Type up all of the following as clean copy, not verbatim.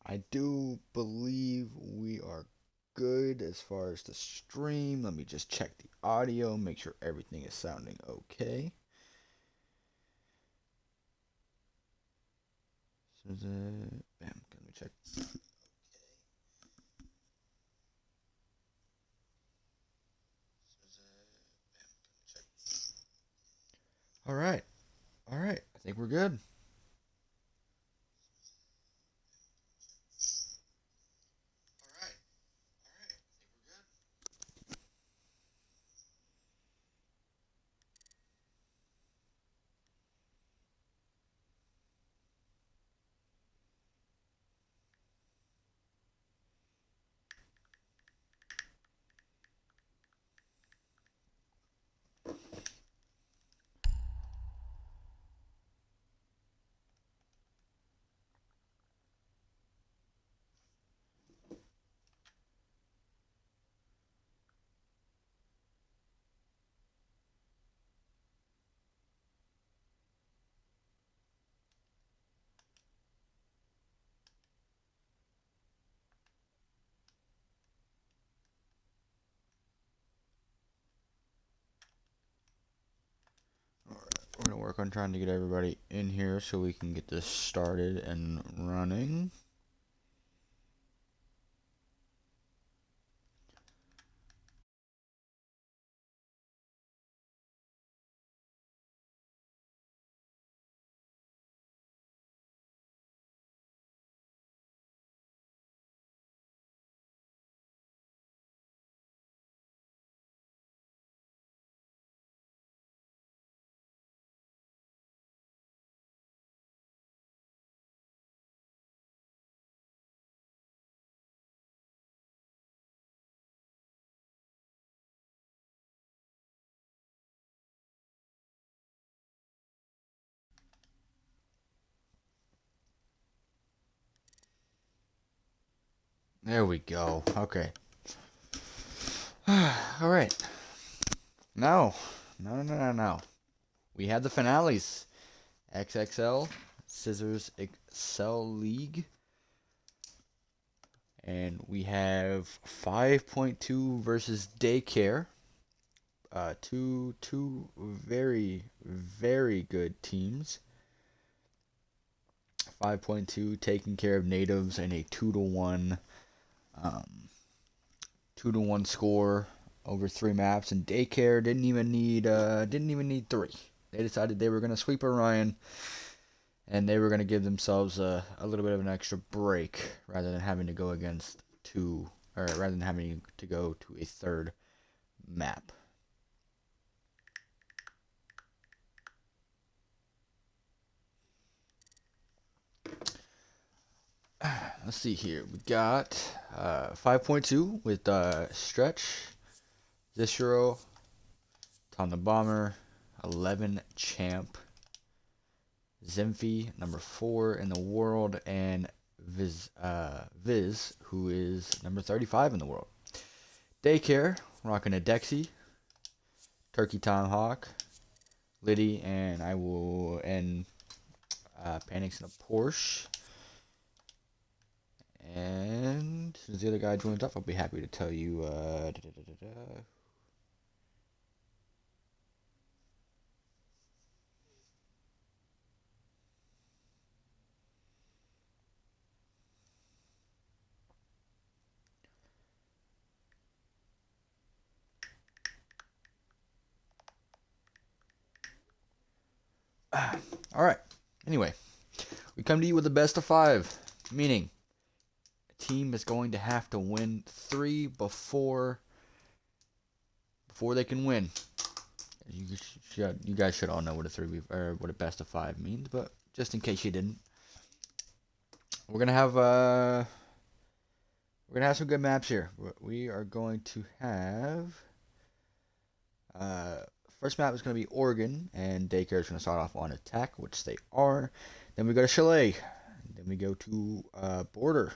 I do believe we are good as far as the stream. Let me just check the audio, make sure everything is sounding okay. Bam, let me check. All right, all right. I think we're good. All right, we're gonna work on trying to get everybody in here so we can get this started and running. There we go. Okay. All right. No, no. We had the finales. XXL, Scissors Excel League. And we have 5.2 versus Daycare. Two very good teams. 5.2 taking care of natives in a 2-1 um, 2-1 score over 3 maps, and Daycare didn't even need 3. They decided they were gonna sweep Orion, and they were gonna give themselves a little bit of an extra break rather than having to go against two, or rather than having to go to a third map. Let's see here. We got 5.2 with Stretch, Zishiro, Tom the Bomber, 11 Champ, Zimphy, number 4 in the world, and Viz, who is number 35 in the world. Daycare, rocking a Dexy, Turkey Tomahawk, Liddy, and I will end Panics in a Porsche. And as the other guy joins up, I'll be happy to tell you. All right. Anyway, we come to you with a best of 5, meaning a team is going to have to win 3 before they can win. You guys should all know what a 3 or what a best of 5 means, but just in case you didn't, we're gonna have some good maps here. We are going to have uh, first map is going to be Oregon, and Daycare is going to start off on attack, which they are. Then we go to Chalet. Then we go to Border.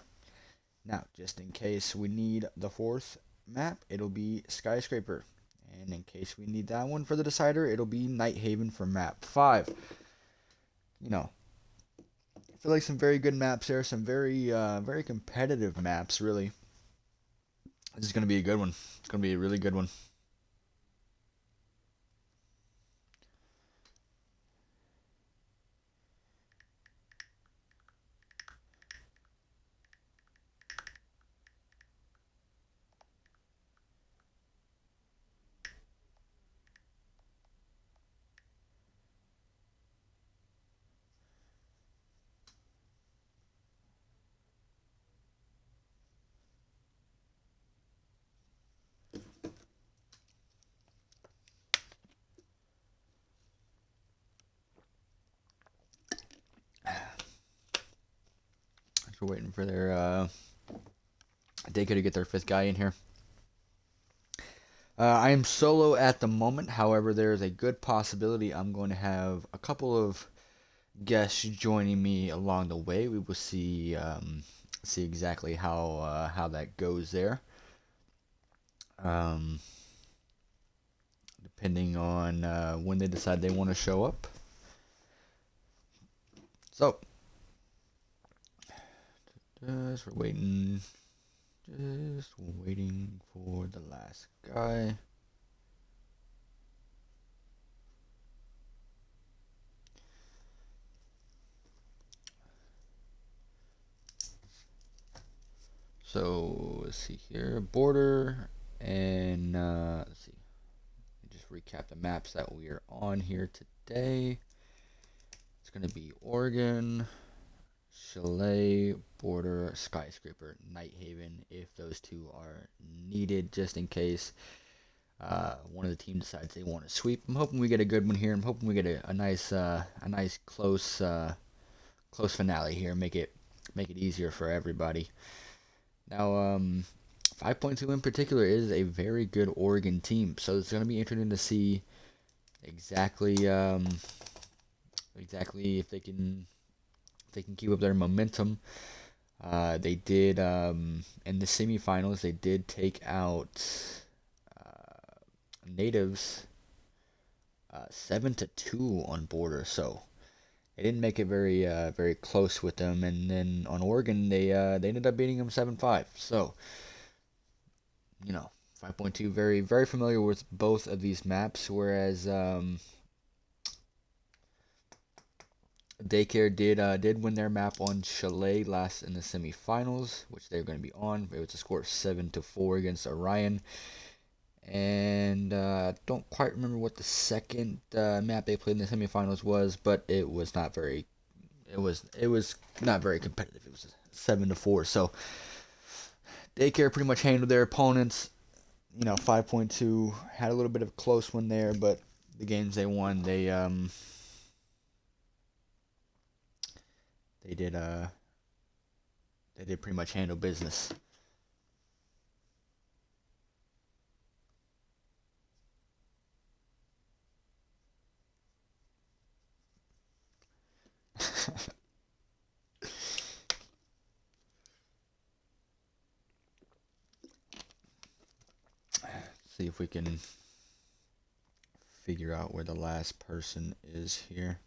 Now, just in case we need the 4th map, it'll be Skyscraper. And in case we need that one for the decider, it'll be Night Haven for map 5. You know, feel like some very good maps there. Some very competitive maps, really. This is going to be a good one. It's going to be a really good one. We're waiting for their Daycare to get their fifth guy in here. I am solo at the moment. However, there is a good possibility I'm going to have a couple of guests joining me along the way. We will see exactly how that goes there. Um, Depending on when they decide they want to show up. So, just waiting for the last guy. So let's see here, border, and let's see. Just recap the maps that we are on here today. It's gonna be Oregon, Chalet, Border, Skyscraper, Nighthaven, if those two are needed, just in case one of the team decides they want to sweep. I'm hoping we get a good one here. I'm hoping we get a nice close finale here. Make it easier for everybody. Now, 5.2 in particular is a very good Oregon team, so it's going to be interesting to see exactly if they can keep up their momentum. They did in the semifinals. They did take out Natives 7-2 on border, so they didn't make it very close with them. And then on Oregon, they ended up beating them 7-5. So 5.2 very familiar with both of these maps, whereas Daycare did win their map on Chalet last in the semifinals, which they're going to be on. It was a score of 7-4 against Orion. And don't quite remember what the second map they played in the semifinals was, but it was not very not very competitive. It was 7-4. So Daycare pretty much handled their opponents. 5.2 had a little bit of a close one there, but the games they won, they did pretty much handle business. See if we can figure out where the last person is here.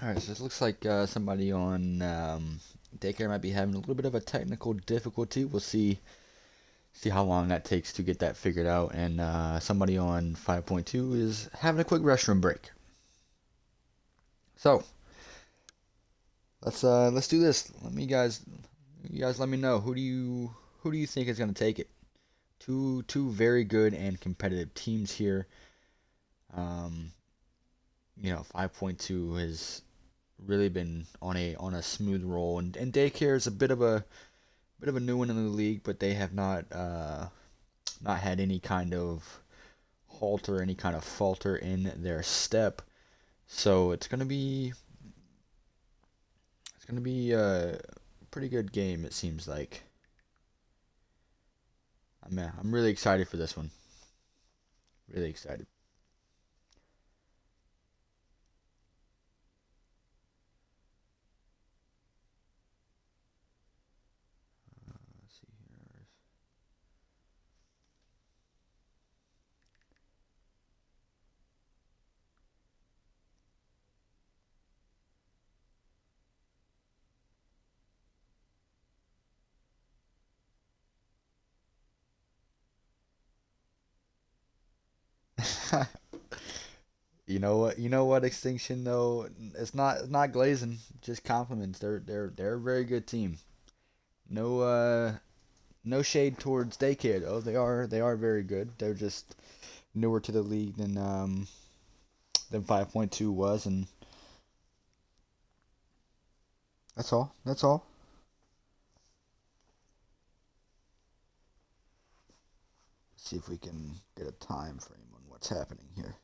Alright, so it looks like somebody on Daycare might be having a little bit of a technical difficulty. We'll see how long that takes to get that figured out. And somebody on 5.2 is having a quick restroom break. So let's do this. You guys let me know, who do you think is going to take it? Two very good and competitive teams here. 5.2 has really been on a smooth roll, and Daycare is a bit of a new one in the league, but they have not had any kind of any kind of falter in their step. So it's gonna be a pretty good game, it seems like. I'm really excited for this one. Really excited. Let's see here. You know what? You know what? Extinction though, it's not glazing. Just compliments. They're a very good team. No no shade towards Daycare though. They are very good. They're just newer to the league than 5.2 was, and that's all. That's all. See if we can get a time frame on what's happening here.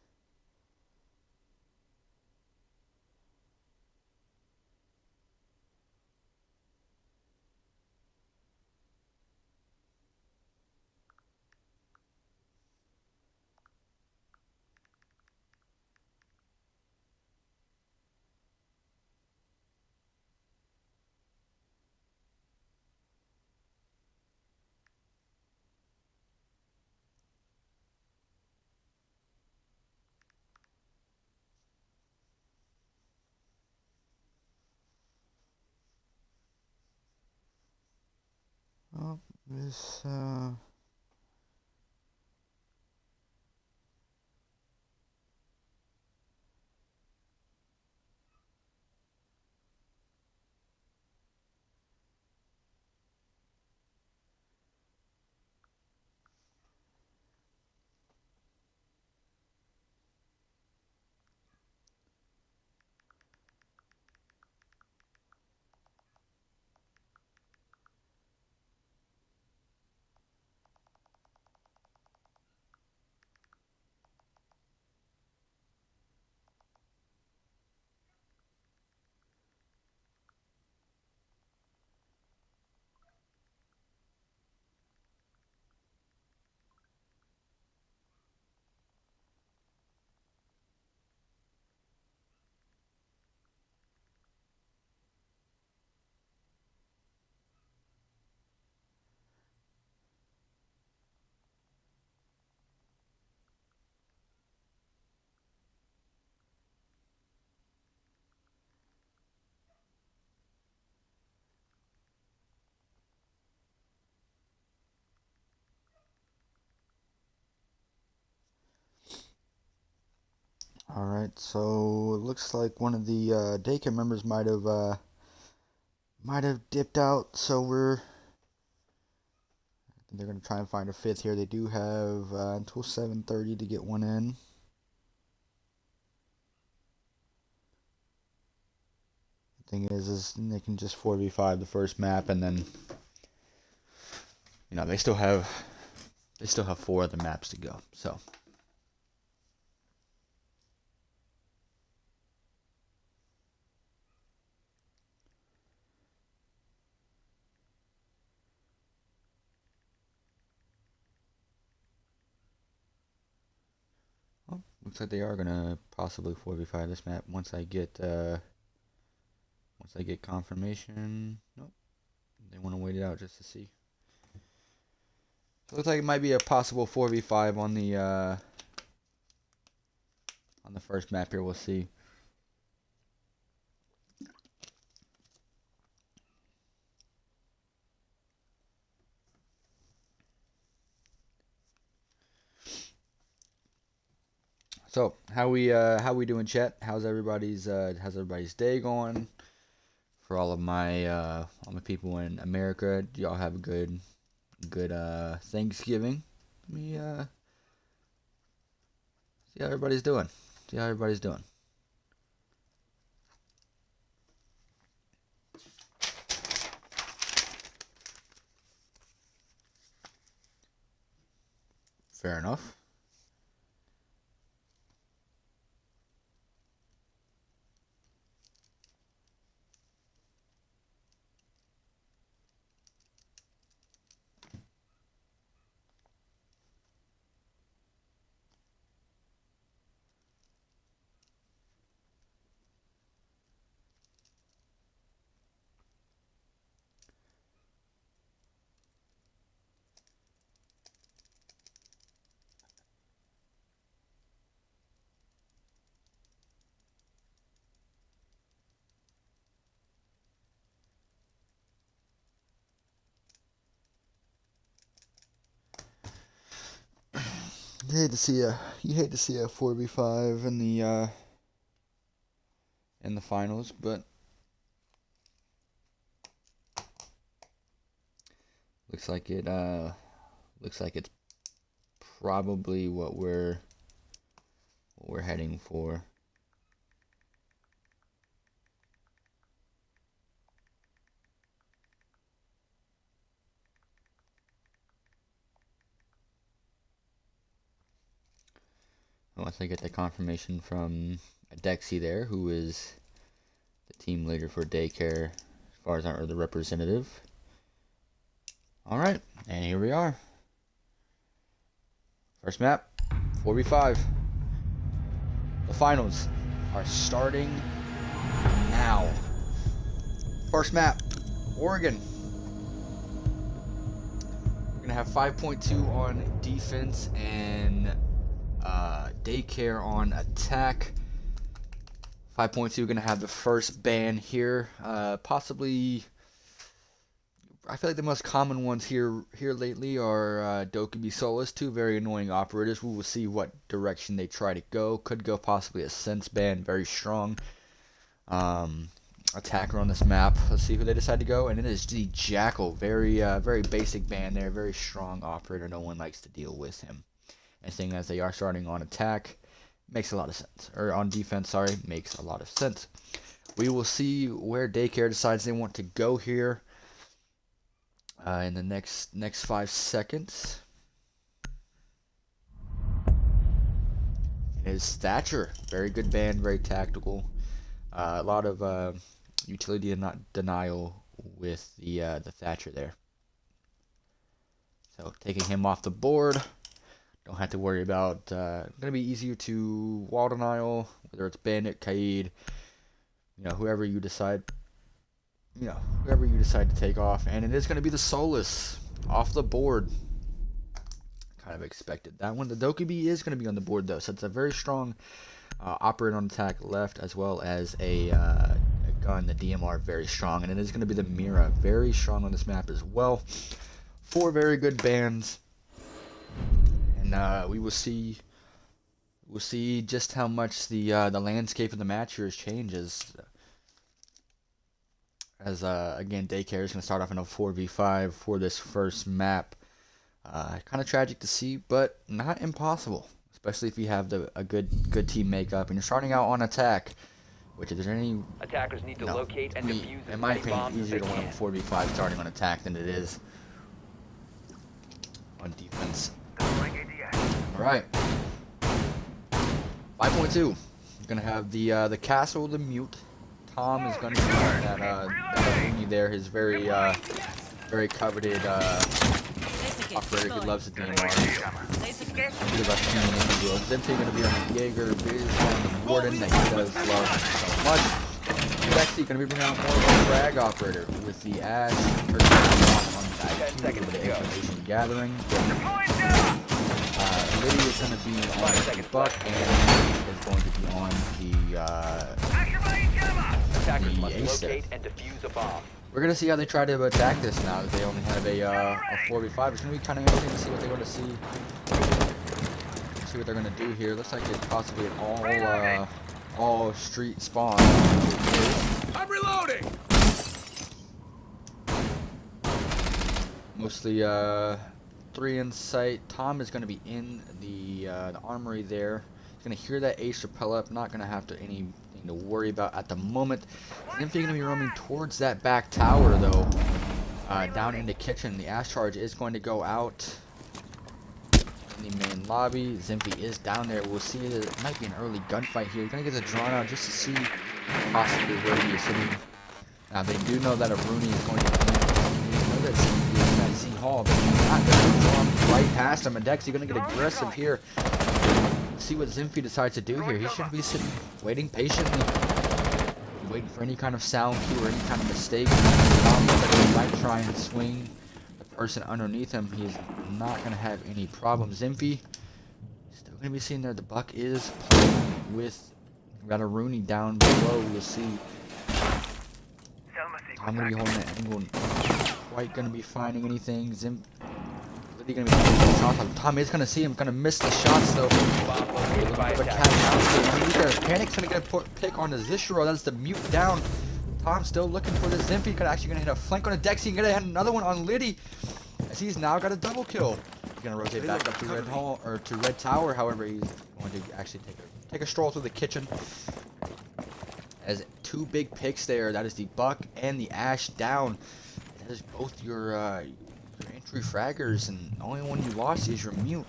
Oh, this All right, so it looks like one of the Daycare members might have dipped out. So they're gonna try and find a fifth here. They do have until 7:30 to get one in. The thing is they can just 4v5 the first map, and then they still have four other maps to go. So well, looks like they are gonna possibly 4v5 this map once I get confirmation. Nope, they want to wait it out just to see. So it looks like it might be a possible 4v5 on the first map here. We'll see. So how we doing, chat? How's everybody's day going? For all my people in America, do y'all have a good Thanksgiving? Let me see how everybody's doing. See how everybody's doing. Fair enough. You hate to see a 4v5 in the finals, but looks like it's probably what we're heading for. Once I get the confirmation from Dexy there, who is the team leader for Daycare, as far as the representative. Alright, and here we are. First map, 4v5. The finals are starting now. First map, Oregon. We're going to have 5.2 on defense and Daycare on attack. 5.2 going to have the first ban here. Possibly, I feel like the most common ones here lately are Dokkaebi Solus, two very annoying operators. We will see what direction they try to go. Could go possibly a Sense ban, very strong attacker on this map. Let's see who they decide to go, and it is the Jackal. Very basic ban there, very strong operator. No one likes to deal with him. And seeing as they are starting on attack, makes a lot of sense. Or on defense, sorry, makes a lot of sense. We will see where Daycare decides they want to go here in the next 5 seconds. It is Thatcher. Very good ban, very tactical. A lot of utility denial with the Thatcher there. So taking him off the board. Don't have to worry about, going to be easier to wall denial, whether it's Bandit, Kaid, whoever you decide to take off. And it is going to be the Solus off the board. Kind of expected that one. The Dokkaebi is going to be on the board though, so it's a very strong operator on attack left, as well as a gun, the DMR, very strong. And it is going to be the Mira, very strong on this map as well. 4 very good bans. And we will see just how much the landscape of the match here changes. As again, Daycare is going to start off in a 4v5 for this first map. Kind of tragic to see, but not impossible, especially if you have a good team makeup and you're starting out on attack. Which, if there's any attackers need to locate and defuse, in my opinion, easier to win a 4v5 starting on attack than it is on defense. Alright. 5.2. Gonna have the castle, the mute. Tom is gonna be that Rooney there, his very coveted operator who loves the DMR. Zempy gonna be on the Jaeger, Biz on the Warden that he does love so much. He's actually gonna be bringing out more of a frag operator with the Ash on the IQ with the information gathering. Liddy is going to be on the Buck, and is going to be on the Ace. We're going to see how they try to attack this now that they only have a 4v5. It's going to be kind of interesting to see what they're going to see what they're going to do here. Looks like it's possibly an all street spawn. I'm reloading. Mostly 3 in sight. Tom is going to be in the armory there. He's going to hear that Ace repel up. Not going to have anything to worry about at the moment. He's going to be roaming towards that back tower though. Down in the kitchen. The Ash charge is going to go out in the main lobby. Zimpy is down there. We'll see that it might be an early gunfight here. He's going to get the drawn out just to see possibly where he is sitting. Now they do know that a Rooney is going to be in that scene hall, but he's not going to draw right past him. And Dexy going to get aggressive here. See what Zimpy decides to do here. He shouldn't be sitting, waiting patiently, waiting for any kind of sound cue or any kind of mistake. He might try and swing the person underneath him. He's not going to have any problems. Zimpy still going to be seen there. The Buck is playing with Rooney down below. We'll see. I'm going to be holding that angle. Quite going to be finding anything. he gonna be taking shots? Tom is gonna see him, gonna miss the shots though. Bomb located by But attackers. cat mouse, I mean, there's Panic's gonna get a pick on the Zishiro. That's the mute down. Tom still looking for the Zimpy. Actually gonna hit a flank on a Dexy. Gonna hit another one on Liddy. As he's now got a double kill. He's gonna rotate back up to Red Hall or to Red Tower. However, he's going to actually take a stroll through the kitchen. As two big picks there. That is the Buck and the Ash down. That is both your entry fraggers, and the only one you lost is your mute.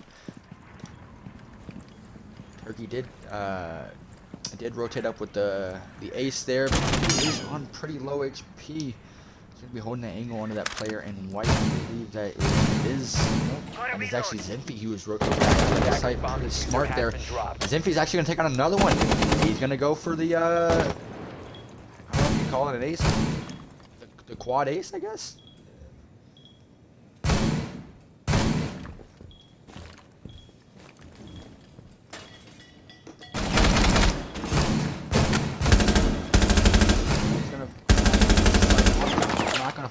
Turkey did rotate up with the ace there, but he is on pretty low HP. He's gonna be holding the angle onto that player in white. I believe that it is. And it's actually Zenfi who was rotating back to the site. Pretty smart there. Zenfi's actually gonna take on another one. He's gonna go for the I don't know if you call it an ace. The quad ace, I guess.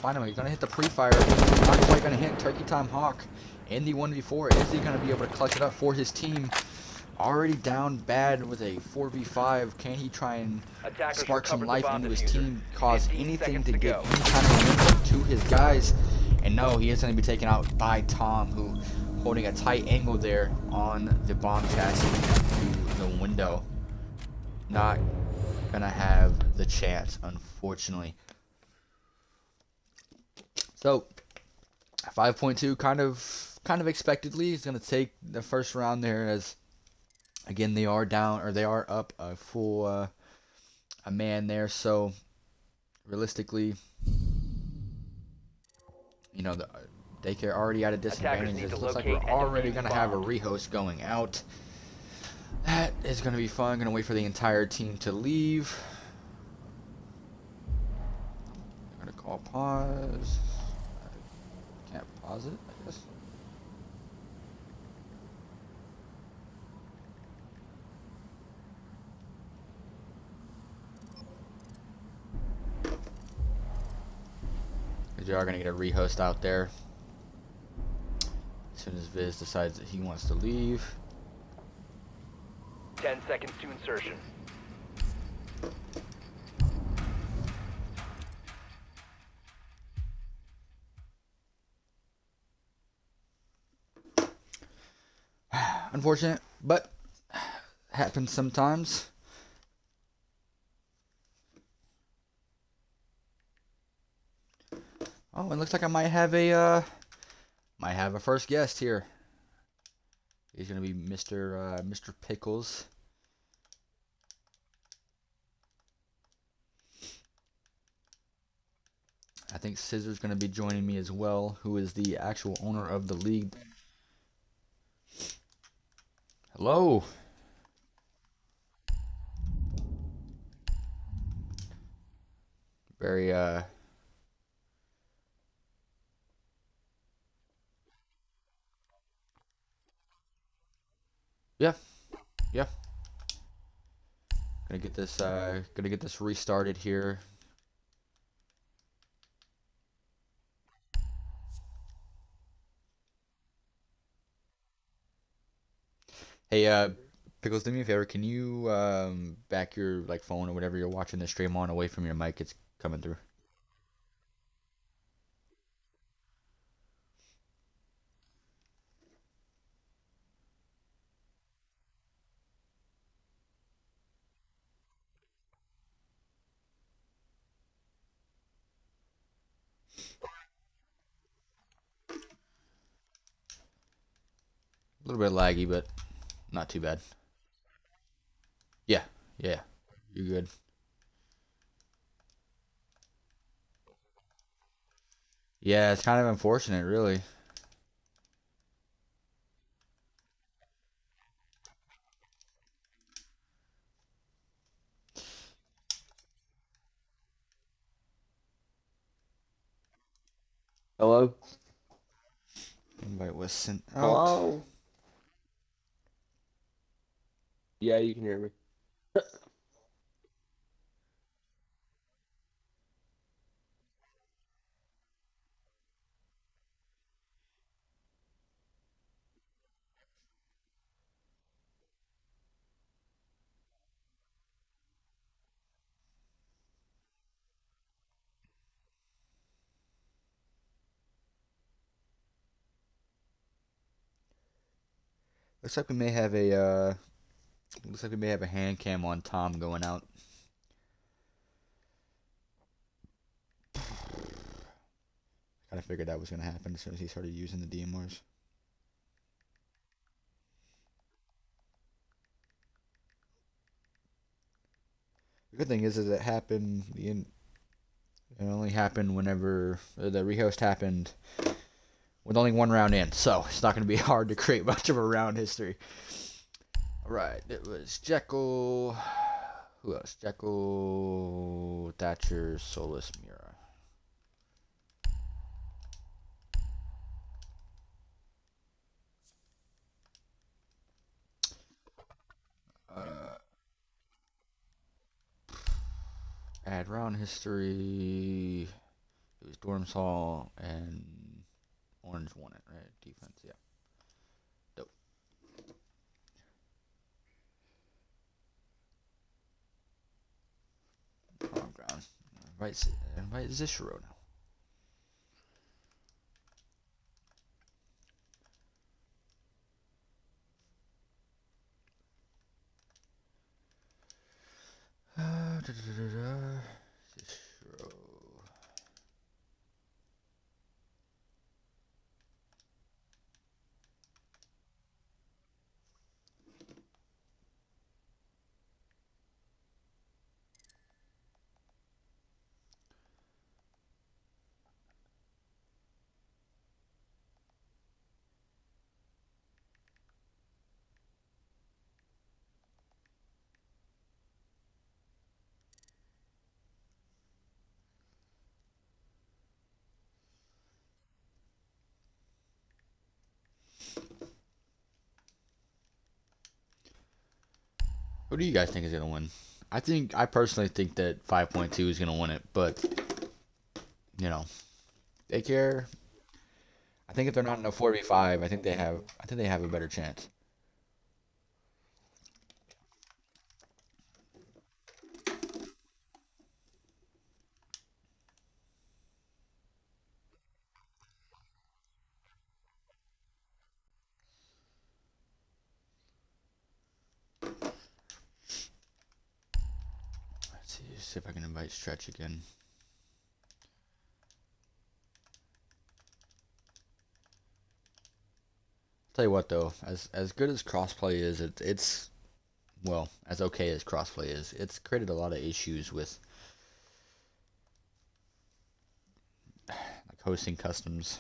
Find him. He's gonna hit the pre-fire. Not quite gonna hit. Turkey Time Hawk in the 1v4. Is he gonna be able to clutch it up for his team? Already down bad with a 4v5. Can he try and spark some life into his team? Cause anything to get any kind of momentum to his guys? And no, he is gonna be taken out by Tom, who holding a tight angle there on the bomb chassis to the window. Not gonna have the chance, unfortunately. So 5.2 kind of expectedly is going to take the first round there, as again they are down, or they are up a full a man there. So realistically, you know, the Daycare already at a disadvantage. It looks like we're already going to have a rehost going out. That is going to be fun. Going to wait for the entire team to leave. I'm going to call pause. Can't pause it, I guess. You are going to get a rehost out there as soon as Viz decides that he wants to leave. 10 seconds to insertion. Unfortunate, but happens sometimes. Oh, it looks like I might have a first guest here. He's gonna be Mr. Pickles. I think Scissor's gonna be joining me as well, who is the actual owner of the league. Hello. Very yeah. Yeah. Gonna get this restarted here. Hey, Pickles, do me a favor. Can you back your phone or whatever you're watching the stream on away from your mic? It's coming through. A little bit laggy, but not too bad. Yeah, you're good. Yeah, it's kind of unfortunate, really. Hello? Invite was sent out. Hello? Yeah, you can hear me. Looks like we may have a hand cam on Tom going out. Kind of figured that was gonna happen as soon as he started using the DMRs. The good thing is it happened. It only happened whenever the rehost happened with only one round in, so it's not going to be hard to create much of a round history. All right, it was Jekyll. Who else? Jekyll, Thatcher, Solus, Mira. Add round history. It was Dorms Hall and Orange won it, right? Defense, yeah. Dope. Wrong ground. Invite Zishiro now. Zishiro. Who do you guys think is gonna win? I personally think that 5.2 is gonna win it, but you know, Daycare. I think if they're not in a 4v5, I think they have a better chance. Let's see if I can invite Stretch again. Tell you what though, as good as crossplay is, it's well, as okay as crossplay is, it's created a lot of issues with like hosting customs.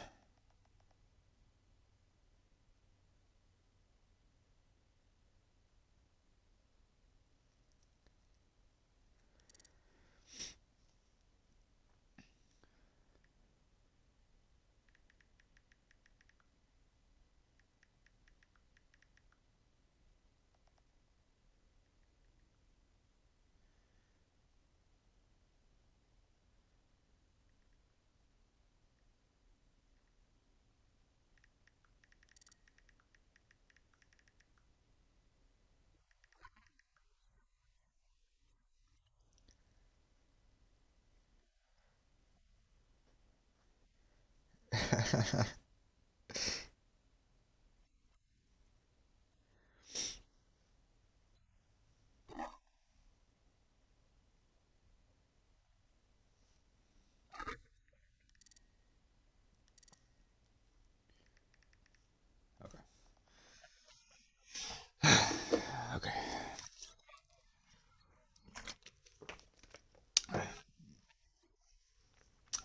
Okay.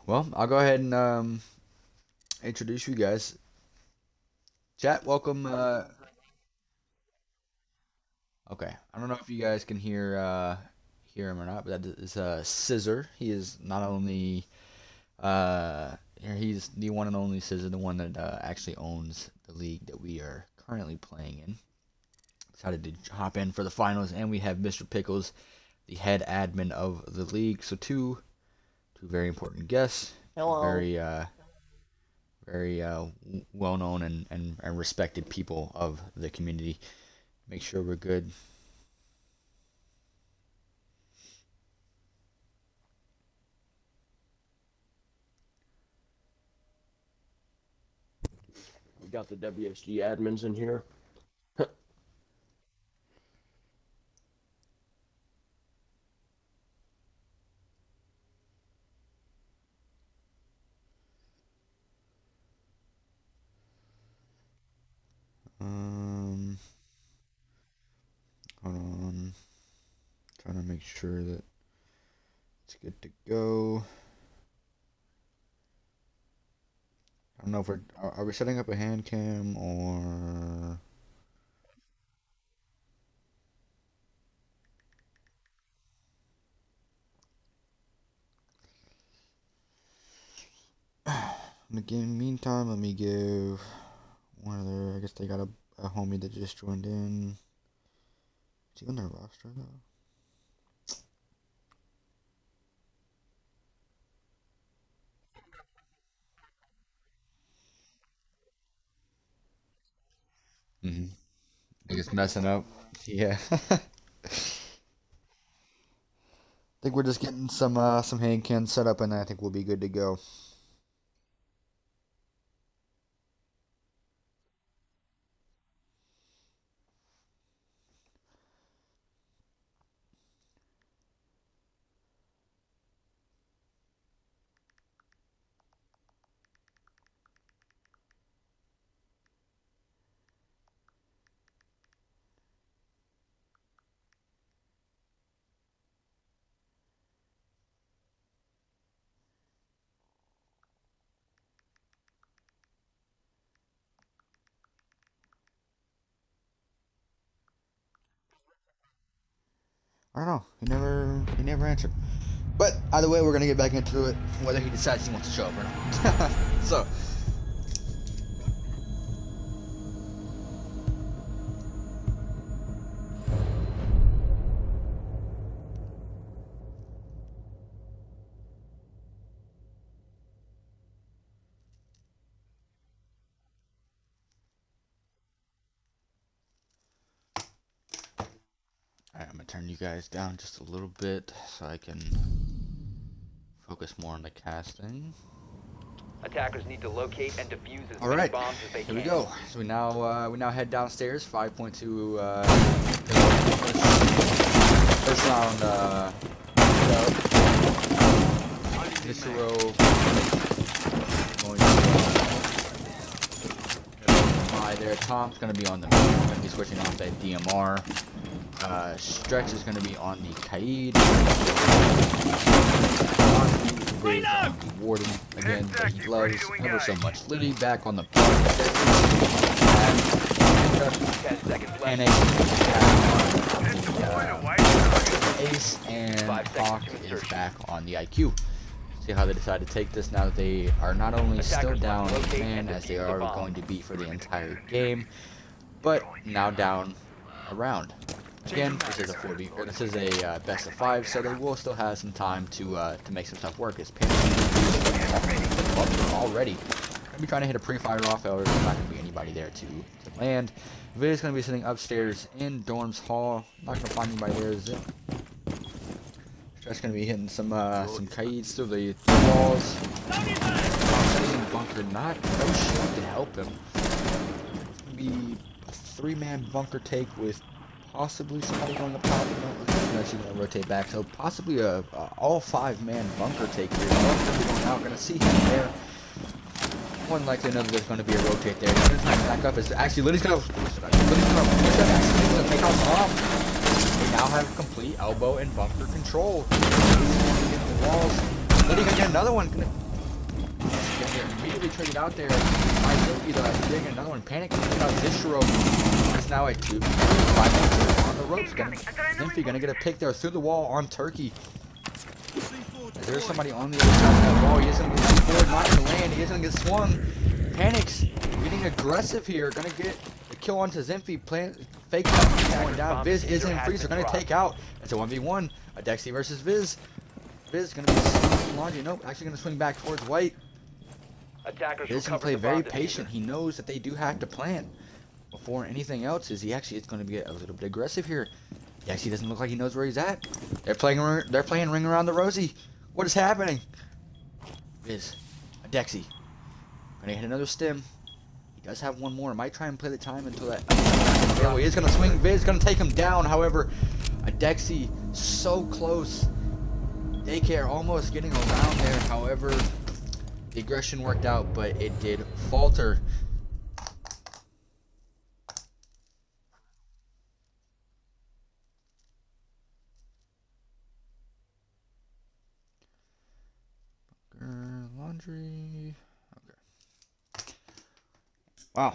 Well, I'll go ahead and introduce you guys. Chat, welcome. Okay, I don't know if you guys can hear him or not, but that is Scissor. He is not only he's the one and only Scissor, the one that actually owns the league that we are currently playing in. Decided to hop in for the finals, and we have Mr. Pickles, the head admin of the league. So two very important guests. Hello. Very well known and respected people of the community. Make sure we're good. We got the WSG admins in here. trying to make sure that it's good to go. I don't know if are we setting up a hand cam or in the meantime, let me give one other. I guess they got a homie that just joined in. Is he on their roster though? Mm-hmm. I guess messing up. Yeah. I think we're just getting some hand cans set up, and I think we'll be good to go. I don't know. He never answered. But either way, we're gonna get back into it, whether he decides he wants to show up or not. So. Alright, I'm gonna turn you guys down just a little bit so I can focus more on the casting. Attackers need to locate and defuse as All many right, bombs as they here can. we go. So we now head downstairs. 5.2. First round. Viscero going to by there. Tom's gonna be on the. Gonna be switching off that DMR. Stretch is gonna be on the Kaid. Warden again, but he loves ever so much. Liddy back on the Panic Ace, and Hawk is back on the IQ. See how they decide to take this now that they are not only still down man as they are going to be for the entire game, but now down a round. Again, this is a 4v, or this is a best of 5, so they will still have some time to make some stuff work. It's already. Gonna be trying to hit a pre-fire off, however, there's not gonna be anybody there to land. Vid's gonna be sitting upstairs in Dorm's Hall. Not gonna find anybody there. Zip. Just gonna be hitting some Kaids through the walls. Sitting in bunker, no shield to help him. It's gonna be a 3-man bunker take with possibly somebody going up top. No, she's gonna rotate back, so possibly a all 5-man bunker take here. Now gonna see him there. More than likely, another there's gonna be a rotate there. He's gonna back up. Is actually Liddy's gonna take out Tom. They now have complete elbow and bunker control. Get the walls. Liddy gonna get another one. Gonna get immediately triggered out there. They're getting another one. Panic gonna take out Zishiro. It's now a 2-5 on the ropes. Zimphy gonna get a pick there through the wall on Turkey. Is there somebody on the other side of that wall? He is gonna get forward, not gonna land. He is gonna get swung. Panics getting aggressive here. Gonna get the kill onto Zimphy. Fake going down. Viz is in freezer. Gonna take out. It's a 1v1. A Dexy versus Viz. Viz gonna be swinging laundry. Nope. Actually gonna swing back towards White. Viz gonna play very patient. He knows that they do have to plant. Before anything else is he actually is going to be a little bit aggressive here. He actually doesn't look like he knows where he's at. They're playing Ring Around the Rosie. What is happening? Viz, a Dexy. Gonna hit another stim. He does have one more. Might try and play the time until that. He is gonna swing. Viz gonna take him down. However, a Dexy so close. Daycare almost getting around there. However, the aggression worked out, but it did falter. laundry. Okay. Wow.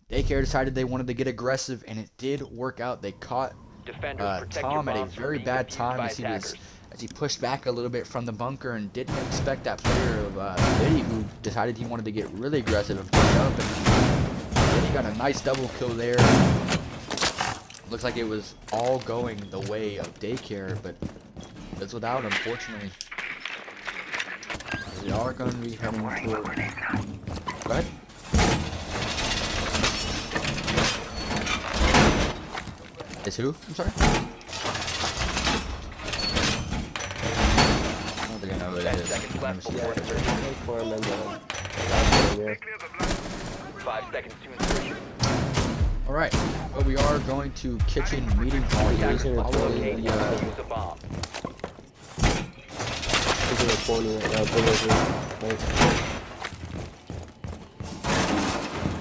Daycare decided they wanted to get aggressive, and it did work out. They caught Defenders, protect your Tom at a bombs from very being bad defused time by as attackers. he pushed back a little bit from the bunker and didn't expect that player of Fhithed, who decided he wanted to get really aggressive and push up. And then he got a nice double kill there. Looks like it was all going the way of Daycare, but fizzled out, unfortunately. We are going to be heading toward... Go ahead. Is who? I'm sorry? I don't think I know who that 10 is. seconds left Let me before see. insertion. Wait for him and yeah. 5 seconds to insertion. Alright, well, we are going to kitchen meeting hall here. Attackers must Probably locate and the, defuse a bomb. He's in the corner right now.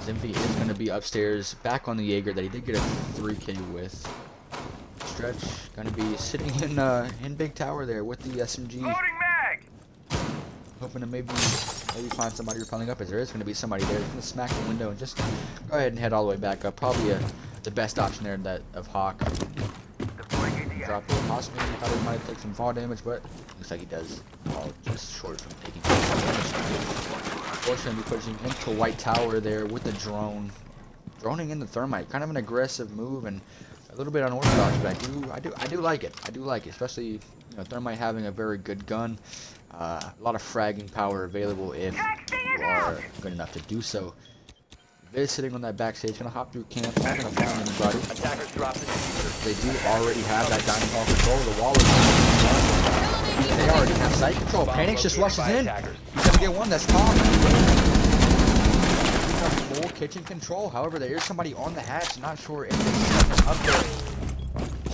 Zimpy is going to be upstairs, back on the Jaeger that he did get a 3K with. Stretch going to be sitting in Big Tower there with the SMG. Loading mag! Hoping to maybe find somebody repelling up, as there is going to be somebody there. He's going to smack the window and just go ahead and head all the way back up. Probably the best option there of Hawk. Drop it. Possibly thought he might take some fall damage, but looks like he does fall just short from taking fall damage. Fortunately, pushing into White Tower there with the drone. Droning in the thermite. Kind of an aggressive move and a little bit unorthodox, but I do like it. I do like it, especially, you know, thermite having a very good gun. A lot of fragging power available if you are good enough to do so. Viz sitting on that backstage, gonna hop through camp, not gonna find anybody. Attackers drop the diffuser. They do already have that dining hall control. The wall is. They already have site control. Bomb Panics just located rushes by in. attackers. He's gonna get one. That's Tom. He's got full kitchen control. However, there is somebody on the hatch. Not sure if it's up there.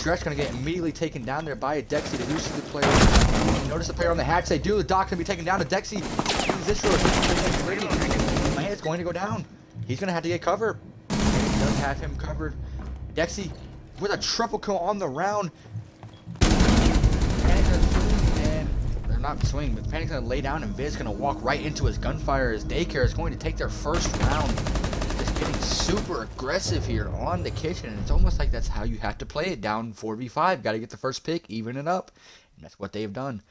Stretch gonna get immediately taken down there by a Dexy. The usually player. Notice the player on the hatch. They do. The Doc's gonna be taken down. A Dexy. This short. Man, it's going to go down. He's gonna have to get cover. He does have him covered. Dexy with a triple kill on the round. Panic's gonna swing and, or not swing, but Panic's gonna lay down and Viz gonna walk right into his gunfire as Daycare is going to take their first round. Just getting super aggressive here on the kitchen, and it's almost like that's how you have to play it, down 4v5. Gotta get the first pick, even it up, and that's what they've done.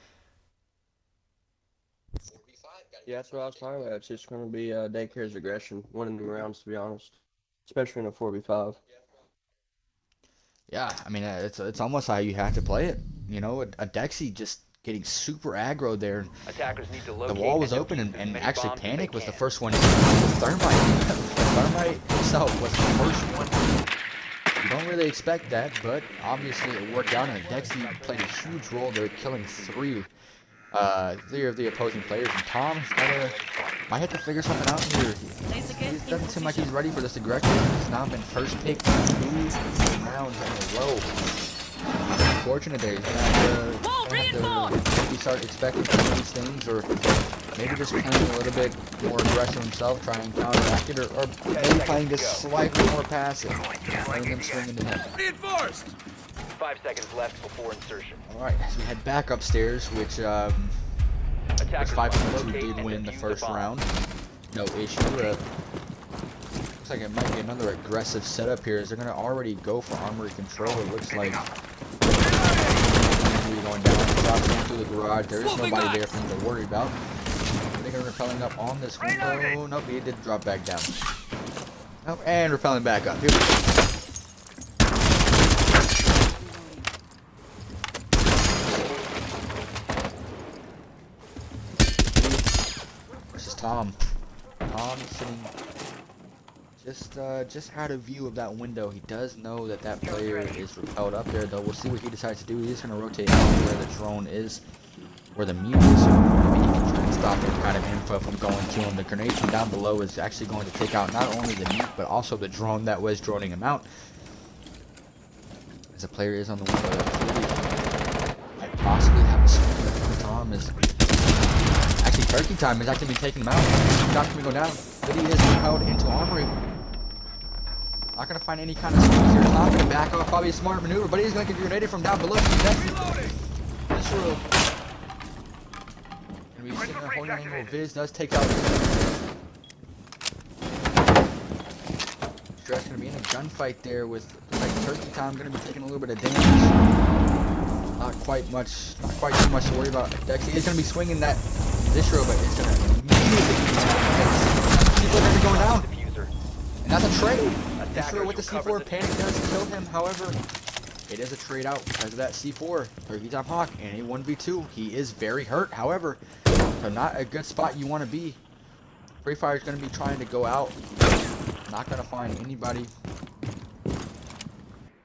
Yeah, that's what I was talking about. It's just going to be Daycare's aggression, winning the rounds, to be honest. Especially in a 4v5. Yeah, I mean, it's almost how you have to play it. You know, a Dexy just getting super aggro there. Attackers need to The locate wall was and open, defuse as and many actually bombs as Panic they was the can. first one in. Thermite. Thermite himself was the first one. You don't really expect that, but obviously it worked out, and Dexy played a huge role there, killing three of the opposing players. And Tom might have to figure something out here. He doesn't seem like he's ready for this aggression. He's now been first picked 2 rounds in a row. Unfortunate there. He's gonna have to maybe start expecting some of these things, or maybe just playing a little bit more aggressive himself, try and counteract it, or maybe playing just slightly more passive, letting them swing into him. Reinforced! 5 seconds left before insertion. Alright, as we head back upstairs, which was Attackers 5 must points who locate did and win the defuse first bomb. round. No issue. Looks like it might be another aggressive setup here, as they're going to already go for armory control. It looks like going down, drops in through the garage. There is nobody there for him to worry about. They're going to repelling up on this window. Nope, he did drop back down. Oh, and repelling back up. Here we go. This is Tom. Tom sitting just out of view of that window. He does know that that player is repelled up there, though. We'll see what he decides to do. He's going to rotate out where the drone is, where the mute is. So maybe he can try and stop any kind of info from going to him. The grenade from down below is actually going to take out not only the mute, but also the drone that was droning him out. As the player is on the window, that might possibly have a swing from Tom. Is actually turkey time is actually taking him out. Not going to go down, but he is repelled into armory. Not going to find any kind of swings here. Not going to back off. Probably a smart maneuver, but he's going to get grenaded from down below. Reloading! This room. Gonna be sitting there holding angle. Viz does take out. Stretch gonna be in a gunfight there with like Turkey Time. Gonna be taking a little bit of damage. Not quite too much to worry about. Dexy is gonna be swinging that Zistro, but it's gonna people are gonna be going down. Diffuser. And that's a trade. Attackers Zistro with the recover C4 panic does kill him. However, it is a trade out because of that C4. Turkey Time Hawk and a 1v2. He is very hurt. However, so not a good spot you want to be. Free Fire is going to be trying to go out. Not going to find anybody.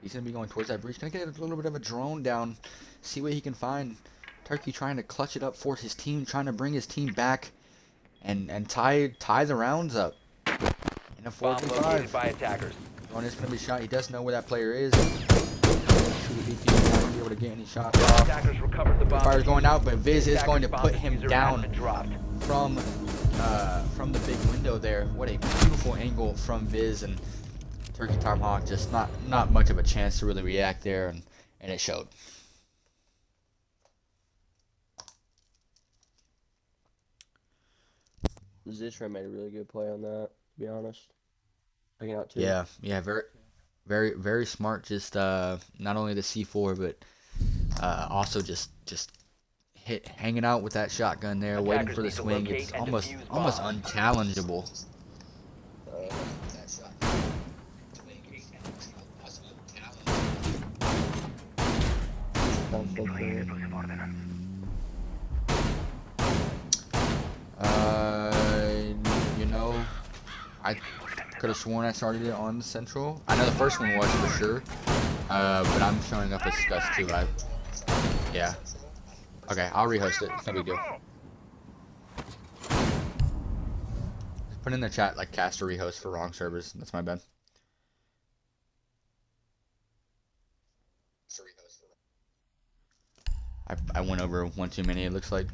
He's going to be going towards that breach. Going to get a little bit of a drone down. See what he can find. Turkey trying to clutch it up for his team. Trying to bring his team back. And tie the rounds up. In a Bomb located 4v5. by attackers. Drone is going to be shot. He does know where that player is. Not be able to get any shots off. Attackers recovered the bomb. Fire's going out, but Viz is going to Bomb put him diffuser has down been dropped. from the big window there. What a beautiful angle from Viz, and Turkey Time Hawk just not much of a chance to really react there, and it showed. Zistro made a really good play on that, to be honest. Taking out two. Yeah, very smart. Just not only the C4, but also just hanging out with that shotgun there, waiting for the Attackers need to swing. locate It's and almost defuse bombs. unchallengeable. Sounds so cool. You know, I could have sworn I started it on Central. I know the first one was for sure, but I'm showing up as Gus too. Yeah. Okay, I'll rehost it. It's no big deal. Just put in the chat like cast or rehost for wrong servers. That's my bad. I went over one too many. It looks like.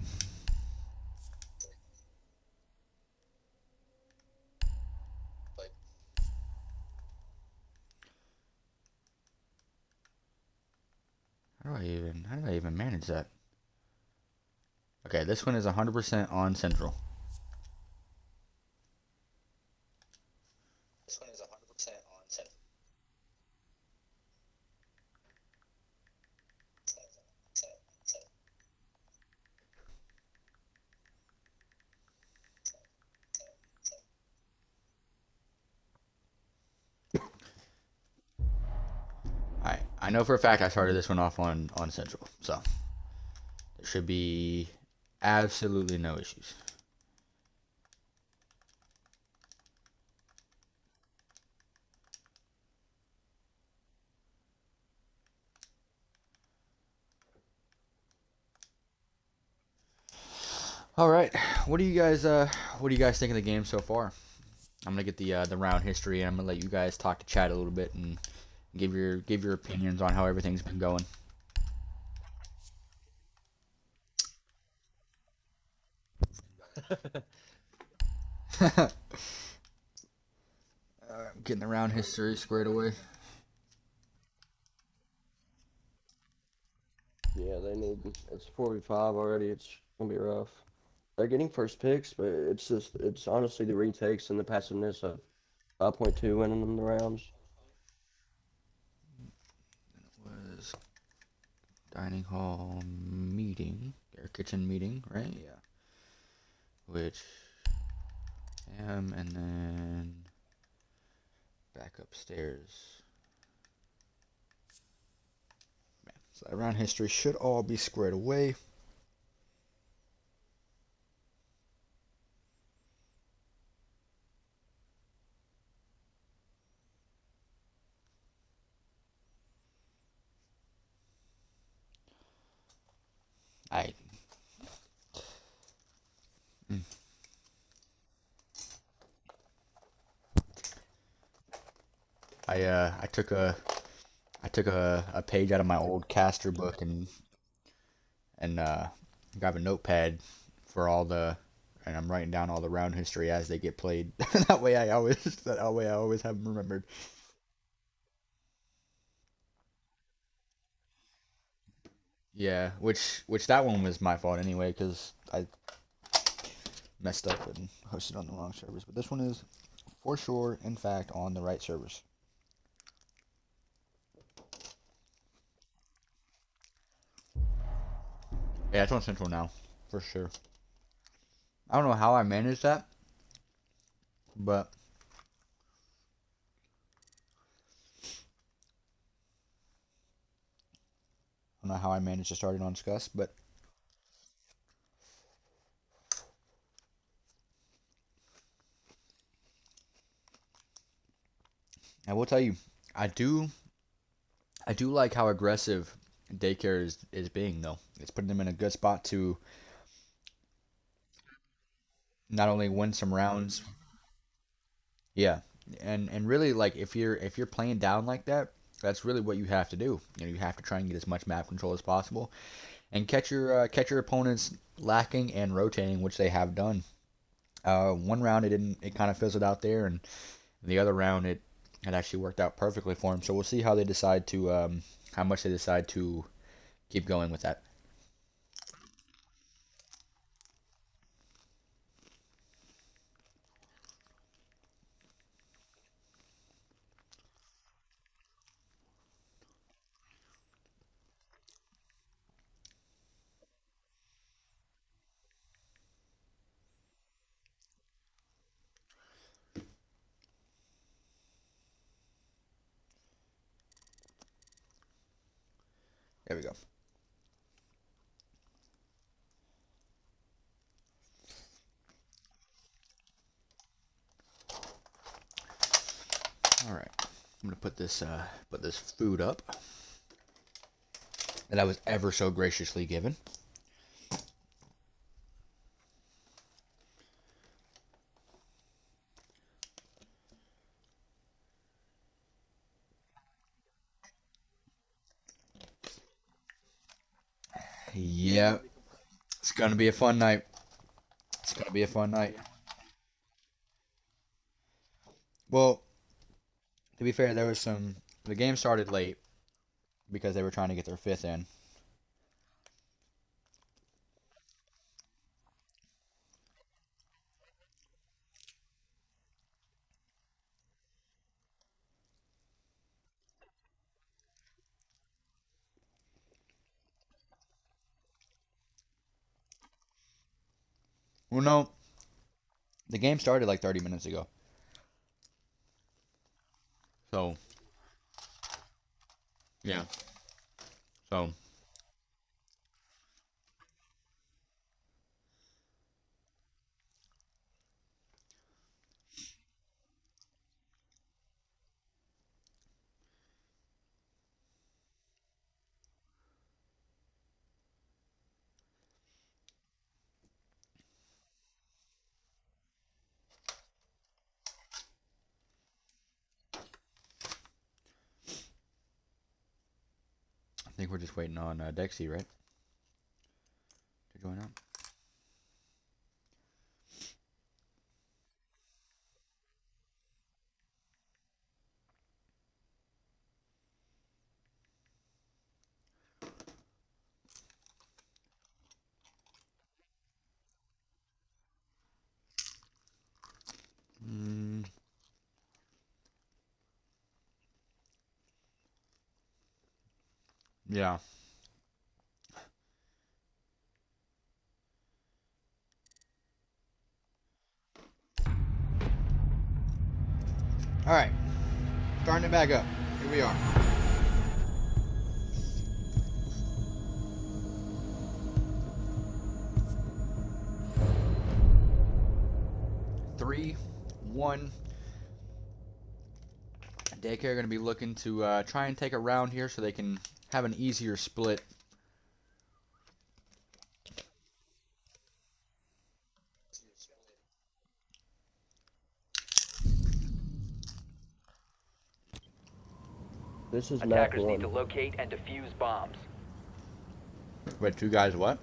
How do I even manage that? Okay, this one is 100% on Central. This one is 100% on Central. Alright, I know for a fact I started this one off on Central, so there should be absolutely no issues. All right, what do you guys think of the game so far? I'm gonna get the round history, and I'm gonna let you guys talk to chat a little bit and give your opinions on how everything's been going. Getting the round history squared away. Yeah, they need. It's 45 already. It's gonna be rough. They're getting first picks, but it's honestly the retakes and the passiveness of 5.2 winning them the rounds. It was dining hall meeting or kitchen meeting, right? Yeah. Which and then back upstairs. Man, so that round history should all be squared away. I I took a page out of my old caster book and grab a notepad for and I'm writing down all the round history as they get played. That way I always have them remembered. Yeah, which that one was my fault anyway, because messed up and hosted on the wrong servers. But this one is for sure, in fact, on the right servers. Yeah, it's on Central now, for sure. I don't know how I managed that, but I don't know how I managed to start it on Scus, but I will tell you, I do like how aggressive Daycare is being though. It's putting them in a good spot to not only win some rounds, yeah, and really like if you're playing down like that, that's really what you have to do. You know, you have to try and get as much map control as possible and catch your opponents lacking and rotating, which they have done. One round it kind of fizzled out there, and the other round it actually worked out perfectly for them. So we'll see how they decide to how much they decide to keep going with that. There we go. All right, I'm gonna put this food up that I was ever so graciously given. Yeah, it's gonna be a fun night. It's gonna be a fun night. Well, to be fair, there was some. The game started late because they were trying to get their fifth in. Well, no, the game started like 30 minutes ago. So yeah, so I think we're just waiting on Dexy, right, to join up. Mm, yeah. All right, starting it back up. Here we are. Three, one. Daycare going to be looking to try and take a round here so they can have an easier split. This is map Attackers need to one. locate and defuse bombs. Wait, two guys what?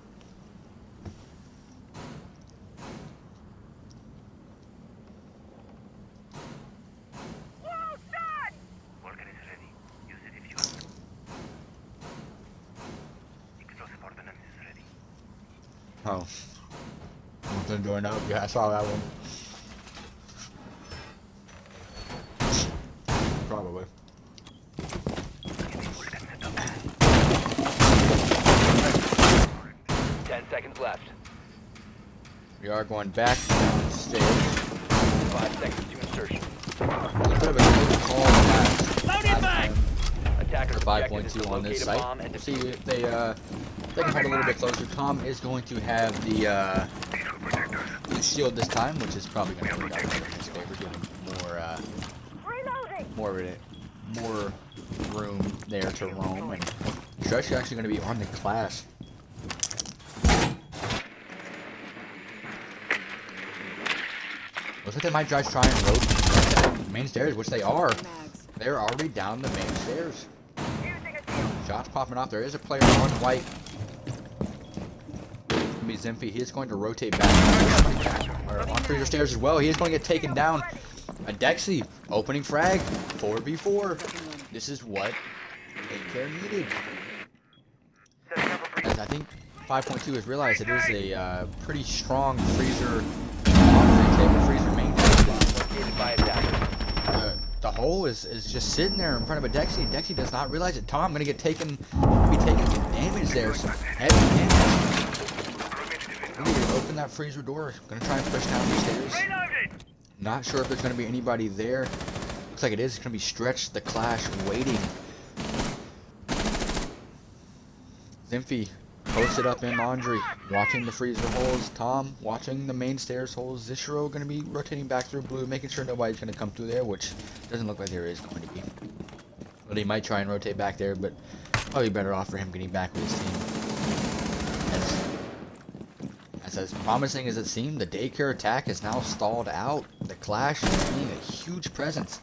Worker is ready. Use it if you want. Explosive ordnance is ready. Oh. something doing up. Yeah, I saw that one. Probably. 10 seconds left. We are going back downstairs. 5 seconds to insertion. A bit of a close call last back! Attackers for objective is to 5.2 on locate this a site. bomb and We'll see defuse if they can hold a little bit closer. Tom is going to have the shield this time, which is probably going to work out in his favor, give him more room there to roam. And Stretch is actually going to be on the clash. Looks like they might try and rope main stairs, which they are. They're already down the main stairs. Shots popping off. There is a player on white. It's going to be Zimphy. He is going to rotate back on freezer stairs as well. He is going to get taken down. A Dexy opening frag. 4v4. This is what Daycare needed. As I think 5.2 has realized it is a pretty strong freezer, table freezer main. located by attackers. The hole is just sitting there in front of a Dexy. Dexy does not realize it. Tom gonna be taking some damage there, some heavy damage. We need to open that freezer door. Gonna try and push down the stairs. Not sure if there's gonna be anybody there. Looks like it is. It's gonna be Stretch the Clash waiting. Zimphy posted up in laundry, watching the freezer holes. Tom watching the main stairs holes. Zishiro going to be rotating back through blue, making sure nobody's going to come through there, which doesn't look like there is going to be. But he might try and rotate back there, but probably better off for him getting back with his team. As promising as it seemed, the Daycare attack is now stalled out. The Clash is being a huge presence.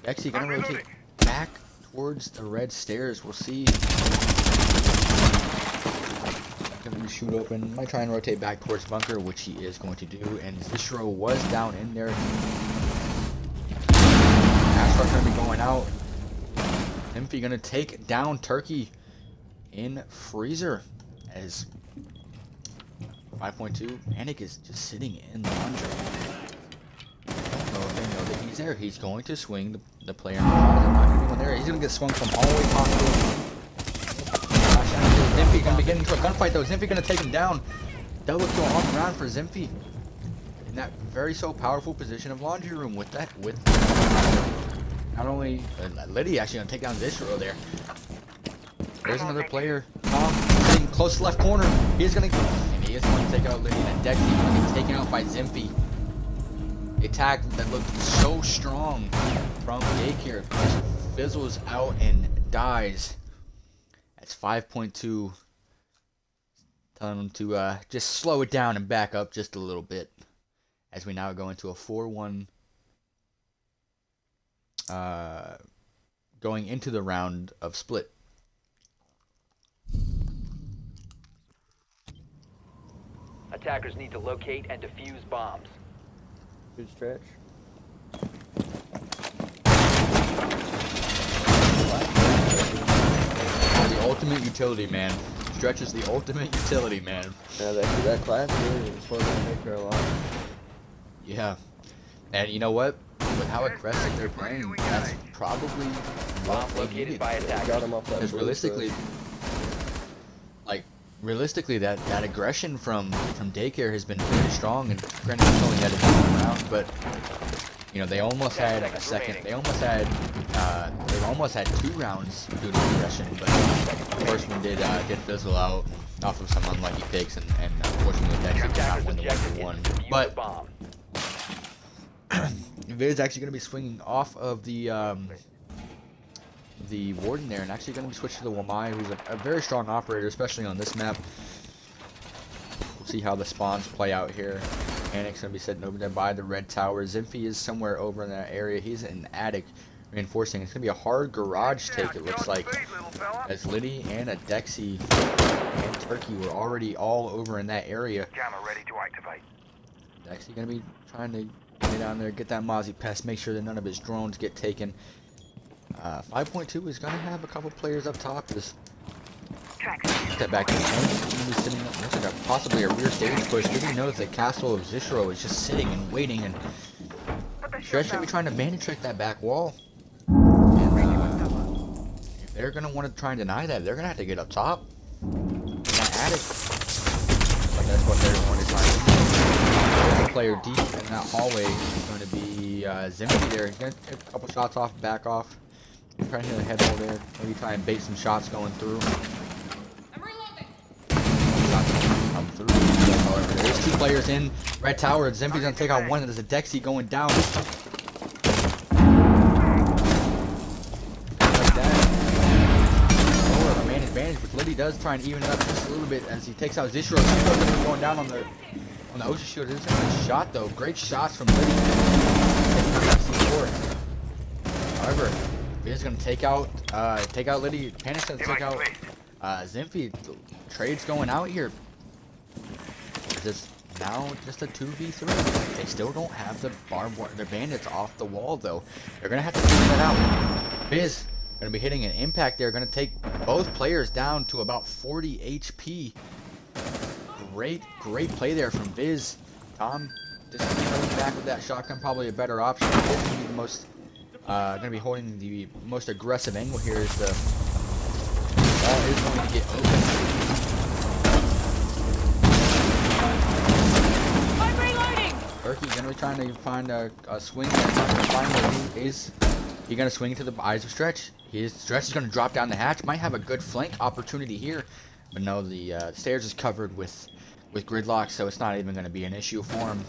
Dexy going to rotate back towards the red stairs. We'll see. Going to shoot open. Might try and rotate back towards bunker, which he is going to do. And Zishiro was down in there. Astro's going to be going out. Zimphy going to take down Turkey in freezer. As 5.2, Panic is just sitting in the laundry. I don't know if they know that he's there. He's going to swing the player in the closet. Not going to be one there. He's going to get swung from all the way possible. Zimphy gonna be getting into a gunfight though. Zimphy gonna take him down. Double kill on the round for Zimphy. In that very so powerful position of laundry room with not only Liddy actually gonna take down Zishiro there. There's another player. Tom sitting close left corner. He is going to take out Liddy, and Dexy gonna get taken out by Zimphy. The attack that looked so strong from Daycare just fizzles out and dies. That's 5.2. Telling them to just slow it down and back up just a little bit. As we now go into a 4-1. Going into the round of split. Attackers need to locate and defuse bombs. Good stretch. The ultimate utility man. Stretch is the ultimate utility man. Yeah, that class really slowed down Daycare a lot. Yeah. And you know what? With how aggressive they're playing, that's probably Bomb what they located needed. by attackers. Got him off that Because blue realistically, that aggression from Daycare has been very strong. And granted, it's only had a second round, but you know they almost had a second. They almost had they've almost had 2 rounds due to aggression, but the first one did fizzle out off of some unlucky picks, and unfortunately Dexy did not win the 1-1. But Vid's actually going to be swinging off of the Warden there, and actually going to be switched to the Wamai, who's a very strong operator, especially on this map. We'll see how the spawns play out here. Panic's going to be sitting over there by the red tower. Zimphy is somewhere over in that area. He's in the attic reinforcing. It's going to be a hard garage take, it looks like, as Liddy and a Dexy and Turkey were already all over in that area. Jammer ready to activate. Dexy going to be trying to get down there, get that Mozzie Pest, make sure that none of his drones get taken. 5.2 is going to have a couple players up top. This Step back. Sitting up. Looks like possibly a rear stage push. Didn't know that the castle of Zishro is just sitting and waiting, and Stretch should be trying to bandit trick that back wall. And, if they're gonna want to try and deny that, they're gonna have to get up top. That attic. But that's what they're going to try and do. The player deep in that hallway is going to be Zimmy there. He's going to take a couple shots off, back off. Trying to hit a head hole there. Maybe try and bait some shots going through. I'm reloading. Shots come through. However, there's two players in Red Tower. Zimby's going to take out one. There's a Dexy going down. But Liddy does try and even it up just a little bit as he takes out Zishro. Zishro's going down on the Ocean Shield. This is a good shot though. Great shots from Liddy. However, Fhithed gonna take out Liddy. Panic's gonna take out Zymphy. Trade's going out here. It's now just a 2v3. They still don't have the the bandits off the wall though. They're gonna have to figure that out. Fhithed gonna be hitting an impact there. Gonna take both players down to about 40 HP. Great play there from Viz. Tom just coming back with that shotgun, probably a better option. Gonna be the most, gonna be holding the most aggressive angle here. Is the ball is going to get open. I'm reloading. Erky gonna be trying to find a swing. Is he gonna swing to the eyes of Stretch? Stretch is gonna drop down the hatch. Might have a good flank opportunity here, but no, the stairs is covered with gridlock, so it's not even gonna be an issue for him.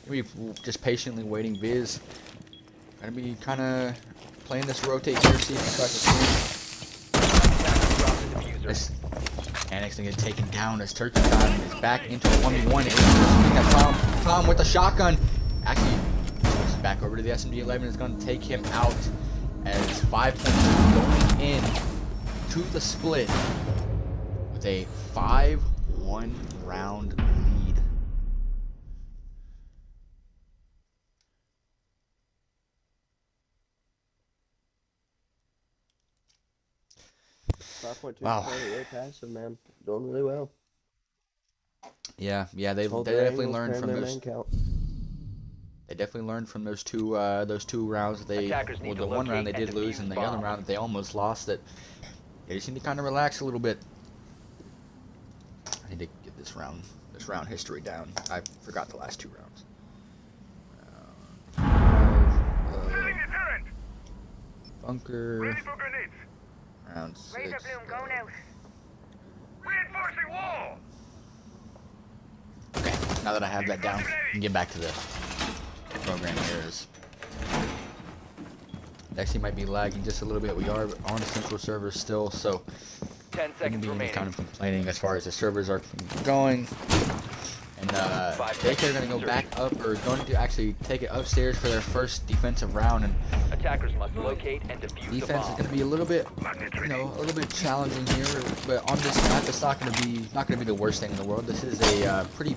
Maybe just patiently waiting. Viz gonna be kind of playing this rotate here, see if he tries to swing. This Annex gonna get taken down as Turkey Time is back into a 1v1. Tom with the shotgun. Actually, switches back over to the SMG-11. Is gonna take him out as 5 points going in to the split with a 5-1 round lead. Wow. Really passive, man. Doing really well. Yeah, they definitely learned from those. They definitely learned from those two rounds. The one round they did lose, and the other round they almost lost. That they just need to kind of relax a little bit. I need to get this round history down. I forgot the last two rounds. Bunker. Round 6. Reinforcing wall. Okay, now that I have that down, I can get back to the program errors. Actually might be lagging just a little bit. We are on the central server still, so 10 seconds remaining. Kind of complaining as far as the servers are going. And Daycare are going to go back up, or going to actually take it upstairs for their first defensive round. And attackers must locate and defuse the defense is bomb. going to be a little bit, a little bit challenging here. But on this map, it's not going to be the worst thing in the world. This is a pretty,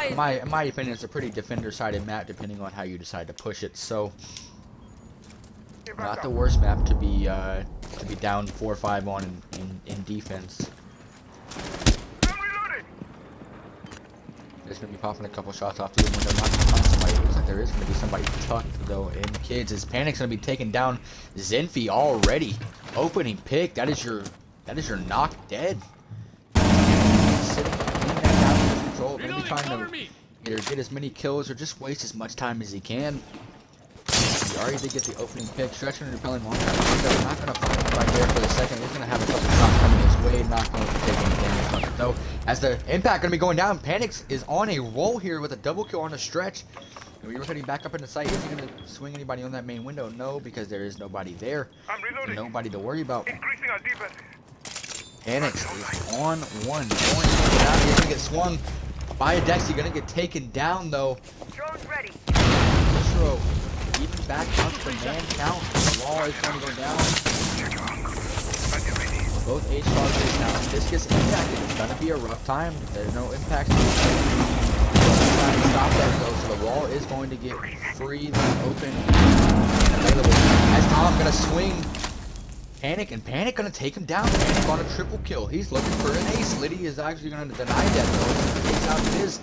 in my opinion, it's a pretty defender-sided map, depending on how you decide to push it. So, not the worst map to be down 4 or 5 on in defense. There's going to be popping a couple shots off the window, not going to find somebody. It looks like there is going to be somebody tucked, though, in kids. As Panic's going to be taking down Zenfi already. Opening pick. That is your knock dead. Sitting in that down control. Going to be trying to either get as many kills or just waste as much time as he can. He already did get the opening pick. Stretching and repelling long time. Not going to find anybody there for the second. He's going to have a couple shots coming his way. Not going to take any damage from it, though. As the impact going to be going down, Panix is on a roll here with a double kill on a Stretch. And we were heading back up into sight. Is he going to swing anybody on that main window? No, because there is nobody there. Nobody to worry about. Panix is on one. Going down. He's going to get swung by a Dex. He's going to get taken down, though. Drone's ready. Zishro even back up to the man count. The wall is going to go down. Both H stars is down. This gets impacted. It's going to be a rough time. There's no impact. Trying to stop that though, so the wall is going to get free, open, and available. As Tom going to swing Panic, and Panic gonna take him down. Panic on a triple kill. He's looking for an ace. Liddy is actually gonna deny that though. He takes out his,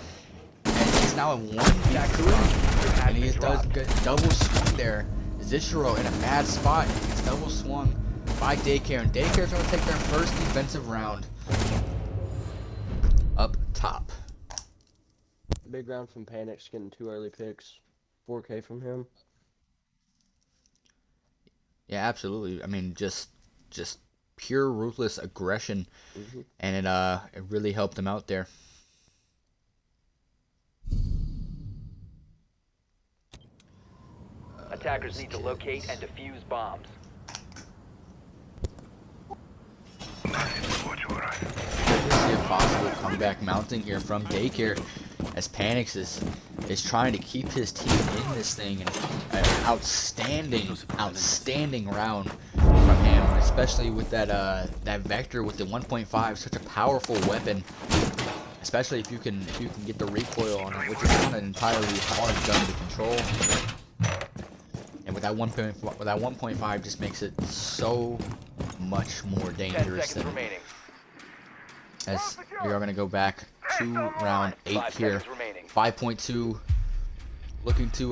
and he's now at 1v3. And he does get double swing there. Zishiro in a bad spot. It's double swung by Daycare, and Daycare's gonna take their first defensive round up top. Big round from Panic's getting 2 early picks. 4K from him. Yeah, absolutely. I mean, just pure ruthless aggression, and it really helped him out there. Attackers need to locate and defuse bombs. See a possible comeback mounting here from Daycare, as Panix is trying to keep his team in this thing, and an outstanding round from him, especially with that Vector with the 1.5, such a powerful weapon, especially if you can get the recoil on it, which is not an entirely hard gun to control. And with that 1.5 just makes it so much more 10 dangerous seconds than, remaining. as we are going to go back to round 8 5 here. seconds remaining. 5.2, looking to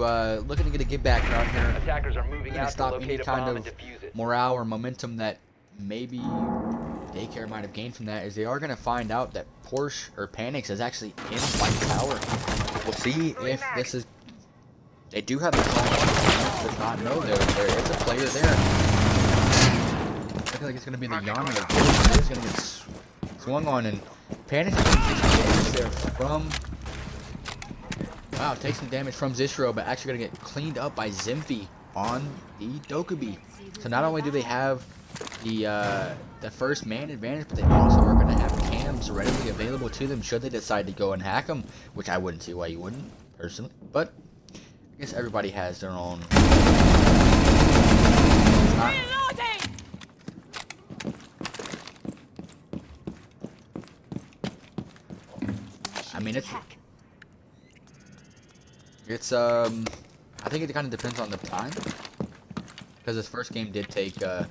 get a get back around here. Attackers are moving Gonna out to stop any locate a kind bomb of and defuse it. morale or momentum that maybe Daycare might have gained from that, is they are going to find out that Porsche or Panix is actually in White Tower. We'll see if this is. They do have the call. Does not know there is a player there. I feel like it's going to be the Yana that is going to get swung on, and Panix is going to take some damage there from. Wow, take some damage from Zishiro, but actually going to get cleaned up by Zimphy on the Dokubi. So not only do they have the first man advantage, but they also are going to have cams readily available to them should they decide to go and hack them, which I wouldn't see why you wouldn't, personally. But I guess everybody has their own. I mean, it's I think it kind of depends on the time, because this first game did take a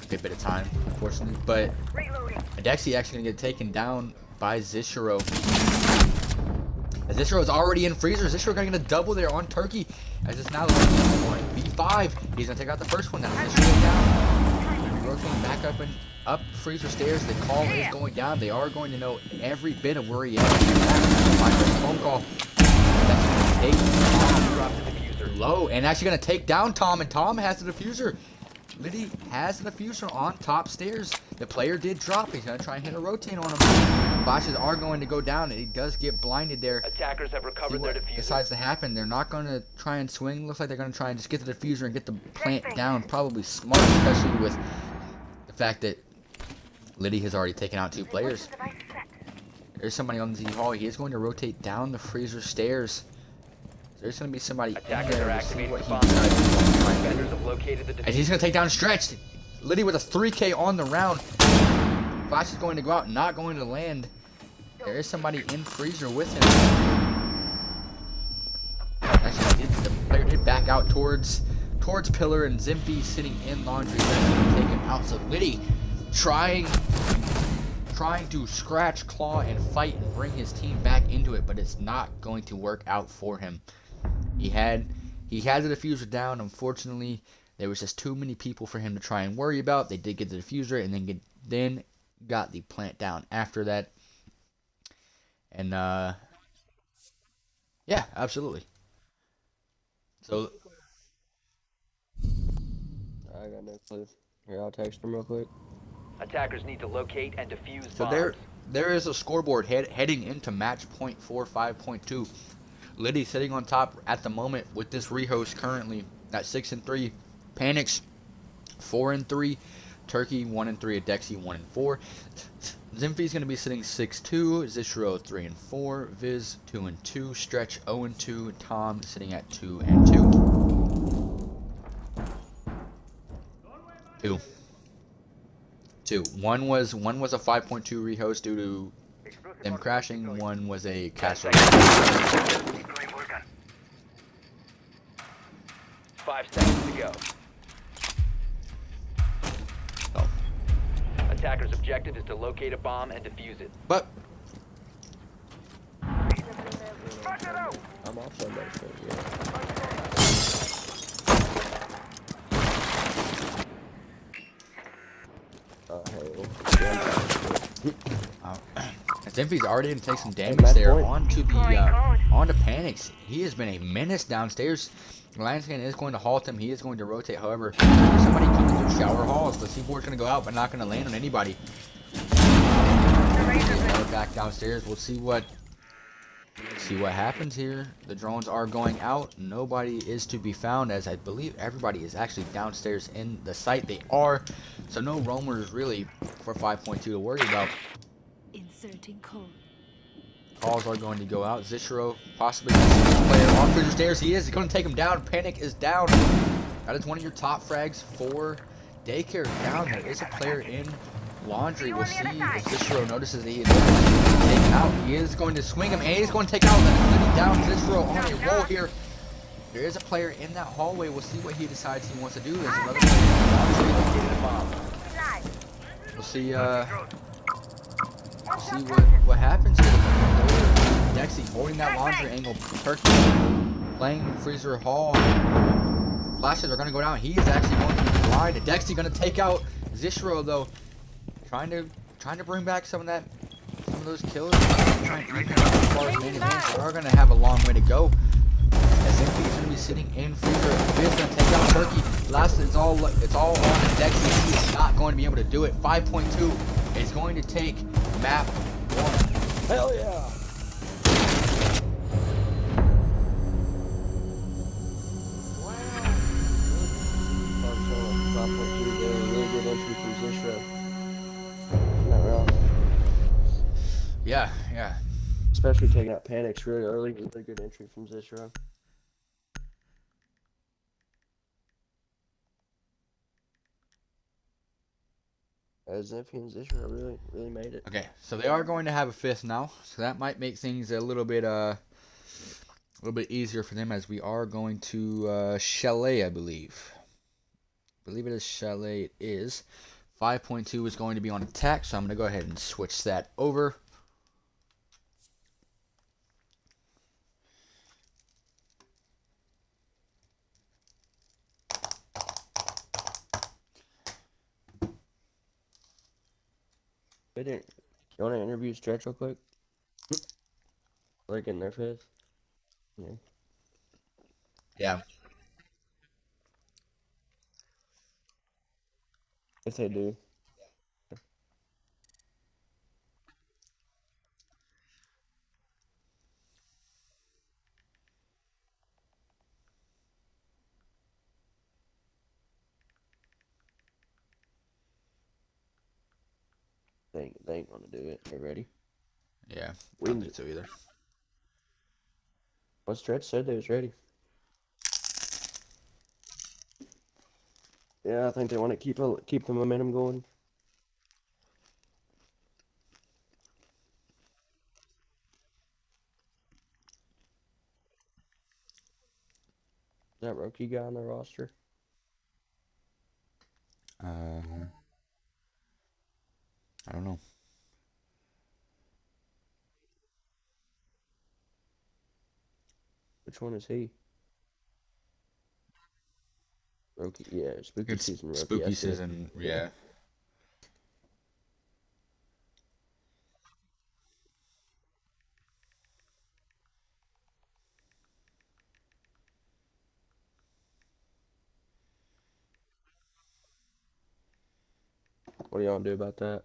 good bit of time, unfortunately. But Adexi actually gonna get taken down by Zishiro. As Zishiro is already in freezer, Zishiro gonna get a double there on Turkey. As it's now on B5, he's gonna take out the first one. Now Zishiro down. Rotating back up freezer stairs. The call is going down. They are going to know every bit of where he is. Phone call. That's gonna take low, and actually gonna take down Tom, and Tom has the diffuser. Liddy has the diffuser on top stairs. The player did drop. He's gonna try and hit a rotate on him. Flashes are going to go down, and he does get blinded there. Attackers have recovered their diffuser. Decides to happen. They're not gonna try and swing. Looks like they're gonna try and just get the diffuser and get the plant down. Probably smart, especially with the fact that Liddy has already taken out 2 players. There's somebody on the hall. He is going to rotate down the freezer stairs. There's going to be somebody in there to see what he does. And he's going to take down Stretch. Liddy with a 3K on the round. Flash is going to go out, not going to land. There is somebody in freezer with him. Actually, the player did back out towards Pillar, and Zimpy sitting in laundry. Take him out. So Liddy trying to scratch, claw, and fight and bring his team back into it, but it's not going to work out for him. He had the diffuser down. Unfortunately, there was just too many people for him to try and worry about. They did get the diffuser, and then got the plant down after that. And yeah, absolutely. So I got no clue. Here, I'll text him real quick. Attackers need to locate and defuse So bombs. there is a scoreboard heading into match point 4.5.2. Liddy sitting on top at the moment with this rehost currently at 6-3. Panix 4-3. Turkey 1-3. Adexi 1-4. Zimphy's going to be sitting 6-2. Zishiro 3-4. Viz 2-2. Stretch 0-2. Tom sitting at 2-2. 2. One was a 5.2 rehost due to them crashing. One was a castle. 5 seconds to go. Attacker's objective is to locate a bomb and defuse it. But I'm off Sunday, so yeah. Zinfi's already going to take some damage match there point. onto Panics. He has been a menace downstairs. Lionscan is going to halt him. He is going to rotate. However, there's somebody coming through shower halls. The C4 is going to go out, but not going to land on anybody. Back downstairs. We'll see what happens here. The drones are going out. Nobody is to be found, as I believe everybody is actually downstairs in the site. They are, so no roamers really for 5.2 to worry about. Inserting code. Calls are going to go out. Zishiro possibly player off through the stairs. He is going to take him down. Panic is down. That is one of your top frags for Daycare down. There is a player in laundry. We'll see if Zishiro notices that he is taken out. He is going to swing him, and he's going to take out. Then down Zishiro on a roll here. There is a player in that hallway. We'll see what he decides he wants to do. There's another player in laundry located a bomb. We'll see. We'll see what happens here. Dexy holding that laundry angle. Turkey playing Freezer Hall. Flashes are going to go down. He is actually going to be blind. Dexy going to take out Zishiro though. Trying to bring back some of those kills. Trying to even up as far as main events. They are going to have a long way to go. As Zinfi is going to be sitting in Freezer. Fizz going to take out Turkey. Last, it's all on Dexy. He is not going to be able to do it. 5.2 is going to take map 1. Hell yeah! Really good entry from Zishro. Not wrong. Yeah. Especially taking out Panics really early. Really good entry from Zishro. Zinfi and Zishro really made it. Okay, so they are going to have a fifth now, so that might make things a little bit easier for them, as we are going to Chalet, I believe. I believe it is Chalet. It is 5.2 is going to be on attack, so I'm going to go ahead and switch that over. You want to interview Stretch real quick? Like in their fifth? Yeah. Yeah. If they do. They ain't gonna do it. They ready? Yeah, We I don't need- think so either. What Stretch said they was ready. Yeah, I think they want to keep the momentum going. Is that rookie guy on their roster? I don't know. Which one is he? Rookie, yeah, spooky It's season rookie. spooky I see it. season, yeah. What do y'all do about that?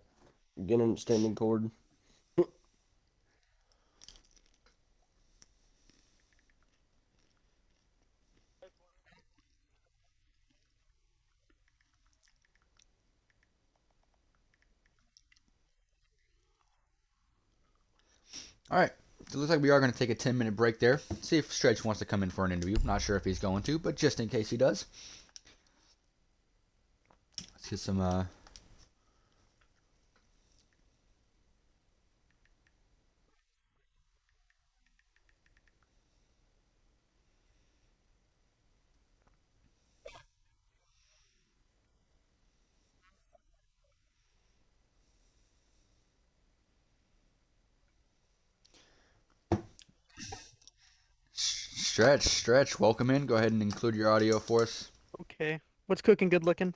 Get an extending cord. All right. So it looks like we are going to take a 10-minute break there. See if Stretch wants to come in for an interview. Not sure if he's going to, but just in case he does. Let's get some Stretch, welcome in. Go ahead and include your audio for us. Okay. What's cooking good looking?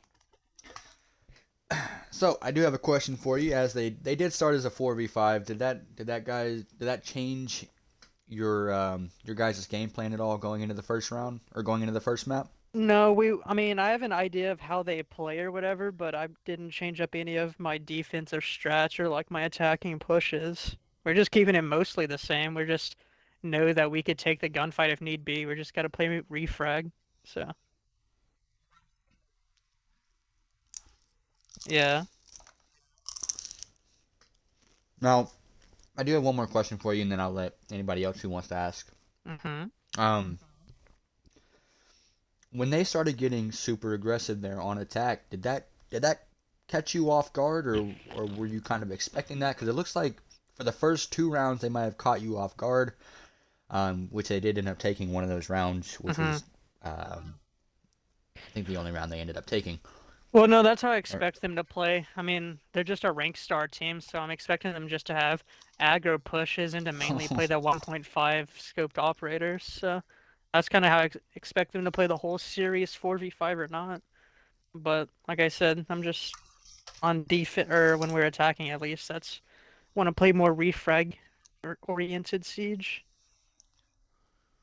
So I do have a question for you. As they did start as a 4v5, did that change your guys' game plan at all going into the first round or going into the first map? No, I mean, I have an idea of how they play or whatever, but I didn't change up any of my defensive strats or like my attacking pushes. We're just keeping it mostly the same. We're just know that we could take the gunfight if need be. We're just gotta play refrag. So, yeah. Now, I do have one more question for you, and then I'll let anybody else who wants to ask. Mm-hmm. Um, when they started getting super aggressive there on attack, did that catch you off guard, or were you kind of expecting that? Because it looks like for the first 2 rounds they might have caught you off guard, which they did end up taking one of those rounds, which Mm-hmm. was I think the only round they ended up taking. Well, no, that's how I Or- expect them to play. I mean, they're just a rank star team, so I'm expecting them just to have aggro pushes and to mainly play the 1.5 scoped operators. So that's kind of how I expect them to play the whole series, 4v5 or not. But like I said, I'm just on defense, or when we're attacking at least, that's want to play more refrag oriented siege.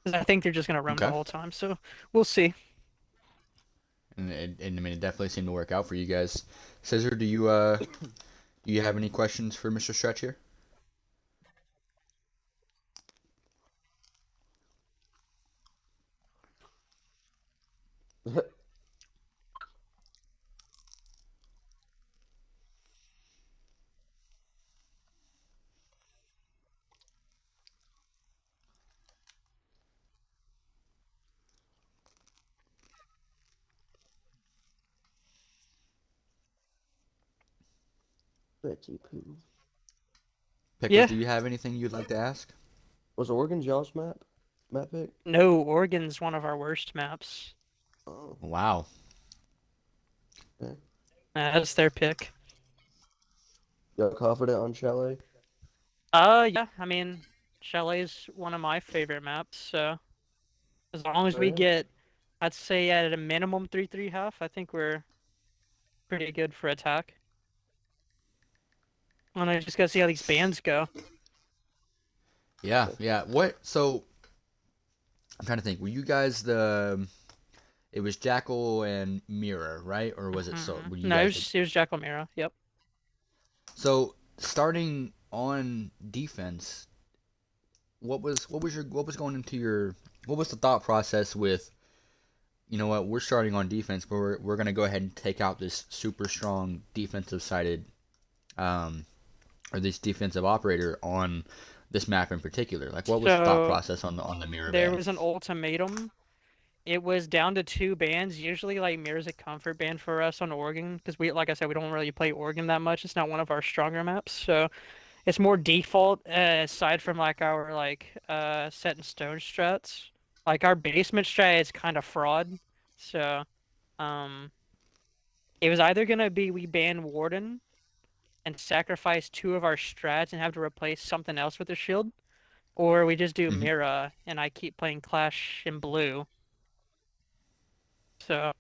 'Cause I think they're just gonna roam the Okay. whole time, so we'll see. And I mean, it definitely seemed to work out for you guys. Scissor, do you have any questions for Mr. Stretch here? Betty Poo. Pickles, Yeah, do you have anything you'd like to ask? Was Oregon Jaws map pick? no, Oregon's one of our worst maps. Oh, Wow. okay. That's their pick. Y'all confident on Chalet? Yeah, I mean, Chalet's one of my favorite maps, so as long as Oh we yeah. get, I'd say at a minimum 3-3 half, I think we're pretty good for attack. And I just gotta see how these bands go. Yeah, yeah. What? So I'm trying to think. Were you guys the? It was Jackal and Mirror, right? Or was it so? Were you No, guys the? it was Jackal Mira. Yep. So starting on defense, what was going into your what was the thought process with? You know what? We're starting on defense, but we're gonna go ahead and take out this super strong defensive sided um, or this defensive operator on this map in particular? Like, what was the thought So process on the mirror there ban? was an ultimatum. It was down to two bands. Usually, like Mira's a comfort band for us on Oregon because we, like I said, we don't really play Oregon that much. It's not one of our stronger maps, so it's more default. Aside from like our set in stone strats, like our basement strat is kind of fraud. So um, it was either gonna be we ban Warden and sacrifice two of our strats and have to replace something else with the shield, or we just do Hmm. Mira and I keep playing Clash in blue. So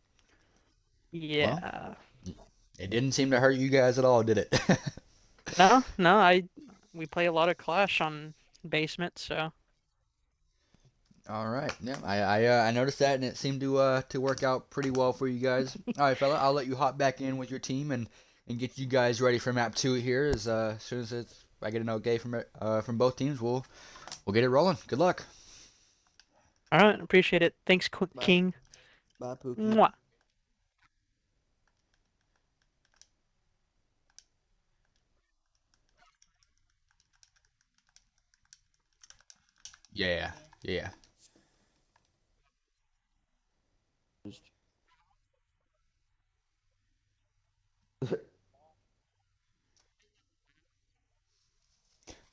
Well, yeah. it didn't seem to hurt you guys at all, did it? No, no, we play a lot of Clash on basement, so All right. Yeah, I noticed that, and it seemed to work out pretty well for you guys. All right, fella. I'll let you hop back in with your team and get you guys ready for map two here. As soon as I get an okay from both teams, we'll get it rolling. Good luck. all right, appreciate it. Thanks, Bye. King. Bye, Pookie. Mwah. Yeah, yeah. Just-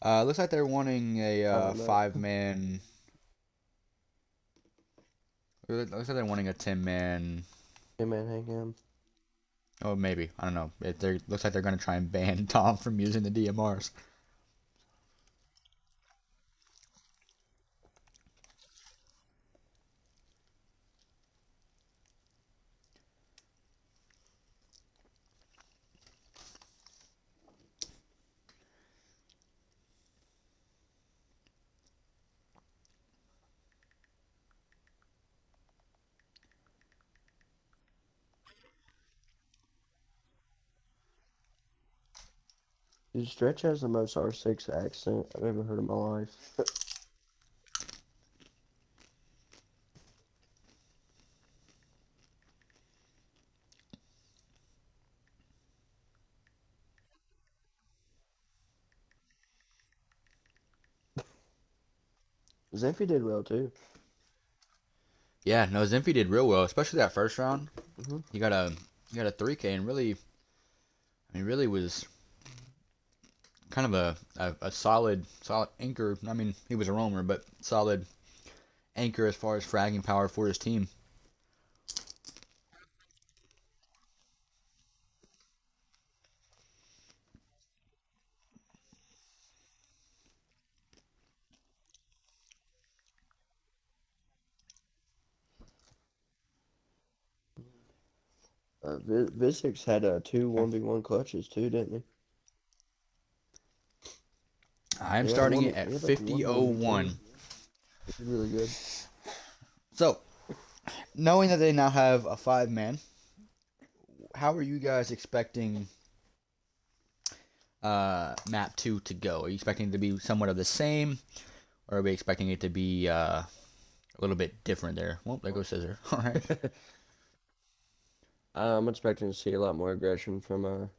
Looks like they're wanting a Oh no. 5-man. Looks like they're wanting a 10-man. Hey man, hang him. Oh, maybe. I don't know. Looks like they're gonna try and ban Tom from using the DMRs. Dude, Stretch has the most R6 accent I've ever heard in my life. Zenfi did well too. Yeah, no, Zimpy did real well, especially that first round. hmm He got a 3K and really, I mean, really was kind of a solid anchor. I mean, he was a roamer, but solid anchor as far as fragging power for his team. Visix had two 1v1 clutches too, didn't he? I'm He had starting one. it at He had like one 1v2. 50:01. He did really good. So, knowing that they now have a 5-man, how are you guys expecting map 2 to go? Are you expecting it to be somewhat of the same, or are we expecting it to be a little bit different there? Well, there goes Scissor. All right. I'm expecting to see a lot more aggression from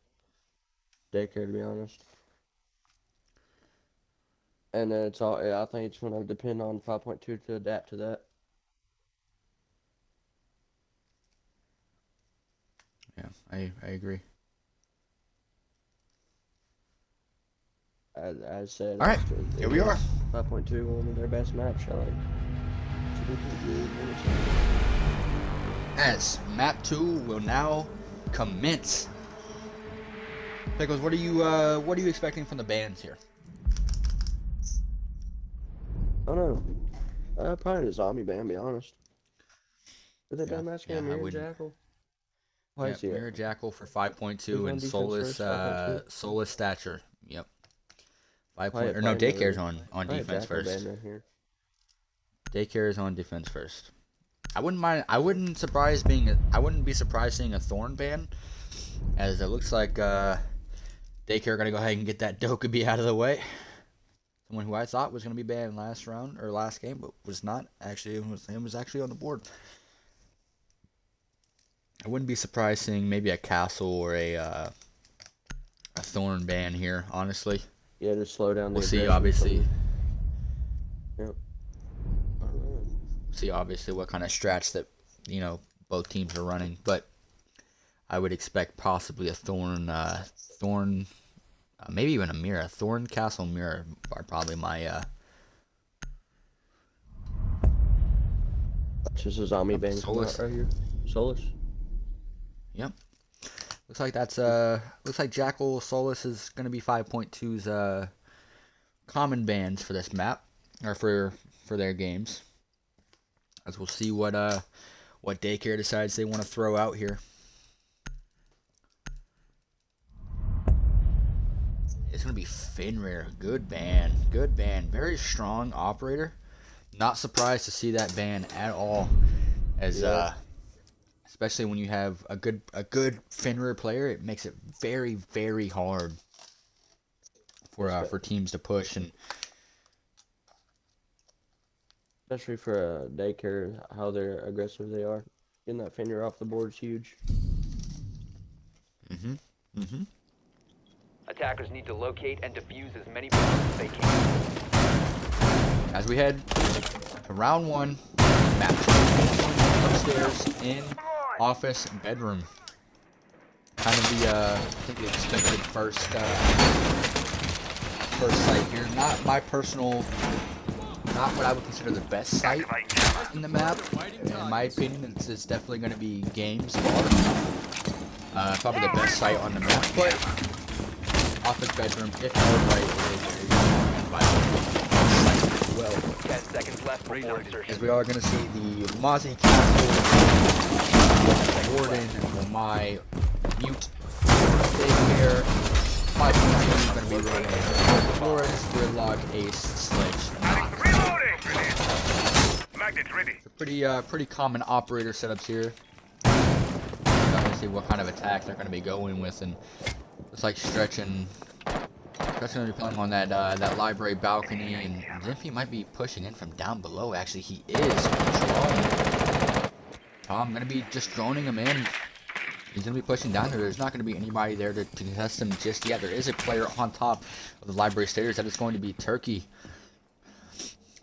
Daycare, to be honest. And it's all. I think it's going to depend on 5.2 to adapt to that. Yeah, I agree. As I said. All right, here we are. 5.2, one of their best maps. I like. Should be pretty good. As map 2 will now commence. Pickles, what are you expecting from the bands here? I don't know. Probably the zombie band, be honest. Is that Yeah, band match yeah, game I Mirror wouldn't. Jackal? Why Yep, is he at? Mirror Jackal for 5.2 Who's on and defense Soulless first? 5.2? Soulless Stature. Yep. 5 Probably point a or no, band Daycare's or- on probably a defense Jackal first. band right here. Daycare is on defense first. I wouldn't be surprised seeing a Thorn ban, as it looks like Daycare gonna go ahead and get that Dokkaebi out of the way. Someone who I thought was gonna be banned last round or last game, but was not. Actually, it was actually on the board. I wouldn't be surprised seeing maybe a Castle or a Thorn ban here. Honestly, Yeah, to slow down the we'll see. aggression Obviously, from- Yep. see obviously what kind of strats that both teams are running, but I would expect possibly a Thorn, maybe even a Mirror. Thorn, Castle, Mirror are probably my Just a zombie band coming out Soulless. right here. Solus. Yep. Looks like looks like Jackal Solus is gonna be 5.2's common bans for this map, or for their games. As we'll see what Daycare decides they want to throw out here. It's gonna be Fenrir. Good ban. Good ban. Very strong operator. Not surprised to see that ban at all. As Yeah. Especially when you have a good Fenrir player, it makes it very, very hard for teams to push. And Especially for Daycare, how they're aggressive they are. Getting that Fenrir off the board is huge. Attackers need to locate and defuse as many bombs as they can. as we head to round 1, map upstairs in office bedroom. Kind of I think the expected first site here. Not my personal, not what I would consider the best site in the map. In my opinion, it's definitely going to be Games Bar. Probably the best site on the map, but office bedroom, if held right, it is site as well. 10 seconds left before insertion. As we are going to see the Mozzie Castle, Warden, and my mute Daycare. 5.2 is going to be running Flores, Gridlock, Ace, Sledge. Reloading! Magnets ready. Pretty common operator setups here. Obviously, what kind of attacks they're going to be going with, and it's like Stretch and Stretch gonna be playing on that library balcony, and Zimpy might be pushing in from down below. Actually, he is. Tom gonna be just droning him in. He's going to be pushing down there. There's not going to be anybody there to contest him just yet. There is a player on top of the library stairs. That is going to be Turkey.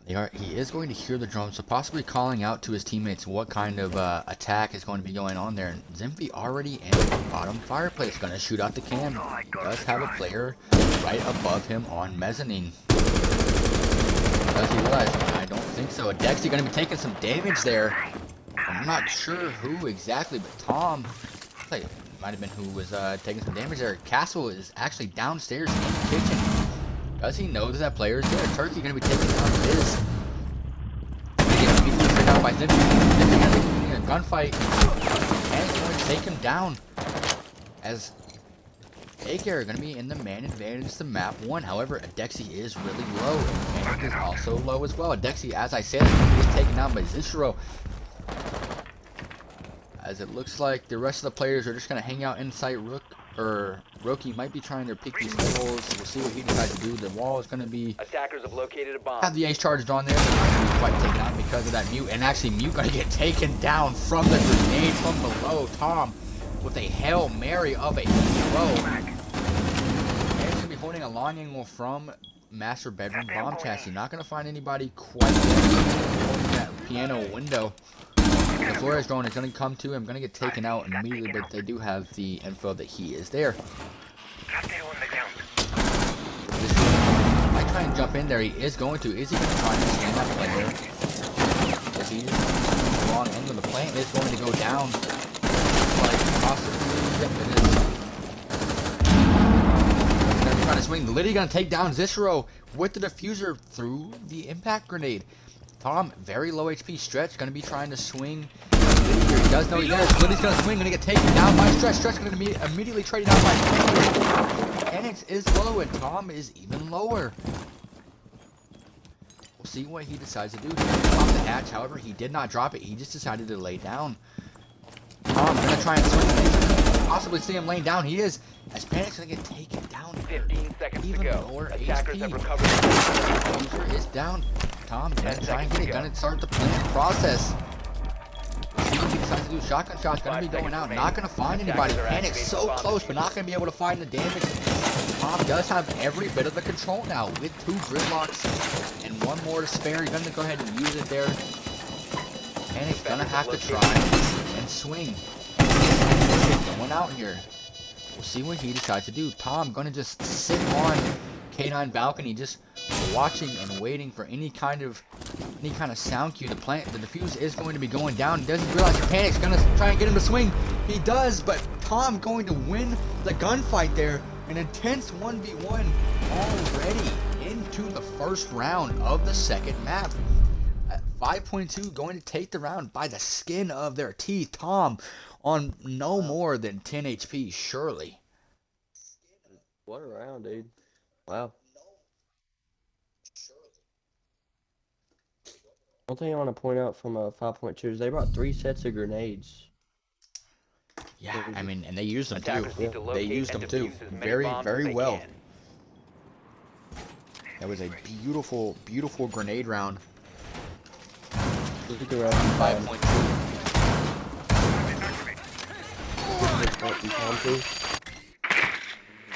He is going to hear the drums, so possibly calling out to his teammates what kind of attack is going to be going on there. And Zimpy already in the bottom fireplace. Going to shoot out the cam. Does have a player right above him on mezzanine. Does he realize? I don't think so. Dexy going to be taking some damage there. I'm not sure who exactly, but Tom... It might have been who was taking some damage there. Castle is actually downstairs in the kitchen. Does he know that that player is there? Turkey going to be taking down his. Immediately down by Zippy. Zippy going to be in a gunfight. And it's going to take him down. As Daycare are going to be in the man advantage to map 1. However, Adexi is really low. And Panic is also low as well. Adexi, as I said, is taken down by Zishiro. As it looks like the rest of the players are just going to hang out inside Roki might be trying their picky skills. We'll see what he decides to do. The wall is going to be... Attackers have located a bomb. Have the ace charged on there, but not going to be quite taken out because of that mute. And actually, mute going to get taken down from the grenade from below. Tom with a Hail Mary of a throw. And he's going to be holding a long angle from master bedroom bomb chassis. Not going to find anybody quite in that piano window. The Flores drone is going to come to him, going to get taken out immediately, but they do have the info that he is there. Might try and jump in there. He is going to. Is he going to try and scan that player? Is he just the wrong end of the plant? Is going to go down. Like, possibly. Yep, it is. He's going to be trying to swing. Liddy going to take down Zishiro with the diffuser through the impact grenade. Tom, very low HP. Stretch, going to be trying to swing. He does know he's there. Liddy's going to swing, going to get taken down by Stretch. Stretch going to be immediately traded out by Phoenix is low, and Tom is even lower. We'll see what he decides to do. He dropped the hatch, however, he did not drop it. He just decided to lay down. Tom going to try and swing. Possibly see him laying down. He is. As Panic's going to get taken down. 15 seconds even to go. lower Attackers HP. have recovered. User is down. Tom gonna try and get it. Gonna start the planning process. See what he decides to do. Shotgun shot's gonna be going out. Not gonna find anybody. Panic's so close, but not gonna be able to find the damage. Tom does have every bit of the control now with 2 gridlocks and 1 more to spare. He's gonna go ahead and use it there. Panic's gonna have to try and swing. Going out here. We'll see what he decides to do. Tom gonna just sit on K9 balcony, just watching and waiting for any kind of sound cue. The defuse is going to be going down. He doesn't realize the Panic's gonna try and get him to swing. He does, but Tom going to win the gunfight there. An intense 1v1 already into the first round of the second map. At 5.2 going to take the round by the skin of their teeth. Tom on no more than 10 HP, surely. What a round, dude. Wow. One thing I want to point out from 5.2 is they brought 3 sets of grenades. Yeah, I mean, and they used them too. Attackers need to They locate used and them too. defuse as many Very, bombs as very they well. can. That was a beautiful, beautiful grenade round. Look at the round. 5.2.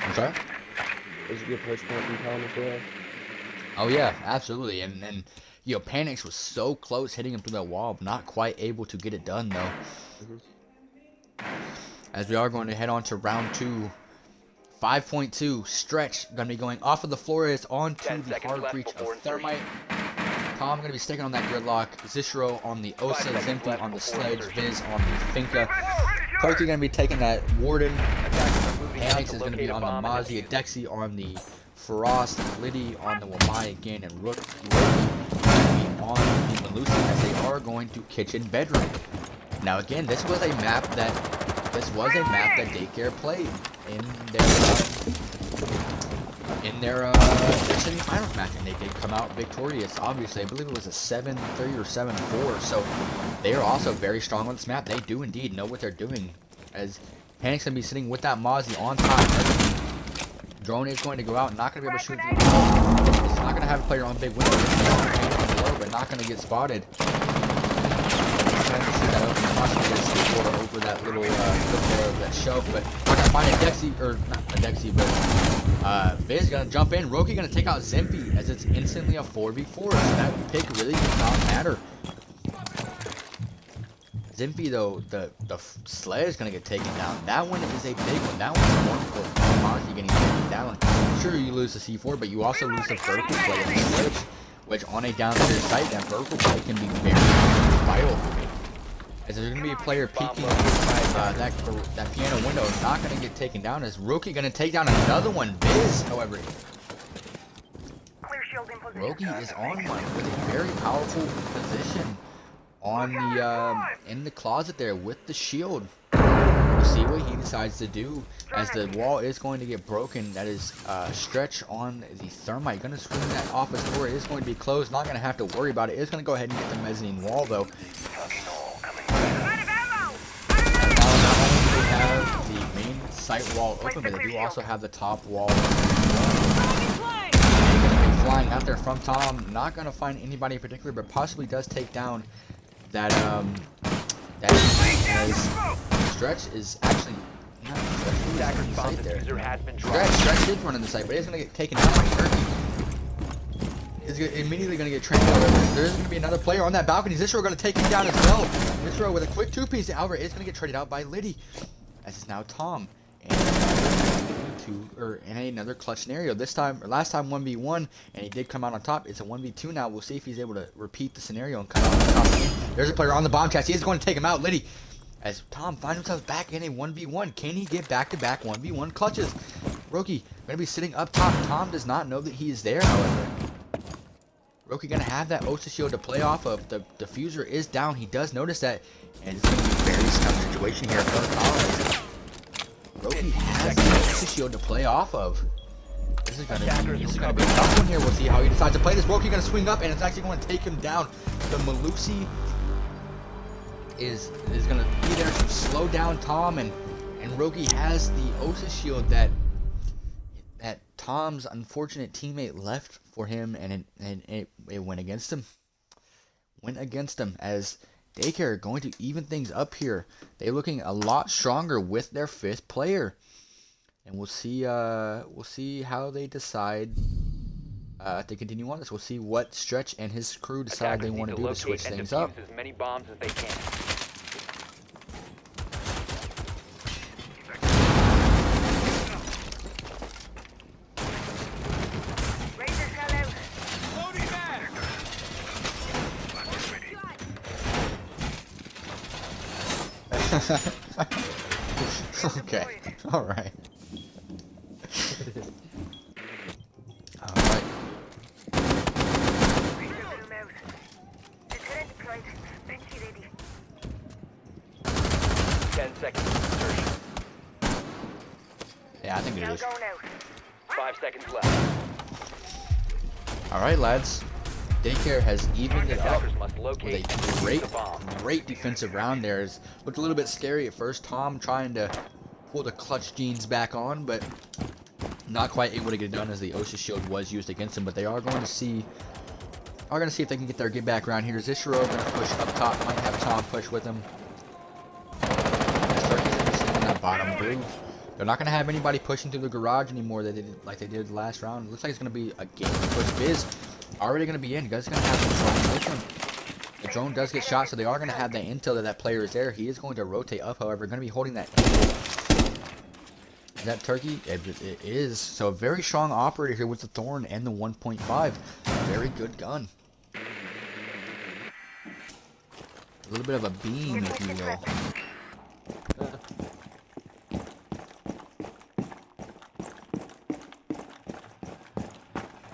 I'm sorry? Is it a good push point in time as well? Oh yeah, absolutely. And you know, Panix was so close hitting him through that wall, but not quite able to get it done though. As we are going to head on to round 2. 5.2 Stretch going to be going off of the Flores onto 10 the seconds hard left breach before of Thermite. Tom going to be sticking on that gridlock. Zishiro on the Osa, seconds Zimpy left on the before Sledge, insertion. Viz on the Finca. Turkey going to be taking that Warden. Attackers are moving out Panix to is going to be locate a on the bomb and Mozzie, defuse. Adexi on the Frost, Liddy on the Wamai again, and Rook on the Melusi as they are going to kitchen bedroom. Now again, this was a map that Daycare played in their semifinals match, and they did come out victorious. Obviously, I believe it was a 7-3 or 7-4. So they are also very strong on this map. They do indeed know what they're doing. As Panic's gonna be sitting with that Mozzie on top. Drone is going to go out, not going to be able to shoot through the wall. It's not going to have a player on big window. It's below, but not going to get spotted. Trying to shoot that open. Possibly get a skateboard over that little clip there of that shelf, but not going to find a Dexy, or not a Dexy, but Viz going to jump in. Roki going to take out Zimpy as it's instantly a 4v4. So that pick really does not matter. Zimpy though, the sled is gonna get taken down. That one is a big one. That one's more important. Honestly, getting taken down. Sure, you lose the C4, but you also lose the vertical play in the switch, which on a downstairs site, that vertical play can be very vital. As there's gonna be a player peeking that piano window, not gonna get taken down. As Roki gonna take down another one. Biz, however, Roki is on one with a very powerful position on the in the closet there with the shield. We'll see what he decides to do as the wall is going to get broken. That is Stretch on the thermite. Gonna swing that office door. It is going to be closed. Not gonna have to worry about it. It's gonna go ahead and get the mezzanine wall though. Not only do they have the main site wall open, but they do also have the top wall. Flying out there from Tom. Not gonna find anybody in particular, but possibly does take down that Stretch is actually not Stretch there. Stretch did run in the site, but he's gonna get taken out by Turkey. He's immediately gonna get trained over. There's gonna be another player on that balcony. Zishro gonna take him down as well. Zishro with a quick 2-piece. Albert is gonna get traded out by Liddy. As it's now Tom. And another clutch scenario. This time, or last time 1v1, and he did come out on top. It's a 1v2 now. We'll see if he's able to repeat the scenario and come out on top again. There's a player on the bomb chest. He is going to take him out. Liddy, as Tom finds himself back in a 1v1. Can he get back-to-back 1v1 clutches? Roki going to be sitting up top. Tom does not know that he is there, however. Roki going to have that OSA shield to play off of. The diffuser is down. He does notice that, and it's going to be a very tough situation here for Tom. Roki has the OSA shield to play off of. This is gonna be a tough one here. We'll see how he decides to play this. Roki gonna swing up, and it's actually going to take him down. The Malusi is gonna be there to slow down Tom, and Roki has the OSA shield that Tom's unfortunate teammate left for him, and it went against him. Went against him as Daycare going to even things up here. They're looking a lot stronger with their 5th player, and we'll see how they decide to continue on this. We'll see what Stretch and his crew decide they want to do to switch things up. As many bombs as they can. Okay, alright. Alright. 10 seconds to insertion. Yeah, I think it is. 5 seconds left. Alright, lads. Daycare has evened it up Attackers must with locate and a defuse the bomb. great defensive round there. It looked a little bit scary at first. Tom trying to pull the clutch jeans back on, but not quite able to get it done as the OSA shield was used against him. But they are going to see if they can get their get back round here. Zishro going to push up top. Might have Tom push with him. On that bottom blue. They're not going to have anybody pushing through the garage anymore like they did last round. It looks like it's going to be a game to push. Biz already going to be in. You guys are going to have the drone with him. The drone does get shot, so they are going to have that intel that player is there. He is going to rotate up, however. Going to be holding that intel. Is that Turkey? It is. So a very strong operator here with the Thorn and the 1.5. Very good gun. A little bit of a beam, if you will.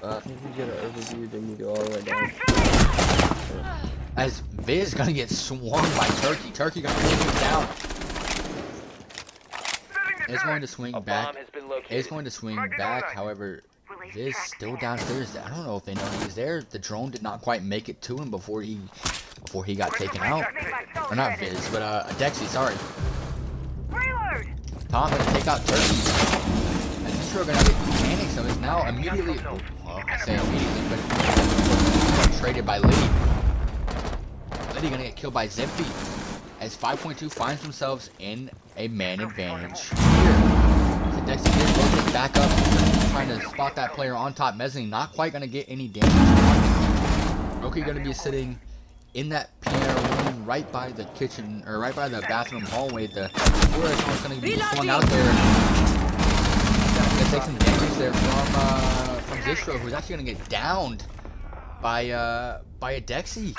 I think you get an overview, then you go all the way down. As Viz gonna get swung by Turkey. Turkey gonna take him down. It's going to swing back. It's going to swing back. However, Viz still downstairs. I don't know if they know he's there. The drone did not quite make it to him before he got taken out. Or not Viz, but Dexy. Sorry. Tom gonna take out Turkey. And Zistro gonna get panicked, so it's now immediately, well, I say immediately, but traded by Liddy. Liddy gonna get killed by Zimpy, as 5.2 finds themselves in a man advantage here. So Dexy here goes it back up, trying to spot that player on top mezzanine, not quite gonna get any damage on him. Roki gonna be sitting in that piano room right by the kitchen, or right by the bathroom hallway. The Forest is gonna be flung out there. Gonna take some damage there from Zistro, who's actually gonna get downed by a Dexy.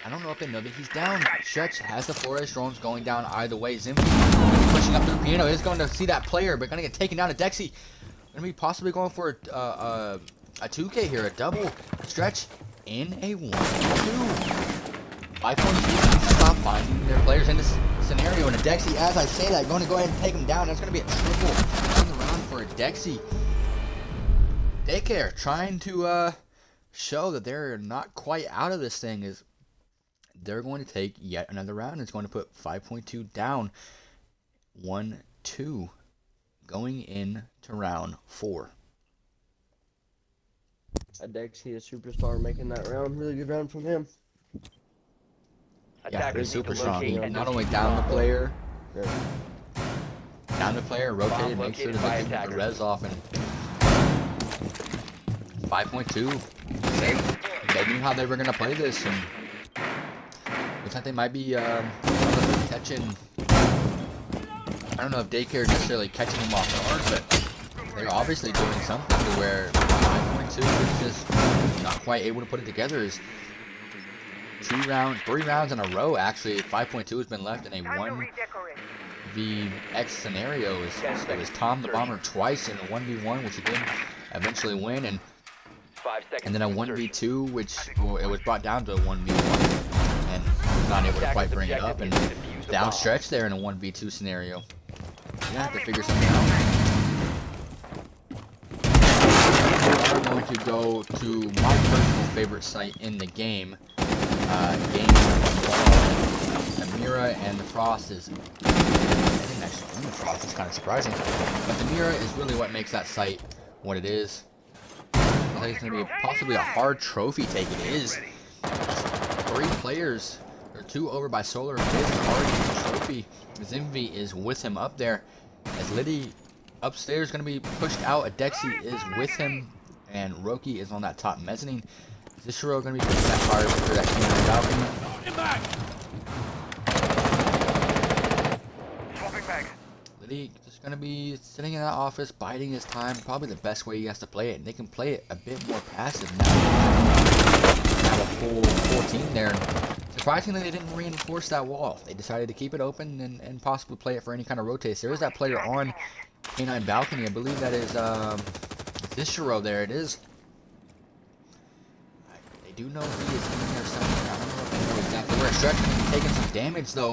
I don't know if they know that he's down. Stretch has the Flores drones going down either way. Zimby pushing up to the piano is going to see that player, but gonna get taken down to Dexy. Gonna be possibly going for a 2K here, a double. Stretch in a 1-2. 5.2 stop finding their players in this scenario, and a Dexy, as I say that, going to go ahead and take him down. That's going to be a triple on the round for a Dexy. Daycare trying to show that they're not quite out of this thing, is they're going to take yet another round. It's going to put 5.2 down. 1-2 going into round 4. A Dexy, a superstar, making that round. Really good round from him. Yeah, Attackers he's need to super strong. locate He and not only defuse down the bomb. player, Yeah. rotated, make sure located that by they keep the attacker. res off, and 5.2. They knew how they were going to play this, and looks like they might be catching. I don't know if Daycare is necessarily catching them off guard, but they're obviously doing something to where 5.2 is just not quite able to put it together. Is 3 rounds in a row actually. 5.2 has been left in a 1vx scenario. It was Tom the Bomber twice in a 1v1, which he did eventually win, and 5 seconds. then a to insertion. 1v2, which, well, it was brought down to a 1v1, and not able to quite bring it up, and down stretch there in a 1v2 scenario. You're gonna have to figure something out. We're going to go to my personal favorite site in the game. Game Amira and the Frost is. I didn't actually win the Frost. It's kind of surprising, but the Mira is really what makes that site what it is. I think it's going to be possibly a hard trophy take. It is. 3 players, or 2 over by Solar. It is a hard trophy. Zimvi is with him up there. As Liddy upstairs going to be pushed out. A Dexy is with him, and Roki is on that top mezzanine. Zishiro going to be pushing that fire for that balcony. Swapping back. Liddy just going to be sitting in that office, biding his time. Probably the best way he has to play it. And they can play it a bit more passive now. Have a full 14 there. And surprisingly, they didn't reinforce that wall. They decided to keep it open and possibly play it for any kind of rotates. There is that player on K9 balcony. I believe that is Zishiro there. It is. They do know he is in there somewhere. I don't know if they know exactly where. Stretch going to be taking some damage though.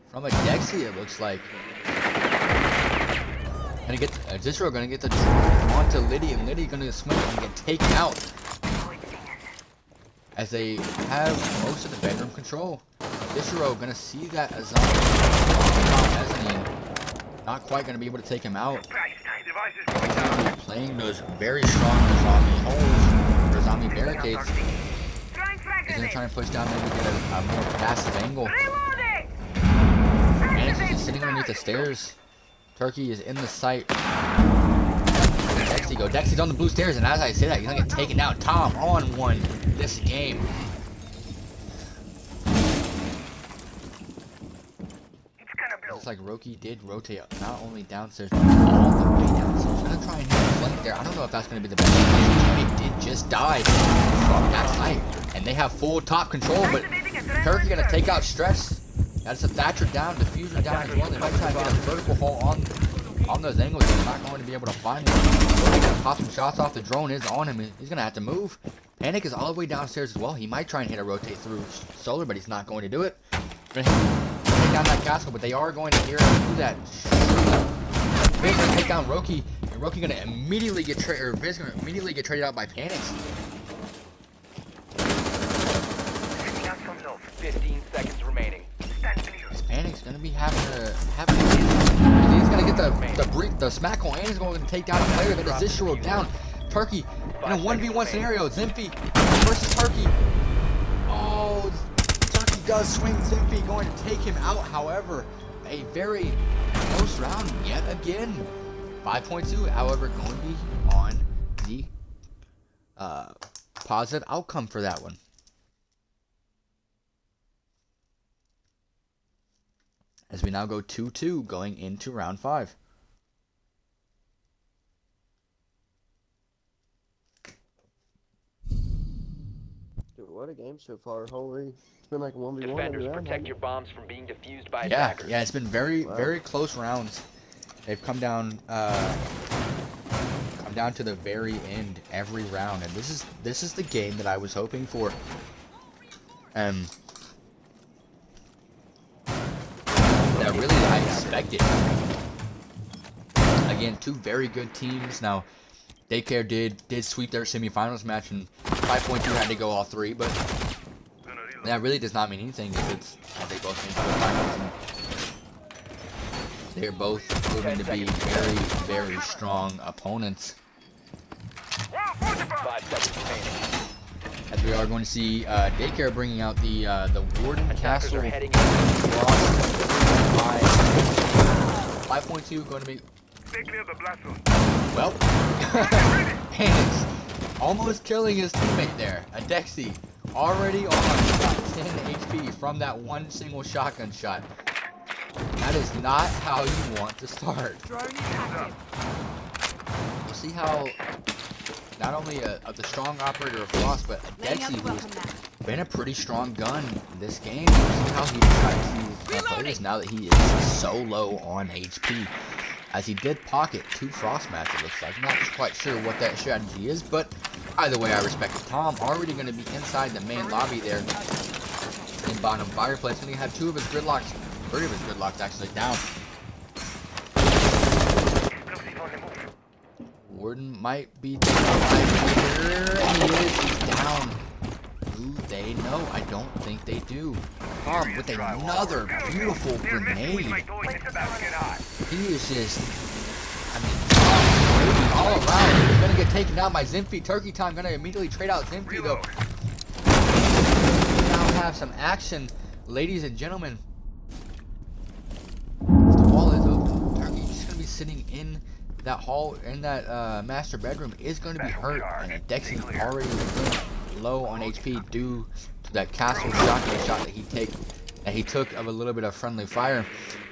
From a Dexy, it looks like. Gonna get Zistro gonna get the onto Liddy, and Liddy gonna swing and get taken out as they have most of the bedroom control. Zistro gonna see that Azami not quite gonna be able to take him out. He's gonna be playing those very strong Azami holes or Azami barricades. He's gonna try and push down, maybe get a more passive angle. And he's just sitting underneath the stairs. Turkey is in the site. Dexy go. Dexy's on the blue stairs, and as I say that, he's gonna get taken out. Tom on one this game. Looks like Roki did rotate not only downstairs, but all the way downstairs. He's gonna try and hit the flank there. I don't know if that's gonna be the best. He did just die from that site, and they have full top control. But Turkey gonna take out Stress. That's a Thatcher down, Diffuser down as well. They might try and get a vertical hole on those angles. They're not going to be able to find him. They're gonna pop some shots off. The drone is on him. He's gonna have to move. Panic is all the way downstairs as well. He might try and hit a rotate through Solar, but he's not going to do it. Gonna take down that castle, but they are going to hear him do that. Viz gonna take down Roki, and Roki gonna immediately get Viz gonna immediately get traded out by Panic. 15 seconds remaining. Panic's gonna be having to. He's gonna get the smack hole, and he's going to take down the player. That is Zishro down. Turkey in a 1v1 scenario. Zimpy versus Turkey. Oh, Turkey does swing Zimpy, going to take him out. However, a very close round yet again. 5.2, however, going to be on the positive outcome for that one. As we now go 2-2 going into round 5. Dude, what a game so far. Holy. It's been like a 1v1 every Defenders, round. protect your bombs from being defused by Yeah, attackers. yeah, it's been very close rounds. They've come down to the very end every round, and this is the game that I was hoping for. That really I expected. Again, two very good teams. Now, Daycare did sweep their semifinals match, and 5.2 had to go all three, but that really does not mean anything if it's as they both made the finals. They're both proving to be very strong opponents. 5 seconds remaining. As we are going to see Daycare bringing out the Warden Attackers Castle are heading Frost by 5.2 going to be Stay clear of the blast zone. well. Hands almost killing his teammate there. Adexi already on about 10 HP from that one single shotgun shot. That is not how you want to start. We'll see how not only the strong operator of Frost, but Adexi, who's been a pretty strong gun in this game. We'll see how he decides to play this now that he is so low on HP. As he did pocket 2 Frost mats, it looks like. I'm not quite sure what that strategy is, but either way, I respect it. Tom already going to be inside the main lobby there in bottom fireplace, and he had 2 of his gridlocks, 3 of his gridlocks actually down. Explosive on the move. Warden might be taken out here, and he is. He's down. Do they know? I don't think they do. Tom with another beautiful Near missing with grenade. my toys in the basket eye. He is just, I mean, moving all around. He's gonna get taken down by Zimpy. Turkey Time gonna immediately trade out Zimpy though. We now have some action, ladies and gentlemen. The wall is open. Turkey just gonna be sitting in that hall, in that master bedroom, is going to be hurt, and Dexy already low on HP due to that castle shotgun shot that he took of a little bit of friendly fire.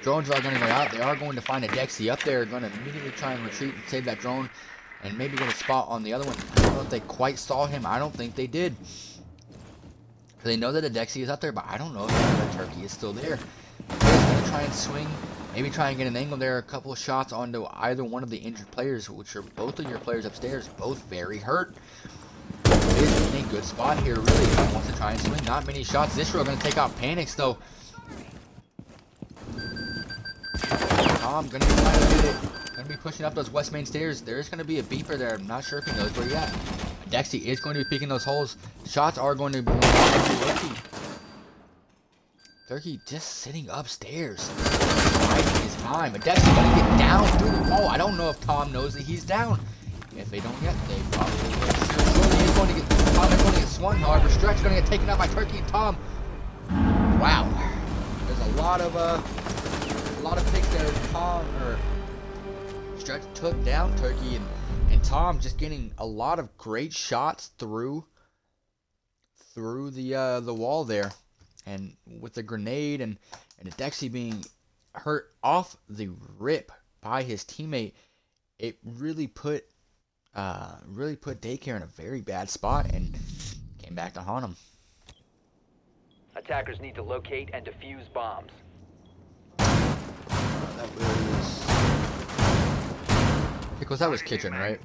Drones are going to go out. They are going to find a Dexy up there, going to immediately try and retreat and save that drone, and maybe get a spot on the other one. I don't know if they quite saw him. I don't think they did. They know that a Dexy is up there, but I don't know if the Turkey is still there. He's going to try and swing, maybe try and get an angle there, a couple of shots onto either one of the injured players, which are both of your players upstairs, both very hurt. Is in a good spot here, really. Wants to try and swing. Not many shots. Zishro going to take out Panics, though. Tom going to be trying to get it. Going to be pushing up those west main stairs. There's going to be a beeper there. I'm not sure if he knows where he's at. Dexy is going to be peeking those holes. Shots are going to be Turkey. Turkey just sitting upstairs. Right his time. But Dexy going to get down through the wall. I don't know if Tom knows that he's down. If they don't yet, they probably will. Tom is going to get swung, however. Stretch going to get taken out by Turkey and Tom. Wow. There's a lot of picks there. Stretch took down Turkey, and Tom just getting a lot of great shots through the wall there, and with the grenade and Dexy being hurt off the rip by his teammate, it really put Daycare in a very bad spot and came back to haunt him. Attackers need to locate and defuse bombs. That was because that was kitchen, right?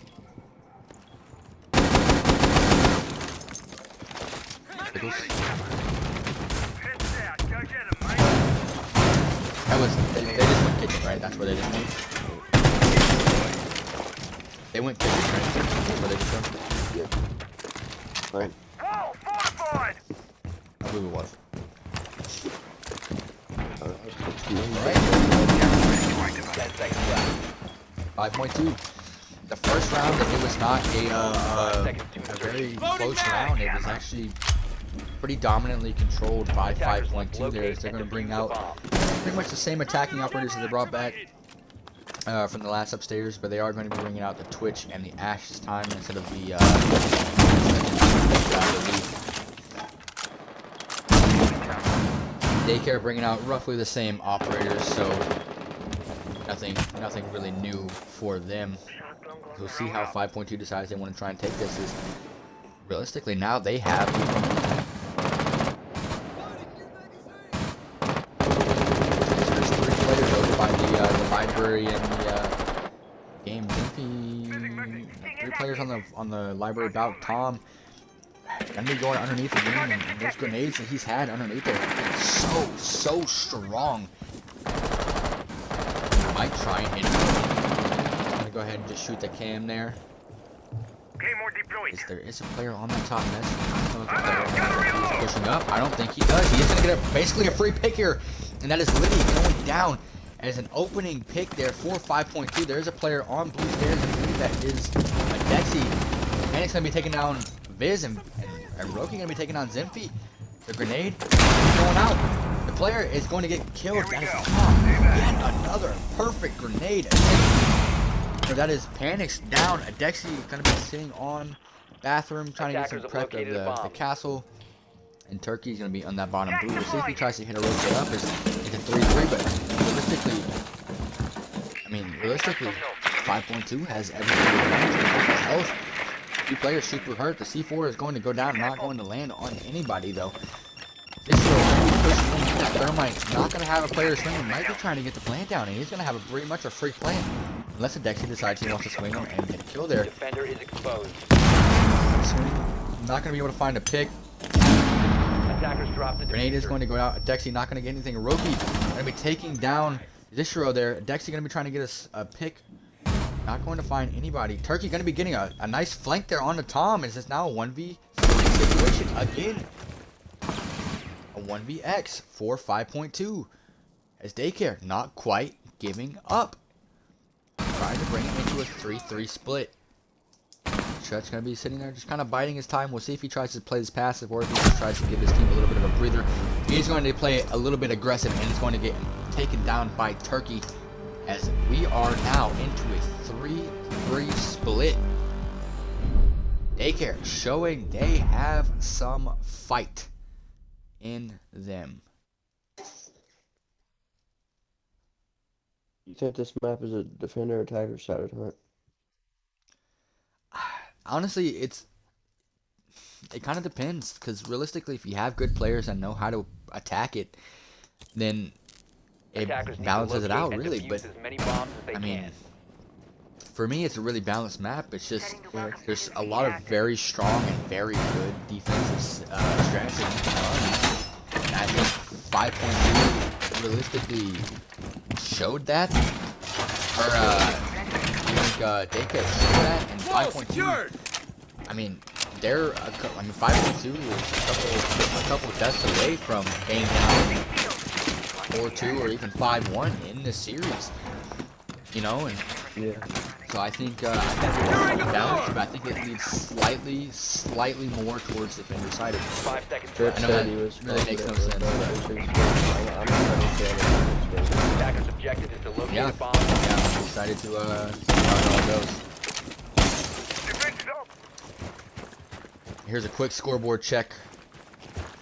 Pickles? Heads out. Go get him, mate. That was they just went kitchen, right? That's where they didn't went. They went kitchen, right? That's where they just went. Yeah. Fine. Whoa, fortified. I believe it was. Alright. Right. 10 seconds left. 5.2. The first round, it was not a Seconds to very insertion. close round. It was actually pretty dominantly controlled by Attackers must 5.2 there. locate So they're going and to bring defuse the out bomb. pretty much the same attacking operators that they brought back from the last upstairs, but they are going to be bringing out the Twitch and the Ash this time instead of the Daycare bringing out roughly the same operators, so nothing really new for them. We'll see how 5.2 decides they want to try and take this. Is realistically now they have there's 3 players over by the library and the game. Zinfy, 3 players on the library about Tom. Gonna be going underneath again, and those grenades that he's had underneath there are so strong. Might try and hit him. I'm gonna go ahead and just shoot the cam there. Claymore deployed. There is a player on that top nest. I don't know if he's pushing up. I don't think he does. He is gonna get basically a free pick here, and that is Liddy going down as an opening pick there for 5.2. There is a player on blue stairs. I believe that is Dexy. Panic's gonna be taking down Viz, and Roki gonna be taking on Zinfy. The grenade going out. The player is going to get killed. That is Tom. Yet another perfect grenade. So that is Panic's down. Dexy gonna be sitting on bathroom trying to get some prep of the castle. And Turkey's gonna be on that bottom blue. We'll see if he tries to hit a rotate up. It's a 3-3, but realistically, 5.2 has everything health. 2 players super hurt. The C4 is going to go down, not going to land on anybody though. This is that Thermite not going to have a player swinging. Might be trying to get the plant down, and he's going to have pretty much a free plant. Unless the Dexy decides he wants to swing him and get a kill there. Defender is exposed. Not going to be able to find a pick. Attackers drop the Grenade is diffuser. going to go out. Dexy not going to get anything. Roki going to be taking down Zishiro there. Dexy going to be trying to get us a pick. Not going to find anybody. Turkey going to be getting a nice flank there on the Tom. Is this now a 1v3 situation again? A 1vx for 5.2. As Daycare not quite giving up. Trying to bring it into a 3-3 split. Stretch going to be sitting there just kind of biding his time. We'll see if he tries to play this passive or if he just tries to give his team a little bit of a breather. He's going to play a little bit aggressive and he's going to get taken down by Turkey. As we are now into a 3-3 split. Daycare showing they have some fight in them. You think this map is a defender attacker side hunt? Honestly, it kind of depends, because realistically, if you have good players that know how to attack it, then it Attackers need to balances it locate out, and really. defuse But as many bombs as they I mean, can. for me, it's a really balanced map. It's just there's a lot of very strong and very good defensive strategy. And I think 5.2 realistically showed that. Or I think Daycare showed that, and 5.2. I mean, 5.2 is a couple of deaths away from being down 4-2 or even 5-1 in this series. You know, and Yeah. so I think it's balanced, but I think it leads slightly more towards the defender side of it. 5 seconds Trip left. know said that he was really makes no confident sense, with I'm not understanding this. Attackers' objective is to locate Yeah. a bomb. Yeah, I'm excited to see how it all goes. Defense up. Here's a quick scoreboard check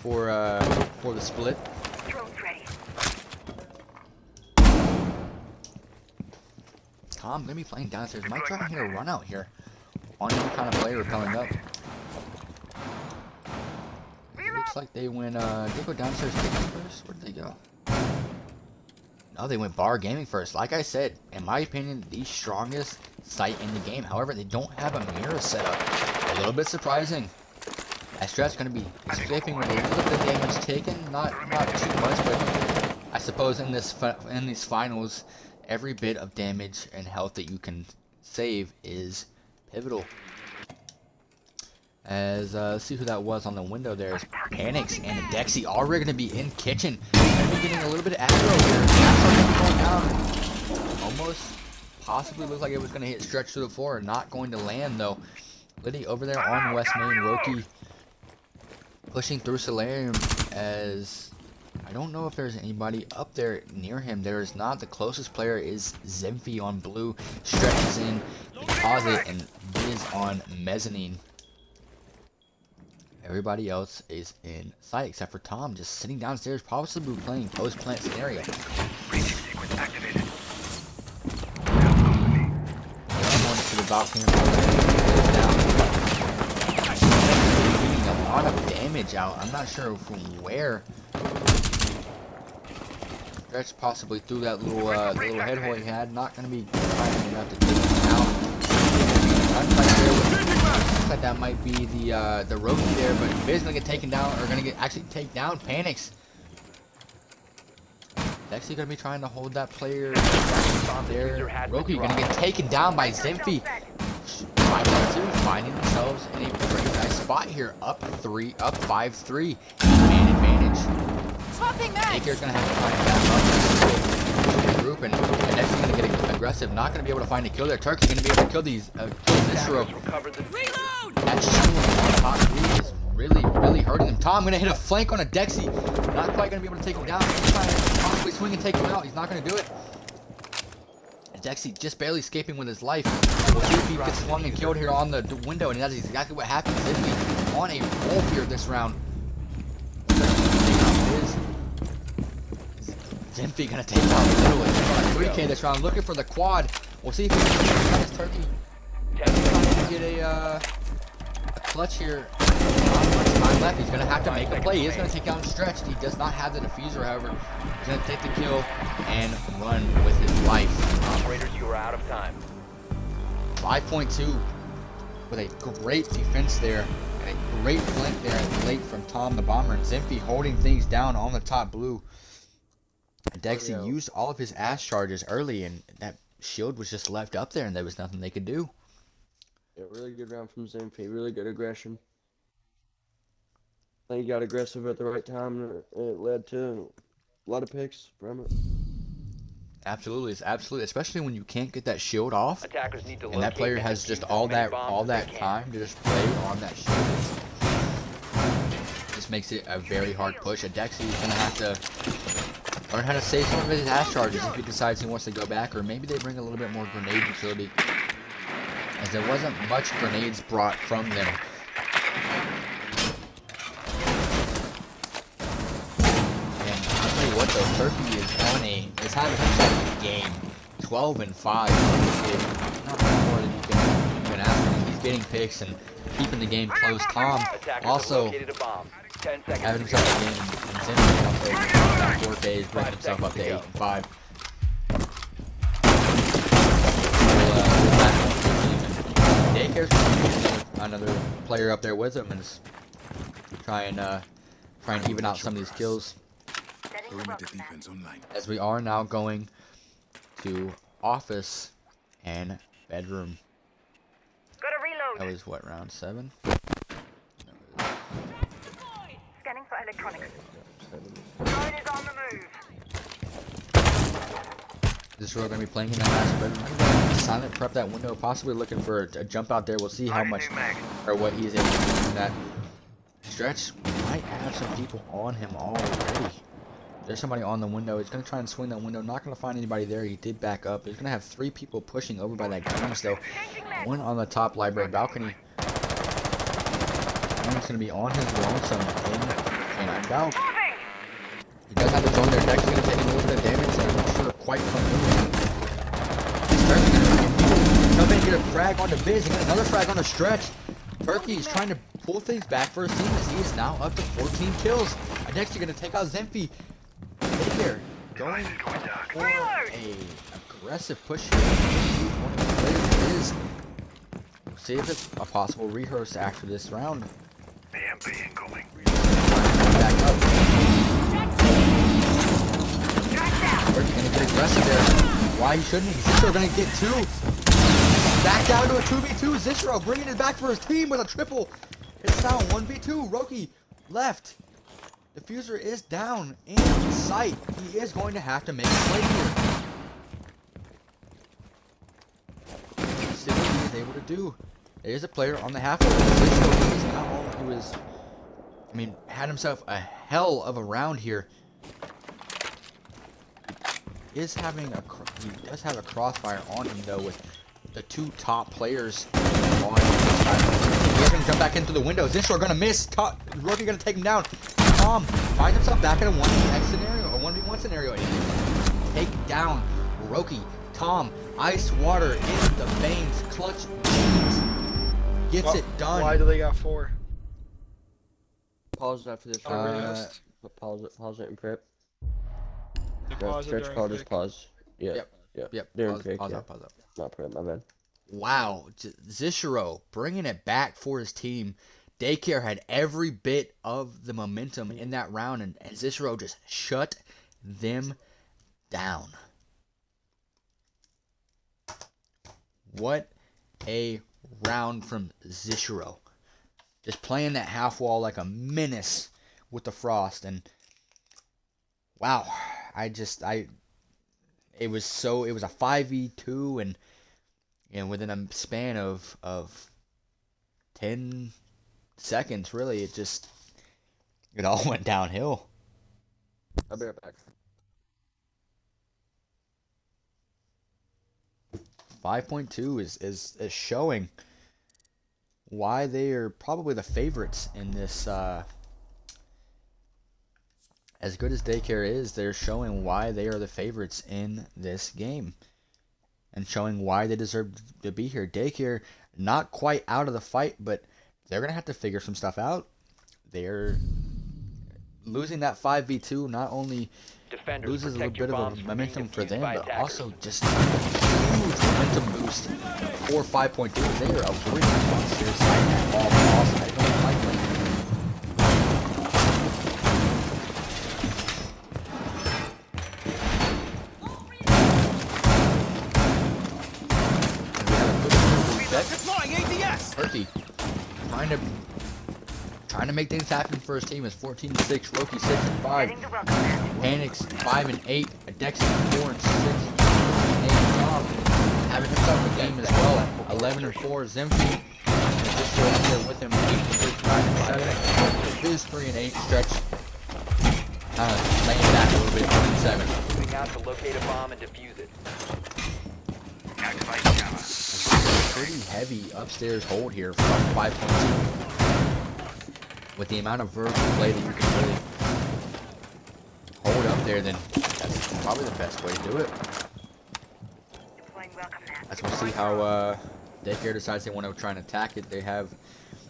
for the split. Drone's ready. Tom gonna be playing downstairs. Might try to hit a run out here on any kind of player repelling up. It looks like they went they go downstairs gaming first. Where did they go? No, they went bar gaming first. Like I said, in my opinion, the strongest site in the game. However, they don't have a mirror set up. A little bit surprising. That stretch gonna be escaping with a little bit of damage taken. Not too much, but I suppose in these finals, every bit of damage and health that you can save is pivotal. As let's see who that was on the window there. Is Panics and Dexy already going to be in kitchen. Going to be getting a little bit of aggro here. Going down. almost possibly looked like it was going to hit stretch to the floor. Not going to land, though. Liddy over there on West Main. Roki pushing through Solarium as... I don't know if there's anybody up there near him. There is not. The closest player is Zemphy on blue. Stretches in the closet and is on mezzanine. Everybody else is in sight except for Tom, just sitting downstairs, possibly playing post-plant scenario. Breaching sequence activated. I'm going to the balcony. Doing a lot of damage out. I'm not sure from where. Stretch possibly through that little head hole he had. Not going to be finding enough to take him out. Looks like that might be the Roki there, but Biz gonna get taken down, or gonna get actually take down. Panics. Actually gonna be trying to hold that player there. Roki gonna get taken down by Zemphy. 5-2, finding themselves in a very nice spot here. Up 5-3. Man advantage. Swapping mags. Daycare's gonna have to find back up group, and next thing gonna get aggressive. Not gonna be able to find a kill there. Turk's gonna be able to kill these Viscero. Reload. That shield on top three is really hurting them. Tom gonna hit a flank on a Dexy. Not quite gonna be able to take him down. He's trying to possibly swing and take him out. He's not gonna do it. Dexy just barely escaping with his life. We'll see if he gets swung and killed here on the window, and that's exactly what happens. Zemphy on a roll here this round. Zemphy gonna take out literally 3K this round, looking for the quad. We'll see if he can his Turkey. Get a clutch here. Not much time left. He's gonna have to make a play. He is gonna take out Stretch. He does not have the diffuser, however. He's gonna take the kill and run with his life. Operators, you are out of time. 5.2 with a great defense there and a great flank there late from Tom the Bomber, and Zemphy holding things down on the top blue. Dexy used all of his ass charges early, and that shield was just left up there, and there was nothing they could do. Yeah, really good round from Zemphy. Really good aggression. I think he got aggressive at the right time, and it led to a lot of picks from it. Absolutely, especially when you can't get that shield off, Attackers need to and that player has just all that time to just play on that shield. Just makes it a very hard push. A Dexy is gonna have to learn how to save some of his ass charges if he decides he wants to go back, or maybe they bring a little bit more grenade utility, as there wasn't much grenades brought from them. And I'll tell you what though, Turkey is having himself a game. 12-5. Not more than you can ask him. He's getting picks and keeping the game close. Tom also having himself a game, and Zemphy also 4Ks, bringing himself up to 8-5. Daycare's another player up there with him, and is try and even out some of these kills. As we are now going to office and bedroom. Gotta reload. That was what, round 7? Scanning for electronics. Drone is on the move. This row gonna be playing in that last bedroom. Silent prep that window, possibly looking for a jump out there. We'll see how much or what he's able to do in that. Stretch might have some people on him already. There's somebody on the window. He's going to try and swing that window. Not going to find anybody there. He did back up. He's going to have 3 people pushing over by that Games, though. One on the top library balcony. One's going to be on his lonesome in Canine Valve. He does have to join their deck. He's going to take a little bit of damage. So I'm not sure quite from who. He's going to come in and get a frag on the Biz. He got another frag on the Stretch. Turkey is trying to pull things back for his team as he is now up to 14 kills. And next you're going to take out Zemphy. Daycare going for a aggressive push here. We'll see if it's a possible rehearse after this round. AMP incoming. Back up. Turkey going to get aggressive there. Why shouldn't he? Zistro going to get 2. Back down to a 2v2. Zistro bringing it back for his team with a triple. It's now 1v2. Roki left. Diffuser is down in sight. He is going to have to make a play here. able to do. There's a player on the half wall. He was, I mean, had himself a hell of a round here. He does have a crossfire on him though, with the two top players on this side. He's gonna jump back into the window. Zinshore gonna miss. Rookie gonna take him down. Tom finds himself back in a 1v1 scenario, a 1v1 scenario, and he take down Roki. Tom, ice water in the veins, clutch jeans, gets it done. Why do they got 4? Pause after this. Pause it and prep. Pause it Stretch during call, just pick. pause. Yeah. Yep. During pick, Pause yeah. up. Not prep, my bad. Wow, Zishiro bringing it back for his team. Daycare had every bit of the momentum in that round, and Zishiro just shut them down. What a round from Zishiro. Just playing that half wall like a menace with the frost, and wow, it was a 5v2, and within a span of 10 seconds, really, it all went downhill. I'll be right back. 5.2 is showing why they are probably the favorites in this. As good as Daycare is, they're showing why they are the favorites in this game, and showing why they deserve to be here. Daycare not quite out of the fight, but they're gonna have to figure some stuff out. They're losing that 5v2 not only Defenders, loses a little protect your bit of bombs a from momentum being for defused them, by but attackers. also just a huge momentum boost for 5.2. They are avoiding monsters at all costs. I don't like them. Turkey trying to make things happen for his team is 14-6, Roki 6-5, Panics 5-8, Dex 4-6, and Tom having himself a game as well, 11-4, Zemphy just right there with him, 8-9-7, Biz 3-8, Stretch laying back a little bit, 7. Moving out to locate a bomb and defuse it. Activate cover. Pretty heavy upstairs hold here from 5.2. With the amount of vertical play that you can really hold up there, then that's probably the best way to do it. Deploying welcome net. As we'll see how Daycare decides they want to try and attack it. They have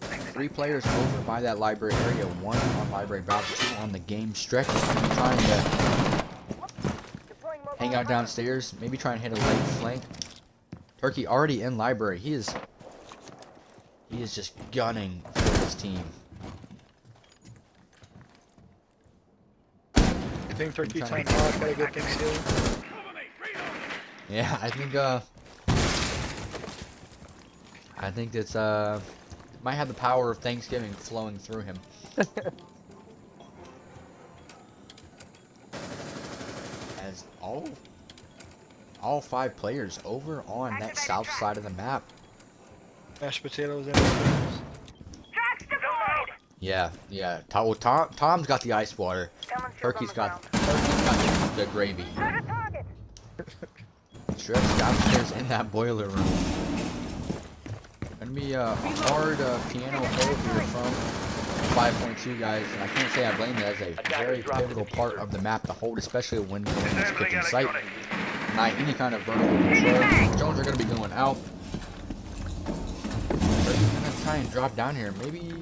3 players over by that library area, 1 on library valve, 2 on the game stretch. Trying to hang out downstairs, maybe try and hit a late flank. Turkey already in library. He is just gunning for his team. I think Turkey time off, gotta get things healed. Yeah, I think it's might have the power of Thanksgiving flowing through him. As all 5 players over on that south side of the map. Mashed potatoes and everything. Tracks deployed! Yeah. Tom's got the ice water. Turkey's got the gravy. Target! Stretch downstairs in that boiler room. Gonna be a hard piano hold here from 5.2 guys, and I can't say I blame it as a very pivotal part of the map to hold, especially when going in this kitchen site. Not any kind of vertical control. Jones are gonna be going out. Turkey's gonna try and drop down here. Maybe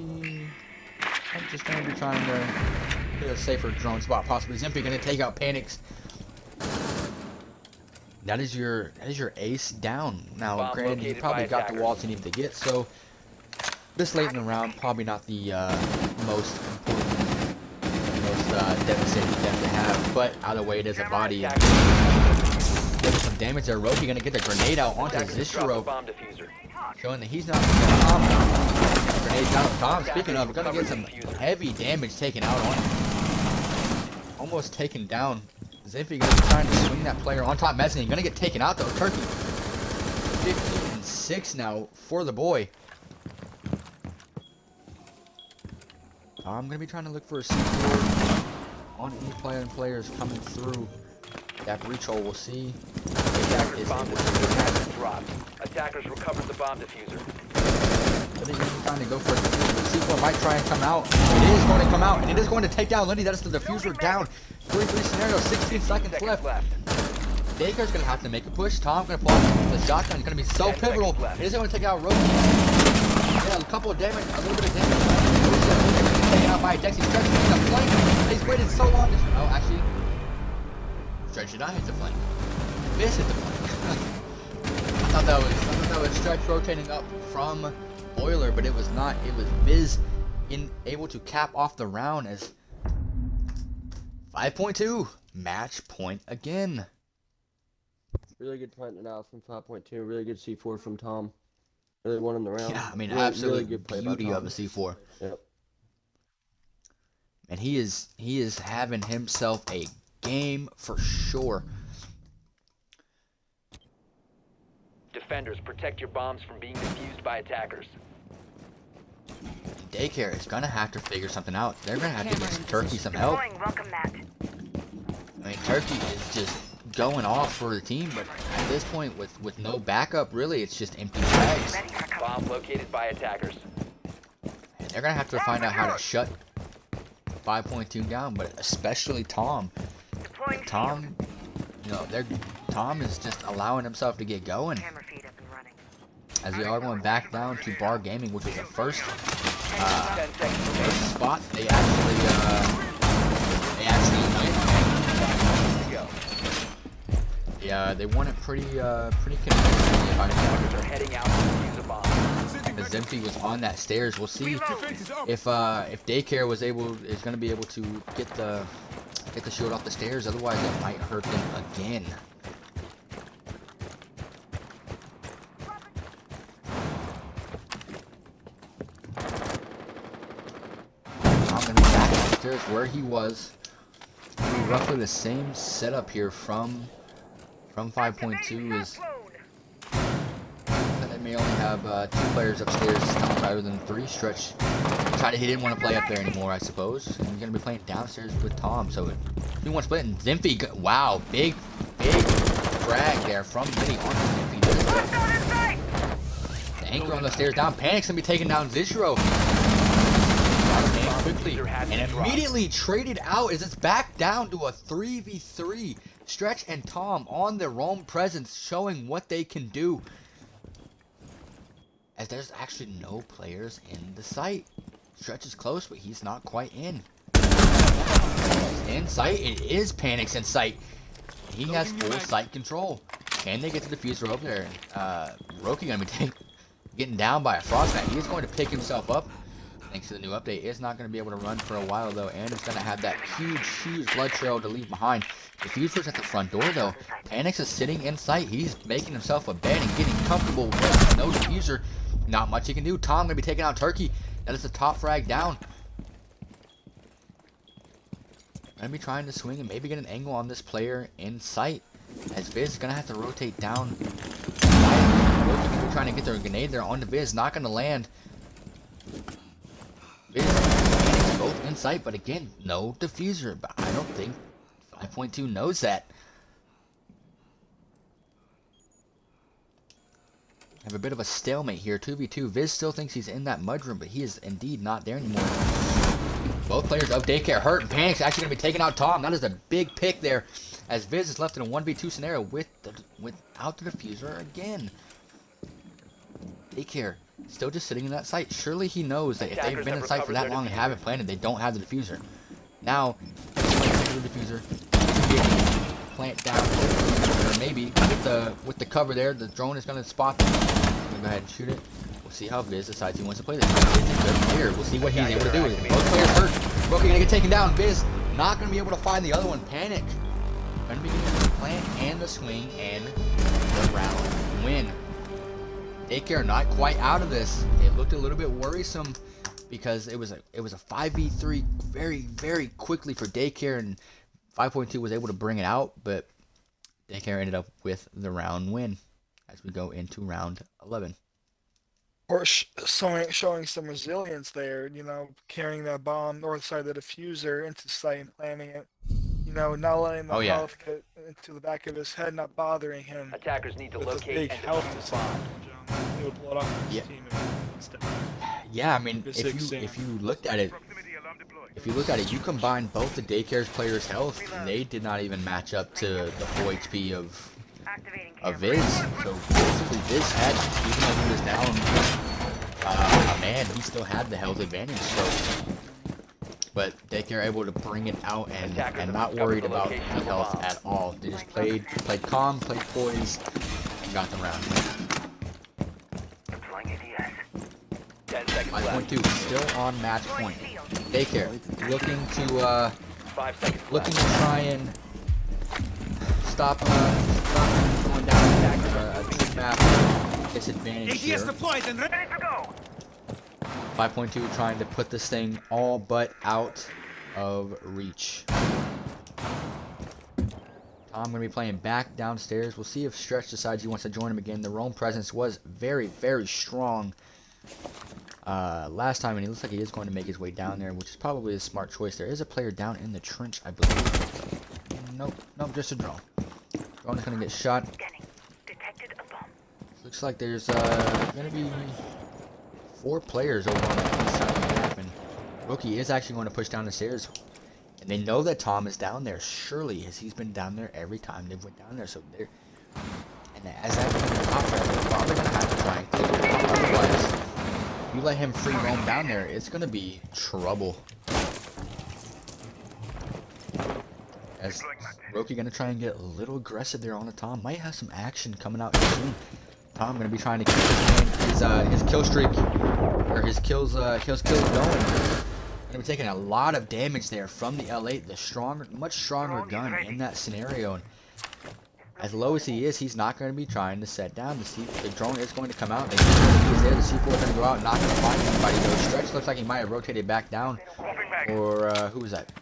I'm just gonna be trying to get a safer drone spot possibly. Zempy gonna take out Panics. That is your ace down. Now, Bomb granted, you located probably by got the attackers. walls you need to get, so this late in the round, probably not the most important, most devastating death to have. But either way, it is a body. And getting some damage there. Roki gonna get the grenade out onto Attackers drop the Zishiro, bomb diffuser. showing that he's not. Grenade down. Tom, speaking of, gonna get some heavy damage taken out on him. Almost taken down. Zimpy gonna be trying to swing that player on top mezzanine. Gonna get taken out though. Turkey 15-6. 6 now for the boy. I'm going to be trying to look for a C4 on any players coming through that breach hole. We'll see if that is Bomb able to diffuser attack. has been dropped. Attackers recovered the bomb diffuser. I think he's trying to go for it. The C4 might try and come out. It is going to come out, and it is going to take down Lindy. That is the diffuser down. 3-3 scenario, 16 seconds left. Daycare's going to have to make a push. Tom's going to pull out the shotgun. It's going to be so 10 pivotal. seconds left. It is going to take out Roki. Yeah, a couple of damage, a little bit of damage. Taken out by a Dexy. Stretch hits the flank. He's waited so long. Oh, actually, Stretch did not hit the flank. Miss hit the flank. I thought that was Stretch rotating up from Boiler, but it was not. It was Viz able to cap off the round as 5.2 match point again. Really good planting out from 5.2. Really good C4 from Tom. Really won him the round. Yeah, I mean, really, absolute really good play by beauty of Tom. a C4. Yep. And he is having himself a game for sure. Defenders, protect your bombs from being defused by attackers. Daycare is gonna have to figure something out. They're gonna have to get Turkey some help. Deploying welcome mat. I mean, Turkey is just going off for the team, but at this point, with no backup, really, it's just empty bags. Ready for cover. Bomb located by attackers. And they're gonna have to find out how to shut 5.2 down, but especially Tom. Deploying Tom, you know, Tom is just allowing himself to get going. camera feed up and running. As we are going back down to Bar Gaming, which was the first 10 seconds remaining. spot they actually went. To go. Yeah, they won it pretty convincingly, if I Attackers can. are heading out to defuse a bomb. As Zimpy was on that stairs, we'll see if Daycare is going to be able to get the shield off the stairs. Otherwise, it might hurt them again. I'm going to be back upstairs where he was. Roughly the same setup here from 5.2 is. They may only have 2 players upstairs rather than 3. Stretch he didn't want to play up there anymore, I suppose. And he's going to be playing downstairs with Tom. So 2-1 split, and Zimpy, wow, big drag there from Vinny on Zimpy. The anchor on the stairs down. Panic's going to be taking down Zishro. Quickly, and immediately traded out as it's back down to a 3v3. Stretch and Tom on their own presence, showing what they can do. As there's actually no players in the site. Stretch is close, but he's not quite in. In sight, it is Panic's in sight. He has full site control. Can they get the diffuser over there? Roki gonna be getting down by a frostmat. He is going to pick himself up. Thanks to the new update, is not going to be able to run for a while though, and it's going to have that huge blood trail to leave behind. Diffuser's at the front door though. Panix is sitting in sight. He's making himself a bed and getting comfortable with no diffuser. Not much he can do. Tom going to be taking out Turkey. That is the top frag down. Going to be trying to swing and maybe get an angle on this player in sight. As Viz is going to have to rotate down. Roki going to be trying to get their grenade there onto Viz. Not going to land. Viz and both in sight, but again, no diffuser. But I don't think 5.2 knows that. Have a bit of a stalemate here, 2v2. Viz still thinks he's in that mudroom, but he is indeed not there anymore. Both players of Daycare hurt, and Panic's actually going to be taking out Tom. That is a big pick there, as Viz is left in a 1v2 scenario without the diffuser again. Daycare still just sitting in that site. Surely he knows that if they've been in sight for that long and haven't planted, they don't have the diffuser. Now, the diffuser, plant down, or maybe with the cover there, the drone is going to spot them. I'm going to go ahead and shoot it. We'll see how Viz decides he wants to play this. Viz is a good player. We'll see what he's able to do. Both players hurt. Roki going to get taken down. Viz not going to be able to find the other one. Panic. Going to be getting the plant and the swing and the round win. Daycare not quite out of this. It looked a little bit worrisome because it was a 5v3 very quickly for Daycare, and 5.2 was able to bring it out, but Daycare ended up with the round win. as we go into round 11. Or showing some resilience there, you know, carrying that bomb north side of the diffuser into site and planting it. You know, not letting the Oh, yeah. health get into the back of his head, not bothering him Attackers need to with a locate big and health defuse the bomb. disadvantage. It would blow it up on his Yeah. team instead. Yeah, I mean, Just if exam. you looked at it, Proximity alarm deployed. if you look at it, you combine both the Daycare's players' health, and they did not even match up to the full HP of Activating camera. Viz. So basically, Viz had, even though he was down a man, he still had the health advantage. So, but Daycare able to bring it out and not worried about the health at all. They just played calm, played poised, and got the round. Deploying ADS. 10 seconds left. 5.2 still on match point. Daycare looking to 5 seconds looking left. to try and stop going down a team map disadvantage here. Ready to go. 5.2 trying to put this thing all but out of reach. Tom going to be playing back downstairs. We'll see if Stretch decides he wants to join him again. The roam presence was very, very strong last time, and he looks like he is going to make his way down there, which is probably a smart choice. There is a player down in the trench, I believe. Nope, just a drone. Drone is going to get shot. Scanning. Detected a bomb. Looks like there's going to be 4 players over on the east side of the map, and Rookie is actually going to push down the stairs. And they know that Tom is down there, surely, as he's been down there every time they've went down there. So they're, and as that option, they're probably going to have to try and clear it out. Otherwise, if you let him free roam down there, it's going to be trouble. As Roki going to try and get a little aggressive there on the Tom. Might have some action coming out soon. Tom going to be trying to keep his kill streak, or his kills going. Going to be taking a lot of damage there from the L8, the stronger, much stronger gun in that scenario. And as low as he is, he's not going to be trying to set down. The drone is going to come out. They know he's there. The C4 is going to go out, not going to find anybody. Though Stretch looks like he might have rotated back down. Or who was that?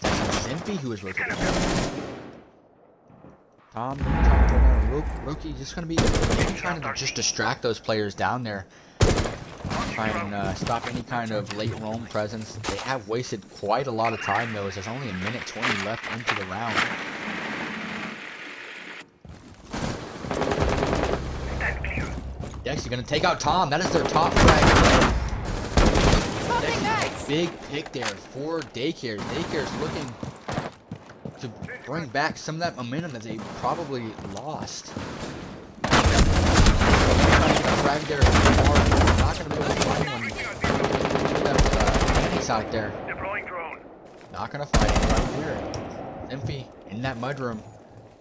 That's Zinfi who was rotated down. Tom, Rookie just going to be trying to just distract those players down there. Try and stop any kind of late roam presence. They have wasted quite a lot of time though, as there's only a minute 20 left into the round. Dex, you're gonna take out Tom. That is their top frag. Dex, big pick there for Daycare. Daycare's looking to bring back some of that momentum that they probably lost. Frag there hard. Not gonna be able to find one. Phoenix out there. Deploying drone. Not gonna fight anybody here. Zinfi in that mudroom.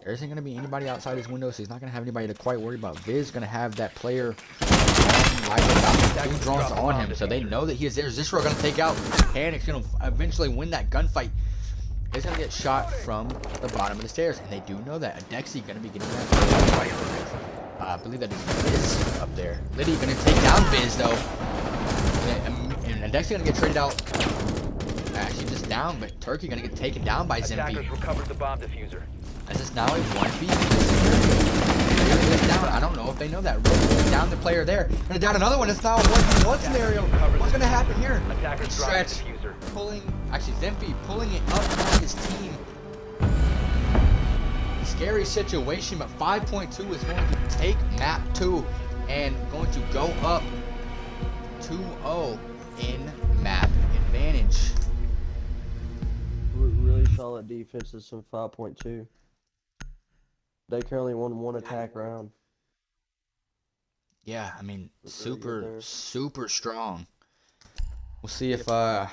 There isn't gonna be anybody outside his window, so he's not gonna have anybody to quite worry about. Viz gonna have that player right about 2 drones on him, so they know that he is there. Zisro gonna take out Panic's gonna eventually win that gunfight. He's gonna get shot from the bottom of the stairs, and they do know that. Adexi gonna be getting that gunfight. I believe that is Viz up there. Liddy gonna take down Viz though. And Adexi gonna get traded out. Actually just down, but Turkey gonna get taken down by Zinfi. Attackers recovered the bomb diffuser. As it's now a 1v. Down. I don't know if they know that. Down the player there. Gonna down another one. It's now a 1v1 scenario. What's gonna happen here? Attackers dropped the Stretch diffuser. pulling, actually Zinfi pulling it up on his team. Scary situation, but 5.2 is going to take map 2 and going to go up 2-0 in map advantage. Really solid defenses from 5.2. They currently won 1 attack round. Yeah, I mean, That's really good there. super strong. We'll see if I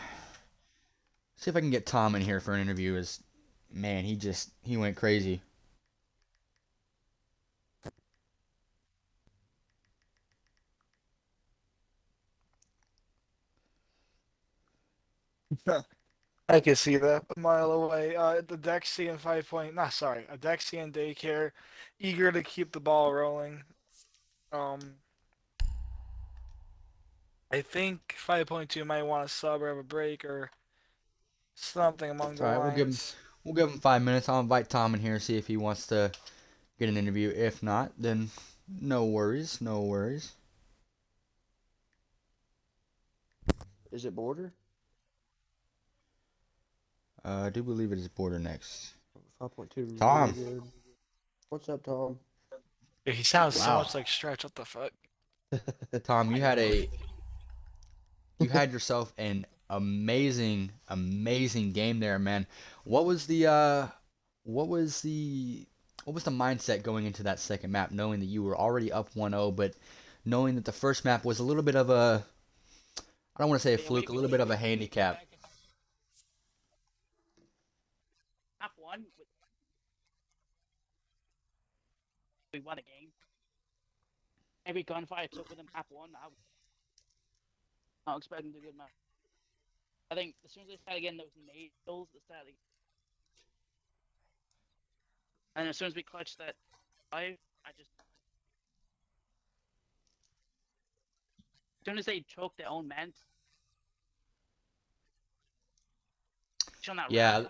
can get Tom in here for an interview. As man, he went crazy. I can see that a mile away. The Dexy and 5 point, not sorry, a Dexy and Daycare, eager to keep the ball rolling. I think 5.2 might want to sub or have a break or something along the All right, lines. we'll give him 5 minutes. I'll invite Tom in here and see if he wants to get an interview. If not, then No worries, no worries. Is it border? I do believe it is border next. 5.2, really Tom, good. What's up, Tom? Yeah, he sounds so wow. much like Stretch. What the fuck? Tom, you had yourself an amazing game there, man. What was the what was the what was the mindset going into that second map, knowing that you were already up 1-0, but knowing that the first map was a little bit of a, I don't want to say a Yeah, fluke, a little bit of a handicap. Map one, we won a game. Every gunfight I took with him, map one, I was not expecting to do good map. I think as soon as they started getting those nades, they started, and as soon as we clutched that five, I just, as soon as they choked their own men, on that Yeah, round,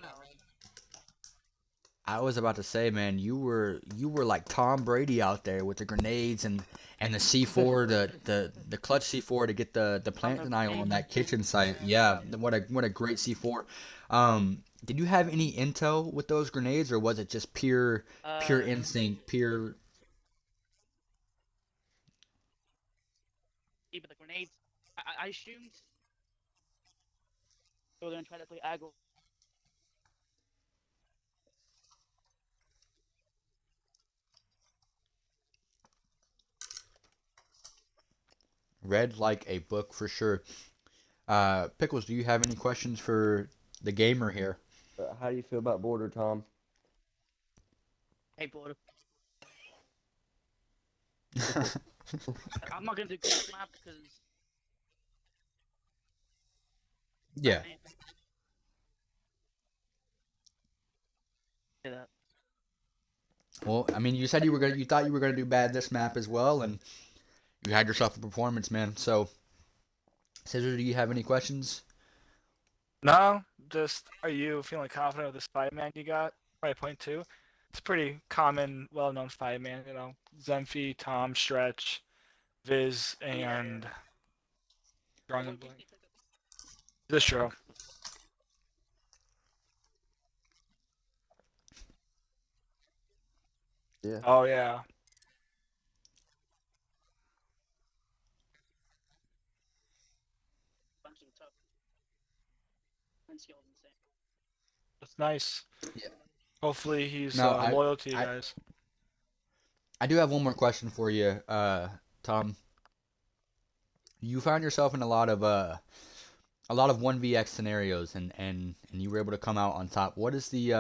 I was about to say, man, you were like Tom Brady out there with the grenades and the C4, the clutch C4 to get the plant denial on that kitchen site. Yeah, what a great C4. Did you have any intel with those grenades, or was it just pure instinct, pure? but the grenades, I assumed they were gonna try to play aggro. Read like a book for sure. Pickles, do you have any questions for the gamer here? How do you feel about border, Tom? Hey, border. I'm not gonna do good map because Yeah. that. Well, I mean, you said you thought you were gonna do bad this map as well, and you had yourself a performance, man. So, Scissor, do you have any questions? No, just are you feeling confident with this five man you got? Probably point two. It's pretty common, well-known five man. You know, Zemfy, Tom, Stretch, Viz, and drawing a blank. This show. Yeah. Oh yeah. That's nice. Yeah. Hopefully he's Now, loyal to you I, guys. I do have one more question for you, Tom. You found yourself in a lot of 1vx scenarios, and you were able to come out on top. What is the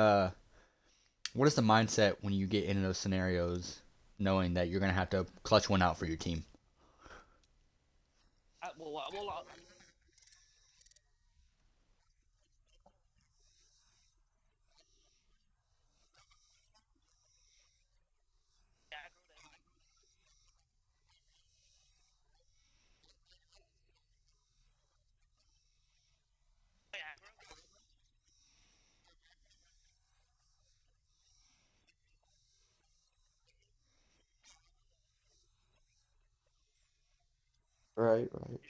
mindset when you get into those scenarios, knowing that you're gonna have to clutch one out for your team? Well, Right, right.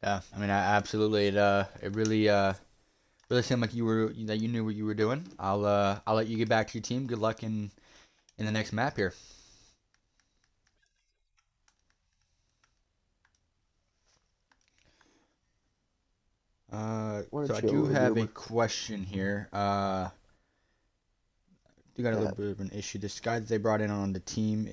Yeah, I mean, absolutely. It really seemed like you knew what you were doing. I'll let you get back to your team. Good luck in the next map here. What a So I chill do little have a goober. question here. Do got a little Yeah, bit of an issue. This guy that they brought in on the team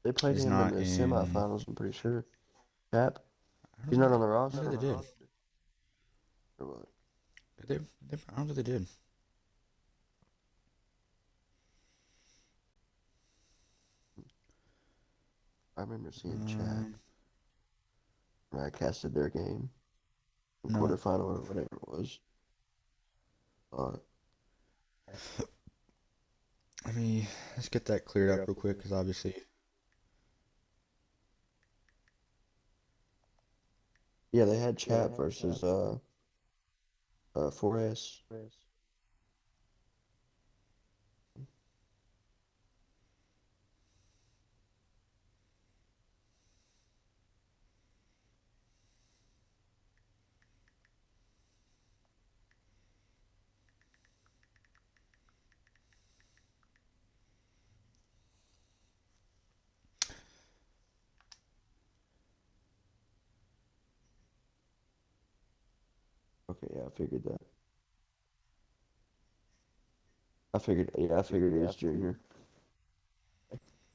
they played is him in not the in. semifinals, I'm pretty sure. Cap? I He's don't not think, on the I don't roster? think they did. Or what? I don't think they did. I remember seeing chat Um, when I casted their game in no. quarterfinal or whatever it was. Uh, Let's get that cleared up real quick, because obviously. yeah, they had chat versus 4S. Okay, yeah, I figured that. I figured it was junior.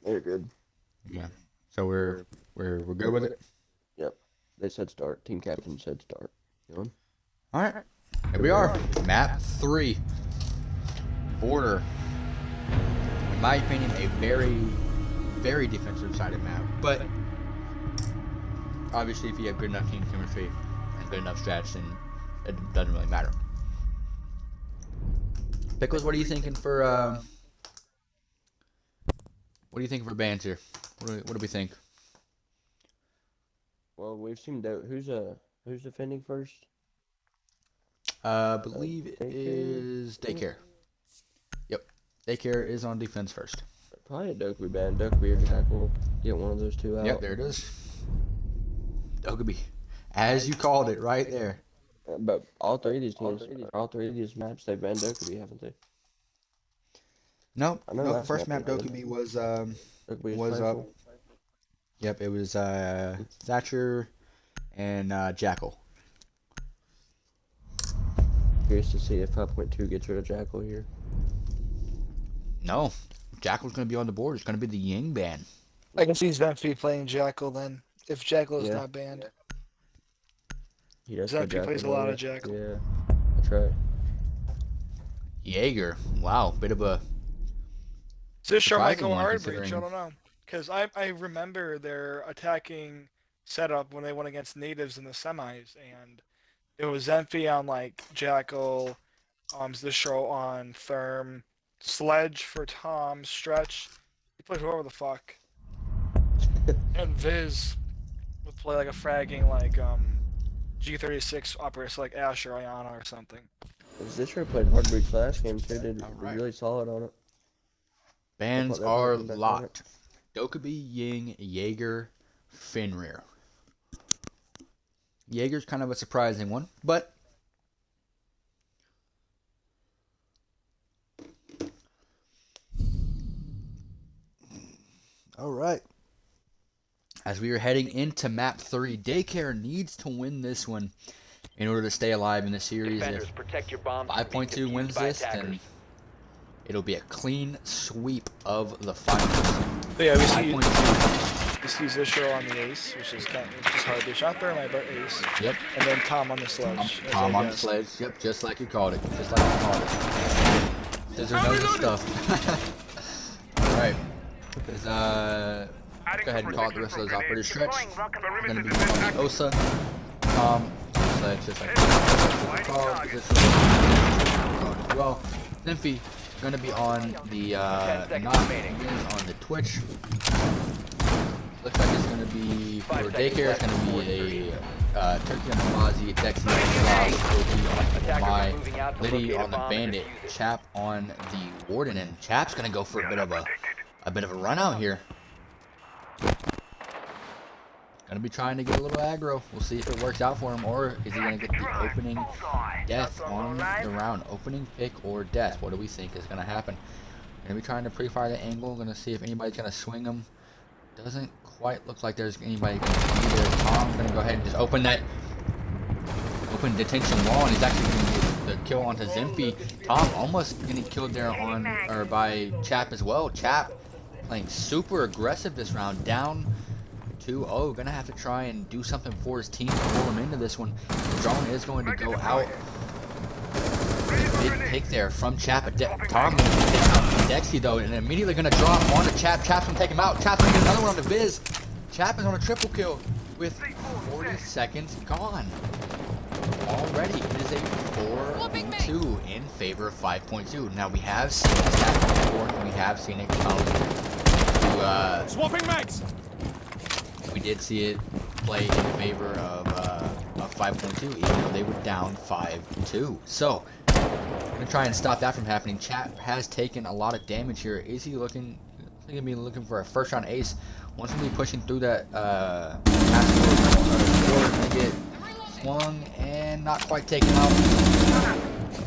They're good. Yeah. So we're good with it. Yep. They said start. Team captain said start. You on? All right. Here we are. Map 3. Border. In my opinion, a very, very defensive sided map. But obviously, if you have good enough team chemistry and good enough strats, then it doesn't really matter. Pickles, what are you thinking for bans here? What do we think? Well, we've seen who's defending first? I believe it Daycare? is Daycare. Yep. Daycare is on defense first. Probably a Dokeby ban. Dokeby or Jackal. Get one of those two out. Yep, there it is. Dokeby. As you called it, right there. But all three of these maps, they've banned Dokeby, haven't they? Nope. I know Nope. last First map map they did. Dokeby was Dokeby was up. playful. Yep, it was Thatcher and Jackal. Curious to see if 5.2 gets rid of Jackal here. No. Jackal's gonna be on the board. It's gonna be the Ying ban. I can see Zenfi playing Jackal then, if Jackal is Yeah. not banned. He does play Zenfi Jackal. plays a lot of Jackal. Yeah, that's right. Jaeger. Wow, bit of a Is this surprising Michael one Hardbreach? I considering. don't know. Because I remember their attacking setup when they went against natives in the semis, and it was Zenfi on like Jackal, Zishro on Therm, Sledge for Tom, Stretch. He played whoever the fuck. And Viz would play like a fragging like G36 operator, like Ash or Ayana or something. Zishro played Hardbreach last game too. Did Alright. really solid on it. Bans They are put that on it. locked. Dokeby, Ying, Jaeger, Fenrir. Jaeger's kind of a surprising one, but all right. As we are heading into map 3, Daycare needs to win this one in order to stay alive in the series. Defenders, If protect your bombs from being 5.2 defused wins by this, attackers. then it'll be a clean sweep of the finals. But yeah, we see 5.2. Zishro on the ace, which is Hardbreach, not Thermite, but ace. Yep. And then Tom on the Sledge. as Tom I on the guessed. sledge. Yep, just like you called it. Just like you called it. Scissor knows his stuff. Alright. Go ahead and call it the rest of those operators. Stretch. We're going to be on Osa. Tom. Sledge, just like well, Nymphy going to be on the not on the Twitch. Looks like it's going to be for Daycare. It's going to be a Turkey on the Mozzie, Dexy on my Liddy on the Bandit, Chap on the Warden, and Chap's going to go for a bit of a run out here. Gonna be trying to get a little aggro. We'll see if it works out for him, or is he gonna get the opening death on the round? Opening pick or death? What do we think is gonna happen? Gonna be trying to pre-fire the angle. Gonna see if anybody's gonna swing him. Doesn't quite look like there's anybody gonna be there. Tom's gonna go ahead and just open detention wall, and he's actually gonna get the kill onto Zenfi. Tom almost getting killed there by Chap as well. Chap playing super aggressive this round, down 2-0. Gonna have to try and do something for his team to pull him into this one. The drone is going to go out. Big pick there from Chap. Tom going to take out Dexy though, and immediately going to drop onto Chap. Chap's going to take him out. Chap's going to get another one on the Viz. Chap is on a triple kill with 40 seconds gone. Already, it is a 4-2 in favor of 5.2. Now we have seen this happen before, and we have seen it come to Swapping mags! we did see it play in favor of 5.2, even though they were down 5-2. So, we're going to try and stop that from happening. Chap has taken a lot of damage here. Is he looking, I think he'll be looking for a first round ace. Once we be pushing through that we're going to get swung and not quite taken out.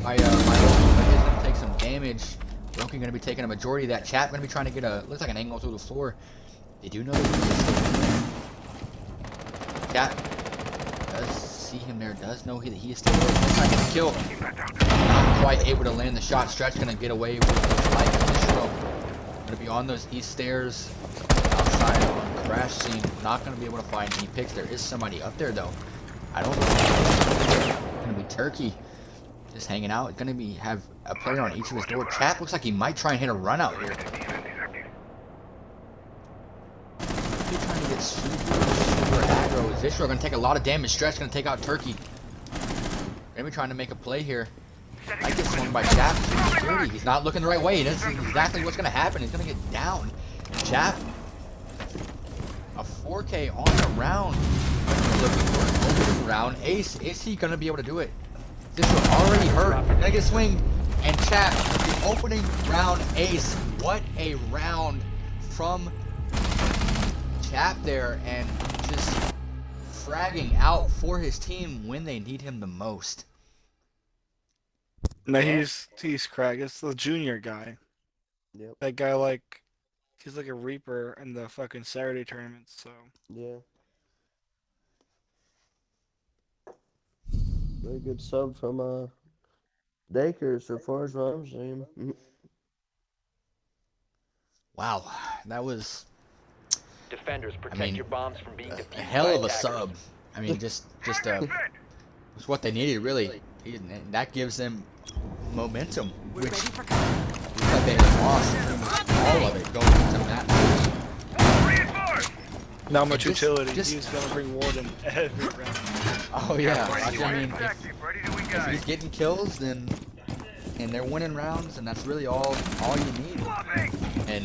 My is going to take some damage. Roki going to be taking a majority of that. Chap going to be trying to get looks like an angle through the floor. They do know that Chap does see him there. Does know that he is still there. Looks like it's a kill. Not quite able to land the shot. Stretch gonna get away with the life of the show. Gonna be on those east stairs outside on the crash scene. Not gonna be able to find any picks. There is somebody up there though. I don't know. It's gonna be Turkey. Just hanging out. Gonna be have a player on each of his door. Chap looks like he might try and hit a run out here. He's trying to get super aggro. Zishro gonna take a lot of damage. Stretch gonna take out Turkey. Gonna be trying to make a play here. Might get swung by Chap. Security. He's not looking the right way. This is exactly what's gonna happen. He's gonna get down. Chap. A 4K on the round. Looking for an opening round. Ace. Is he gonna be able to do it? Zishro already hurt. Gonna get swing. And Chap. The opening round ace. What a round from Chap there, and just fragging out for his team when they need him the most. No, he's cracked. It's the junior guy. Yep. That guy like he's like a reaper in the fucking Saturday tournaments. So Yeah. Very good sub from Daycare so far as what I'm seeing. Wow, that was Defenders, protect your bombs from being defused a hell by of a attackers. sub. I mean, just it's what they needed really. That gives them momentum, which looks like they lost all of it going into that. Reinforce! not much Just- utility. just- He's gonna bring Warden every round. Oh yeah, I mean, Active, ready to if engage. he's getting kills, then and they're winning rounds, and that's really all you need. And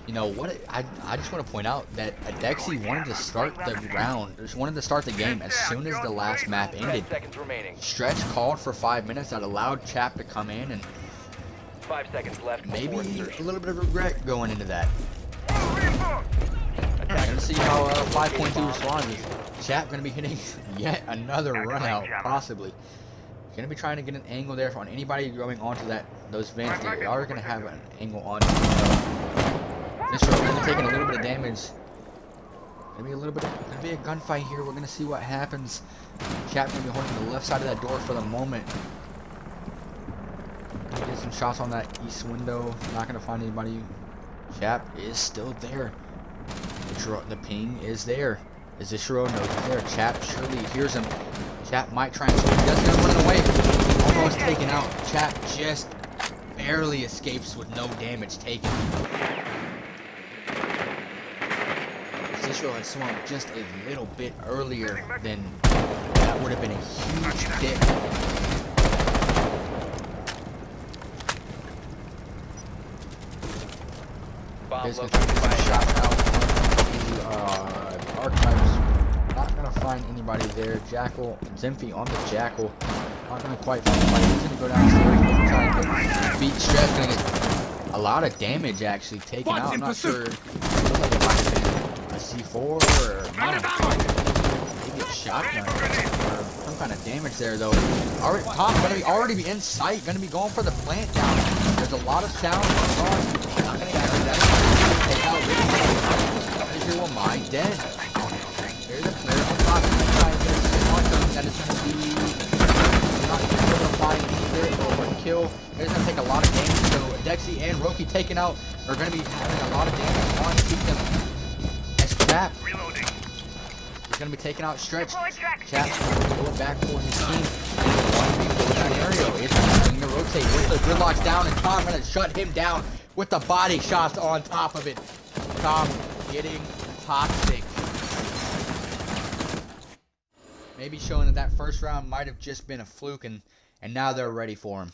you know what? I just want to point out that Adexi wanted to start the round, just wanted to start the game as soon as the last map 10 ended. seconds remaining. Stretch called for 5 minutes. That allowed Chap to come in, and 5 seconds left. maybe before a insertion. little bit of regret going into that. Reinforce! Gonna see how 5.2 responds. Chap gonna be hitting yet another run out, possibly. Gonna be trying to get an angle there on anybody going onto those vents. They are gonna have an angle on. This row gonna be taking a little bit of damage. Gonna be a gunfight here. We're gonna see what happens. Chap gonna be holding the left side of that door for the moment. Gonna get some shots on that east window. Not gonna find anybody. Chap is still there. The ping is there. Is this Zishro? No, he's there. Chap surely hears him. Chap might try and swing. He doesn't gonna run away. Almost taken out. Chap just barely escapes with no damage taken. Zishro had swung just a little bit earlier, then that would have been a huge hit. Bomb There's located gonna by be shot out on the archives. Not gonna find anybody there. Jackal, Zemphy on the Jackal. Not gonna quite find anybody. He's gonna go downstairs and try and get beat Stretch. Gonna get a lot of damage actually taken out. I'm not sure. Looks like it might have been a C4 or maybe a shotgun or some kind of damage there though. Tom gonna already be in sight. Gonna be going for the plant down. There's a lot of sound. Not gonna get that. Take out Visual Mind dead. There's a player on top. That is going to be not able to find either or one kill. It's going to take a lot of damage. So Dexy and Roki taken out are going to be having a lot of damage on them. As Chap is going to be taking out Stretch. Chap going back for his team. Scenario is going to rotate with the gridlocks down, and Tom going to shut him down with the body shots on top of it. Tom getting toxic. Maybe showing that that first round might have just been a fluke, and now they're ready for him.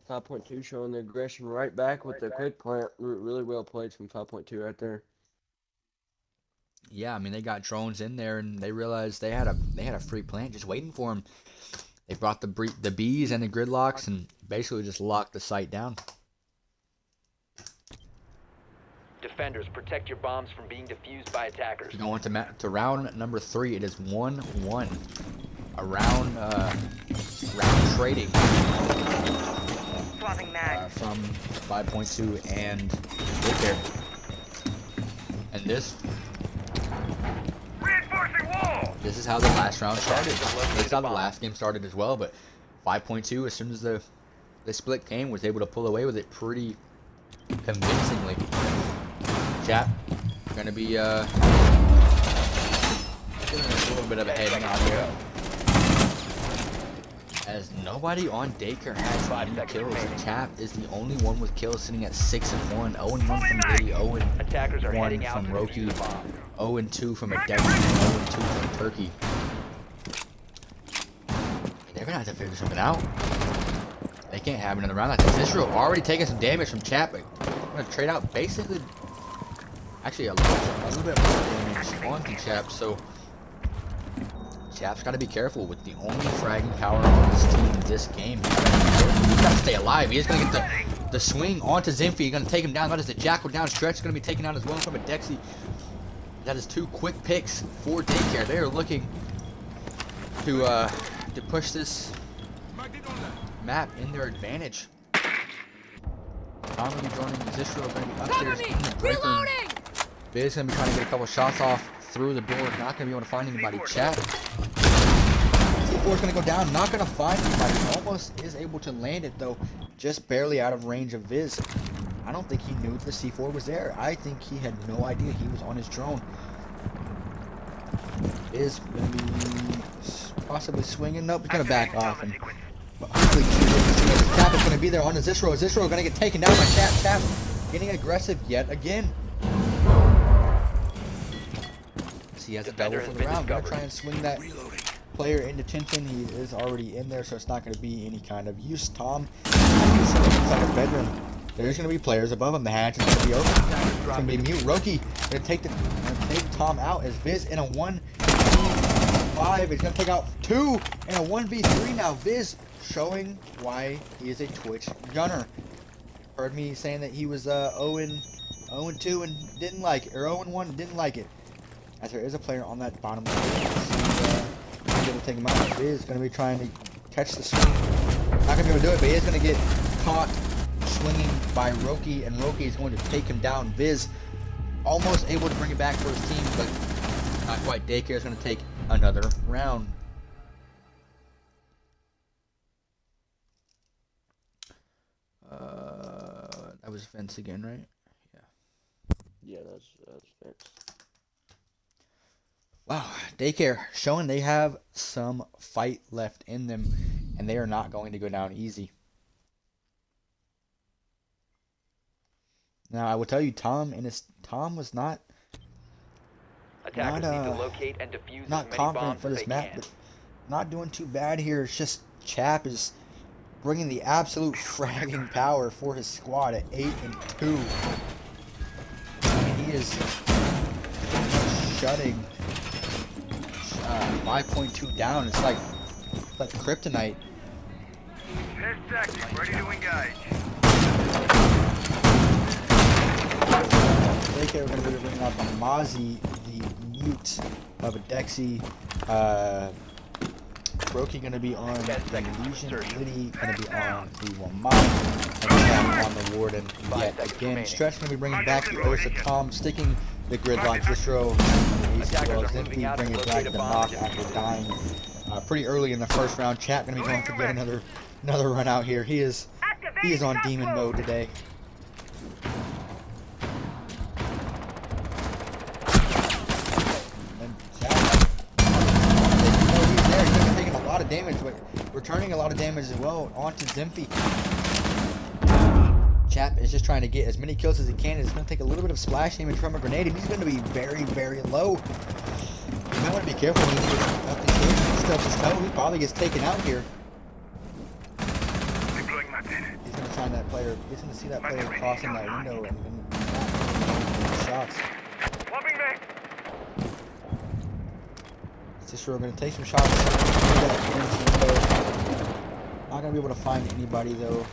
5.2 showing the aggression right back with the quick plant. Really well played from 5.2 right there. Yeah, I mean they got drones in there, and they realized they had a free plant just waiting for them. They brought the bees and the gridlocks, and basically just locked the site down. Defenders, protect your bombs from being defused by attackers. Going to round number 3. It is 1-1. A round trading Swapping mag. from 5.2 and Daycare. And this Reinforcing wall. This is how the last round started. This is how the last game started as well. But 5.2, as soon as the split came, was able to pull away with it pretty convincingly. Chap, gonna be giving us a little bit of a head nod here, as nobody on Daycare has any kills. Chap is the only one with kills, sitting at 6-1, 0-1 from Liddy, 0-1 Attackers are heading out from to Roki, defuse the bomb. 0-2 from a Dexy, 0-2 from Turkey. They're gonna have to figure something out. They can't have another round like this. Israel already taking some damage from Chap. I'm gonna trade out basically, actually a little bit more damage onto Chap. So Chap's got to be careful with the only fragging power on his team in this game. He's got to stay alive. He's gonna get the swing onto Zinfi. He's gonna take him down. That is the Jackal down stretch. Is gonna be taken out as well from a Dexy. That is 2 quick picks for Daycare. They are looking to push this map in their advantage. I'm going to be joining Zistro, going to be upstairs in the break room. Biz going to be trying to get a couple shots off through the door. Not going to be able to find anybody. Chat. C4 is going to go down. Not going to find anybody. Almost is able to land it though. Just barely out of range of Viz. I don't think he knew the C4 was there. I think he had no idea he was on his drone. Is going to be possibly swinging. Nope, he's going to back off. And hopefully Tap is going to be there on the Zistro. Zistro going to get taken down by Tap. Tap getting aggressive yet again. So he has a double for the round. Going to try and swing that player in detention. He is already in there, so it's not going to be any kind of use. Tom is inside his bedroom. There's going to be players above him. The hatch is going to be open. It's going to be mute. Roki going to take Tom out as Viz in a 1v5. He's going to take out 2 in a 1v3 now. Viz showing why he is a Twitch gunner. Heard me saying that he was 0-2 and didn't like it, or 0-1 and didn't like it. As there is a player on that bottom line. He's able to take him out. Viz is going to be trying to catch the swing. Not going to be able to do it, but he is going to get caught swinging by Roki, and Roki is going to take him down. Viz almost able to bring it back for his team, but not quite. Daycare is going to take another round. That was Vince again, right? Yeah. Yeah, that's Vince. Wow, Daycare showing they have some fight left in them, and they are not going to go down easy. Now, I will tell you, Tom was not Attackers need to locate and defuse not as many confident bombs for as this they map, can. but not doing too bad here. It's just Chap is bringing the absolute fragging power for his squad at 8-2. And he is shutting 5.2 down. It's like kryptonite. Test active, ready to engage. Daycare, we're going to be bringing out the Mozzie, the mute of a Dexy. Roki going to be on the Legion, Liddy going to be on the Wamai, and Chap on the Warden yet again. Stretch going to be bringing back the Osa. Tom sticking the gridlock. Zistro, ACL, Zinfi bringing it back the knock after dying pretty early in the first round. Chap going to be going to get another run out here. He is on demon mode today. Damage, but returning a lot of damage as well onto Zinfi. Chap is just trying to get as many kills as he can. It's going to take a little bit of splash damage from a grenade, and he's going to be very, very low. You might want to be careful when he gets up the stage and stuff his toe. He probably gets taken out here. He's going to find that player. He's going to see that player crossing that window and shots. We're going to take some shots. Not going to be able to find anybody though.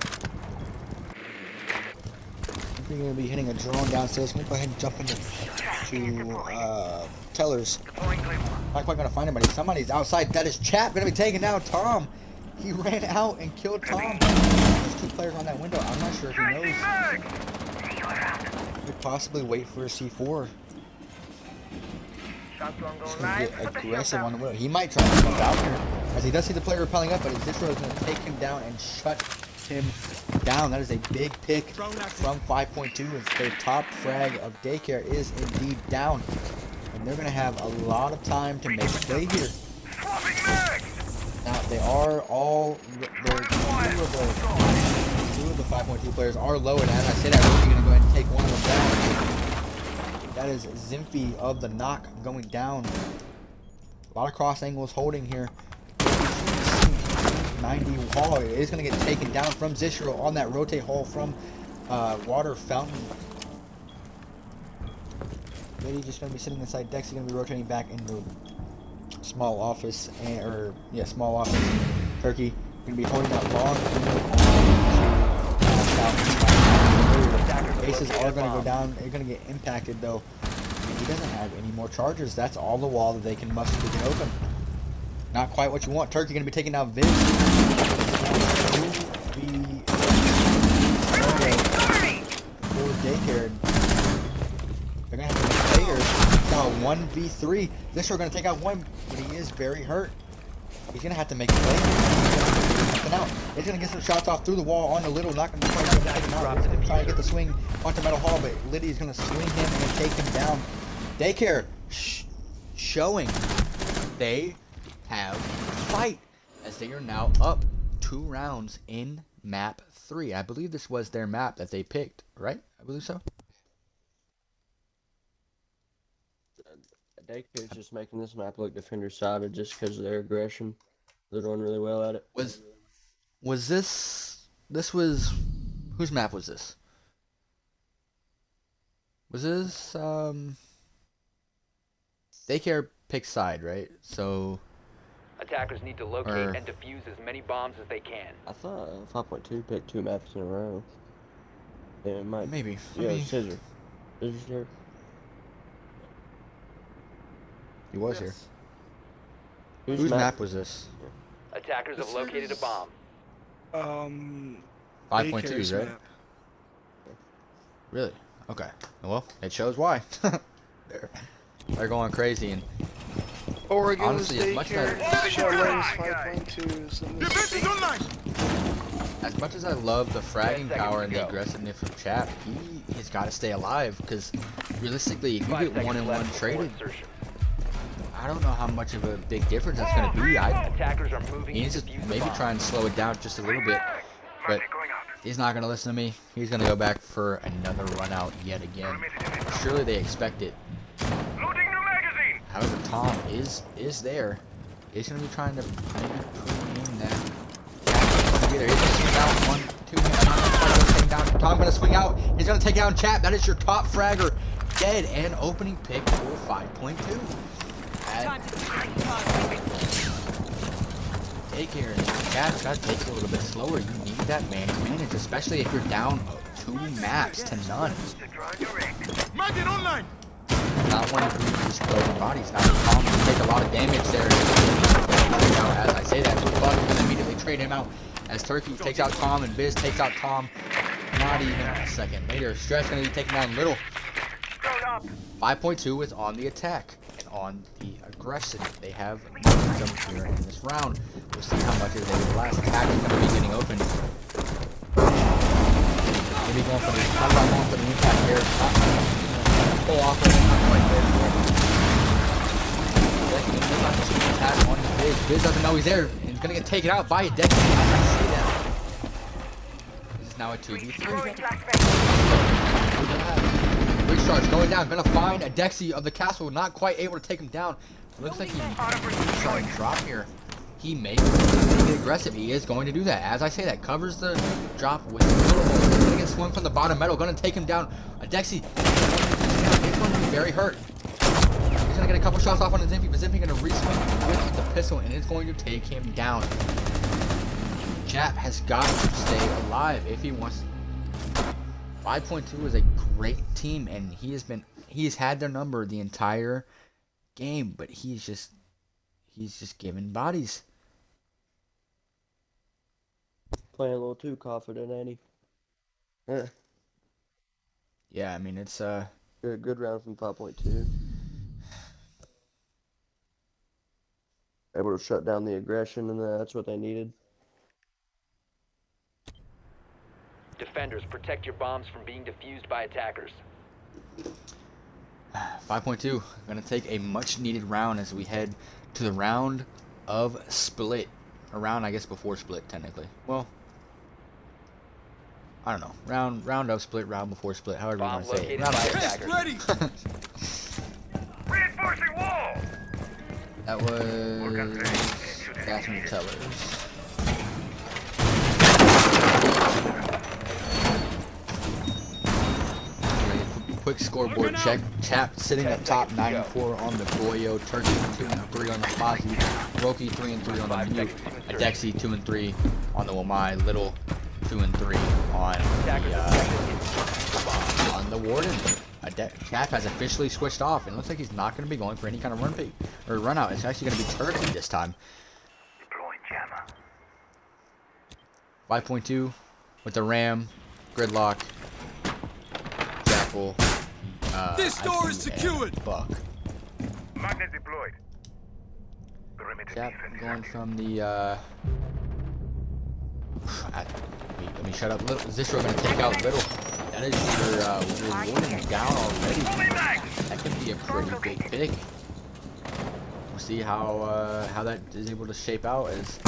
We're going to be hitting a drone downstairs. I'm going to go ahead and jump into tellers. Not quite going to find anybody. Somebody's outside. That is Chap going to be taking down Tom. He ran out and killed Tom. There's 2 players on that window. I'm not sure if he knows. Could possibly wait for a C4. He's gonna get aggressive on the window. He might try to jump out here, as he does see the player repelling up, but Zishro is gonna take him down and shut him down. That is a big pick from 5.2. As their top frag of Daycare is indeed down, and they're gonna have a lot of time to make a play here. Now they are all two of the 5.2 players are low, and as I said, I'm really gonna go ahead and take one of them down. That is Zimphy of the knock going down. A lot of cross angles holding here. 90 haul is gonna get taken down from Zishro on that rotate haul from water fountain. Liddy just gonna be sitting inside Dex. He's gonna be rotating back into small office small office. Turkey gonna be holding that long. Aces are gonna go down. They're gonna get impacted though. He doesn't have any more charges. That's all the wall that they can muster to get open. Not quite what you want. Turkey gonna be taking out Viz. For Daycare. They're gonna have to make players. Now 1v3. This are gonna take out one, but he is very hurt. He's gonna have to make a play. Something out. He's gonna get some shots off through the wall on the little. Not gonna be quite able to take him out. He's gonna try to get the swing onto Metal Hall, but Liddy's gonna swing him and take him down. Daycare showing they have fight, as they are now up 2 rounds in map 3. I believe this was their map that they picked, right? I believe so. Daycare's just making this map look defender-sided just because of their aggression. They're doing really well at it. Was this was whose map was this? Was this Daycare picked side, right? So Attackers need to locate and defuse as many bombs as they can. I thought 5.2 picked 2 maps in a row. Yeah, it might. maybe. Yeah, Scissor. Scissor's here. He was here. Whose Whose map was this? Attackers have located a bomb. 5.2's, right? map. Really? Okay. Well, it shows why. They're going crazy, and Oregon's honestly, as much as Charlotte's 5.2s. as much as I love the fragging 10 seconds power to and the go. aggressiveness from Chap, he has got to stay alive, because realistically, if you 5 get seconds 1-1 left before traded, insertion. I don't know how much of a big difference that's going to be. Attackers are moving He needs to to defuse the maybe bomb. try and slow it down just a little bit, but he's not going to listen to me. He's going to go back for another run out yet again. Surely they expect it. Loading new magazine. However, Tom is there. He's going to be trying to maybe pre-aim that. He's going to swing out 1, 2 hands. Tom going to swing out. He's going to take down Chap. That is your top fragger. Dead, and opening pick for 5.2. Daycare and Chap's got to take it a little bit slower. You need that man advantage, especially if you're down 2 maps to none. Not wanting to use broken bodies. Now Tom can take a lot of damage there. Now, as I say that, Buck can immediately trade him out as Turkey takes out Tom and Biz takes out Tom. Not even a second later. Stretch going to be taking down Little. 5.2 is on the attack and on the aggression. They have momentum here in this round. We'll see how much is able to last. Attack is going to be getting open. Maybe going for the impact here. Pull off of it, not quite there. Attack on Biz. Biz doesn't know he's there. And he's going to get taken out by a Dex. This is now a 2v3. Recharge going down, gonna find a Dexy of the castle, not quite able to take him down. Looks like he's trying to drop here. He may be aggressive. He is going to do that. As I say that, covers the drop with a little hole. He's gonna get swung from the bottom metal, gonna take him down. A Dexy is going to be very hurt. He's gonna get a couple shots off on the Zimpy, but Zimpy gonna re-swing with the pistol, and it's going to take him down. Chap has got to stay alive if he wants. 5.2 is a great team, and he has had their number the entire game, but he's just giving bodies. Playing a little too confident, ain't he? Yeah, I mean it's Good round from 5.2. able to shut down the aggression, and that's what they needed. Defenders, protect your bombs from being defused by attackers. 5.2, gonna take a much needed round as we head to the round of split. A round, I guess, before split, technically. Well, I don't know. Round of split, round before split, however you Bomb want to say it. located Round by of attackers. Reinforcing wall! That was Catherine Tellers. Quick scoreboard check. Chap sitting at top 94 on the Boyo. Turkey 2-3 on the Fozzy. Roki 3-3 on the Mute. Adexi 2-3 on the Wamai. Little 2-3 on the Warden. Chap has officially switched off, and it looks like he's not going to be going for any kind of run peak or run out. It's actually going to be Turkey this time. Deploying jammer. 5.2 with the Ram, Gridlock, Jackal. This door is secured. Buck. Magnet deployed. Perimeter Chap defense going active. from the let me shut up. Little Zistro gonna take out Little. That is your Warden down already. That could be a pretty big pick. We'll see how that is able to shape out as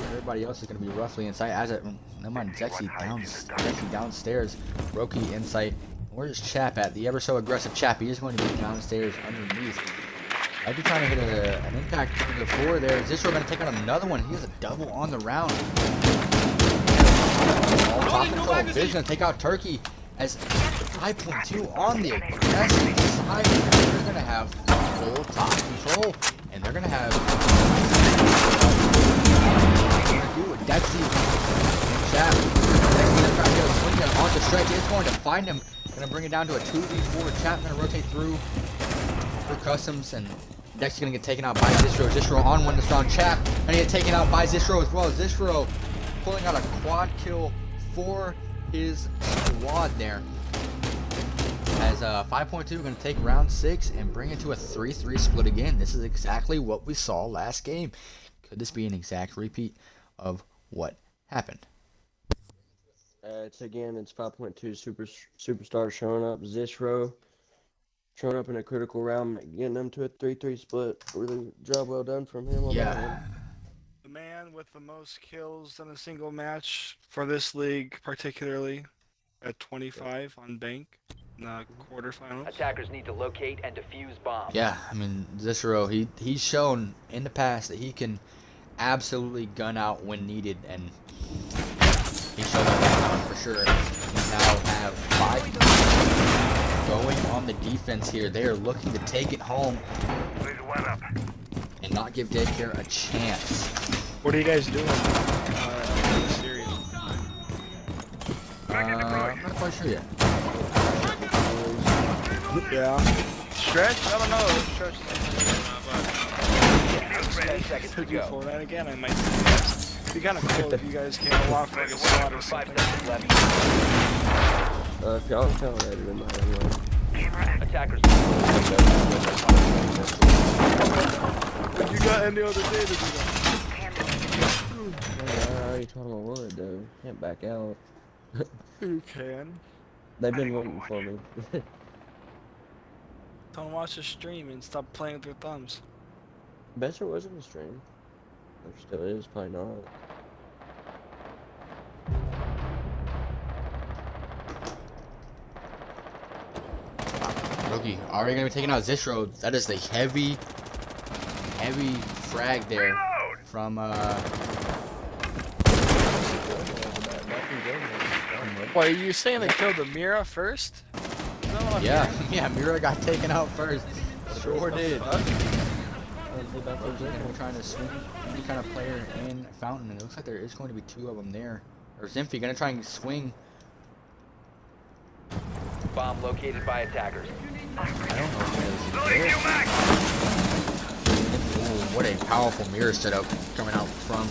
everybody else is gonna be roughly in sight. As it, never mind, Zexy downstairs. Roki in sight. Where's Chap at? The ever so aggressive Chap. He is going to be downstairs underneath. I'd be trying to hit an impact to the floor there. Zistro going to take out another one. He has a double on the round. All top control. Viz going to take out Turkey as 5.2 on the aggressive side. They're going to have full top control. And they're going to have Dexy and Chap. Dexy going to try to get a swing down on the stretch. It's going to find him. Gonna bring it down to a 2v4. Chap gonna rotate through for customs, and Dex gonna get taken out by Zistro. Zistro on one to spawn Chap, and he get taken out by Zistro as well. Zistro pulling out a quad kill for his squad there. As 5.2 gonna take round 6 and bring it to a 3-3 split again. This is exactly what we saw last game. Could this be an exact repeat of what happened? It's 5.2 superstar showing up. Zistro showing up in a critical round, getting them to a 3-3 split. Really job well done from him on that one. The man with the most kills in a single match for this league, particularly at 25 on bank in the quarterfinals. Attackers need to locate and defuse bombs. Yeah, I mean, Zistro, he's shown in the past that he can absolutely gun out when needed, and he showed that now for sure. We now have 5 going on the defense here. They are looking to take it home There's one up. and not give Daycare a chance. What are you guys doing? Series? I'm not quite sure yet. Yeah. Stretch? I don't know. Stretch. But 10 seconds to could do go. Fortnite again. I might. It'd be kind of cool if you guys came along for like a slot or 5 something. seconds left. If y'all count that in my anyway. Attackers. You got any other data to do that? I already told them I would, though. Can't back out. You can. They've been waiting for me. Don't watch the stream and stop playing with your thumbs. Bet there wasn't a stream. There still is, probably not. Rookie already gonna be taking out Zistro. That is the heavy frag there from Wait, are you saying they killed the Mira first? Is that what I'm yeah, hearing? yeah, Mira got taken out first. Sure did. Fuck? They're trying to swing any kind of player in Fountain, and it looks like there is going to be 2 of them there. Or Zymphy gonna try and swing. Bomb located by attackers. I don't know if Loading new mag! Ooh, what a powerful mirror setup coming out from.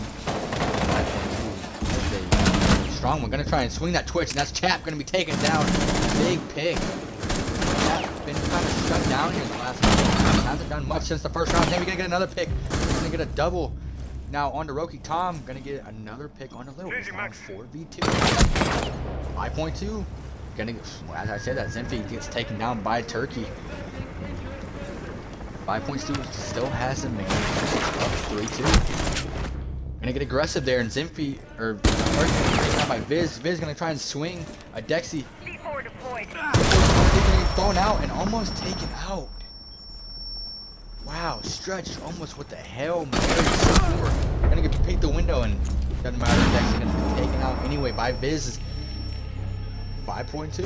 That's a strong one. Gonna try and swing that Twitch, and that's Chap gonna be taken down. Big pick. Chap been kind of shut down here in the last round. Hasn't done much since the first round. Then we gonna get another pick. He's gonna get a double. Now on to Roki. Tom gonna get another pick on the little. He's now 4v2. 5.2. Gonna, as I said, that Zenfi gets taken down by Turkey. 5.2 still has him. Up 3-2. Gonna get aggressive there, and Zenfi or Turkey taken out by Viz. Viz gonna try and swing a Dexy. C4 deployed. Thrown out and almost taken out. Wow, stretched almost with the Hail Mary. Gonna get paint the window, and doesn't matter. It's actually gonna be taken out anyway by Viz. 5.2.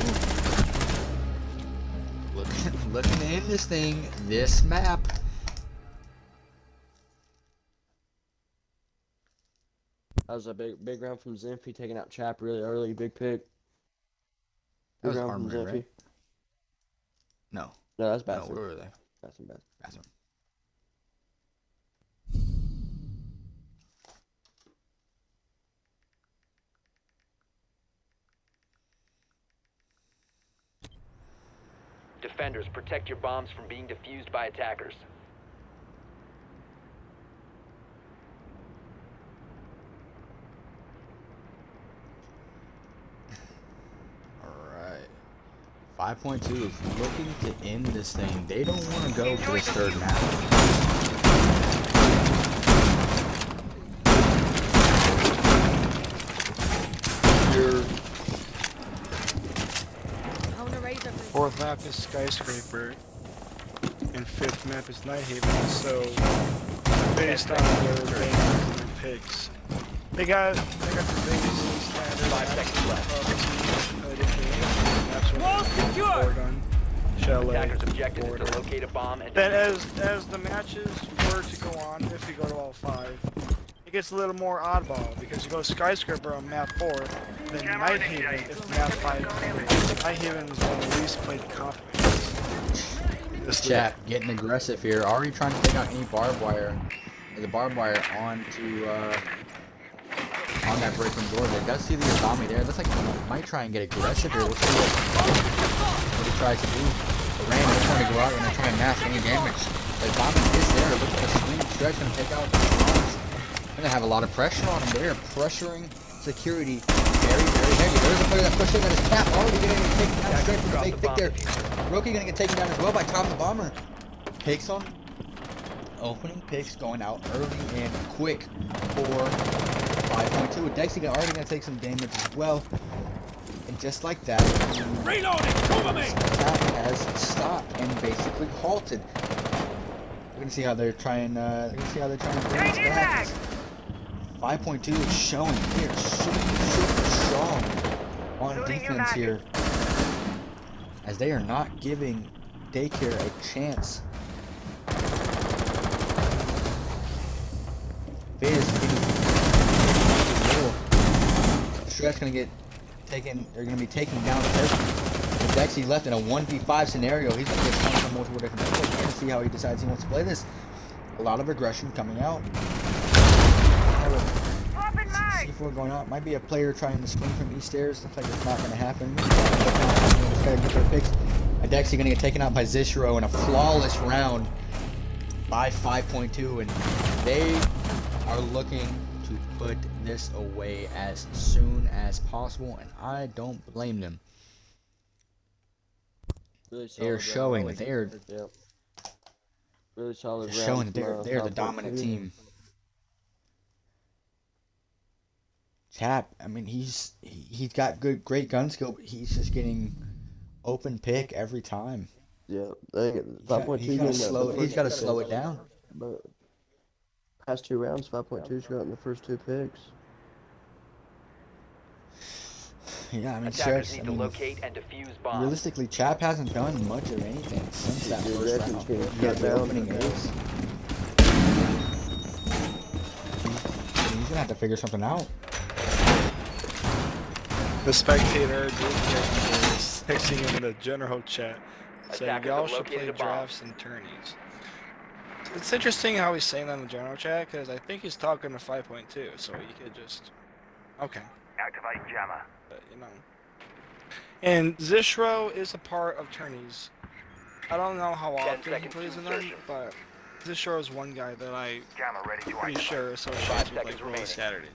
Looking to end this thing, this map. That was a big round from Zenfi, taking out Chap really early. Big pick. That Big was round Armory, from Zenfi. right? No. No, that's No, Bassett. where were they? Bassett. Bathroom. Defenders, protect your bombs from being defused by attackers. Alright. 5.2 is looking to end this thing. They don't want to go for this third map. Fourth map is Skyscraper, and fifth map is Night Haven, so based on their rankings and their picks, they got the biggest standard 5 seconds left. Oregon, Chalet, Attackers' objective is Border. to locate a bomb and Then as the matches were to go on, if we go to all 5, it gets a little more oddball, because you go Skyscraper on map 4, then Night Haven is map 5. Night Haven is one of the least played conflicts. This chat getting aggressive here, already trying to take out any barbed wire, the barbed wire onto on that breaking door. They does see the Azami there. Looks like he might try and get aggressive here. We'll see what he tries to do. Ram is trying to go out and try and mask any damage. The Azami is there, looking to swing. Stretch gonna take out the bombs. Gonna have a lot of pressure on him. They are pressuring security very, very heavy. There's a player that pushed in at his cap, already getting taken down straight from the big pick there. Roki gonna get taken down as well by Tom the Bomber. Picks on opening picks going out early and quick for 5.2. Dexy already gonna take some damage as well. And just like that, Reloading! Cover me! attack has stopped and basically halted. We're gonna see how they're trying. Bring this back. 5.2 is showing here super strong on defense here, as they are not giving Daycare a chance. Fizz Stretch gonna get taken. They're gonna be taking down the person. Dexy left in a 1v5 scenario. He's gonna get punched from multiple different angles. We're gonna see how he decides he wants to play this. A lot of aggression coming out. C4 going out. Might be a player trying to swing from these stairs. Looks like it's not going to happen. Dexy going to get taken out by Zishro in a flawless round by 5.2, and they are looking to put this away as soon as possible, and I don't blame them. Really They are showing that they are really solid. showing that they're the dominant team. Chap, I mean, he's got great gun skill, but he's just getting open pick every time. Yeah, He's got to slow it down. But past 2 rounds, 5.2's gotten the first 2 picks. Yeah, I mean, Attackers need to locate and defuse bombs. realistically, Chap hasn't done much of anything since that Dude, first that round. dude's He had the down. opening ace. He's gonna have to figure something out. The spectator is texting him in the general chat saying Attackers y'all have should play located a bomb. drafts and tourneys. It's interesting how he's saying that in the general chat, because I think he's talking to 5.2, so he could just... Okay. Activate jammer. But, you know. And Zishro is a part of tourneys. I don't know how 10 often he seconds plays to in them, insertion. but This sure is one guy that I Jammer ready to pretty activate. sure associates 5 with seconds like Roll remaining. Saturdays.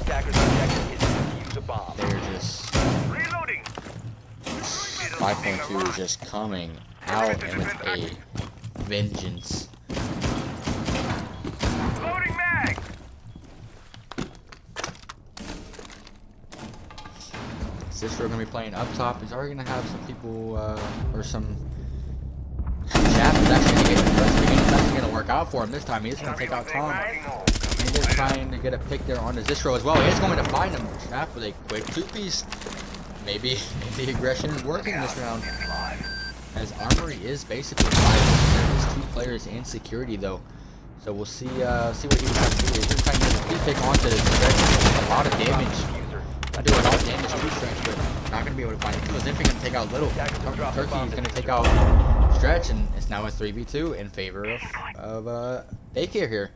Attacker's objective is to defuse a bomb. They're just Reloading. 5.2 is just coming out and with a vengeance. Loading mag. Cicero gonna be playing up top. He's already gonna have some people or some Chap is actually gonna get aggressive again. It's actually gonna work out for him this time. He's gonna take out Tom. He's just trying to get a pick there on Cicero as well. He's going to find him. Chap with a quick two-piece. Maybe the aggression is working this round. As Armory is basically 5. There's 2 players and security though. So we'll see what he can do. He's gonna try and get a pick onto the stretch. A lot of damage. I do a lot of damage to stretch, but not gonna be able to find it. Because Zimpy gonna take out Little. Turkey is gonna take out Stretch, and it's now a 3v2 in favor of Daycare here.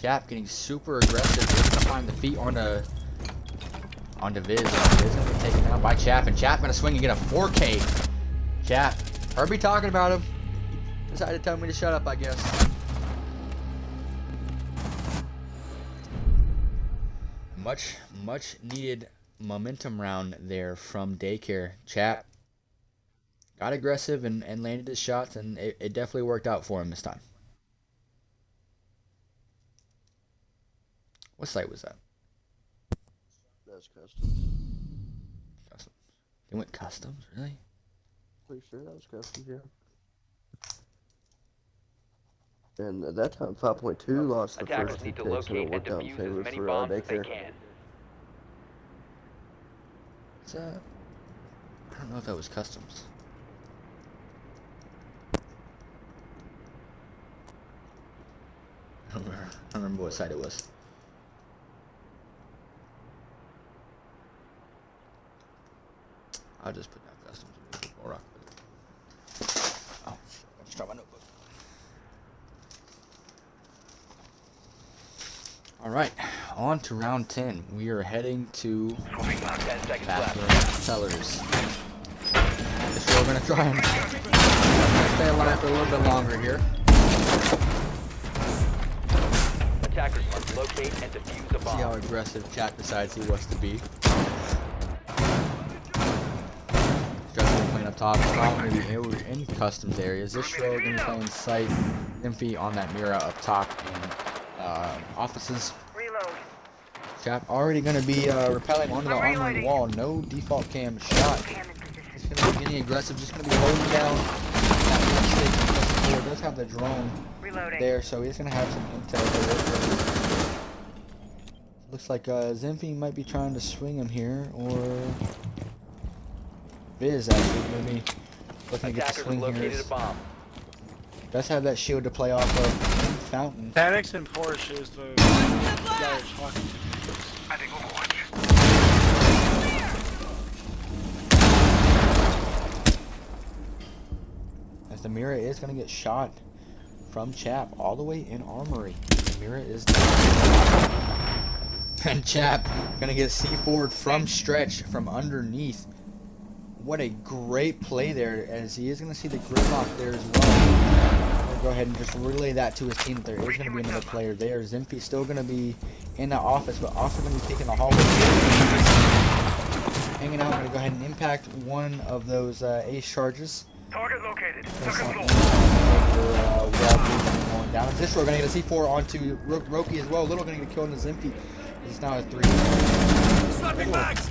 Chap getting super aggressive. He's gonna find the feet onto Viz. Viz gonna be taken out by Chap, and Chap gonna swing and get a 4K. Chap, Herbie talking about him. He decided to tell me to shut up, I guess. Much needed momentum round there from Daycare. Chap got aggressive and landed his shots, and it definitely worked out for him this time. What site was that? That's customs. Customs. They went customs, really? Pretty sure that was customs, yeah. And at that time, 5.2 lost the Attackers first 2 need to picks, and it locate and worked out in defuse favor as many for bombs as they Daycare. can. It's, I don't know if that was customs. I don't remember what site it was. I'll just put down customs and make it more rock with it. Oh, shit, I just dropped my notebook. Alright, on to round 10. We are heading to 10 seconds left. bathroom cellars. So we're gonna try and stay alive for a little bit longer here. Attackers must locate and defuse a See how bomb. aggressive Chat decides he wants to be. Stressful playing up top. Tom gonna be in customs areas. This show gonna be playing site. Nymphy on that mirror up top in offices. Reload. Chap already gonna be repelling onto the armory wall. No default cam shot. Cam in position. Just gonna be getting aggressive. Just gonna be holding down that station. It does have the drone Reloading. there, so he's gonna have some intel there. Looks like Zimpy might be trying to swing him here, or Viz actually gonna be looking to get the Attackers swing here. located a bomb. Does have that shield to play off of Fountain. Panics and Porsche is the guy you're talking to. Adding Overwatch. As the Mira is gonna get shot from Chap all the way in armory. The Mira is down. And Chap gonna get C4'd from Stretch from underneath. What a great play there, as he is gonna see the gridlock there as well. We'll go ahead and just relay that to his team that there is gonna be another player there. Zimpy's still gonna be in the office, but also gonna be taking the hallway. Hanging out, gonna go ahead and impact one of those ace charges. Target located. That's Second not floor. going down. And Zistro gonna get a C4 onto Roki as well. Little gonna get killed in the Zimpy. It's now a 3. Slapping mags!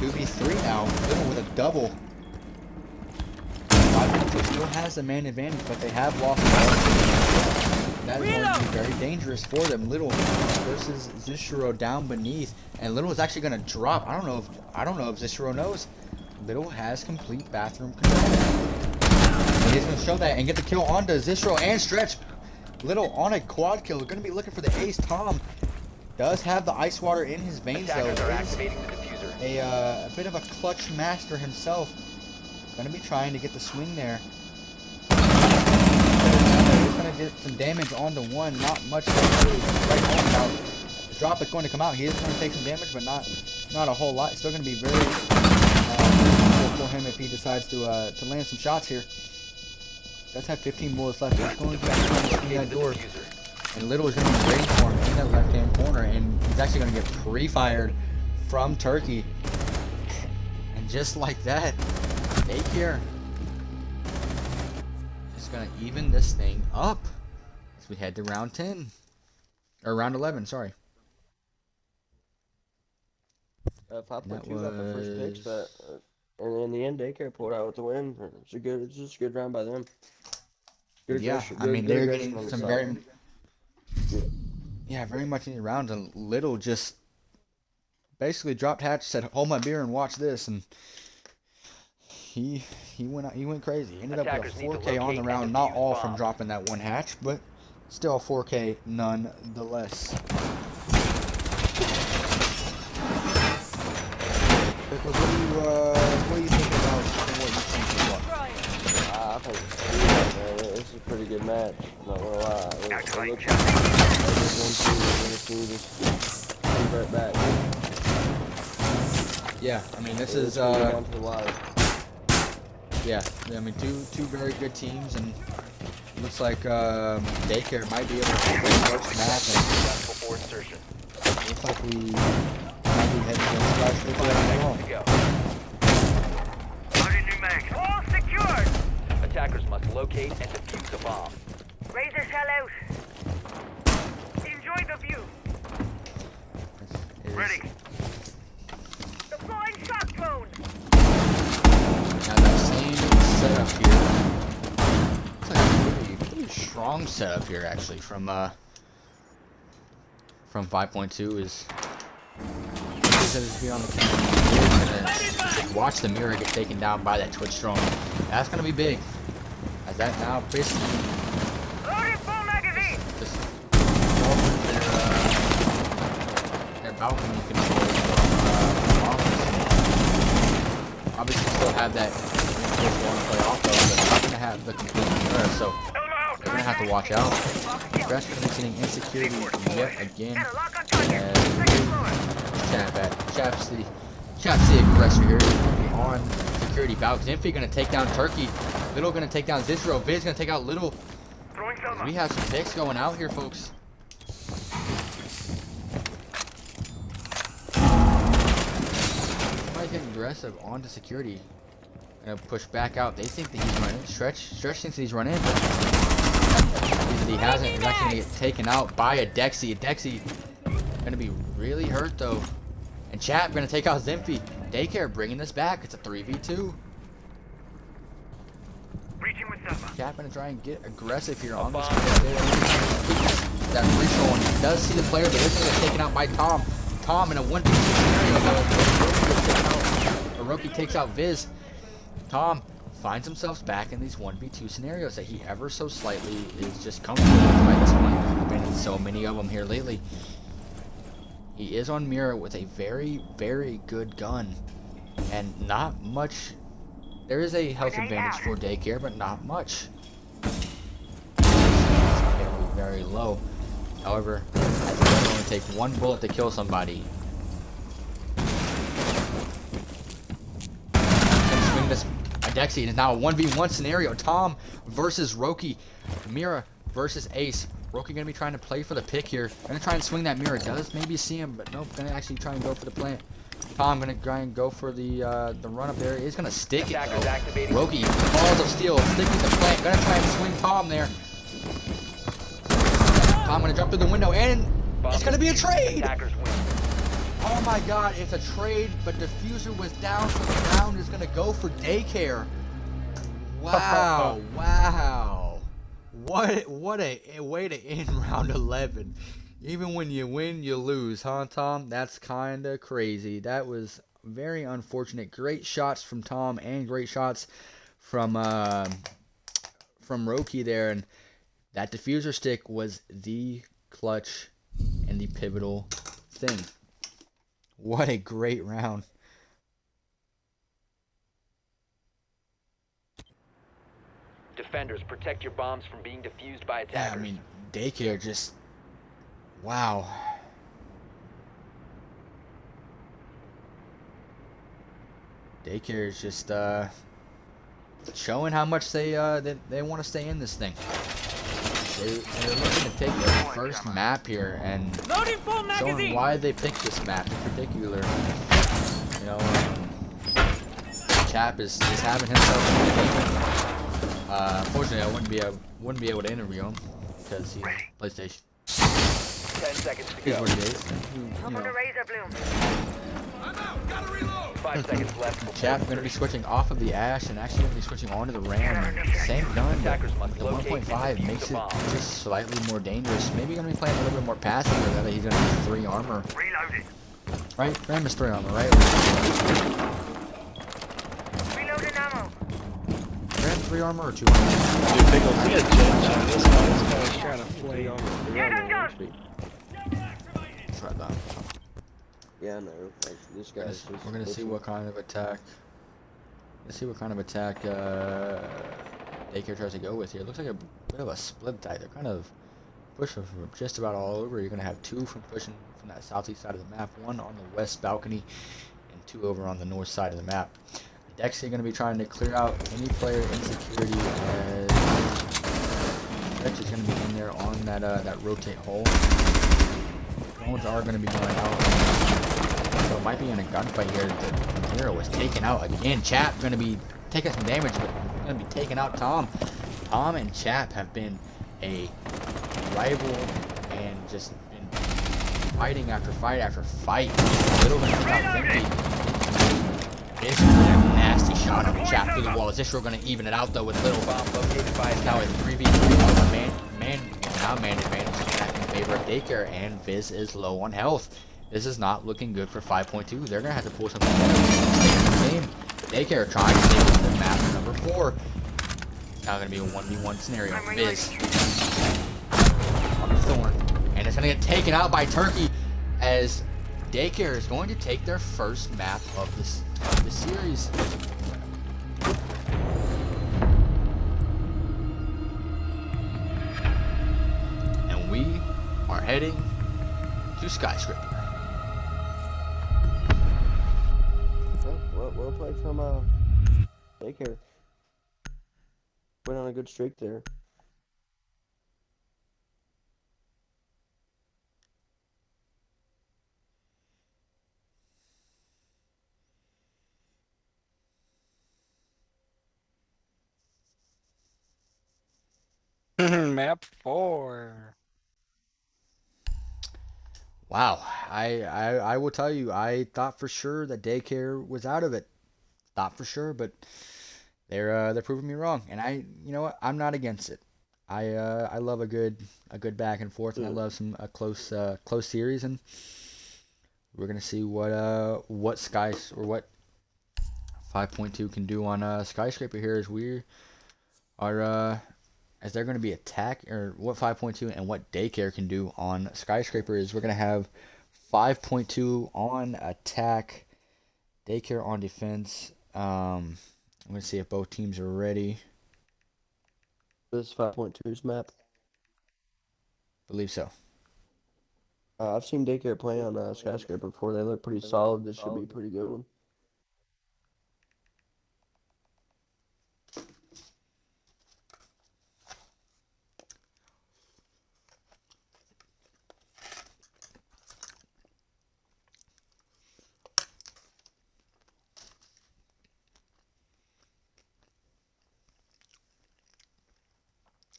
2v3 now. Little with a double. 5 still has a man advantage, but they have lost the ball. That is going to be very dangerous for them. Little versus Zishiro down beneath, and Little is actually going to drop. I don't know if Zishiro knows. Little has complete bathroom control. And he's going to show that and get the kill onto Zishiro and Stretch. Little on a quad kill. Going to be looking for the ace. Tom does have the ice water in his veins though. Attackers are Is activating the diffuser. a bit of a clutch master himself. Gonna be trying to get the swing there. He's gonna get some damage onto one. Not much to really right home about. The drop is going to come out. He is going to take some damage, but not a whole lot. Still gonna be very for him if he decides to land some shots here. Does have 15 bullets left. He's going to swing that door. And Little is going to be waiting for him in that left-hand corner. And he's actually going to get pre-fired from Turkey. And just like that, Daycare is going to even this thing up as we head to round 10. Or round 11, sorry. 5.2 got the first picks, but and in the end, Daycare pulled out with the win. It's just a good round by them. Yeah, I mean, they're getting some very, very much needed rounds. And Little just basically dropped hatch, said, "Hold my beer and watch this," and he went crazy. He ended up with a 4K on the round, not all from dropping that one hatch, but still a 4K nonetheless. What do you think about what you think so far? I think this is a pretty good match. Not gonna lie. It looks like just right back. Yeah, I mean this is down to the wire. Yeah, I mean two very good teams, and it looks like Daycare might be able to take the first match. Before insertion. Looks like we might be heading to the splash for To go. Loading new mag. All secured. Attackers must locate and defuse a bomb. Razor shell out. Enjoy the view. Ready. Deploying shock drone. Now that same setup here. Looks like a pretty strong setup here actually from 5.2 is be on the camera. Watch the mirror get taken down by that Twitch drone. That's gonna be big. As that now basically Loading full magazine. just their balcony control from office. Obviously still have that want to play off though, but they're not gonna have the complete mirror, so they're gonna have to watch out. Fresh gonna be getting insecurity yet again. Chap's the aggressor here on security balcony. Zinfi gonna take down Turkey. Little gonna take down Zizro. Viz gonna take out Little. We have some picks going out here, folks. Somebody's getting aggressive onto security. Gonna push back out. They think that he's running. Stretch thinks that he's running, but he hasn't. He's actually gonna get taken out by a Dexy. Dexy gonna be really hurt though. And Chap gonna take out Zinfi. Daycare bringing this back. It's a 3v2. Reaching with Zephyr. Chap gonna try and get aggressive here on this. That free throw, and he does see the player, but this is taken out by Tom. Tom in a 1v2 scenario. Hiroki takes out Viz. Tom finds himself back in these 1v2 scenarios that he ever so slightly is just comfortable with by this point. There's been so many of them here lately. He is on mirror with a very, very good gun. And not much. There is a health advantage for Daycare, but not much. It's very low. However, I think it's only take one bullet to kill somebody. Swing this. Dexy is now a 1v1 scenario. Tom versus Roki. Mira versus Ace. Roki gonna be trying to play for the pick here. Gonna try and swing that mirror. Does maybe see him, but nope. Gonna actually try and go for the plant. Tom gonna try and go for the run up there. He's gonna stick it though. Roki, balls of steel, sticking the plant. Gonna try and swing Tom there. Tom gonna jump through the window, and it's gonna be a trade. Oh my God, it's a trade, but Diffuser was down, so the round is gonna go for Daycare. Wow, wow. What a way to end round 11. Even when you win, you lose, huh, Tom? That's kind of crazy. That was very unfortunate. Great shots from Tom and great shots from Roki there, and that diffuser stick was the clutch and the pivotal thing. What a great round. Defenders, protect your bombs from being defused by attackers. Yeah, I mean, Daycare just... Wow. Daycare is just showing how much they want to stay in this thing. They're looking to take their first map here and Loading full showing magazine. why they picked this map in particular. You know, Chap is having himself. Unfortunately, I wouldn't be able to interview him because he's PlayStation. 10 seconds to Here's go. what it is. Up on the razor bloom. I'm out. Gotta reload. 5 seconds left. before Chap going to be switching off of the Ash and actually going to be switching onto the Ram. Same gun, but Attackers must the locate and 1.5 defuse makes the it bomb. just slightly more dangerous. Maybe going to be playing a little bit more passive with that. He's going to have 3 armor. Reloaded. Right? Ram is 3 armor, right? Reloading ammo. Ram 3 armor or 2 armor? Dude, Pickles, he had jet shot. This guy's trying to flame. Get him, John. That's what I thought. Yeah, I know. Like, this guy's just. We're gonna see what kind of attack. Let's see what kind of attack Daycare tries to go with here. It looks like a bit of a split die. They're kind of pushing from just about all over. You're gonna have 2 from pushing from that southeast side of the map, 1 on the west balcony, and 2 over on the north side of the map. Dexy gonna be trying to clear out any player insecurity as Dex is gonna be in there on that that rotate hole. Drones are gonna be going out. So it might be in a gunfight here. The hero was taken out again. Chap gonna be taking some damage, but gonna be taking out Tom. Tom and Chap have been a rival and just been fighting after fight after fight. Little gonna take out Limpy. This is a nasty shot on Chap through the wall. Is this gonna even it out though with Little? bomb located by Now a 3v3 man advantage is back in favor of Daycare, and Viz is low on health. This is not looking good for 5.2. They're gonna have to pull something better to stay in the game. Daycare trying to stay with the map number 4. Now gonna be a 1v1 scenario. Viz on the Thorn, and it's gonna get taken out by Turkey as Daycare is going to take their first map of this series. And we are heading to Skyscraper. Well played from Daycare. Went on a good streak there. Map 4. Wow, I will tell you, I thought for sure that Daycare was out of it. Thought for sure, but they're proving me wrong. And you know what? I'm not against it. I love a good back and forth, and I love some close series. And we're gonna see what 5.2 can do on Skyscraper here as we are as they're going to be attack, or what 5.2 and what Daycare can do on Skyscraper is we're going to have 5.2 on attack, Daycare on defense. I'm going to see if both teams are ready. This is 5.2's map. Believe so. I've seen Daycare play on Skyscraper before. They look pretty solid. This should be a pretty good one.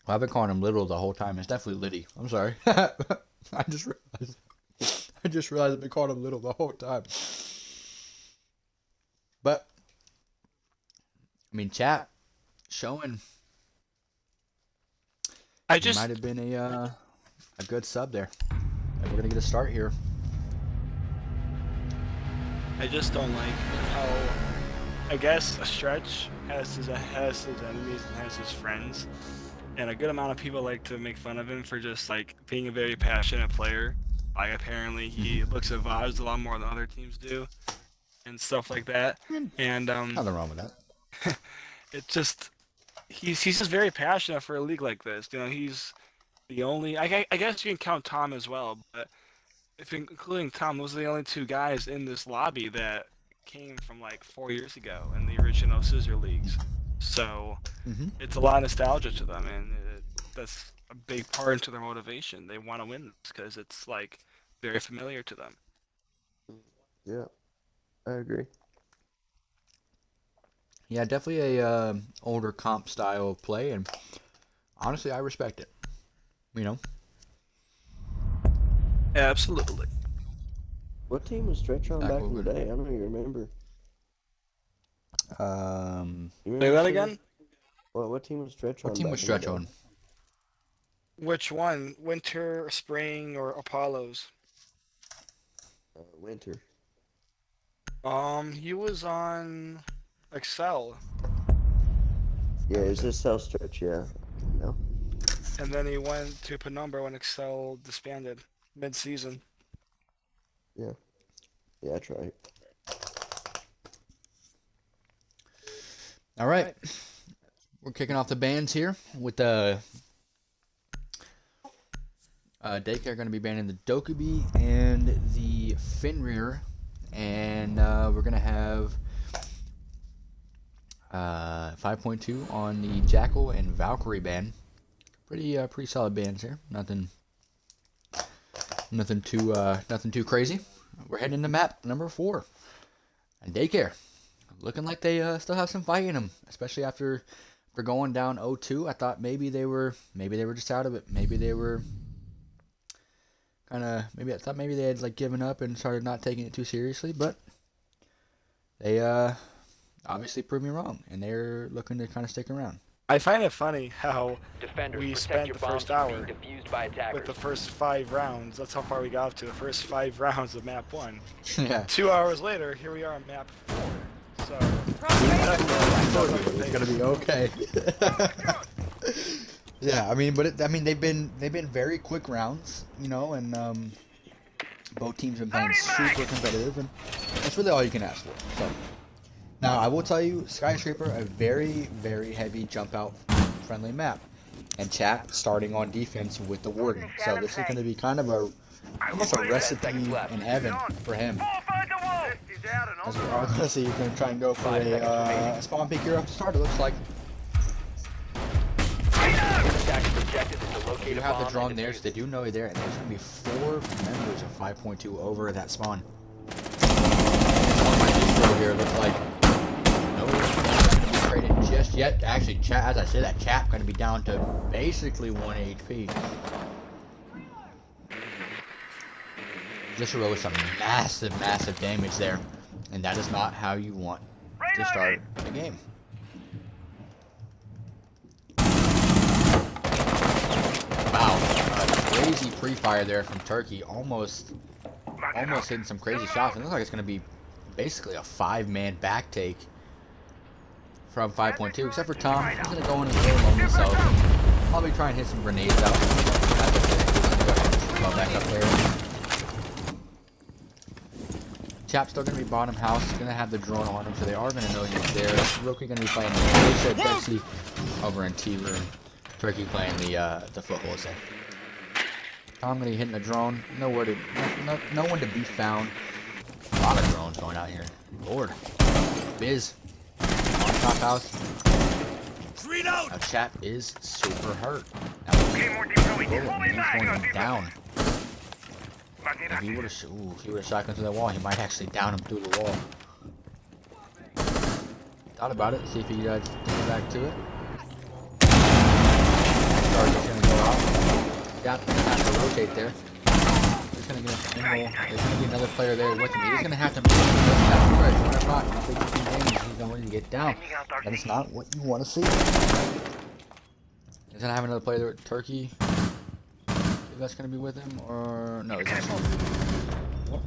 Well, I've been calling him Little the whole time. It's definitely Liddy. I'm sorry. I just realized I've been calling him Little the whole time. But I mean, chat showing it might have been a good sub there. And we're gonna get a start here. I just don't like how, I guess, a Stretch has his enemies and has his friends, and a good amount of people like to make fun of him for just like being a very passionate player. Like apparently he looks at VODs a lot more than other teams do, and stuff like that. And Nothing wrong with that. it just he's just very passionate for a league like this. You know, he's the only. I guess you can count Tom as well, but if including Tom, those are the only 2 guys in this lobby that came from like 4 years ago in the original Scissor Leagues. So Hmm. it's a lot of nostalgia to them, and that's a big part into their motivation. They want to win this because it's like very familiar to them. Yeah, I agree. Yeah, definitely a older comp style of play, and honestly, I respect it. You know, Absolutely. What team was Stretch on back back in over. the day? I don't even remember. You Say remember, that Scissor? again? What team was Stretch What on team was back in the Stretch day? on? Which one? Winter, spring, or Apollos? Winter. He was on Excel, Yeah, is this Cell Stretch? Yeah. No. and then he went to Penumbra when Excel disbanded mid-season. Yeah. Yeah, that's right. All right, we're kicking off the bands here with the Daycare going to be banning the Dokkaebi and the Fenrir, and we're going to have 5.2 on the Jackal and Valkyrie ban. Pretty solid bands here. Nothing too crazy. We're heading into map number 4, and Daycare looking like they still have some fight in them, especially after going down 0-2. I thought maybe they were just out of it. Maybe they were maybe I thought maybe they had like given up and started not taking it too seriously, but they obviously proved me wrong, and they're looking to kind of stick around. I find it funny how Defenders, we protect spent your the bombs first from hour being defused by with attackers. the first 5 rounds. That's how far we got up to, the first 5 rounds of map 1. Yeah. 2 hours later, here we are on map 4. So It's gonna be okay. Yeah, I mean, they've been very quick rounds, you know, and both teams have been playing super competitive, and that's really all you can ask for. So now I will tell you, Skyscraper, a very very heavy jump out friendly map, and chat starting on defense with the Warden. So this is going to be kind of almost a recipe in heaven for him. Fortify the wall! List is out and on As the we road. are going to see, he's going to try and go for 5 seconds a remaining. spawn pick here off the start. It looks like Attackers objective is to locate you a have bomb the drone and there, defuse so they do know you're there, and there's going to be 4 members of 5.2 over at that spawn. One might be over here. Looks like no one's going to be traded just yet. Actually, chat, as I said, that chap going to be down to basically 1 HP. Just with some massive damage there, and that is not how you want to start the game. Wow, crazy pre-fire there from Turkey, almost hitting some crazy shots. It looks like it's going to be basically a 5-man back take from 5.2, except for Tom. He's going to go in and roll on himself. Probably try and hit some grenades out. Well, back up there. Chap's still going to be bottom house. He's going to have the drone on him, so they are going to know he's there. Rookie going to be playing Alicia, Betsy over in T room. Turkey playing the football set. Tom going to be hitting the drone. No one to be found. A lot of drones going out here. Lord. Biz. On top house. Now Chap is super hurt. Now, he's going down. If he would have shot him through the wall, he might actually down him through the wall. Thought about it, see if he get back to it. Target's gonna go out. Got gonna have to rotate there. He's gonna get an angle. There's gonna be another player there with him. He's gonna have to make he's going to get down. That is not what you want to see. He's gonna have another player there with Turkey. If that's gonna be with him, or no, it's actually what?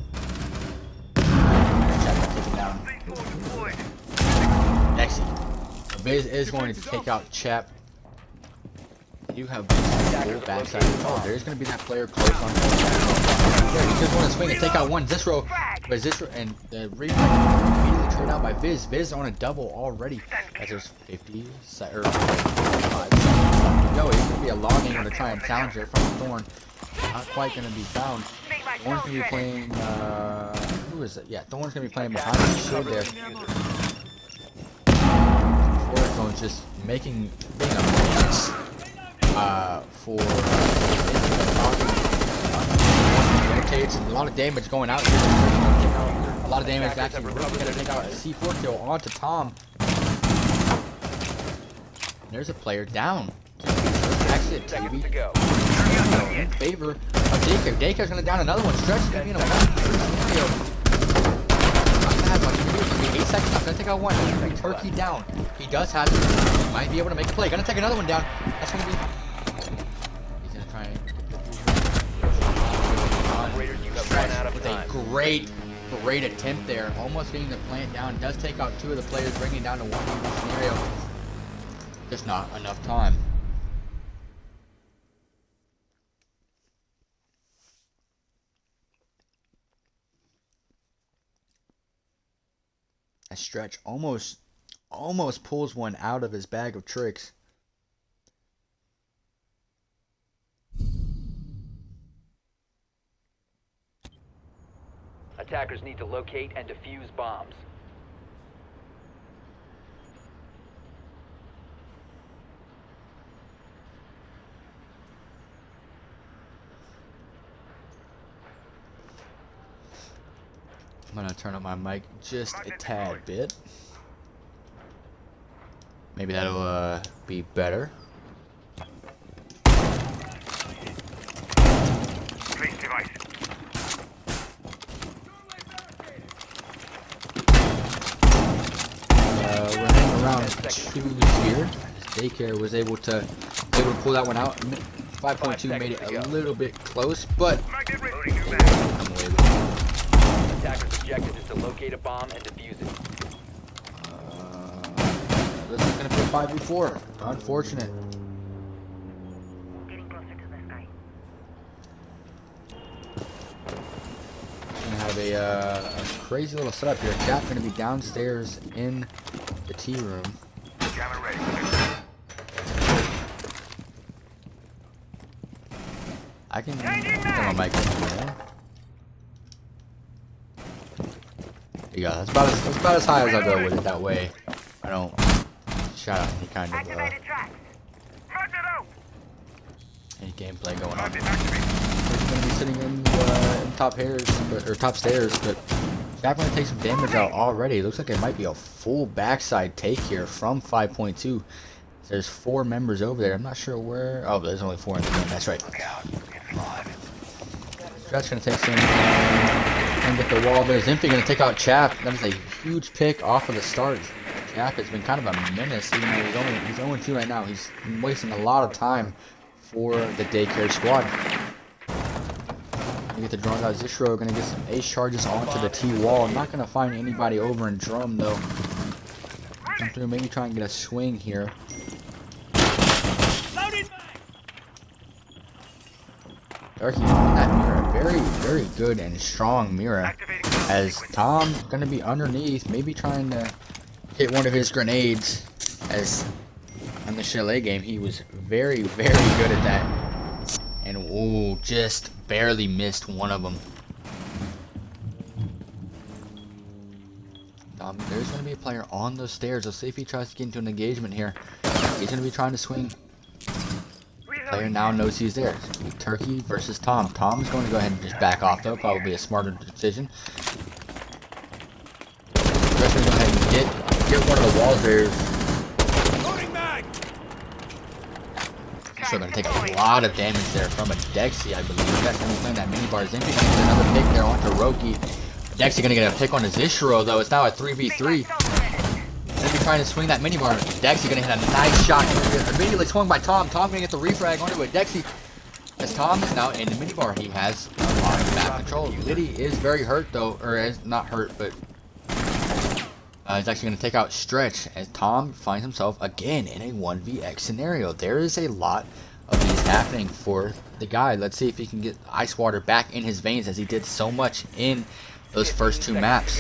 Nexi. Biz is going to take out Chap. You have full backside. Oh, there's going to be that player close on. Yeah, he just want to swing and take out one Zisro, but Zisro and the immediately trade out by Viz. Viz on a double already. As there's 50 or 5 seconds. Yo, he's going to be a long game to try and challenge there from Thorn. Not quite going to be found. Thorn's going to be playing Who is it? Yeah, Thorn's gonna be playing behind the shield there. Thorn's just being a menace for rotates and a lot of damage going out here. A lot of damage actually really gonna take out a C4 kill onto Tom. There's a player down. Actually, a TV in favor of Daycare. Daycare's gonna down another one. Stretch is gonna be in a 1v3 scenario. Not gonna have much to do. It's gonna be 8 seconds left. Gonna take out one. He's gonna be Turkey down. He does have it. He might be able to make a play. Gonna take another one down. That's gonna be. He's gonna try and. Stretch with a great attempt there. Almost getting the plant down. Does take out 2 of the players, bringing down to 1v1 scenario. Just not enough time. A Stretch almost pulls one out of his bag of tricks. Attackers need to locate and defuse bombs. I'm gonna turn up my mic just a tad bit. Maybe that'll be better. Place device. We're hanging around 2s here. Daycare was able to pull that one out. 5.2 made it a little bit close, but Magnet ready. I'm away with it. Attackers' objective is to locate a bomb and defuse it. This is gonna be a 5v4. Unfortunate. Getting closer to the sky. Gonna have a crazy little setup here. Chap's gonna be downstairs in the tea room. Camera ready. I can turn my mic on there. There you go. That's about as high as I'll go with it that way. I don't shout out any kind of Activated tracks. Magnet out. any gameplay going on. Magnet activated. He's gonna be sitting in top stairs, but Chap's gonna take some damage out already. Looks like it might be a full backside take here from 5.2. There's 4 members over there. I'm not sure where. Oh, there's only 4 in the game. That's right. Stretch gonna take some and get the wall there. Zimpy gonna take out Chap. That is a huge pick off of the start. Chap has been kind of a menace, even though he's 0-2 right now. He's been wasting a lot of time for the Daycare squad. Gonna get the drone out. Zishro gonna get some ace charges onto the T wall. Not gonna find anybody over in drum though. Jump through, maybe try and get a swing here. Darky in that mirror, very good and strong mirror. As Tom gonna be underneath, maybe trying to hit one of his grenades. As on the Chalet game, he was very good at that. And ooh, just barely missed one of them. There's gonna be a player on those stairs. Let's see if he tries to get into an engagement here. He's gonna be trying to swing. Player now knows he's there. It's gonna be Turkey versus Tom. Tom's going to go ahead and just back off though. Probably a smarter decision. Just gonna go ahead and get one of the walls there. So gonna take a lot of damage there from a Dexy, I believe. That's gonna be playing that minibar. Zimpy gonna get another pick there onto Roki. Dexy gonna get a pick on his Ishiro though. It's now a 3v3. Zimpy trying to swing that minibar. Dexy gonna hit a nice shot. Immediately swung by Tom. Tom gonna get the refrag onto it. Dexy, as Tom is now in the minibar, he has a lot of map control. Liddy is very hurt though, or is not hurt, but he's actually going to take out Stretch as Tom finds himself again in a 1vx scenario. There is a lot of these happening for the guy. Let's see if he can get ice water back in his veins as he did so much in those first 2 maps.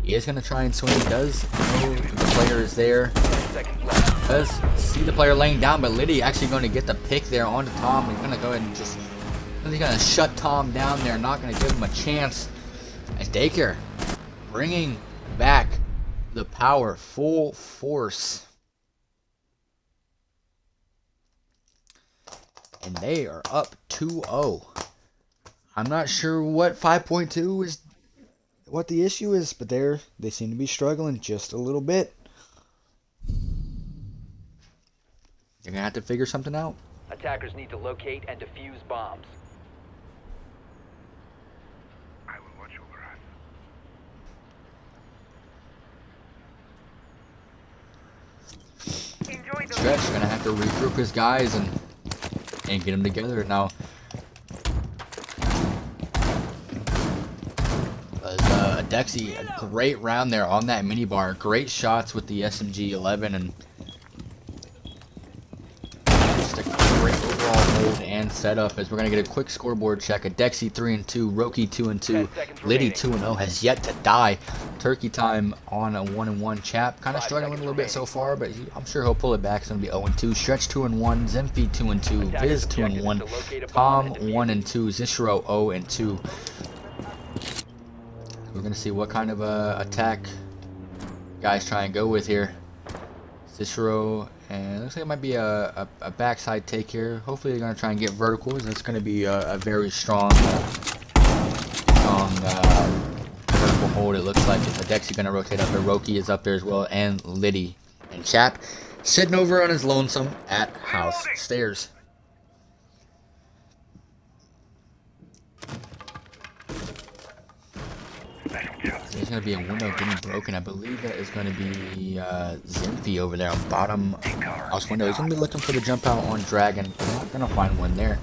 He is going to try and swing. He does know the player is there. Does see the player laying down, but Liddy actually going to get the pick there onto Tom. He's going to go ahead and just... He's going to shut Tom down there. Not going to give him a chance As Daycare bringing back the power full force. And they are up 2-0. I'm not sure what 5.2 is, what the issue is, but they seem to be struggling just a little bit. They're gonna have to figure something out. Attackers need to locate and defuse bombs. I will watch over us. Enjoy the Stretch gonna have to regroup his guys and get them together now. Dexy, a great round there on that minibar. Great shots with the SMG-11 and just a great overall hold and setup as we're going to get a quick scoreboard check. A Dexy 3-2, Roki 2-2, Liddy 2-0 has yet to die. Turkey time on a 1-1. Chap kind of struggling a little bit so far, but I'm sure he'll pull it back. It's going to be 0-2. Stretch 2-1, Zemphi 2-2, Viz 2-1, Tom 1-2, Zishro 0-2. We're going to see what kind of attack guys try and go with here. Cicero, and it looks like it might be a backside take here. Hopefully they're going to try and get verticals. That's going to be a very strong vertical hold. It looks like the Dexy going to rotate up there. Roki is up there as well, and Liddy. And Chap sitting over on his lonesome at house stairs. There's going to be a window getting broken. I believe that is going to be Zemphi over there on bottom house window. He's going to be looking for the jump out on Dragon. We're not going to find one there.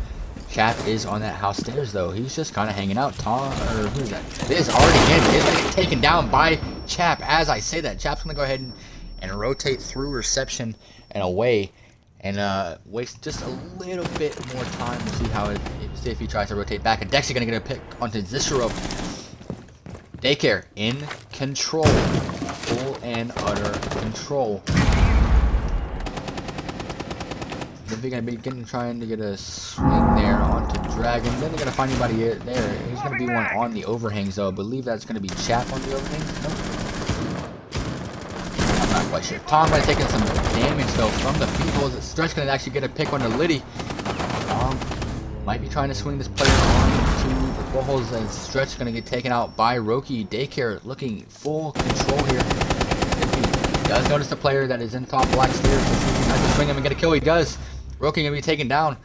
Chap is on that house stairs though. He's just kind of hanging out. Tom, or who is that? Viz already in. Viz going to get taken down by Chap. As I say that, Chap's going to go ahead and rotate through reception and away. And waste just a little bit more time to see if he tries to rotate back. And Dexy going to get a pick onto Zishiro. Daycare in control. Full and utter control. They're going to be trying to get a swing there onto Dragon. Then they're going to find anybody there. He's going to be one on the overhangs though. I believe that's going to be Chap on the overhangs. Nope. I'm not quite sure. Tom might have taken some damage though from the feet holes. Stretch going to actually get a pick on the Liddy. Tom might be trying to swing this player on to the footholds, and Stretch going to get taken out by Roki. Daycare looking full control here. If he does notice the player that is in top black stairs, if he tries to swing him and get a kill, he does. Roki going to be taken down.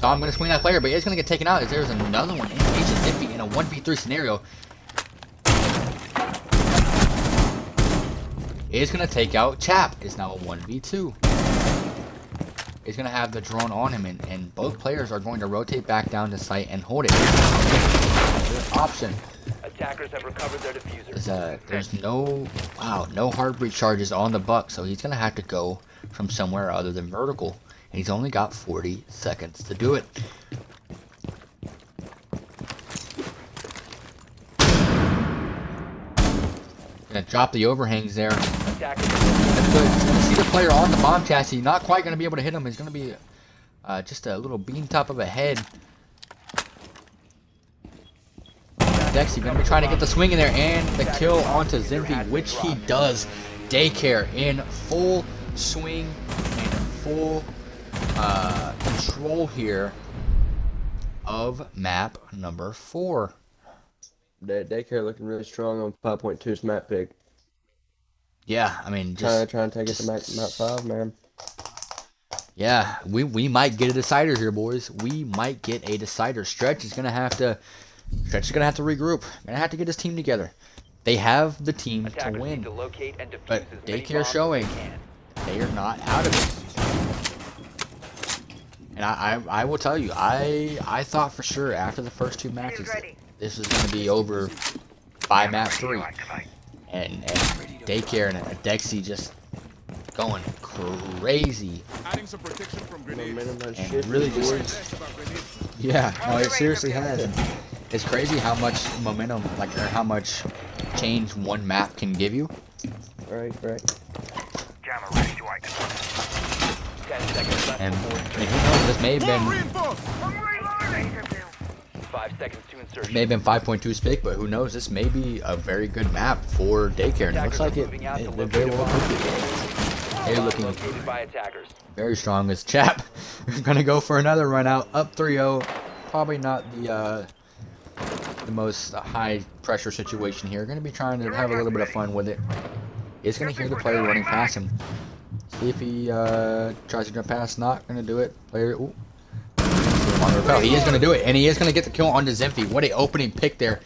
Tom going to swing that player, but he's going to get taken out as there's another one in Agent Zippy in a 1v3 scenario. Is going to take out Chap. It's now a 1v2. He's going to have the drone on him, and both players are going to rotate back down to site and hold it. Good option. Attackers have recovered their diffuser. There's no heartbeat charges on the Buck, so he's going to have to go from somewhere other than vertical. And he's only got 40 seconds to do it. Gonna drop the overhangs there. That's good. He's gonna see the player on the bomb chassis. Not quite gonna be able to hit him. He's gonna be just a little beam top of a head. Dexy gonna be trying to get the swing in there and the kill onto Zemphi, which he does. Daycare in full swing and full control here of map number 4. Daycare looking really strong on 5.2's map pick. Yeah, I mean, just trying to take it to map 5, man. Yeah, we might get a decider here, boys. We might get a decider. Stretch is gonna have to regroup. Gonna have to get his team together. They have the team to win, but Daycare showing they are not out of it. And I will tell you, I thought for sure after the first 2 matches this was going to be over by map 3. And Daycare and Dexy just going crazy. Adding some protection from grenades. And really just, yeah, no, it seriously has. And it's crazy how much momentum, or how much change one map can give you. Right. Jammer ready to activate. 10 seconds left. And who knows, this may have been 5 seconds to insertion. May have been 5.2's pick, but who knows? This may be a very good map for Daycare, and it looks like it very well could be. They're looking Located by attackers. very strong as Chap. We're gonna go for another run out, up 3-0. Probably not the most high pressure situation here. Gonna be trying to have a little bit of fun with it. He's gonna hear the player running past him. See if he tries to jump past. Not gonna do it. Player. Ooh. He is gonna do it, and he is gonna get the kill on the Zemphy. What a opening pick there,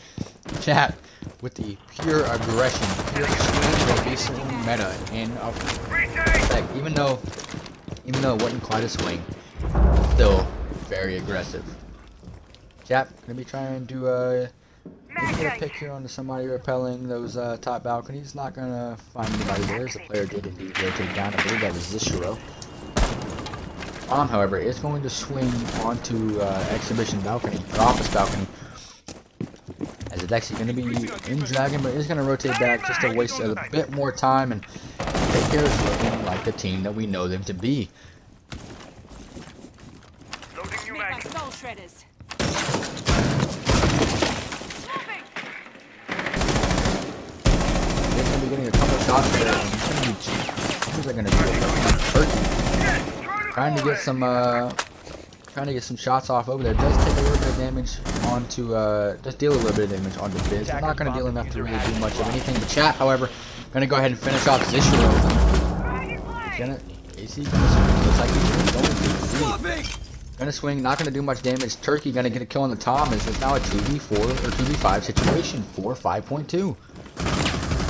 Chat, with the pure aggression, pure swing meta in effect. Even though it wasn't quite a swing, still very aggressive. Chap gonna be trying to maybe get a pick here onto somebody repelling those top balconies. Not gonna find anybody there. As the player did indeed rotate down. I believe that was Zishiro. However, is going to swing onto exhibition balcony, or office balcony. As it's actually going to be in dragon, but is going to rotate back just to waste a bit more time. And Daycare is looking like the team that we know them to be. Loading you mag. Soul shredders. They're going to be getting a couple shots there. And who's they going to do? Turkey. Trying to get some shots off over there. Does take a little bit of damage onto does deal a little bit of damage onto Biz. We're not going to deal enough to really do much of anything. But Chat, however, going to go ahead and finish off Zishiro. Is he going to swing? Looks like he's going to. Going to swing, not going to do much damage. Turkey going to get a kill on the top. As it's now a 2v4 or 2v5 situation for 5.2.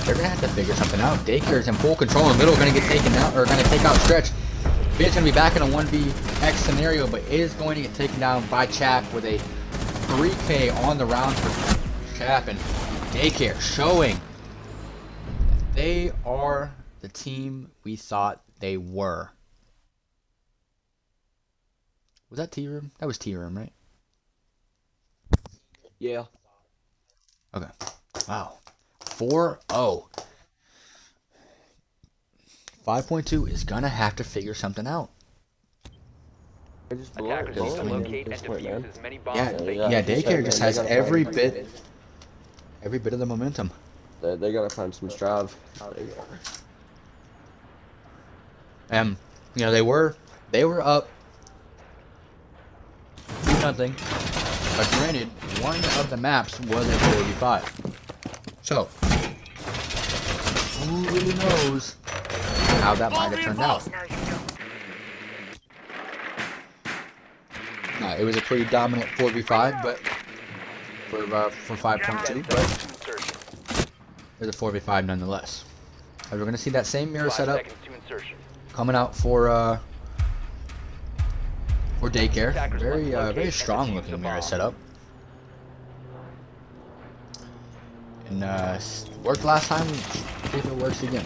They're going to have to figure something out. Daycare is in full control in the middle. Going to get taken out, or going to take out Stretch. It's going to be back in a 1vx scenario, but is going to get taken down by Chap with a 3K on the round for Chap. And Daycare showing they are the team we thought they were. Was that T-Room? That was T-Room, right? Yeah. Okay. Wow. 4-0. 5.2 is gonna have to figure something out. Attackers need to locate and defuse as many bombs as they Yeah, Daycare just has every bit of the momentum. They gotta find some strive. You know, they were up 2-0, but granted, one of the maps was a 4v5. So, who really knows how that might have turned out? It was a pretty dominant 4v5, but for 5.2, but it was a 4v5 nonetheless. We're going to see that same mirror setup coming out for Daycare. Very strong looking mirror setup. And worked last time. See if it works again.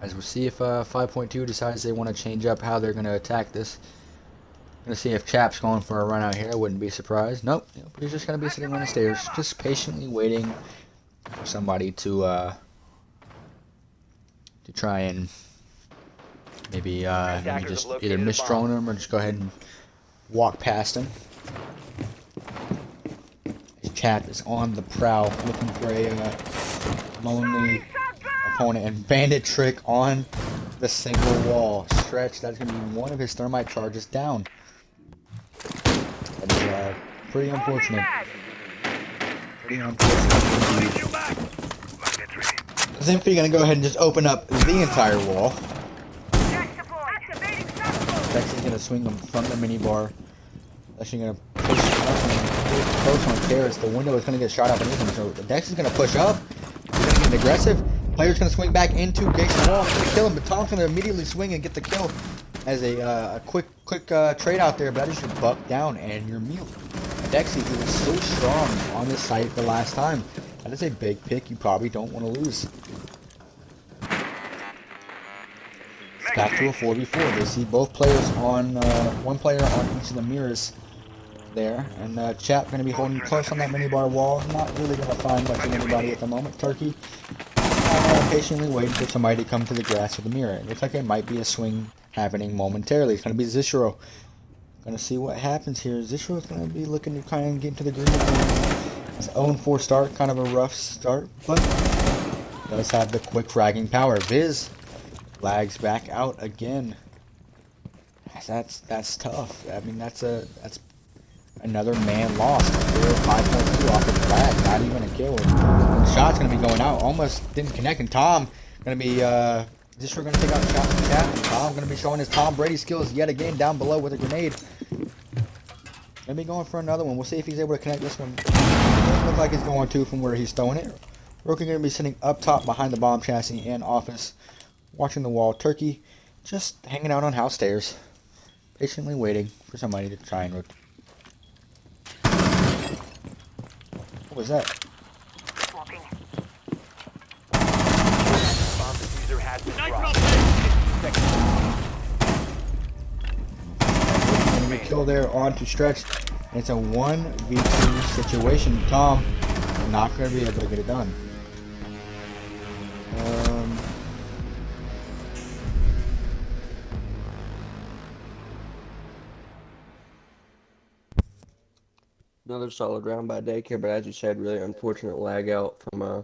As we'll see if 5.2 decides they want to change up how they're going to attack this. Gonna see if Chap's going for a run out here. I wouldn't be surprised. Nope. He's just gonna be sitting on the stairs, just patiently waiting for somebody to try and maybe just either misdrone him or just go ahead and walk past him. Chap is on the prowl, looking for a lonely opponent, and Bandit Trick on the single wall. Stretch, that's going to be one of his thermite charges down. That is pretty unfortunate. Pretty unfortunate. Zemphy going to go ahead and just open up the entire wall. Dex is going to swing him from the minibar. Actually going to push close on Terrace. The window is going to get shot up and anything. So the Dex is going to push up. He's going to get aggressive. Player's going to swing back into Gate's wall. Going to kill him, but Tom's going to immediately swing and get the kill as a quick trade out there. But that is your buck down and your meal. Dexy, who was so strong on this site the last time. That is a big pick you probably don't want to lose. It's back to a 4v4. They see both players on, one player on each of the mirrors there. And Chap going to be holding close on that minibar wall. Not really going to find much of anybody at the moment. Turkey patiently waiting for somebody to come to the grass with a mirror. It looks like it might be a swing happening momentarily. It's going to be Zishro. Going to see what happens here. Zishro's going to be looking to kind of get into the groove. His 0-4 start, kind of a rough start, but does have the quick fragging power. Viz lags back out again. That's tough. I mean, that's another man lost. 5.2 off the flag, not even a kill. The shot's gonna be going out. Almost didn't connect, and Tom gonna be just we're gonna take out the shot from the chat. And Tom gonna be showing his Tom Brady skills yet again down below with a grenade. Gonna be going for another one. We'll see if he's able to connect this one. Doesn't look like he's going to from where he's throwing it. Rookie gonna be sitting up top behind the bomb chassis and office, watching the wall. Turkey just hanging out on house stairs, patiently waiting for somebody to try and rotate. What was that? Walking. Bomb diffuser has been dropped. Gonna be killed there onto stretch. It's a 1v2 situation. Tom not gonna be able to get it done. Another solid round by Daycare, but as you said, really unfortunate lag out from a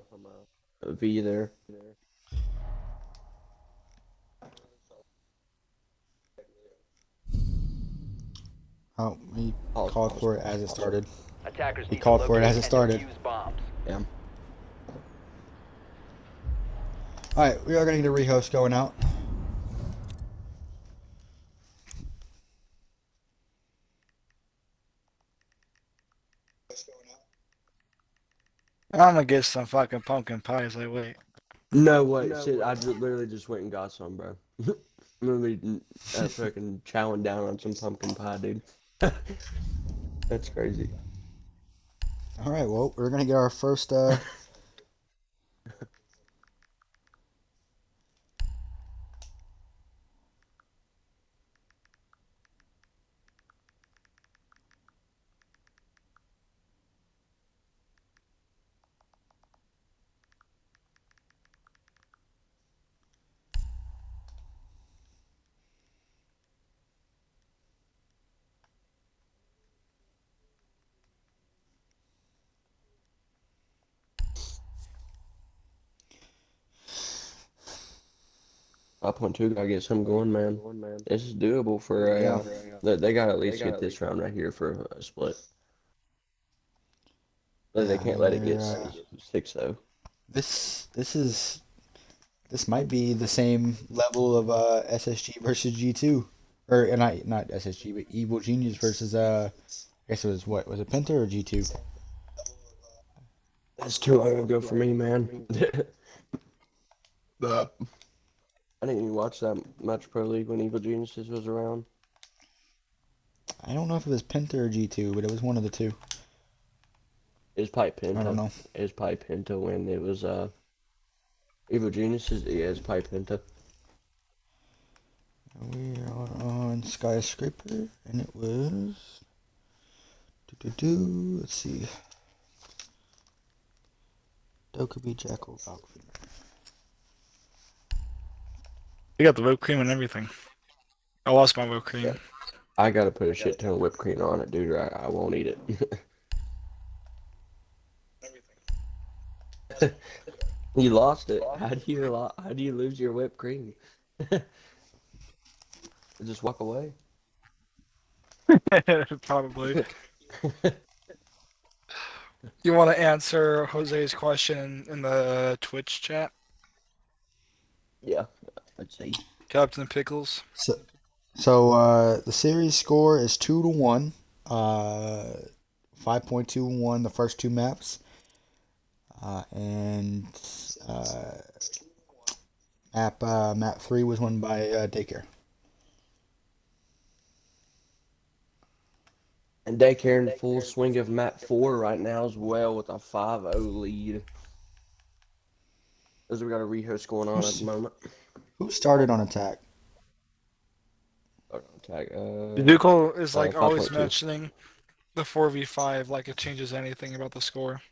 V there. Oh, he called for it as it started. Attackers He need called to for it locate as it and started. defuse bombs. Yeah. Alright, we are gonna get a rehost going out. I'm gonna get some fucking pumpkin pie as I wait. No way. Shit, I literally just went and got some, bro. I'm gonna be fucking chowing down on some pumpkin pie, dude. That's crazy. Alright, well, we're gonna get our first I point two, gotta get some going, man. This is doable for a. They gotta at least get this round right here for a split. But they can't let it get 6 though. this might be the same level of SSG versus G2. Or not SSG, but Evil Genius versus I guess it was what? Was it Penta or G2? That's too long ago for me, man. I didn't even watch that much Pro League when Evil Geniuses was around. I don't know if it was Penta or G2, but it was one of the two. It was probably Penta. I don't know. It was probably Penta when it was Evil Geniuses. Yeah, it was probably Penta. We are on Skyscraper, and it was. Let's see. Dokubi Jackal outfit. You got the whipped cream and everything. I lost my whipped cream. Yeah. I gotta put a shit ton of whipped cream on it, dude, or I won't eat it. You lost it. How do you lose your whipped cream? Just walk away. Probably. You want to answer Jose's question in the Twitch chat? Yeah, let's see. Captain Pickles. So the series score is 2-1. 5.2-1 the first two maps. And map 3 was won by Daycare. And Daycare in full swing of map 4 right now as well with a 5-0 lead. As we got a rehost going on at the moment. Who started on attack? Dukel is like always 5.2. mentioning the 4v5 like it changes anything about the score.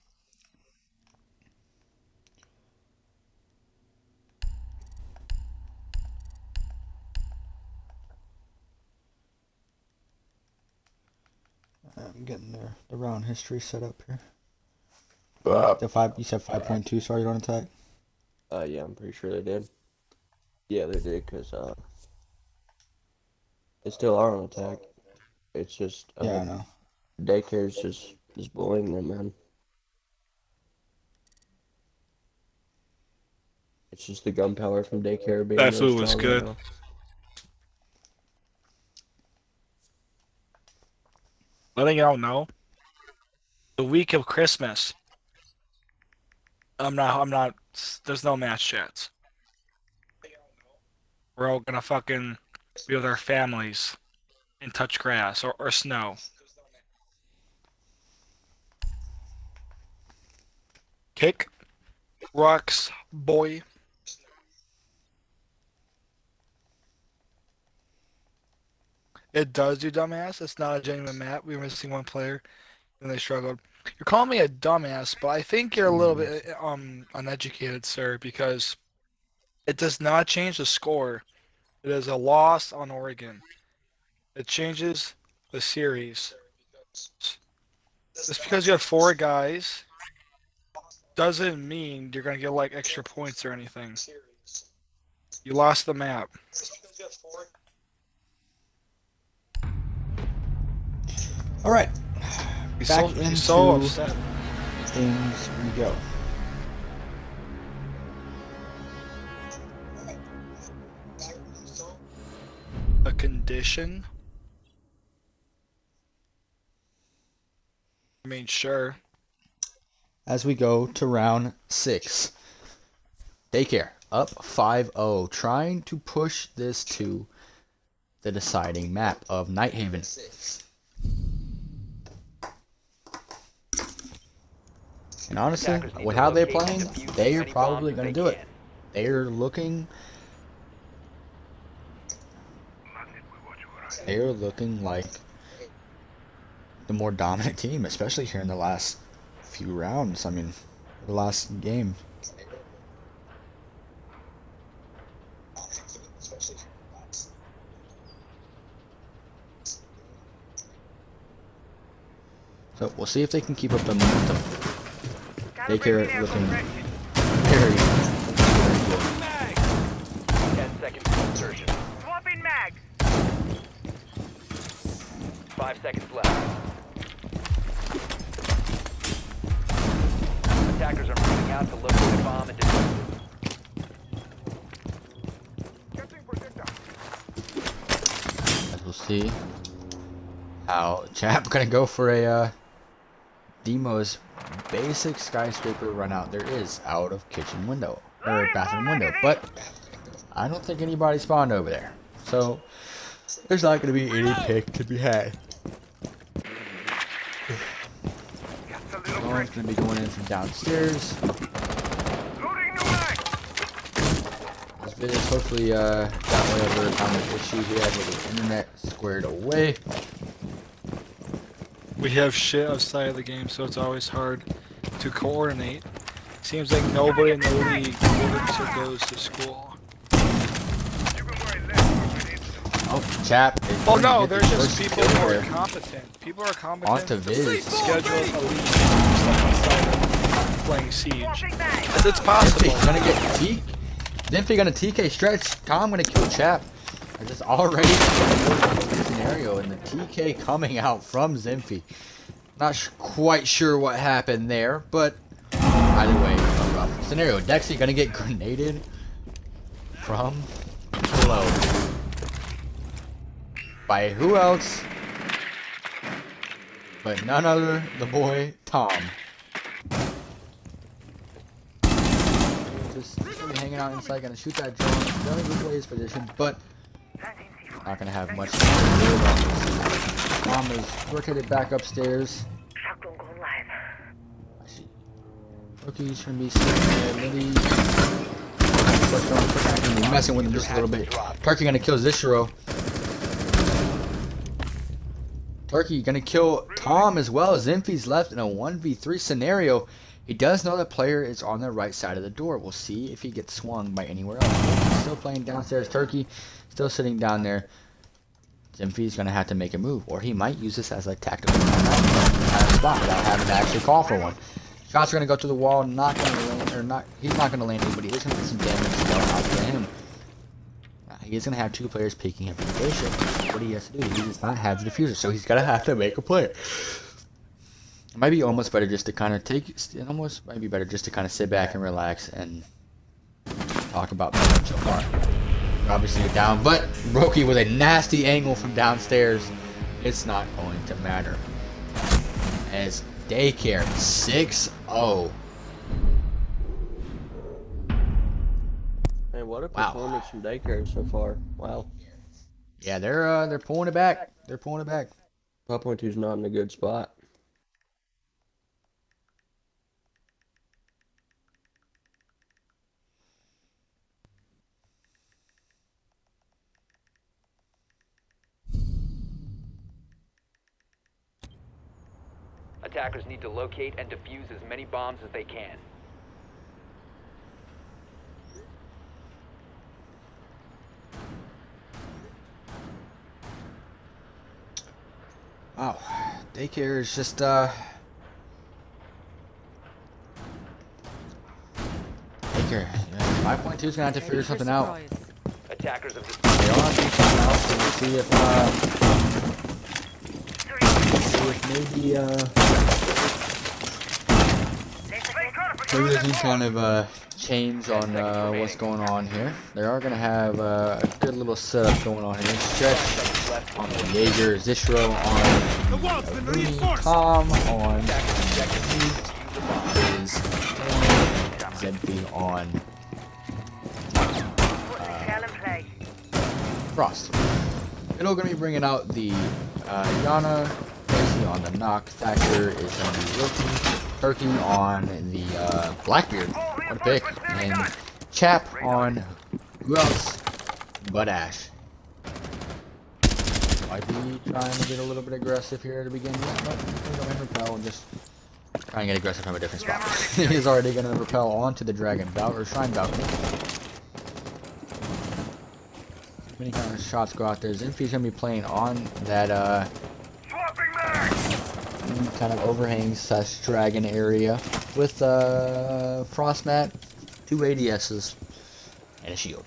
I'm getting the round history set up here. Uh, You said 5.2 started on attack? yeah, I'm pretty sure they did. Yeah, they did, because, they still are on attack. It's just, Yeah, I know. Daycare's just bullying them, man. It's just the gunpowder from Daycare being That really food was strong right good. now. Letting y'all know, the week of Christmas, I'm not, there's no match chats. We're all gonna fucking be with our families and touch grass or snow. Kick rocks, boy. It does, you dumbass. It's not a genuine map. We were missing one player and they struggled. You're calling me a dumbass, but I think you're a little bit uneducated, sir, because it does not change the score. It is a loss on Oregon. It changes the series. Just because you have 4 guys doesn't mean you're gonna get like extra points or anything. You lost the map. All right. He's Back so into upset. things we go. A condition? I mean, sure. As we go to round 6. Daycare up 5-0, trying to push this to the deciding map of Nighthaven. And honestly, Attackers need with to how they're locate and playing, defuse they as are many probably bombs going as to they do it. can. They're looking like the more dominant team, especially here in the last few rounds. I mean, the last game. So we'll see if they can keep up the momentum. Daycare looking very good. 10 seconds to insertion. Swapping mags. 5 seconds left. Attackers are moving out to locate a bomb and defuse it. As we'll see how Chap gonna go for a Demo's basic skyscraper run out. There is out of kitchen window or bathroom window, but I don't think anybody spawned over there, so there's not gonna be any pick to be had. Someone's gonna be going in from downstairs. Loading new mag. This video hopefully got whatever kind of issue he had with his internet squared away. We have shit outside of the game, so it's always hard to coordinate. Seems like nobody in the league lives or goes to school. Oh, Chap. Oh no, they're just people who are competent. People are competent. Onto Viz. Schedule a league stuff outside of playing Siege. It's possible. Zimpy gonna get T. Zimpy gonna TK stretch. Tom gonna kill Chap. There's just already a scenario and the TK coming out from Zimpy. Not quite sure what happened there, but either way, a rough scenario. Dexy gonna get grenaded from below. By who else but none other the boy Tom. Just really hanging out inside, gonna shoot that drone, very good play his position, but not gonna have much to do about this. Tom is rotated back upstairs. Shotgun going live. I see. Rookie's gonna be sitting there, Liddy. Gonna be messing with him just a little bit. Turkey gonna kill Zishiro. Turkey gonna kill Tom as well. Zimphy's left in a 1v3 scenario. He does know the player is on the right side of the door. We'll see if he gets swung by anywhere else. Still playing downstairs. Turkey still sitting down there. Zimfi's gonna have to make a move, or he might use this as a tactical spot without having to actually call for one. Shots are gonna go to the wall, not gonna land, or not. He's not gonna land anybody. He's gonna get some damage going out to him. He's gonna have two players peeking him from the base ship. What he has to do, he does not have the diffuser, so he's gonna have to make a play. It might be almost better just to kind of might be better just to kind of sit back and relax and talk about Melon so far. Obviously you're down, but Roki with a nasty angle from downstairs. It's not going to matter. As Daycare 6-0. Man, what a performance from Daycare so far. Wow. Yeah, they're pulling it back. They're pulling it back. 5.2 is not in a good spot. Attackers need to locate and defuse as many bombs as they can. Wow, Daycare is just Daycare 5.2 is gonna have to figure something out. Attackers of this They all have to figure something out. So we'll see if maybe maybe there's any kind of change on what's going on here. They are gonna have a good little setup going on here. Stretch on the Jaeger, Zishro on Rooney, Tom on is Zempy on Frost. It'll gonna be bringing out the Yana, Casey on the knock, Thatcher is gonna be Wilkie, Turkey on the Blackbeard, what a pick, and Chap on who else but Ash. Might be trying to get a little bit aggressive here to begin with, but he's going to repel and just try and get aggressive from a different spot. He's already going to repel onto the Dragon Belt or Shrine Balcony. Many kind of shots go out there. Zinfi's going to be playing on that kind of overhang / dragon area with Frost Mat, 2 ADSs, and a shield.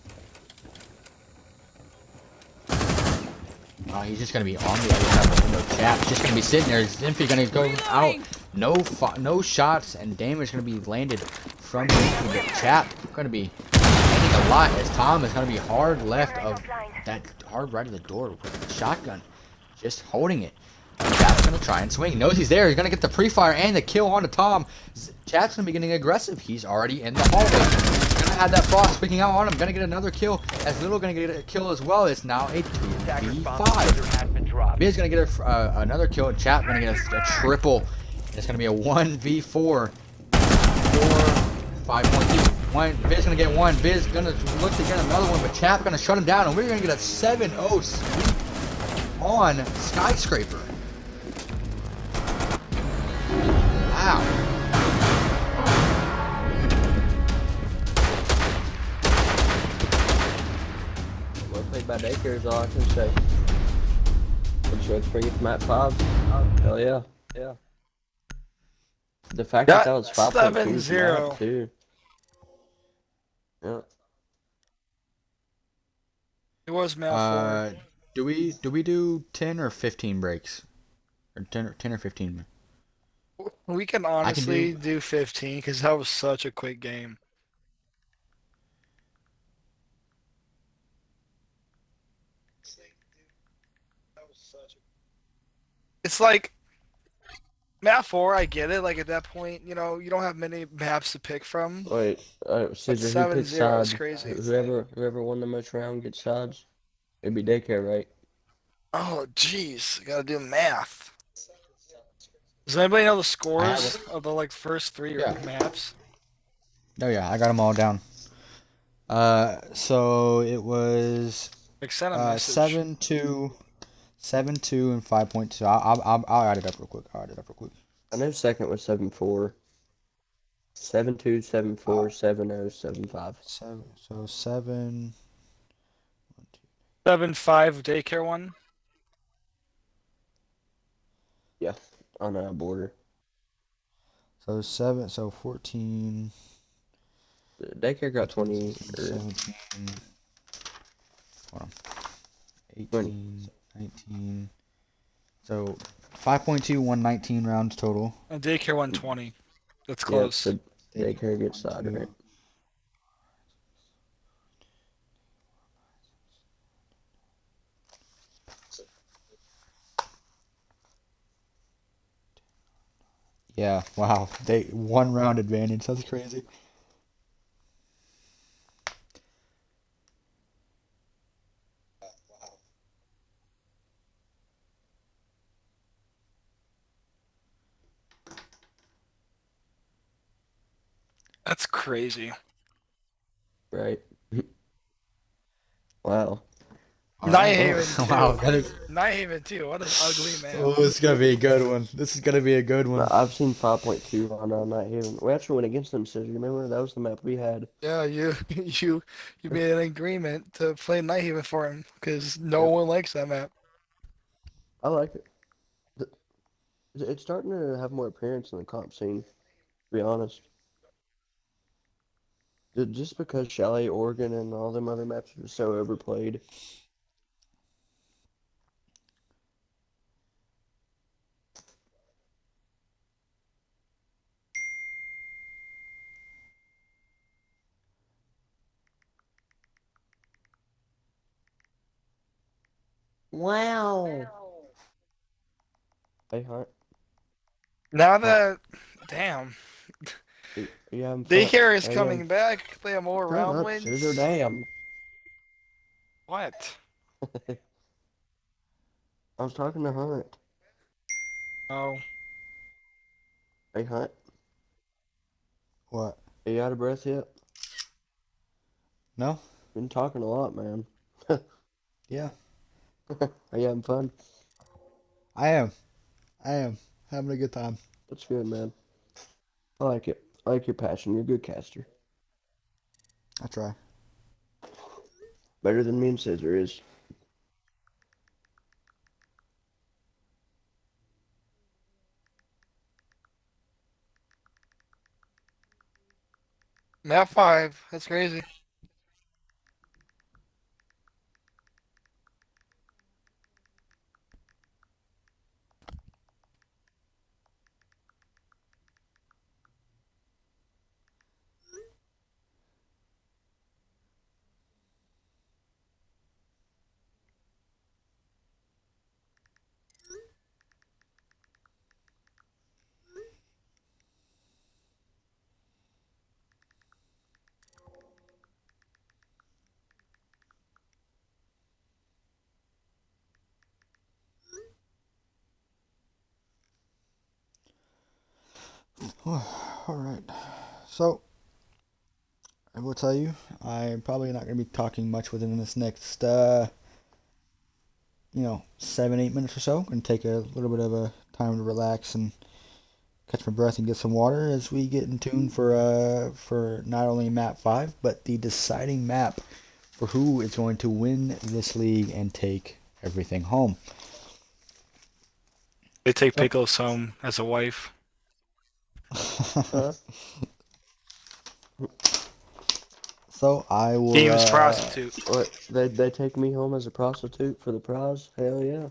He's just gonna be on the other side of the window. Chap's just gonna be sitting there. Zinfi gonna go out. No shots and damage gonna be landed from Zinfi. But Chap gonna be landing a lot as Tom is gonna be hard left of that hard right of the door with the shotgun, just holding it. Chap's gonna try and swing. He knows he's there. He's gonna get the pre-fire and the kill onto Tom. Chap's gonna be getting aggressive. He's already in the hallway. Had that Frost speaking out on him, gonna get another kill. As Little gonna get a kill as well. It's now a 2v5. Biz gonna get another kill. Chap gonna get a triple. It's gonna be a 1v4 for 5.2. Biz gonna get one. Biz gonna look to get another one, but Chap gonna shut him down, and we're gonna get a 7-0 sweep on Skyscraper. Wow. Played by Daycare is all I can say. Would you like to bring it to map 5? Hell yeah. Yeah. The fact that was 5.2 too. Yeah. It was Mel 4. Do we do 10 or 15 breaks? Or 10 or 15? We can honestly do 15 because that was such a quick game. It's like map 4, I get it. Like at that point, you know, you don't have many maps to pick from. Wait, Scissor, who picks 7-0 sides? is crazy. Whoever won the most round gets sides. It'd be Daycare, right? Oh, jeez, gotta do math. Does anybody know the scores of the first 3 maps? Oh yeah, I got them all down. So it was Like, send a message. 7-2, 7-2, and 5.2. I'll add it up real quick. I know second was 7-4. 7-2, 7-4, 7-0, 7-5. So 7. 7-5 Daycare one. Yeah, on a border. So 7, so 14, The daycare got 15, 20 16, or 17, hold on, 20. 18, 19. So 5.2, 119 rounds total. And daycare 120. That's Yep, close. so daycare gets side, right? 1.2. Yeah, wow. They 1 round advantage. That's crazy. That's crazy. Right. Wow. All right. Nighthaven Wow, too. that is. Nighthaven too. What an ugly map. Oh, this is gonna be a good one. This is gonna be a good one. I've seen 5.2 on Night Haven. We actually went against them, Scissor. Remember? That was the map we had. Yeah, you you made an agreement to play Nighthaven for him because no Yep. one likes that map. I like it. It's starting to have more appearance in the comp scene, to be honest. Just because Chalet, Oregon, and all them other maps are so overplayed. Wow. Hey, Hunt. Now What? that, damn, Are you having fun? daycare is Are you having... coming back. They have more Shut round up, Scissor. wins. Damn. What? I was talking to Hunt. Oh, Hey, Hunt. What? Are you out of breath yet? No? Been talking a lot, man. Yeah, Are you having fun? I am. I am having a good time. That's good, man. I like it. I like your passion. You're a good caster. I try. Better than me and Scissor is. map 5. That's crazy. All right. So I will tell you, I'm probably not gonna be talking much within this next, 7, 8 minutes or so. Gonna take a little bit of a time to relax and catch my breath and get some water as we get in tune for not only map 5 but the deciding map for who is going to win this league and take everything home. They take So, Pickles home as a wife. Huh? so I will. Game's prostitute. What? They take me home as a prostitute for the prize? Hell yeah.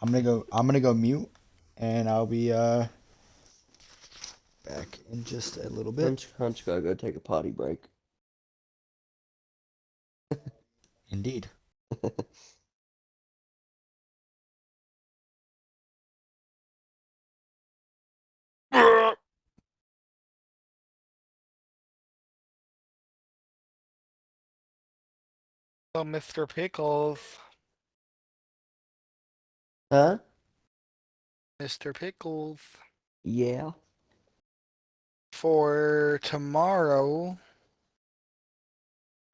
I'm gonna go. I'm gonna go mute, and I'll be back in just a little bit. Hunt's gotta go take a potty break. Indeed. Oh, Mr. Pickles. Huh? Mr. Pickles. Yeah. For tomorrow,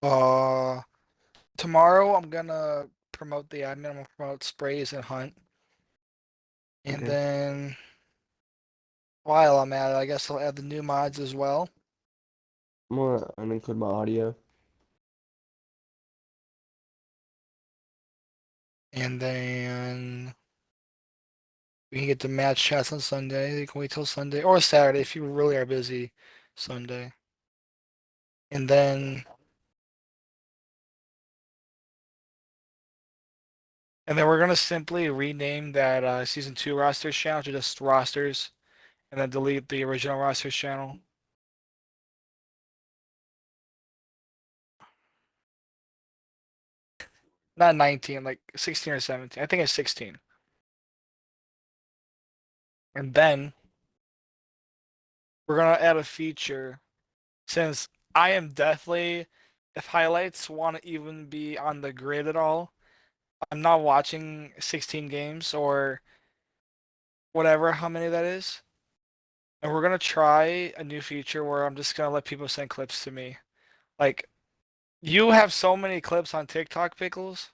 uh, tomorrow I'm gonna promote the admin. I'm gonna promote Sprays and Hunt. And Okay. then while I'm at it, I guess I'll add the new mods as well. I'm gonna include my audio. And then We can get the match chats on Sunday. You can wait till Sunday or Saturday if you really are busy. Sunday. And then we're gonna simply rename that season 2 rosters channel to just rosters, and then delete the original rosters channel. Not 19, like 16 or 17. I think it's 16. And then we're gonna add a feature since I am definitely, if highlights want to even be on the grid at all, I'm not watching 16 games or whatever, how many that is. And we're gonna try a new feature where I'm just gonna let people send clips to me. Like, you have so many clips on TikTok, Pickles.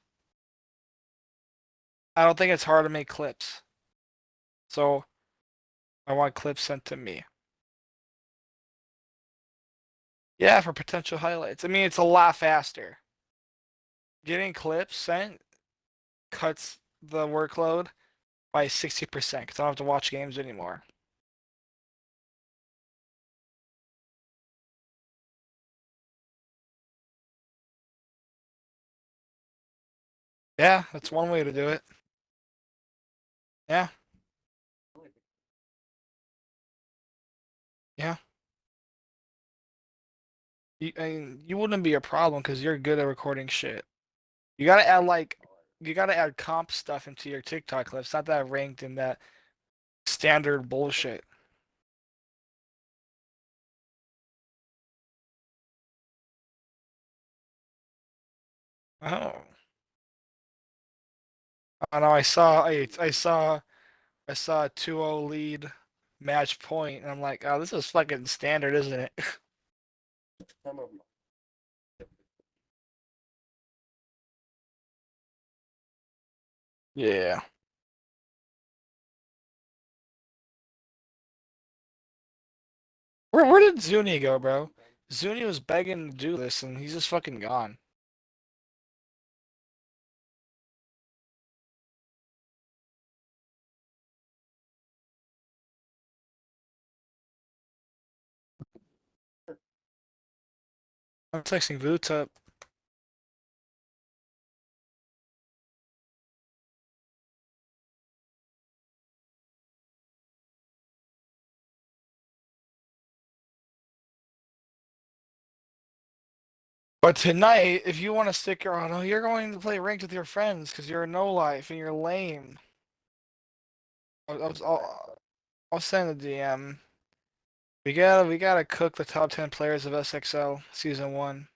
I don't think it's hard to make clips. So I want clips sent to me. Yeah, for potential highlights. I mean, it's a lot faster. Getting clips sent cuts the workload by 60% because I don't have to watch games anymore. Yeah, that's one way to do it. Yeah. Yeah. You wouldn't be a problem because you're good at recording shit. You gotta add comp stuff into your TikTok clips, not that ranked in that standard bullshit. Oh. I know I saw a 2-0 lead match point and I'm like, oh, this is fucking standard, isn't it? Yeah. Where did Zuni go, bro? Zuni was begging to do this and he's just fucking gone. I'm texting Vutup. But tonight, if you want to stick around, oh, you're going to play ranked with your friends because you're a no life and you're lame. I'll send a DM. We gotta cook the top 10 players of SXL season 1.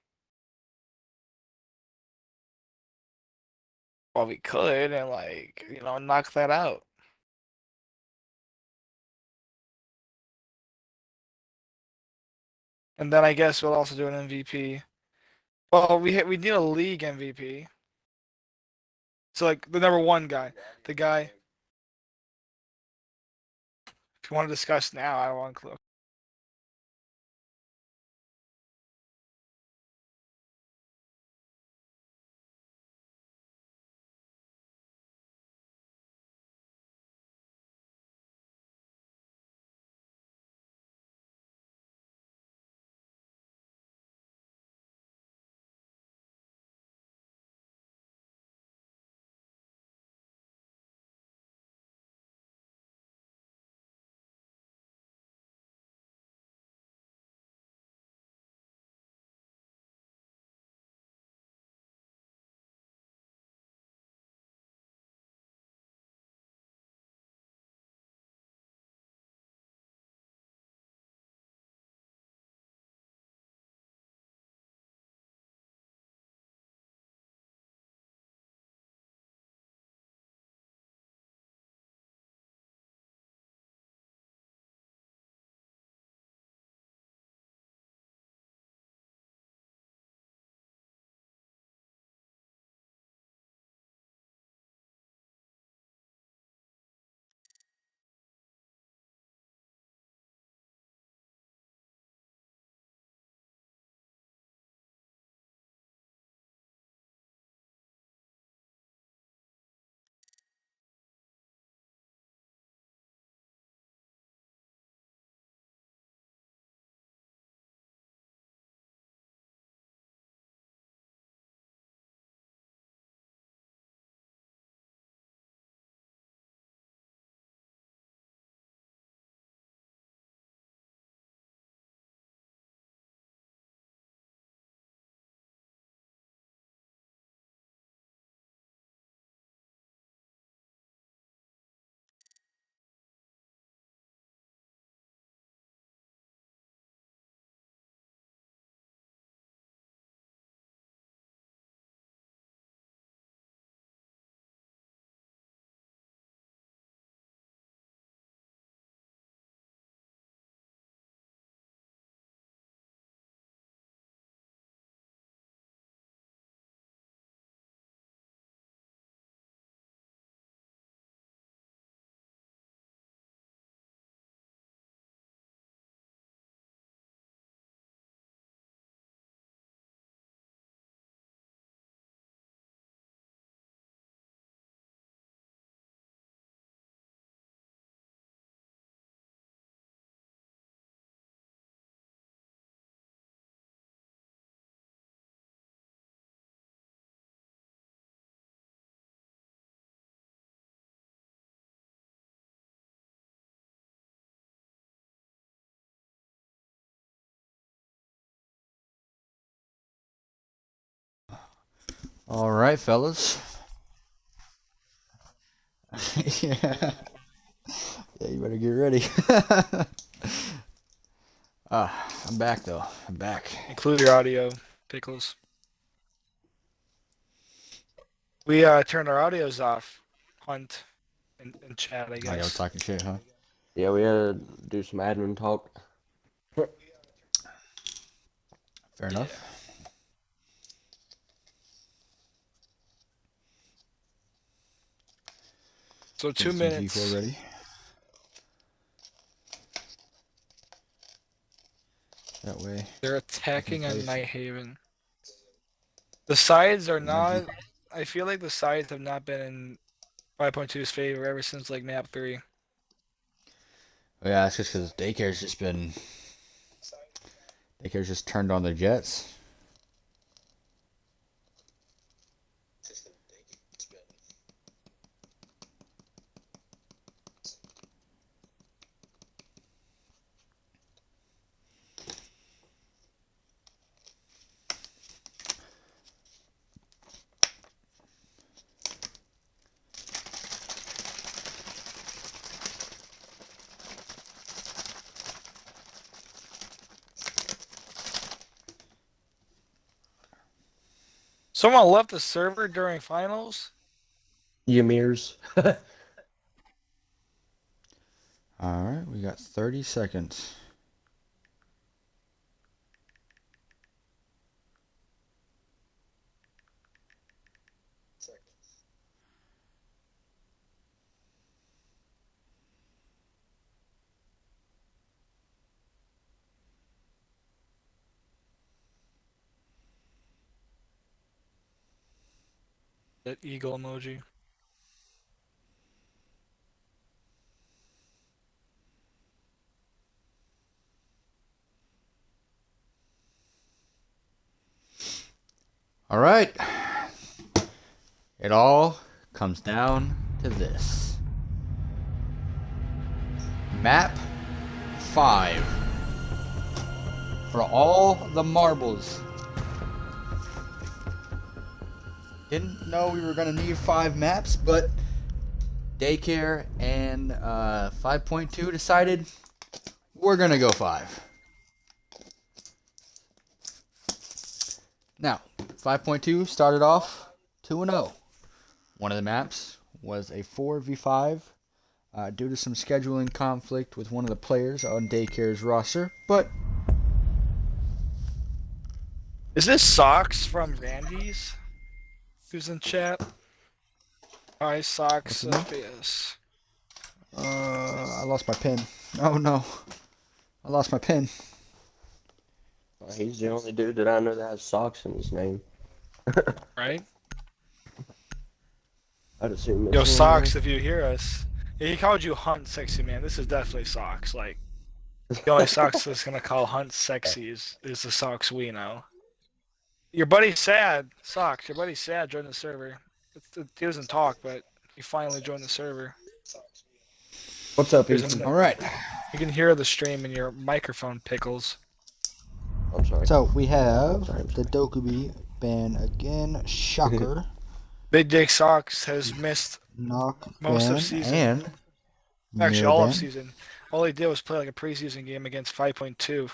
Well, we could and like knock that out. And then I guess we'll also do an MVP. Well, we need a league MVP. So like the number 1 guy, the guy. If you want to discuss now, I don't want to. All right, fellas. Yeah. Yeah, you better get ready. I'm back though. I'm back. Include your audio, Pickles. We turned our audios off, Hunt and chat, I Oh, y'all guess. talking shit, huh? Yeah, we had to do some admin talk. Fair enough. So Get 2 some minutes. G4 ready. That way. They're attacking on place. Night Haven. The sides are My G- not. I feel like the sides have not been in 5.2's favor ever since like map 3. Oh, yeah, that's just because Daycare's just turned on the jets. Someone left the server during finals. Ymirs. All right, we got 30 seconds. That eagle emoji. All right. It all comes down to this. Map 5. For all the marbles. Didn't know we were going to need 5 maps, but Daycare and 5.2 decided we're going to go 5. Now, 5.2 started off 2-0. One of the maps was a 4v5 due to some scheduling conflict with one of the players on Daycare's roster, but... Is this Socks from Randy's? Who's in chat? Hi, Socks What's FS. I lost my pin. Oh no. I lost my pin. He's the only dude that I know that has socks in his name. Right? I'd assume it's Yo, him. Socks, if you hear us. Yeah, he called you Hunt Sexy Man. This is definitely Socks. Like, the only Socks that's gonna call Hunt sexy is the Socks we know. Your buddy's sad, Socks. Your buddy's sad joined the server. He doesn't talk, but he finally joined the server. What's up, Here's Ethan? him. All right. You can hear the stream in your microphone, Pickles. I'm sorry. So we have the Dokubi ban again. Shocker. Big Dick Socks has missed Knock most ban of season. and Actually, mirror all ban. of season. All he did was play like a preseason game against 5.2.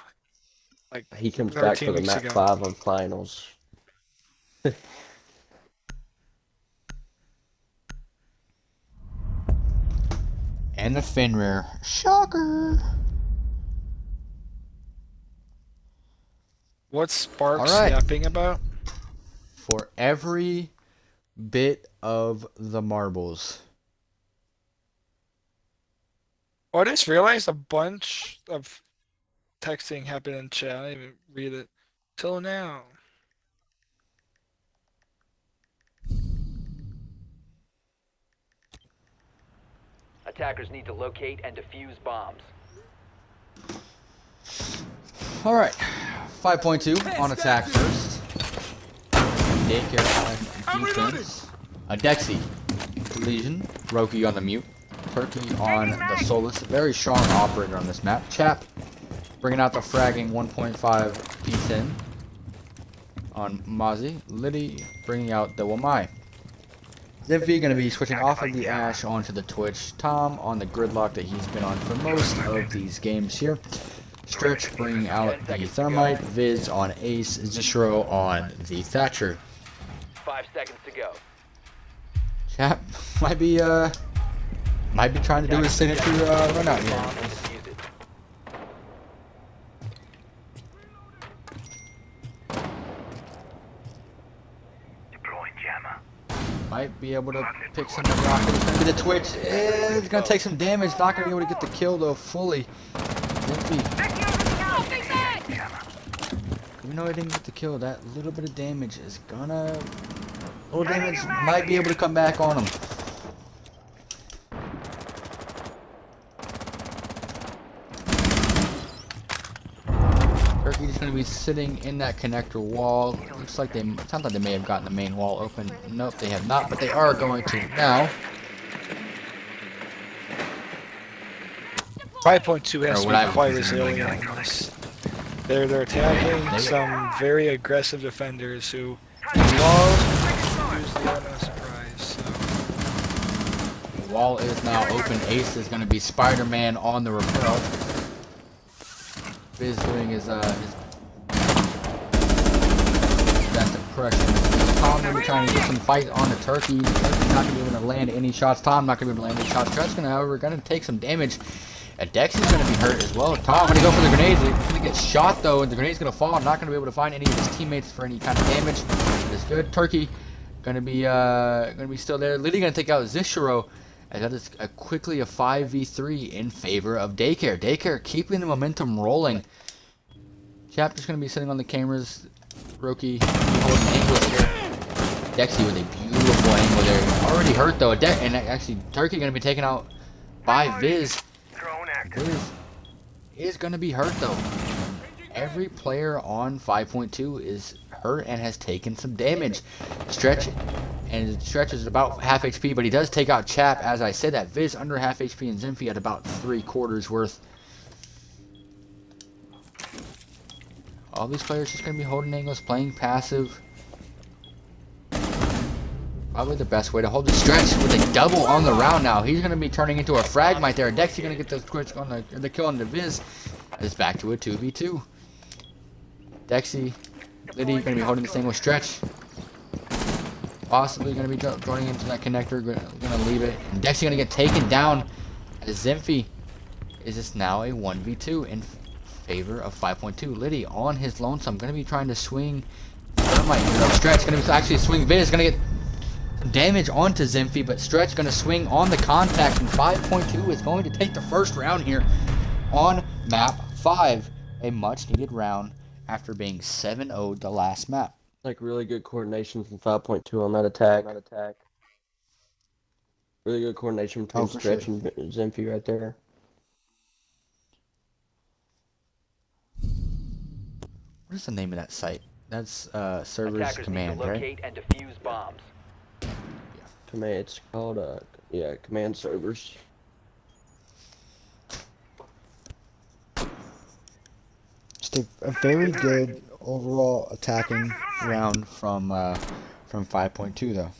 Like He comes back for the weeks map ago. 5 of finals. And the Fenrir. Shocker. What's Sparks All right. yapping about? For every bit of the marbles. Oh, I just realized a bunch of texting happened in chat. I didn't even read it till now. Attackers need to locate and defuse bombs. All right. 5.2 on attack first. Daycare on defense. Dexy. Legion. Roki on the mute. Turkey on the Solus. Very strong operator on this map. Chap. Bringing out the fragging 1.5 D10. on Mozzie. Liddy bringing out the Wamai. Zimpy going to be switching off of the Ash onto the Twitch. Tom on the gridlock that he's been on for most of these games here. Stretch bringing out the Thermite. Viz on Ace. Zishro on the Thatcher. 5 seconds to go. Chap might be trying to do his signature run out here. Defuse it. Deploying jammer. Might be able to pick some of the the Twitch. It's gonna take some damage. Not gonna be able to get the kill though fully. Zimpy. Even though he didn't get the kill, that little bit of damage is gonna. Little damage might be able to come back on him. Turkey's gonna be sitting in that connector wall. Looks like sounds like they may have gotten the main wall open. Nope, they have not, but they are going to now. 5.2 has to Or what be I- quite resilient on this. They're attacking some very aggressive defenders who love to use the element of surprise. So. The wall is now open. Ace is gonna be Spider-Man on the rappel. Biz doing his best impression. Tom gonna be trying to get some fight on the Turkey. Turkey's not gonna be able to land any shots. Tom not gonna be able to land any shots. Stretch gonna, however, gonna take some damage. And Dex is gonna be hurt as well. Tom gonna go for the grenades. He's gonna get shot though, and the grenade's gonna fall. Not gonna be able to find any of his teammates for any kind of damage. It's good. Turkey gonna be still there. Liddy gonna take out Zishiro. And that is quickly a 5v3 in favor of Daycare. Daycare keeping the momentum rolling. Chapter's going to be sitting on the cameras. Roki holding angles here. Dexy with a beautiful angle there. Already hurt though. And actually, Turkey going to be taken out by Viz. Viz is going to be hurt though. Every player on 5.2 is hurt and has taken some damage. Stretch is about half HP, but he does take out Chap, as I said that. Viz under half HP and Zimphy at about 3/4 worth. All these players just going to be holding angles, playing passive. Probably the best way to hold the Stretch with a double on the round now. He's going to be turning into a fragmite there. Dexy going to get the kill on the Viz. It's back to a 2v2. Dexy, Liddy going to be holding this thing with Stretch. Possibly going to be joining into that connector. Going to leave it. And Dexy going to get taken down. As Zimphy is this now a 1v2 in favor of 5.2. Liddy on his lonesome. Going to be trying to swing Thermite. Stretch going to be actually swing Viz. Going to get some damage onto Zimphy, but Stretch going to swing on the contact. And 5.2 is going to take the first round here on map 5. A much needed round after being 7-0'd the last map. Like really good coordination from 5.2 on that attack. Really good coordination between Stretch and Zimphy right there. What is the name of that site? That's servers Attackers command, need to right? locate and defuse bombs. Command. It's called command servers. Just a very good overall attacking round from 5.2 though.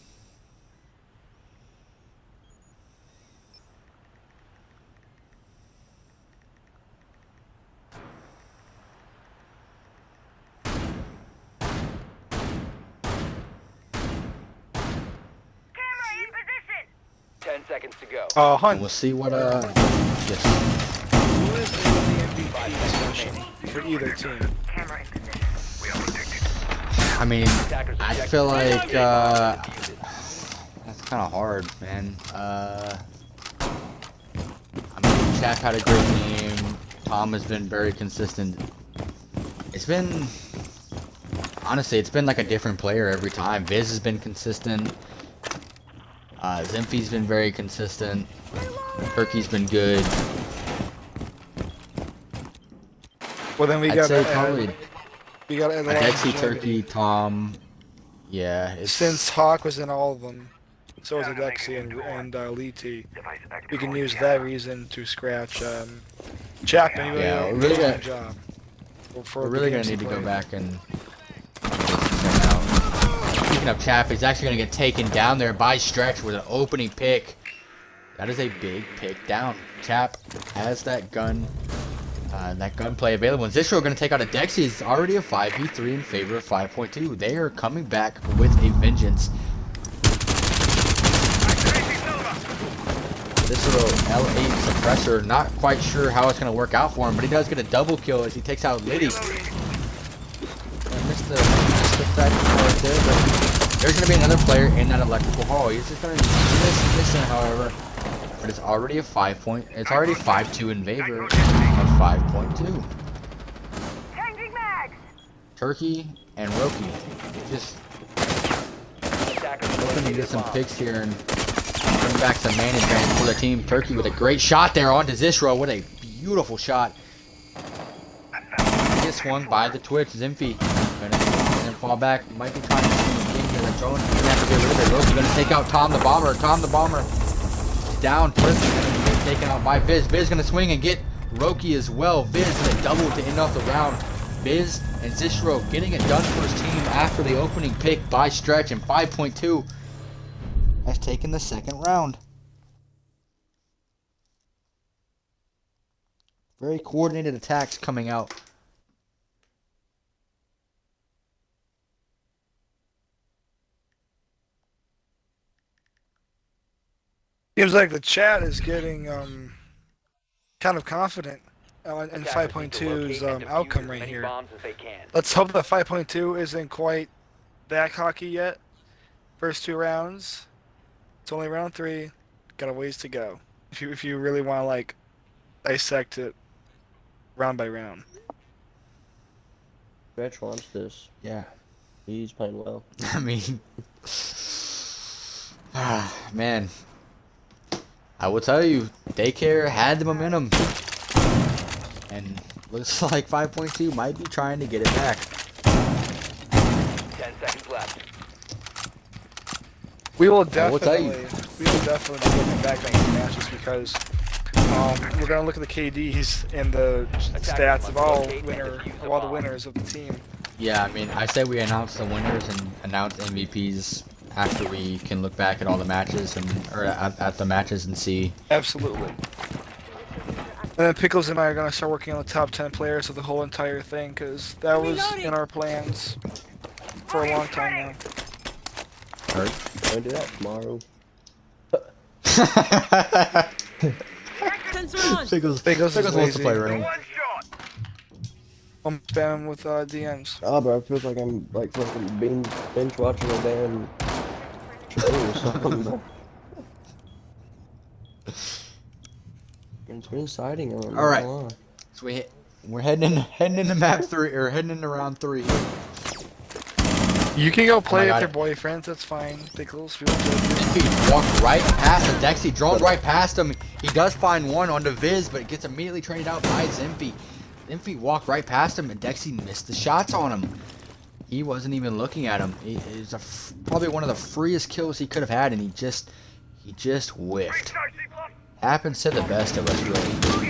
Camera in position. 10 seconds to go. And Hunt, we'll see what yes. who is the MVP discussion for either team? Camera in position. I mean, I feel like that's kind of hard, man. I mean, Chap had a great game. Tom has been very consistent. It's been, honestly, it's been like a different player every time. Viz has been consistent. Zimphy's been very consistent. Turkey's been good. Well, then we I'd got say probably Dexy, Turkey, Tom. Yeah, it's Since Hawk was in all of them, so was Dexy and Lee T. We can use that reason to scratch Chapman. Yeah, Really we're really good gonna- job. we're really gonna need to go back and get some looking up Chap. He's actually going to get taken down there by Stretch with an opening pick. That is a big pick down. Chap has that gunplay available. And Zistro going to take out a Dexy. It's already a 5v3 in favor of 5.2. They are coming back with a vengeance. This little L8 suppressor, not quite sure how it's going to work out for him, but he does get a double kill as he takes out Liddy. Missed the crack right there, but there's going to be another player in that electrical hall. He's just going to miss him, however. But it's already a 5.2 in favor of 5.2. Changing mags. Turkey and Roki just looking to get some picks here and bring back some man advantage for the team. Turkey with a great shot there onto Zistro. What a beautiful shot. He gets swung by the Twitch. Zimphy gonna fall back. Might be trying to get the drone. He's gonna have to get rid of it. Roki gonna take out Tom the Bomber. Tom the Bomber down. Turkey gonna get taken out by Viz. Viz gonna swing and get Roki as well. Viz gonna double to end off the round. Viz and Zistro getting it done for his team after the opening pick by Stretch, and 5.2 has taken the second round. Very coordinated attacks coming out. Seems like the chat is getting kind of confident in 5.2's outcome right here. Let's hope that 5.2 isn't quite that cocky yet. First 2 rounds. It's only round 3. Got a ways to go. If you really want to like dissect it round by round. Stretch wants this. Yeah. He's playing well. I mean, man, I will tell you, Daycare had the momentum, and looks like 5.2 might be trying to get it back. 10 seconds left. We will will definitely be looking back on these matches because we're gonna look at the KDs and the stats of all the winners of the team. Yeah, I mean, I say we announce the winners and announce MVPs after we can look back at all the matches or at the matches and see. Absolutely. And then Pickles and I are gonna start working on the top 10 players of the whole entire thing because that was in our plans for a long time now. Heard? Gonna do that tomorrow. Pickles wants to play ring. I'm spamming with DMs. Oh, bro, it feels like I'm like fucking binge watching a damn show or something. Bro. It's been exciting. All right, so we're heading into map 3 or heading into round 3. You can go play with your boyfriends. That's fine. Pickles. He walked right past him. Dexy drones right past him. He does find one onto Viz, but it gets immediately traded out by Zimphy. Zimphy walked right past him, and Dexy missed the shots on him. He wasn't even looking at him. It was probably one of the freest kills he could have had, and he just whiffed. Happens to the best of us, really.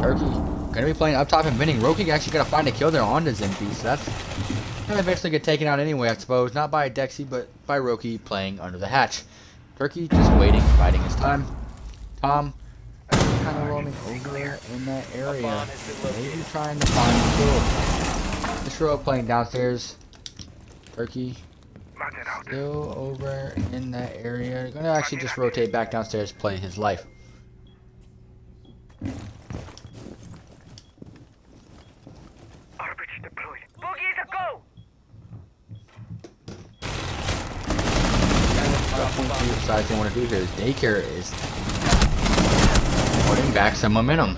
Turkey gonna be playing up top and winning. Roki actually gonna find a kill there onto Zimphy, so that's gonna eventually get taken out anyway, I suppose. Not by Dexy, but by Roki playing under the hatch. Turkey just waiting, biding his time. Tom kind of roaming over there in that area, maybe trying to find a kill. Zistro playing downstairs. Turkey still over in that area. Gonna actually just rotate back downstairs, play his life. RPG deployed. Boogies a go. Decides they want to do here is Daycare is putting back some momentum.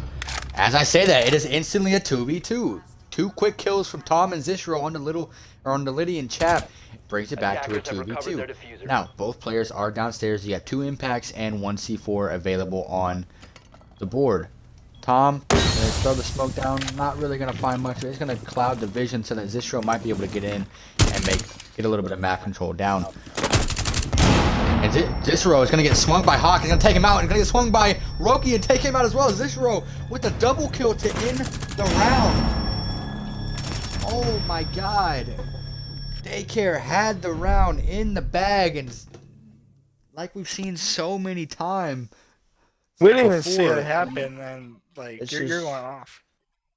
As I say that, it is instantly a 2v2. 2 quick kills from Tom and Zistro on the Liddy and Chap brings it back to a 2v2. Now, both players are downstairs. You have 2 impacts and 1 C4 available on the board. Tom gonna throw the smoke down. Not really gonna find much. He's gonna cloud the vision so that Zistro might be able to get in and get a little bit of map control down. And Zistro is going to get swung by Hawk. He's going to take him out. He's going to get swung by Roki and take him out as well. Zistro with a double kill to end the round. Oh my god. Daycare had the round in the bag, and like we've seen so many times We didn't even see before, it happen, and like It's you're just going off.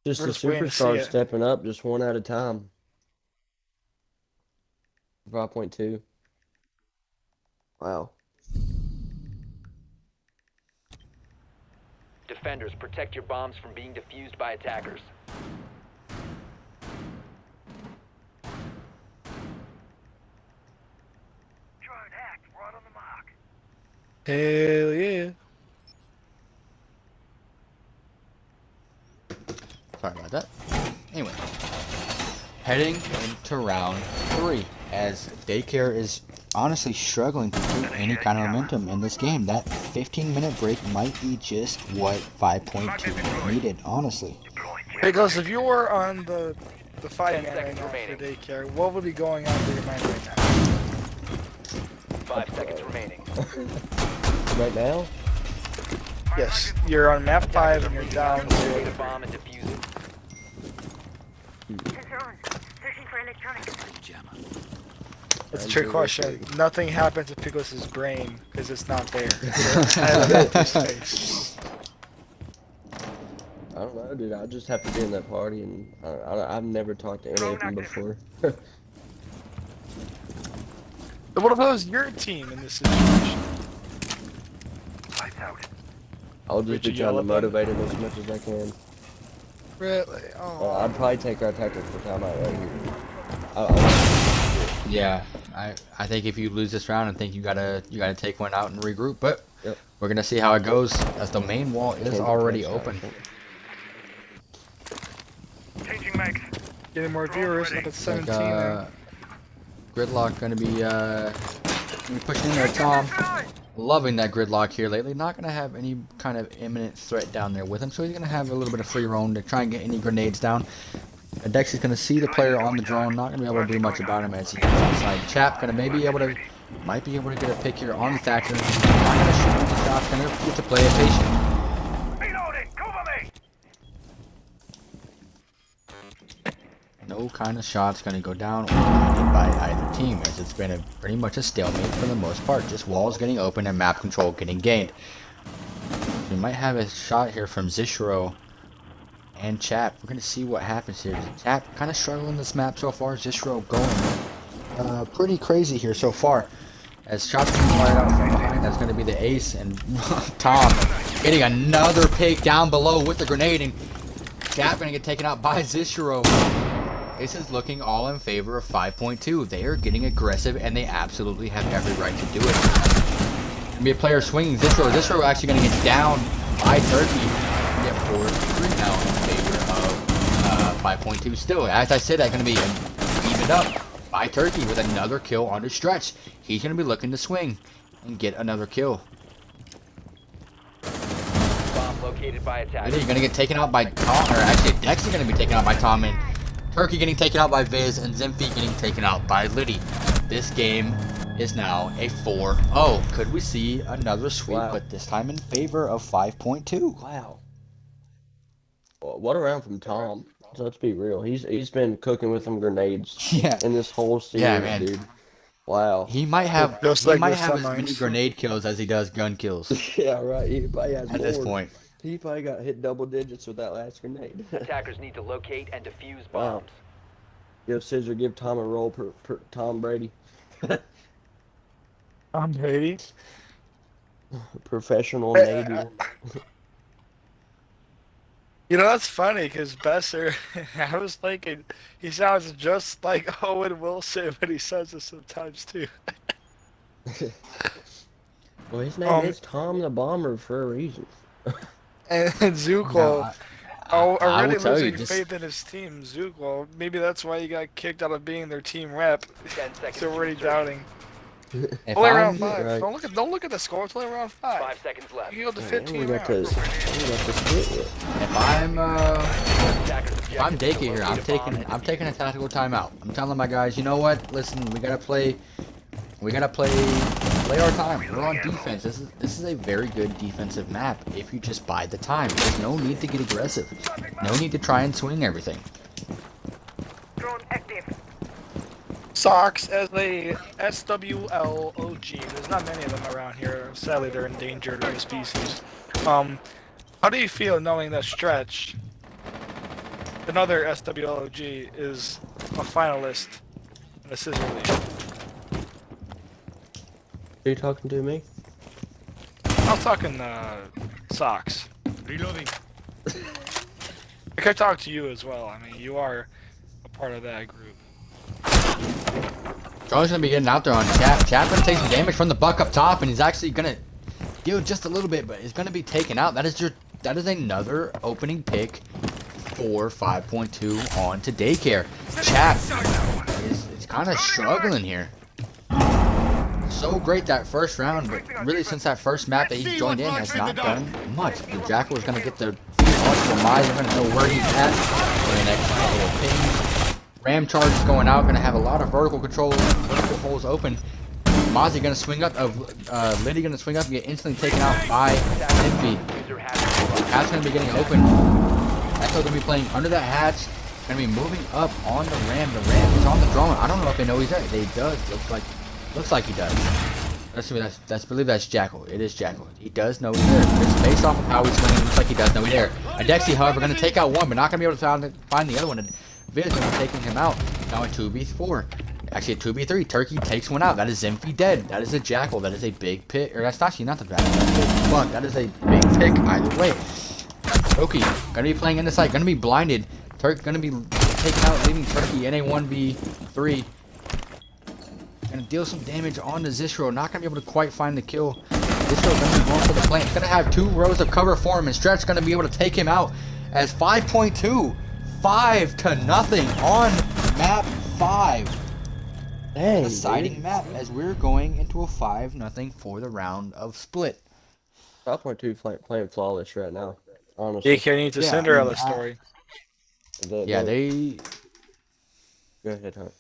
just We're the just waiting to see superstars it. stepping up just one at a time. 5.2. Wow. Defenders, protect your bombs from being defused by attackers. Drone hacked right on the mark. Hell yeah. Sorry about that. Anyway, heading into round 3, as Daycare is honestly struggling to keep any kind of momentum in this game. That 15-minute break might be just what 5.2 needed, honestly. Because if you were on the fight 10 man right seconds now for remaining. Daycare, what would be going on through your mind right now? 5 seconds remaining. Right now? Yes, you're on map 5 and you're down Locate a 0. bomb and defuse it. Sensor on. Searching for electronics. That's a trick question. Nothing happened to Pickles' brain because it's not there. It's out of empty space. I don't know, dude. I just have to be in that party, and I've never talked to any of them before. What if it was your team in this situation? Lights out. I'll just Would be you trying yell to at them? motivate them as much as I can. Really? Oh. I'd probably take our tactical timeout right here. Yeah, I think if you lose this round, I think you gotta take one out and regroup. But Yep. we're gonna see how it goes, as the main wall is Can't already catch that, open. Changing mags. Getting more viewers, up at 17 Like, now. Gridlock gonna be pushing in there. Tom, loving that Gridlock here lately. Not gonna have any kind of imminent threat down there with him, so he's gonna have a little bit of free roam to try and get any grenades down. Dex is gonna see the player on the drone, not gonna be able to do much about him as he gets outside. Chap gonna might be able to get a pick here on the Thatcher. Not gonna shoot any shots, gonna get to play it patient. Reloading. Cover me. No kind of shots gonna go down or landed by either team, as it's been pretty much a stalemate for the most part. Just walls getting open and map control getting gained. We might have a shot here from Zishro and Chap. We're gonna see what happens here. Chap kind of struggling this map so far. Zishro going pretty crazy here so far. As shots being fired out from behind, that's gonna be the ace, and Tom getting another pick down below with the grenade, and Chap gonna get taken out by Zishro. This is looking all in favor of 5.2. They are getting aggressive, and they absolutely have every right to do it. Gonna be a player swinging Zishro. Zishro actually gonna get down by Turkey. Get 4-3 now in favor of 5.2. Still, as I said, that's gonna be evened up by Turkey with another kill on the stretch. He's gonna be looking to swing and get another kill. Bomb located by attackers. You're gonna get taken out by Tom, or actually Dex is gonna be taken out by Tom, and Turkey getting taken out by Viz, and Zemphy getting taken out by Liddy. This game is now a 4-0. Could we see another sweep, Wow. but this time in favor of 5.2? Wow. Well, what a round from Tom. So let's be real. He's been cooking with some grenades Yeah, in this whole series, Yeah, man. dude. Wow. he might have Just like the as Sunlights. many grenade kills as he does gun kills Yeah, right. He probably has at this more. point. He probably got hit double digits with that last grenade. Attackers need to locate and defuse Wow. bombs. Give Tom a roll per Tom Brady. I'm Brady. Professional Navy. You know, that's funny because Besser, I was thinking, he sounds just like Owen Wilson, but he says it sometimes too. Well, his name is Tom the Bomber for a reason. And Zuko, No, I already will tell you, losing just- faith in his team, Zuko. Maybe that's why he got kicked out of being their team rep. 10 seconds. He's already to insertion. doubting. If Only I'm, round 5. right. Don't look at the score. It's only round 5. 5 seconds left. You go to Man, 15 we got to rounds. split it. if I'm Attackers If I'm objective Daycare to here, locate a bomb and I'm defuse taking a it. tactical timeout. I'm telling my guys, you know what? Listen, we gotta play our time. We're on defense. This is a very good defensive map if you just bide the time. There's no need to get aggressive. No need to try and swing everything. Drone active. Socks as a SWL OG. There's not many of them around here. Sadly, they're endangered as a species. How do you feel knowing that Stretch, another SWL OG, is a finalist in the Scissor League? Are you talking to me? I was talking Socks. Reloading. I could talk to you as well. I mean, you are a part of that group. Charlie's gonna be getting out there on Chap. Chap's gonna take some damage from the buck up top, and he's actually gonna deal just a little bit, but it's gonna be taken out. That is another opening pick for 5.2 on to Daycare. Chap is kind of struggling here. So great that first round, but really since that first map that he joined in has not done much. The Jackal is gonna get the Mize are gonna know where he's at for the next little ping. Ram charge is going out, gonna have a lot of vertical control, vertical holes open. Mozzie gonna swing up, Liddy gonna swing up and get instantly taken out by Envy. Hatch gonna be getting open. Echo gonna be playing under that hatch, gonna be moving up on the Ram. The Ram is on the drone. I don't know if they know he's there. They does. Looks like he does. Let's believe that's Jackal. It is Jackal. He does know he's there. Just based off of how he's swinging, it looks like he does know he's there. And Dexy, however, gonna take out one, but not gonna be able to find the other one. Viz gonna be taking him out. Now a 2v4. Actually a 2v3. Turkey takes one out. That is Zenfy dead. That is a Jackal. That is a big pick. Or that's actually not the Jackal. That's a Buck. That is a big pick either way. Roki gonna be playing in the site. Gonna be blinded. Turk gonna be taken out, leaving Turkey in a 1v3. Gonna deal some damage on the Zishro. Not gonna be able to quite find the kill. Zishro gonna be going for the plant. It's gonna have 2 rows of cover for him, and Stretch gonna be able to take him out as 5.2. 5-0 on map 5. Dang, Deciding map as we're going into a 5-0 for the round of split. 5.2 playing flawless right now. Honestly. Daycare needs a Yeah, Cinderella story. Yeah, they. Go ahead, Hunt.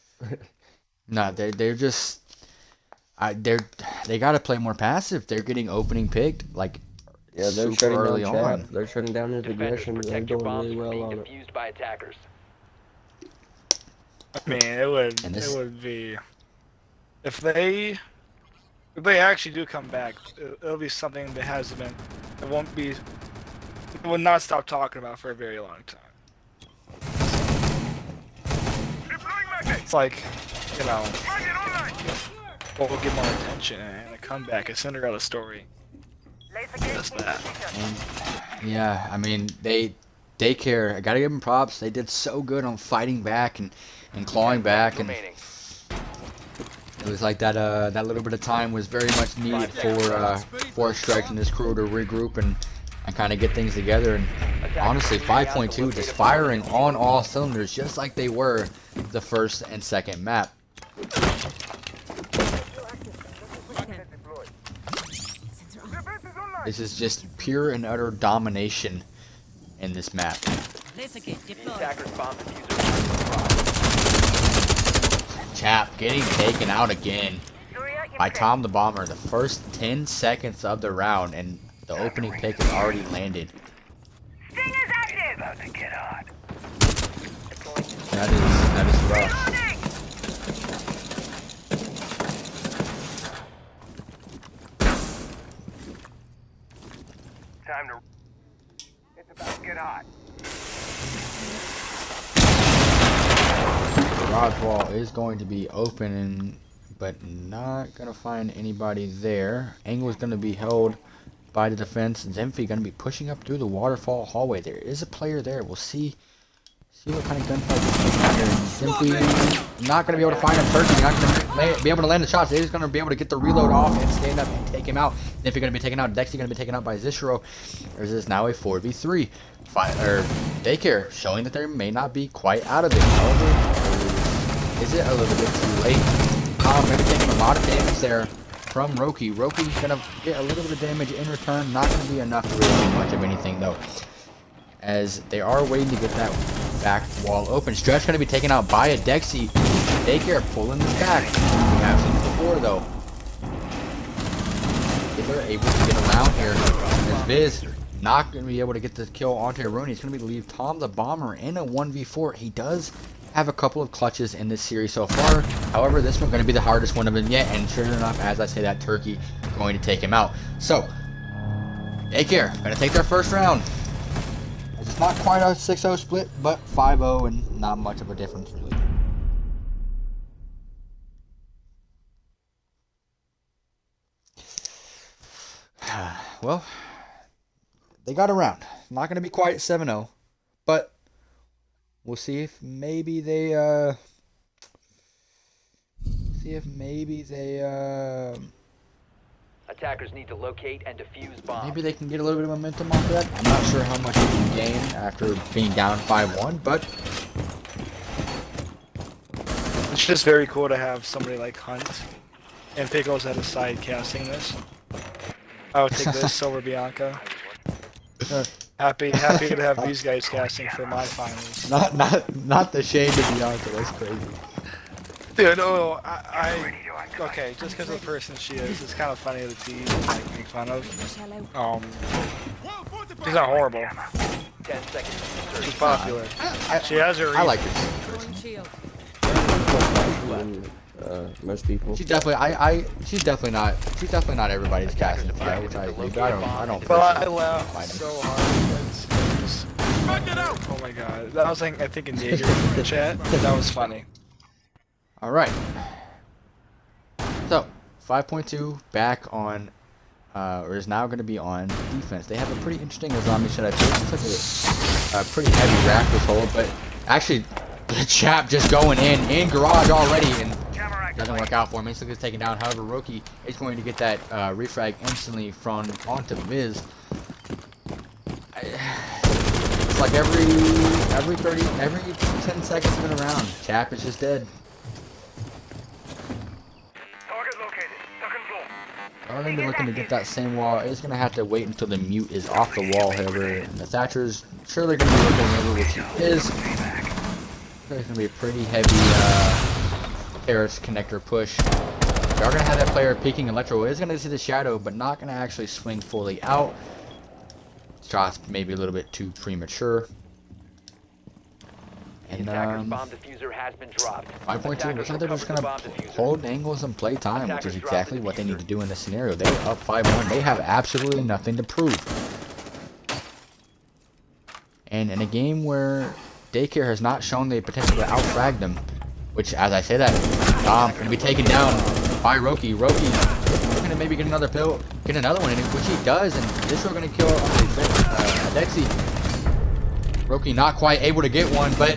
No, they're just. They gotta play more passive. They're getting opening picked like. Yeah, they're super shutting early down on. Chad. They're shutting down his Defenders, aggression. They're protect your doing bombs really from well being on it. defused by attackers. I mean, it would be if they actually do come back, it'll be something that hasn't been. It won't be. It will not stop talking about for a very long time. It's like, you know, what will get more attention and a comeback, a Cinderella story. Just that. And, yeah, I mean Daycare. I gotta give them props. They did so good on fighting back and clawing back, and it was like that. That little bit of time was very much needed for Stretch and his crew to regroup and kind of get things together. And honestly, 5.2 just firing on all cylinders, just like they were the first and second map. This is just pure and utter domination in this map. Attackers bomb diffuser. Chap getting taken out again by Tom the Bomber. The first 10 seconds of the round, and the opening pick has already landed. Sting is active! About to get hot. That is rough. Time to. It's about to get hot. Garage wall is going to be open, but not going to find anybody there. Angle is going to be held by the defense. Zenfy going to be pushing up through the waterfall hallway. There is a player there. We'll see what kind of gunfight this is here. Zenfy not going to be able to find him personally. Not going to be able to land the shots. They're just going to be able to get the reload off and stand up and take him out. Zenfy going to be taken out. Dexy going to be taken out by Zishro. There's this now a 4v3. Daycare showing that they may not be quite out of it. However, is it a little bit too late? Going to take a lot of damage there from Roki. Roki's going to get a little bit of damage in return. Not going to be enough to really do much of anything though, as they are waiting to get that back wall open. Stretch going to be taken out by a Dexy. Daycare pulling this back. We have seen it before though. If they're able to get around here, as Viz not going to be able to get the kill onto Rooney. He's going to be leave Tom the Bomber in a 1v4. He does have a couple of clutches in this series so far. However, this one's going to be the hardest one of them yet, and sure enough, as I say that, Turkey going to take him out. So, Daycare going to take their first round. It's not quite a 6-0 split, but 5-0 and not much of a difference really. Well, they got a round. Not going to be quite 7-0, but we'll see if maybe they Attackers need to locate and defuse bombs. maybe they can get a little bit of momentum off of that. I'm not sure how much they can gain after being down 5-1, but It's just very cool to have somebody like Hunt and Pickles at his side casting this. I would take this over Bianca. Happy to have these guys casting for my finals. not the shade to Bianca. That's crazy. Dude, no, okay, just because of the person she is, it's kind of funny to tease and like make fun of. She's not horrible. 10 seconds. She's popular. She has her. I like this. Most people. She's definitely she's definitely not everybody's casting fire, which I agree. But I don't. But I personally laughed find so hard. Oh my god, that was like I think in Jaeger in the chat. That was funny. All right. So 5.2 back on, or is now going to be on defense. They have a pretty interesting, as Rami said, I think it's like a pretty heavy Raptors hold, but actually the chap just going in garage already and doesn't work out for him. Instantly gets taken down. However, Roki is going to get that refrag instantly from onto Viz. It's like every 10 seconds in a round, chap is just dead. Target located. Second floor. I'm going to be looking to get that same wall. It's going to have to wait until the mute is off the wall, however. The Thatcher's surely going to be looking over, which he is. There's going to be a pretty heavy Terrace connector push. We are going to have that player peeking Electro. Is going to see the shadow, but not going to actually swing fully out. Shot's maybe a little bit too premature. And Attacker's bomb diffuser has been dropped. 5.2 looks like they're just going to hold angles and play time, which is exactly what they need to do in this scenario. They're up 5-1. They have absolutely nothing to prove. And in a game where Daycare has not shown the potential to outfrag them, which, as I say that, Dom going to be taken down by Roki. Roki going to maybe get another pill, get another one in it, which he does, and this is going to kill Dexy. Roki not quite able to get one, but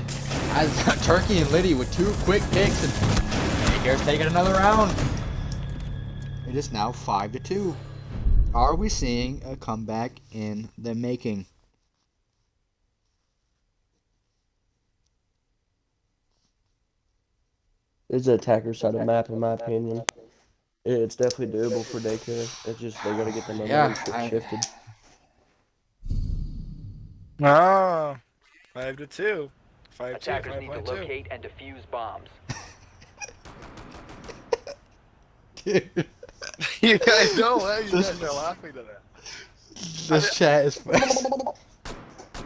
as Turkey and Liddy with 2 quick picks, and Daycare's taking another round. It is now 5-2. Are we seeing a comeback in the making? It's the attacker side of the map, in my opinion. It's definitely doable for Daycare. It's just they gotta get the momentum shifted. Ah, 5-2. 5-2. Attackers need to 5.2. locate and defuse bombs. Dude, You guys know what? You guys are laughing at that. this chat is.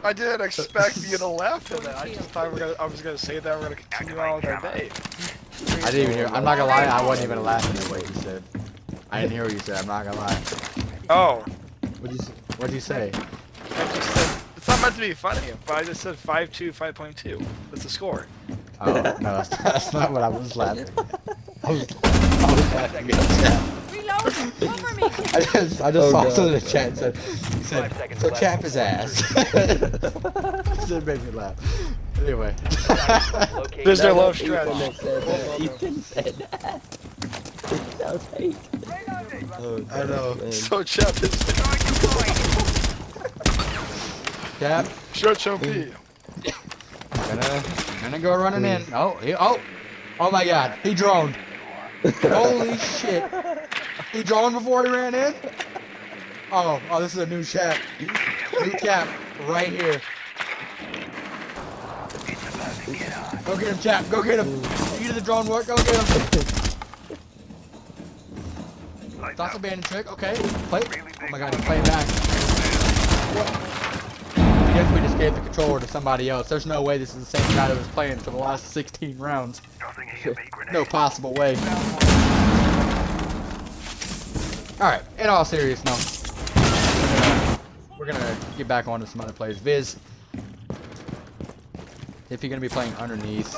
I didn't expect you to laugh at that. I just thought I was gonna say that we're gonna continue on with our day. I didn't even hear. I'm not gonna lie. I wasn't even laughing at what you said. I didn't hear what you said. I'm not gonna lie. Oh, What'd you say? I just said it's not meant to be funny, but I just said 5-2, 5.2. That's the score. Oh no, that's not what I was laughing at. I was laughing at chat. Reload! Cover me! I just saw something in the chat and said so chap his ass. It made me laugh. Anyway. There's their love stretch. Ethan said that. That was hate. I know. So Chap is Chap, short show B. gonna go running in. Oh my God, he droned. Holy shit. He droned before he ran in? Oh, this is a new chap. New chap, right here. Go get him, chap. Go get him. You did the drone work. Go get him. Toss a bandit trick. Okay. Play. Oh my God, he's playing back. What? guess we just gave the controller to somebody else. There's no way this is the same guy that was playing for the last 16 rounds. Nothing here, big grenade. No possible way. Alright, in all seriousness, we're gonna get back on to some other players. Viz, if you're gonna be playing underneath,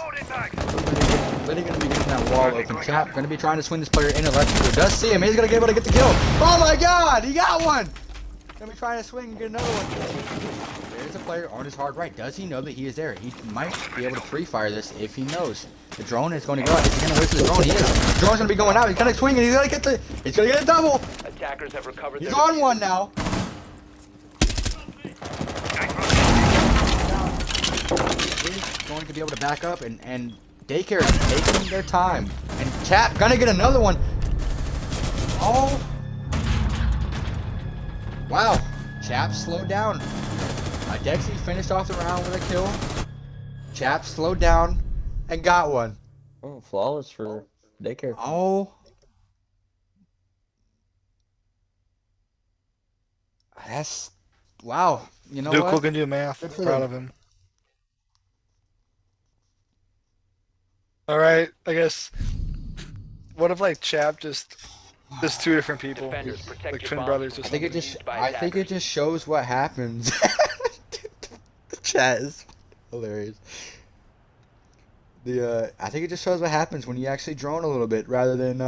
Liddy gonna be getting that wall open. Chap gonna be trying to swing this player in electrical. Does see him, he's gonna be able to get the kill. Oh my god, he got one! Gonna be trying to swing and get another one. There's a player on his hard right. Does he know that he is there? He might be able to pre-fire this if he knows. The drone is going to go out. Is he gonna wait for the drone? He is. The drone's gonna be going out. He's gonna swing and he's gonna get a double. Attackers have recovered He's their on one now. He's going to be able to back up and Daycare is taking their time. And Chap gonna get another one. Oh. Wow. Chap slowed down. Dexy finished off the round with a kill. Chap slowed down and got one. Oh, flawless for Daycare. Oh. That's wow. You know Duke what? can do math. Good for Proud them. of him. All right, I guess. What if like Chap just two different people, defenders. Protect like your twin bombs brothers from or I think something? it just used by I think it attackers. just shows what happens. The chat is hilarious. I think it just shows what happens when you actually drone a little bit rather than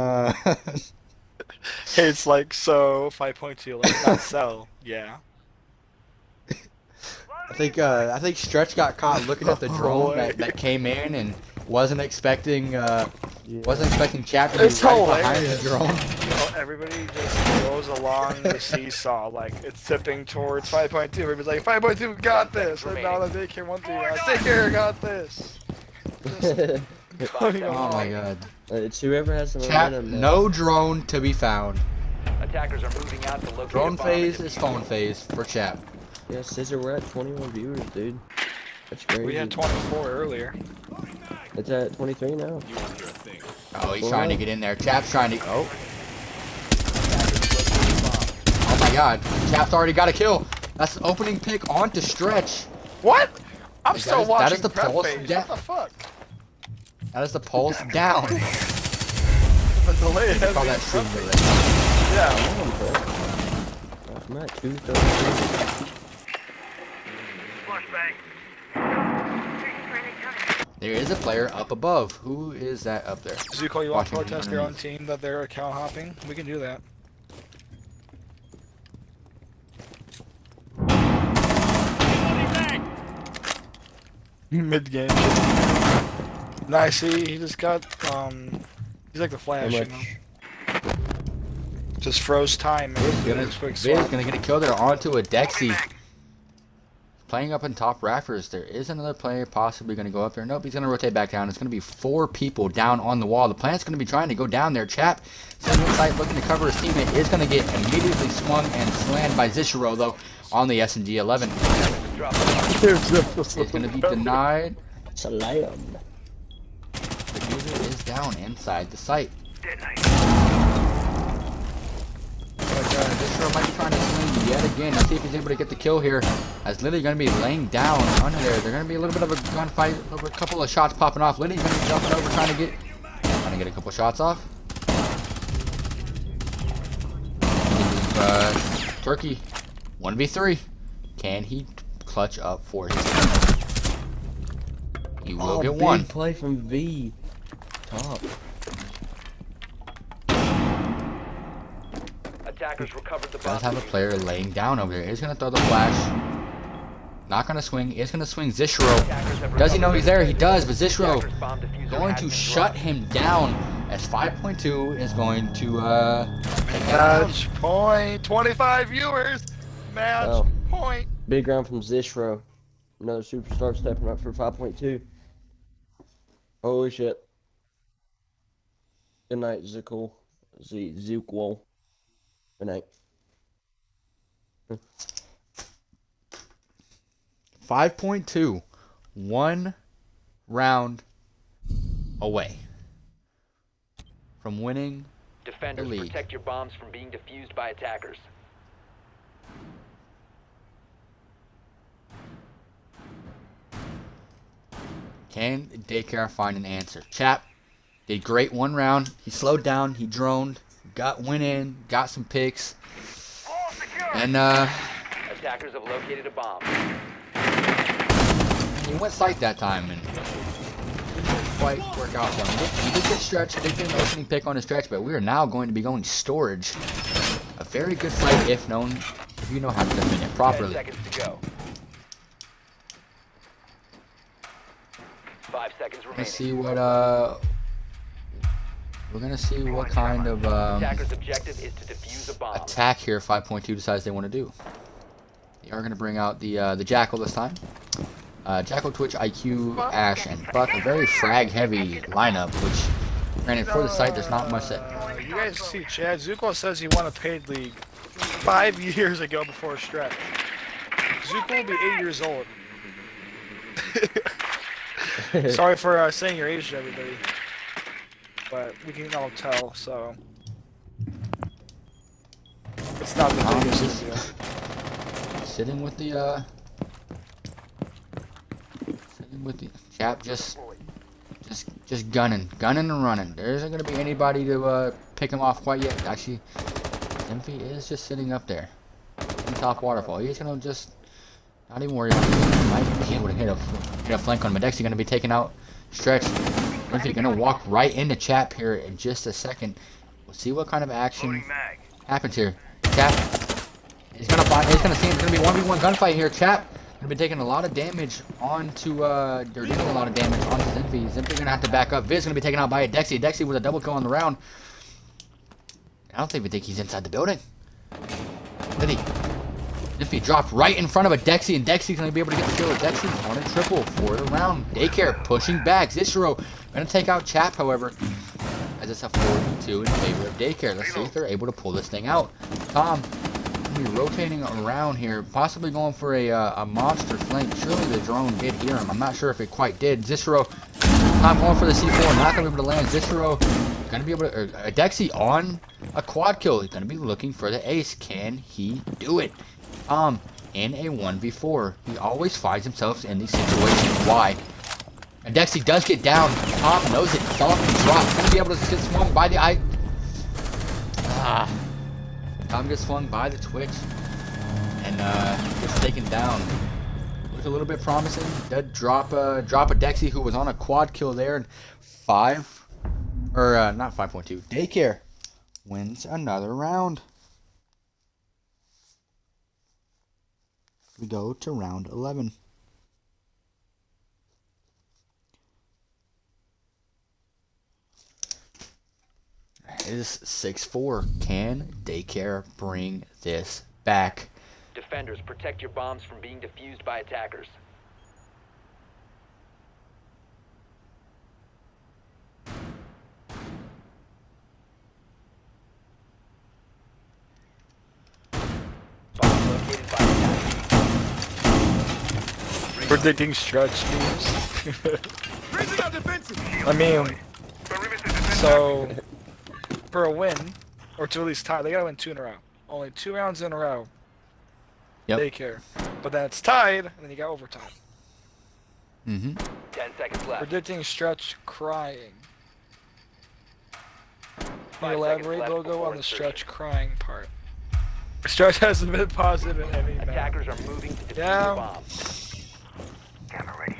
Hey, it's like so 5.2, like not sell. Yeah. I think Stretch got caught looking at the drone Boy. that came in and wasn't expecting Chap to be It's right behind the hilarious. drone. You know, everybody just goes along the seesaw, like it's tipping towards 5.2. Everybody's like 5.2 got this, and now the Daycare 1 3 Daycare got this. Just going Oh along. my god. It's whoever has the Chat, momentum. no drone to be found. Attackers are moving out to locate Drone a bomb phase and is phone phase for Chap. Yeah, Scissor, we're at 21 viewers, dude. That's crazy. We had 24 earlier. It's at 23 now. Oh, he's trying to get in there. Chap's trying to. Oh. Oh my god. Chap's already got a kill. That's the opening pick onto Stretch. What? I'm That still is- watching that is the prep pulse phase. da- What the fuck? That is the pulse down. The delay has Call been that stream prep delay. phase. Yeah. Come on, bro. I'm at 233. Flashbang. There is a player up above. Who is that up there? Zuko, you want to Watching protest your own underneath. team that they're account hopping? We can do that. Mid game. Nice. He just got he's like the Flash, you know. Just froze time. And Viz gonna, just quick Viz swap. gonna get a kill there onto a Dexy. Playing up in top rafters. There is another player possibly gonna go up there. Nope, he's gonna rotate back down. It's gonna be 4 people down on the wall. The plan's gonna be trying to go down there. Chap, sitting inside looking to cover his teammate, is gonna get immediately swung and slammed by Zishiro though on the SMG 11. It's gonna be denied. Salam. The user is down inside the site. But Zishiro might be trying to swing yet again. Let's see if he's able to get the kill here. As Liddy's gonna be laying down under there. They're gonna be a little bit of a gunfight, a couple of shots popping off. Liddy's gonna be jumping over trying to get a couple shots off. Turkey 1v3. Can he clutch up for his team? He will get big one. play from V. Top. Attackers recovered the bomb. Does have a player laying down over there. He's gonna throw the flash. Not gonna swing. Is gonna swing Zishiro. Does he know he's there? He does, but Zishiro going to shut him down as 5.2 is going to take that out. Match point. 25 viewers. Match Oh. point. Big round from Zishro. Another superstar stepping up for 5.2. Holy shit. Good night, Zikul. Zukul. Good night. 5.2, 1 round away from winning. Defenders, lead. protect your bombs from being defused by attackers. Can Daycare find an answer? Chap did great one round. He slowed down. He droned. Went in. Got some picks. And Attackers have located a bomb. he went sight that time and didn't quite work out for him. He did get stretched. He did get an opening pick on his stretch, but we are now going to be going storage. A very good fight if you know how to defend it properly. 10 seconds to go. 5 seconds remaining. Let's see what we're gonna see what kind of Attacker's objective is to defuse a bomb. attack here 5.2 decides they want to do. They are gonna bring out the Jackal this time. Jackal, Twitch, IQ, Ash, and Buck. A very frag-heavy lineup, which, granted, for the site, there's not much that... You guys see, Chad, Zuko says he won a paid league 5 years ago before a stretch. Zuko will be 8 years old. Sorry for saying your age to everybody. But we can all tell, so... It's not the biggest deal. Sitting with the chap, just gunning and running. There isn't gonna be anybody to pick him off quite yet. Actually, Zemphy is just sitting up there in top waterfall. He's gonna just not even worry about it. He might be able to hit a flank on him. Medexy gonna be taken out. Stretch. Zemphy gonna walk right into Chap here in just a second. We'll see what kind of action happens here. Chap. He's gonna see him. It's gonna be 1v1 gunfight here. Chap gonna be taking a lot of damage onto they're doing a lot of damage onto Zemphy. Zemphy gonna have to back up. Viz gonna be taken out by a Dexy. Dexy with a double kill on the round. I don't even think he's inside the building. Did he? Zemphy dropped right in front of a Dexy, and Dexy's gonna be able to get the kill. Dexy's on a triple for the round. Daycare pushing back. Zishiro gonna take out Chap, however, as it's a 4-2 in favor of Daycare. Let's see if they're able to pull this thing out. Tom be rotating around here, possibly going for a monster flank. Surely the drone did hear him. I'm not sure if it quite did. Zishiro, Tom going for the C4, not gonna be able to land. Zishiro gonna be able to, Dexy on a quad kill. He's gonna be looking for the ace. Can he do it? In a 1v4, he always finds himself in these situations. Why? And Dexy does get down. Tom knows it. Saw him drop. Gonna be able to get swung by the Tom gets swung by the Twitch and gets taken down. Looks a little bit promising. Did drop a Dexy who was on a quad kill there. And not 5.2. Daycare wins another round. We go to round 11. It is 6-4. Can Daycare bring this back? Defenders, protect your bombs from being defused by attackers. Bomb located by attackers. Predicting stretch moves. I mean, so for a win, or to at least tie, they gotta win 2 in a row. Only 2 rounds in a row. Yep. Daycare. But then it's tied, and then you got overtime. 10 seconds left. Predicting stretch crying. Can 5 you elaborate, seconds left Logo, before on the insertion. stretch crying part? Stretch hasn't been positive in any match. Attackers are moving to defuse Yeah. the bomb. Camera ready.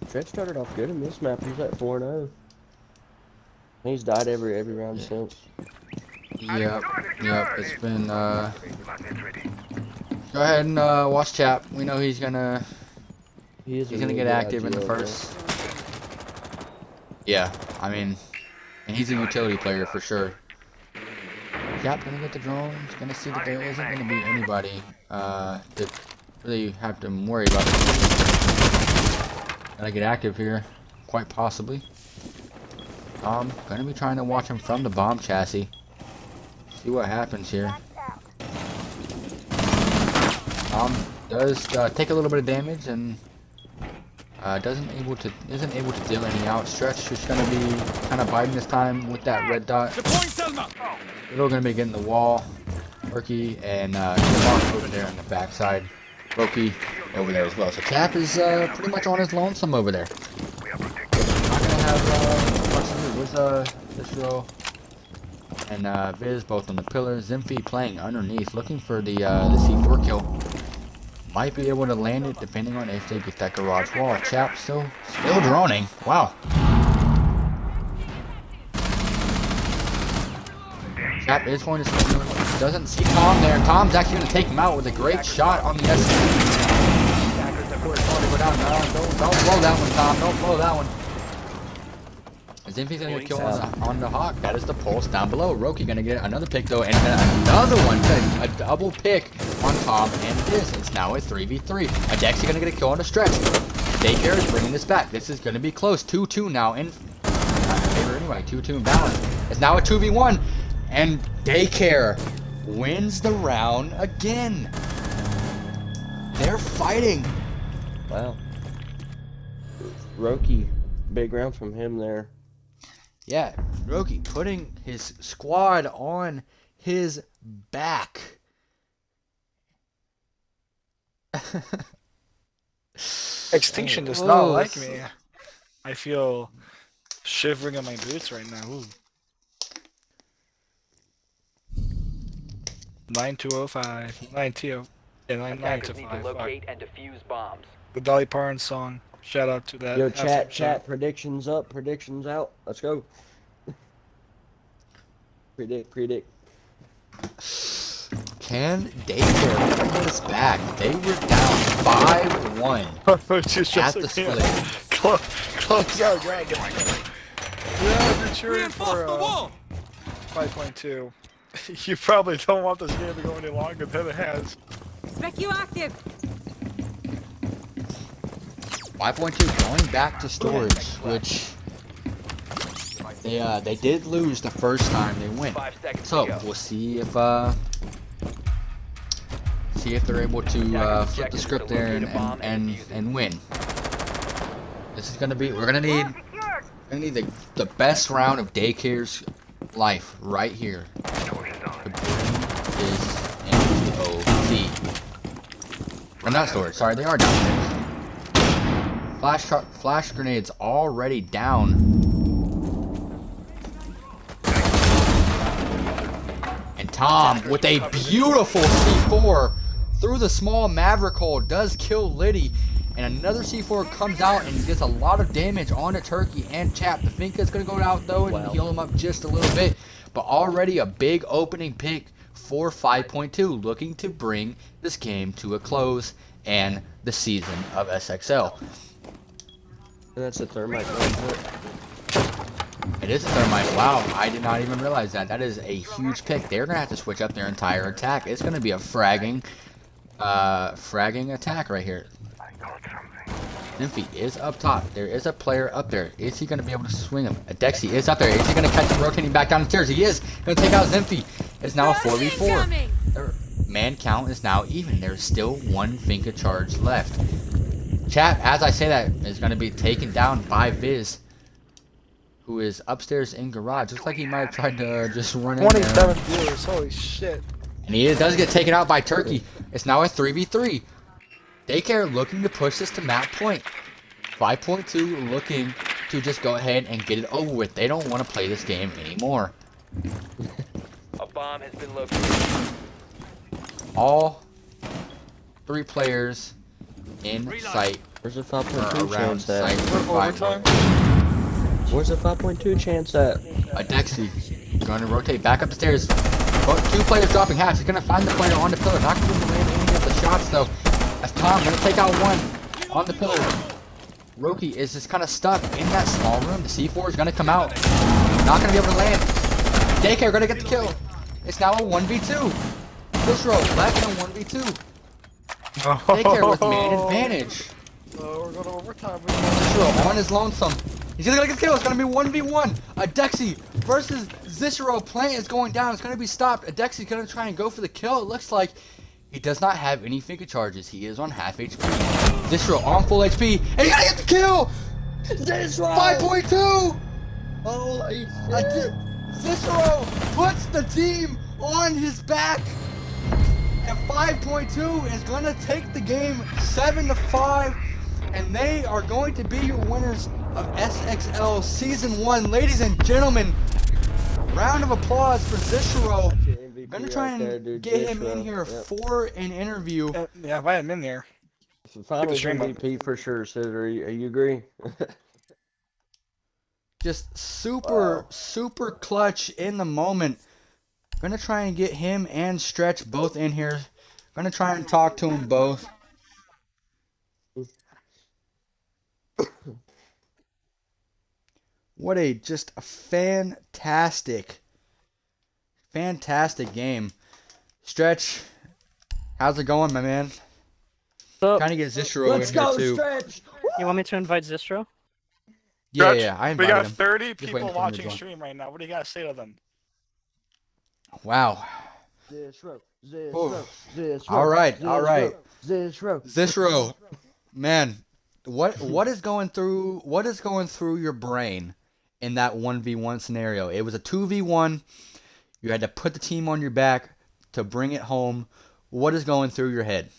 Stretch started off good in this map. He's at 4-0. He's died every round since. Yep. It's been go ahead and watch Chap. We know he's gonna He's get active in the first. Yeah, I mean, and he's a utility player for sure. Chap gonna get the drones. Gonna see that there isn't gonna be anybody that really have to worry about. Gotta get active here, quite possibly. Gonna be trying to watch him from the bomb chassis. See what happens here. Does take a little bit of damage and isn't able to deal any out. Stretch is gonna be kind of biting this time with that red dot. Little gonna be getting the wall. Murky and Mark over there on the backside. Roki over there as well. So Chap is pretty much on his lonesome over there. Not gonna have much to do with this row. And Viz both on the pillars. Zimphy playing underneath, looking for the C4 kill. Might be able to land it depending on if they get that garage wall. Chap still droning. Wow. Chap is going to swing. Doesn't see Tom there. Tom's actually going to take him out with a great shot on the SXL. Don't blow that one, Tom. Don't blow that one. Zimphy's going to get killed on the Hawk. That is the pulse down below. Roki going to get another pick, though, and another one. A double pick on Tom and this. It's now a 3v3. Adexi going to get a kill on the stretch. Daycare is bringing this back. This is going to be close. 2-2 now in favor anyway. 2-2 in balance. It's now a 2v1. And Daycare wins the round again. They're fighting. Wow. Roki, big round from him there. Yeah, Roki putting his squad on his back. Extinction does not like me. I feel shivering in my boots right now. Ooh. 9205. 90. Yeah, Attackers need to 9255. locate and defuse bombs. The Dolly Parton song. Shout out to that. Yo, Have some chat, predictions up, predictions out. Let's go. Predict. Can Daycare bring this back? They were down 5-1 at the split. Close out, Greg. Yeah, you're cheering for 5.2. You probably don't want this game to go any longer than it has. Spec you active. 5.2 going back to storage, which they did lose the first time they went. 5 seconds So to go. we'll see if they're able to flip the script there and win. This is gonna be we're gonna need the best round of Daycare's life right here. To bring this into OC. Or not storage. Sorry, they are downstairs. Flash grenades already down. And Tom with a beautiful C4 through the small Maverick hole does kill Liddy. And another C4 comes out and gets a lot of damage on the Turkey and Chap. The Finka's going to go out though and heal him up just a little bit. But already a big opening pick for 5.2, looking to bring this game to a close and the season of SXL. And that's a thermite. It is a thermite. Wow, I did not even realize that. That is a huge pick. They're going to have to switch up their entire attack. It's going to be a fragging attack right here. Nymphy is up top. There is a player up there. Is he going to be able to swing him? Adexi is up there. Is he going to catch him rotating back down the stairs? He is going to take out Nymphy. It's now a 4v4. Their man count is now even. There's still one Finka charge left. Chat, as I say that, is going to be taken down by Viz, who is upstairs in garage. Looks like he might have tried to just run in there. 27 viewers, holy shit. And he does get taken out by Turkey. It's now a 3v3. Daycare looking to push this to map point. 5.2 looking to just go ahead and get it over with. They don't want to play this game anymore. A bomb has been located. All 3 players in sight. Where's the Or 5.2 around chance at? sight. Where's the 5.2 chance at? Adexi going to rotate back up the stairs. But 2 players dropping half. He's going to find the player on the pillar. Not going to land any of the shots though. As Tom going to take out one on the pillar. Roki is just kind of stuck in that small room. The C4 is going to come out. Not going to be able to land. Daycare going to get the kill. It's now a 1v2. This row left in a 1v2. Daycare with man advantage. We're going to overtime. Zishiro on his lonesome. He's gonna get the kill. It's gonna be 1v1. Adexi versus Zishiro. Plant is going down. It's gonna be stopped. Adexi's gonna try and go for the kill. It looks like he does not have any Finka charges. He is on half HP. Zishiro on full HP. And he's gonna get the kill! Zishiro! 5.2! Holy shit! Zishiro puts the team on his back. And 5.2 is going to take the game 7-5, and they are going to be your winners of SXL Season 1. Ladies and gentlemen, round of applause for Zishiro. That's your I'm MVP going to try right there, and dude. get him in Zishro. here Yep. for an interview. Yeah, invite him in here. Finals stream up. MVP for sure, Sitter. You agree? Just super, super clutch in the moment. Gonna try and get him and Stretch both in here. Gonna try and talk to them both. What a just a fantastic game. Stretch, how's it going, my man? So, Trying to get Zistro Let's in here go, too. Stretch! you want me to invite Zistro? Yeah, I We invited got him. 30 Just people waiting for him to watching join. stream right now. What do you got to say to them? Wow. Zishro. All right. Zishro. Zistro, man, what is going through your brain in that 1v1 scenario? It was a 2v1. You had to put the team on your back to bring it home. What is going through your head?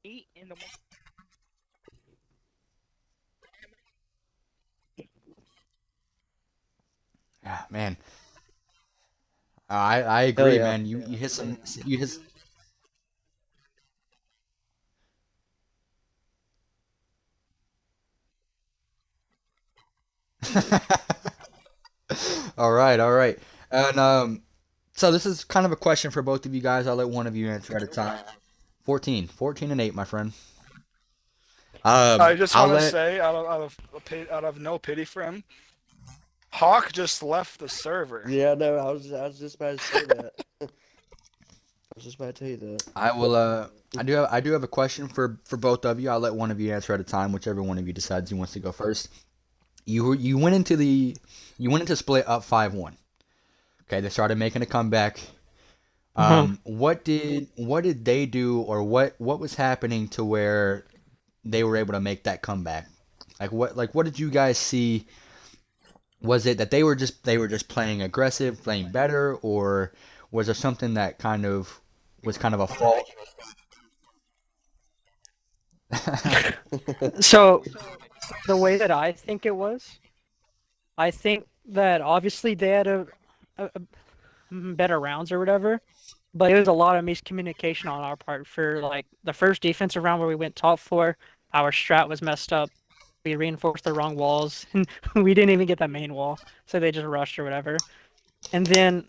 8 in the morning. Ah, man. I agree, yeah. man. You hit some you hit. All right. And so this is kind of a question for both of you guys. I'll let one of you answer at a time. 14 and 8, my friend. I just I'll want to let say, out of no pity for him, Hawk just left the server. Yeah, no, I was just about to say that. I was just about to tell you that. I will. I do have a question for both of you. I'll let one of you answer at a time, whichever one of you decides he wants to go first. You went into split up 5-1. Okay, they started making a comeback. What did they do, or what was happening to where they were able to make that comeback? What did you guys see? Was it that they were just playing aggressive, playing better, or was there something that was kind of a fault? So, the way that I think it was, I think that obviously they had a better rounds or whatever, but it was a lot of miscommunication on our part for like the first defensive round where we went top 4. Our strat was messed up. We reinforced the wrong walls, and we didn't even get the main wall, so they just rushed or whatever. And then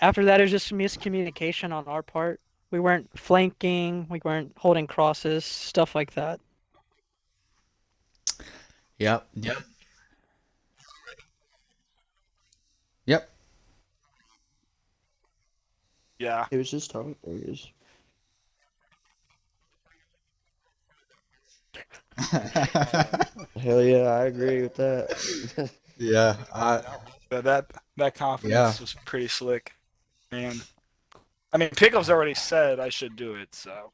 after that, it was just miscommunication on our part. We weren't flanking, we weren't holding crosses, stuff like that. Yep. Yep. Yeah. He was just talking. There he is. Hell yeah, I agree with that. Yeah. That confidence was pretty slick, man. I mean, Pickles already said I should do it, so.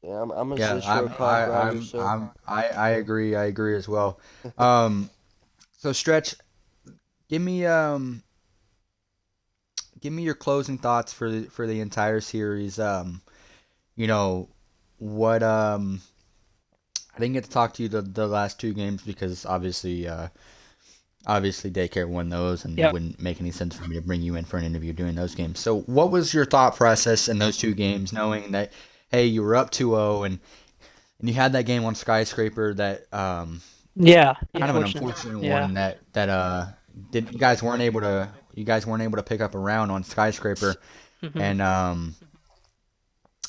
Yeah, I'm a Yeah, Zishro clock rider, so. I agree as well. So Stretch, give me your closing thoughts for the entire series. You know, what I didn't get to talk to you the last 2 games because obviously Daycare won those, and it wouldn't make any sense for me to bring you in for an interview during those games. So what was your thought process in those 2 games, knowing that, hey, you were up 2-0 and you had that game on Skyscraper that kind of an unfortunate one that you guys weren't able to pick up a round on Skyscraper, and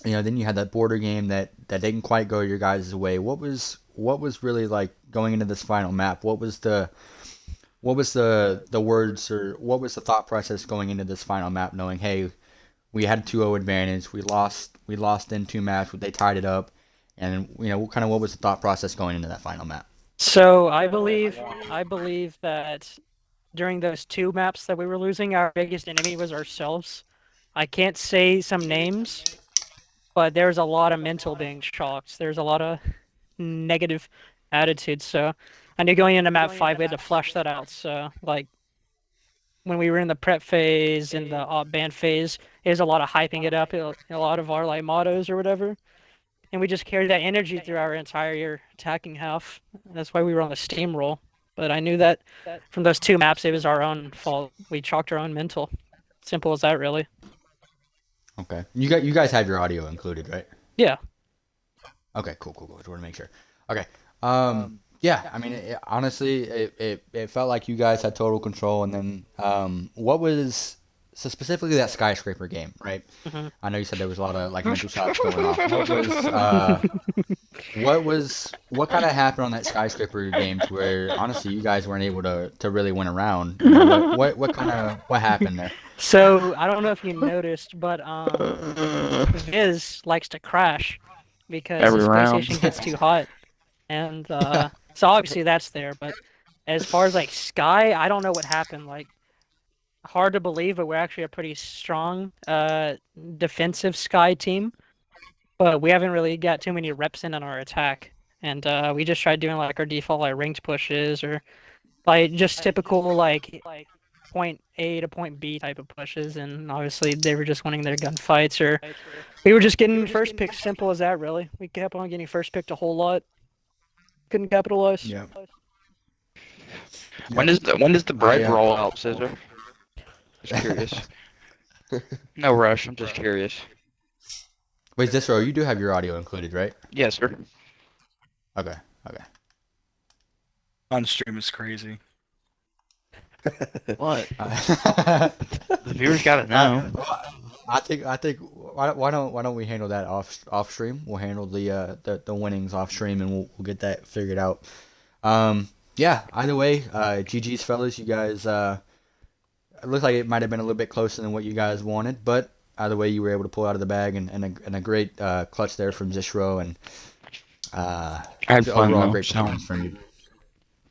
then you had that border game that didn't quite go your guys' way. What was really like going into this final map? What was the words, or what was the thought process going into this final map, knowing, hey, we had a 2-0 advantage, we lost in 2 maps, they tied it up, and what was the thought process going into that final map? So I believe that during those 2 maps that we were losing, our biggest enemy was ourselves. I can't say some names, but there's a lot of mental being shocked. There's a lot of negative attitudes. So I knew going into map 5 we had to flush that out. So like when we were in the prep phase and the op band phase, it was a lot of hyping it up, a lot of our like mottos or whatever, and we just carried that energy through our entire attacking half. That's why we were on the steamroll. But I knew that from those 2 maps, it was our own fault. We chalked our own mental. Simple as that, really. Okay. You guys have your audio included, right? Yeah. Okay, cool. Just want to make sure. Okay. Yeah, I mean, honestly, it felt like you guys had total control. And then, what was so specifically that skyscraper game, right? Mhm. I know you said there was a lot of like mental shots going off. What kind of happened on that skyscraper game to where honestly you guys weren't able to really win around? You know, what happened there? So I don't know if you noticed, but Viz likes to crash because Every his round. PlayStation gets too hot, and so obviously that's there. But as far as like Sky, I don't know what happened. Like, hard to believe, but we're actually a pretty strong defensive Sky team. But we haven't really got too many reps in on our attack, and we just tried doing like our default like ranked pushes or like just typical like point A to point B type of pushes, and obviously they were just winning their gunfights, or we were just getting first picks. Simple as that, really. We kept on getting first picked a whole lot. Couldn't capitalize. Yeah. When does the bread Yeah. roll out, Scissor? Just curious. No rush. I'm just curious. Wait, Zisro, you do have your audio included, right? Yes, sir. Okay. On stream is crazy. What? Uh, The viewers gotta know. I think why don't we handle that off stream? We'll handle the winnings off stream and we'll get that figured out. Yeah. Either way, GG's fellas, you guys. It looked like it might have been a little bit closer than what you guys wanted, but either way, you were able to pull out of the bag and a great clutch there from Zishro and I had fun overall though. great So. performance from you.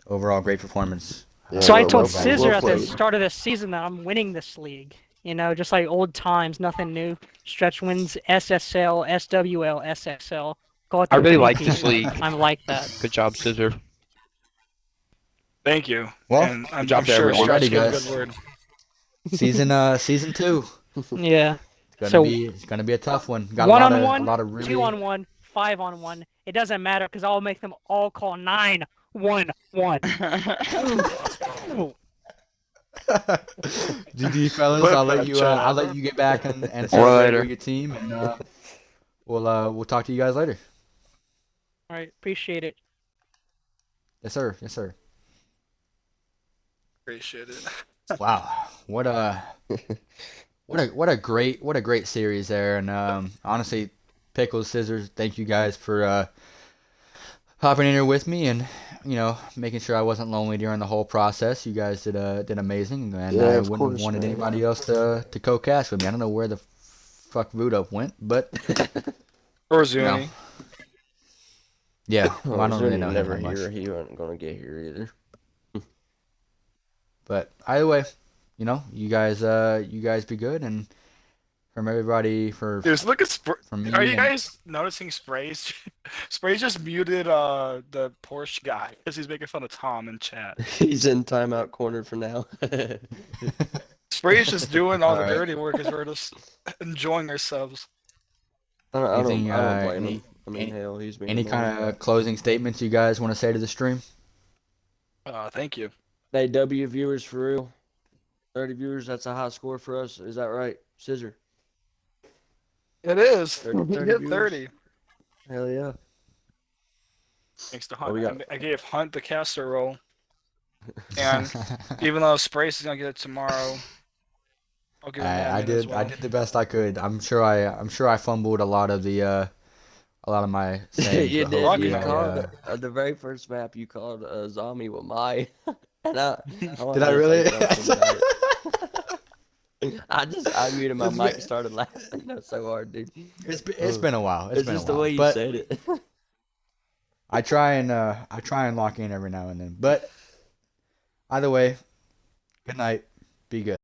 Overall great performance. Yeah, So I well- told well- Scissor well at the played. start of the season that I'm winning this league. You know, just like old times, nothing new. Stretch wins SSL, SWL, SXL. Call it I the really three like Ps. this league. I'm like that. Good job, Scissor. Thank you. Well, and I'm, good job I'm to sure everyone. Stretch Alrighty, gave a guys. good word. Season 2. Yeah. It's gonna be a tough one. Got One a on lot one, of, a lot of really 2-on-1, 5-on-1. It doesn't matter because I'll make them all call 9-1-1. GG fellas, Put I'll that let you chat. I'll let you get back and Later. celebrate with your team and we'll talk to you guys later. All right, appreciate it. Yes sir. Appreciate it. Wow. What a great series there, and honestly, Pickles, Scissors, thank you guys for hopping in here with me and making sure I wasn't lonely during the whole process. You guys did amazing, and Yeah, I of wouldn't course, have wanted man. anybody else to co-cast with me. I don't know where the fuck Voodoo went, but Or No. Zuni. yeah, well, I don't really know him never that much. here. He wasn't gonna get here either. But either way, you guys be good, and from everybody Dude, look at from me. Are you and- guys noticing Sprays? Sprays just muted the Porsche guy because he's making fun of Tom in chat. He's in timeout corner for now. Spray's just doing all the Alright. dirty work as we're just enjoying ourselves. I don't Anything, blame any- him. I mean, hell, he's being Any kind of closing statements you guys want to say to the stream? Thank you. Hey, W viewers for real. 30 viewers, that's a high score for us. Is that right, Scissor? It is. 30 We hit viewers. 30. Hell yeah. Thanks to What we Hunt. got? I gave Hunt the caster role. And even though Sprays is gonna get it tomorrow, I'll give him I admin as did well. I did the best I could. I'm sure I fumbled a lot of my sayings. You but did. hopefully You I, called the very first map. You called Zombie with my. And I Did I really? I muted my It's mic been- and started laughing. That's so hard, dude. It's been a while. It's been just a the while. way you but said it. I try and lock in every now and then. But either way, good night. Be good.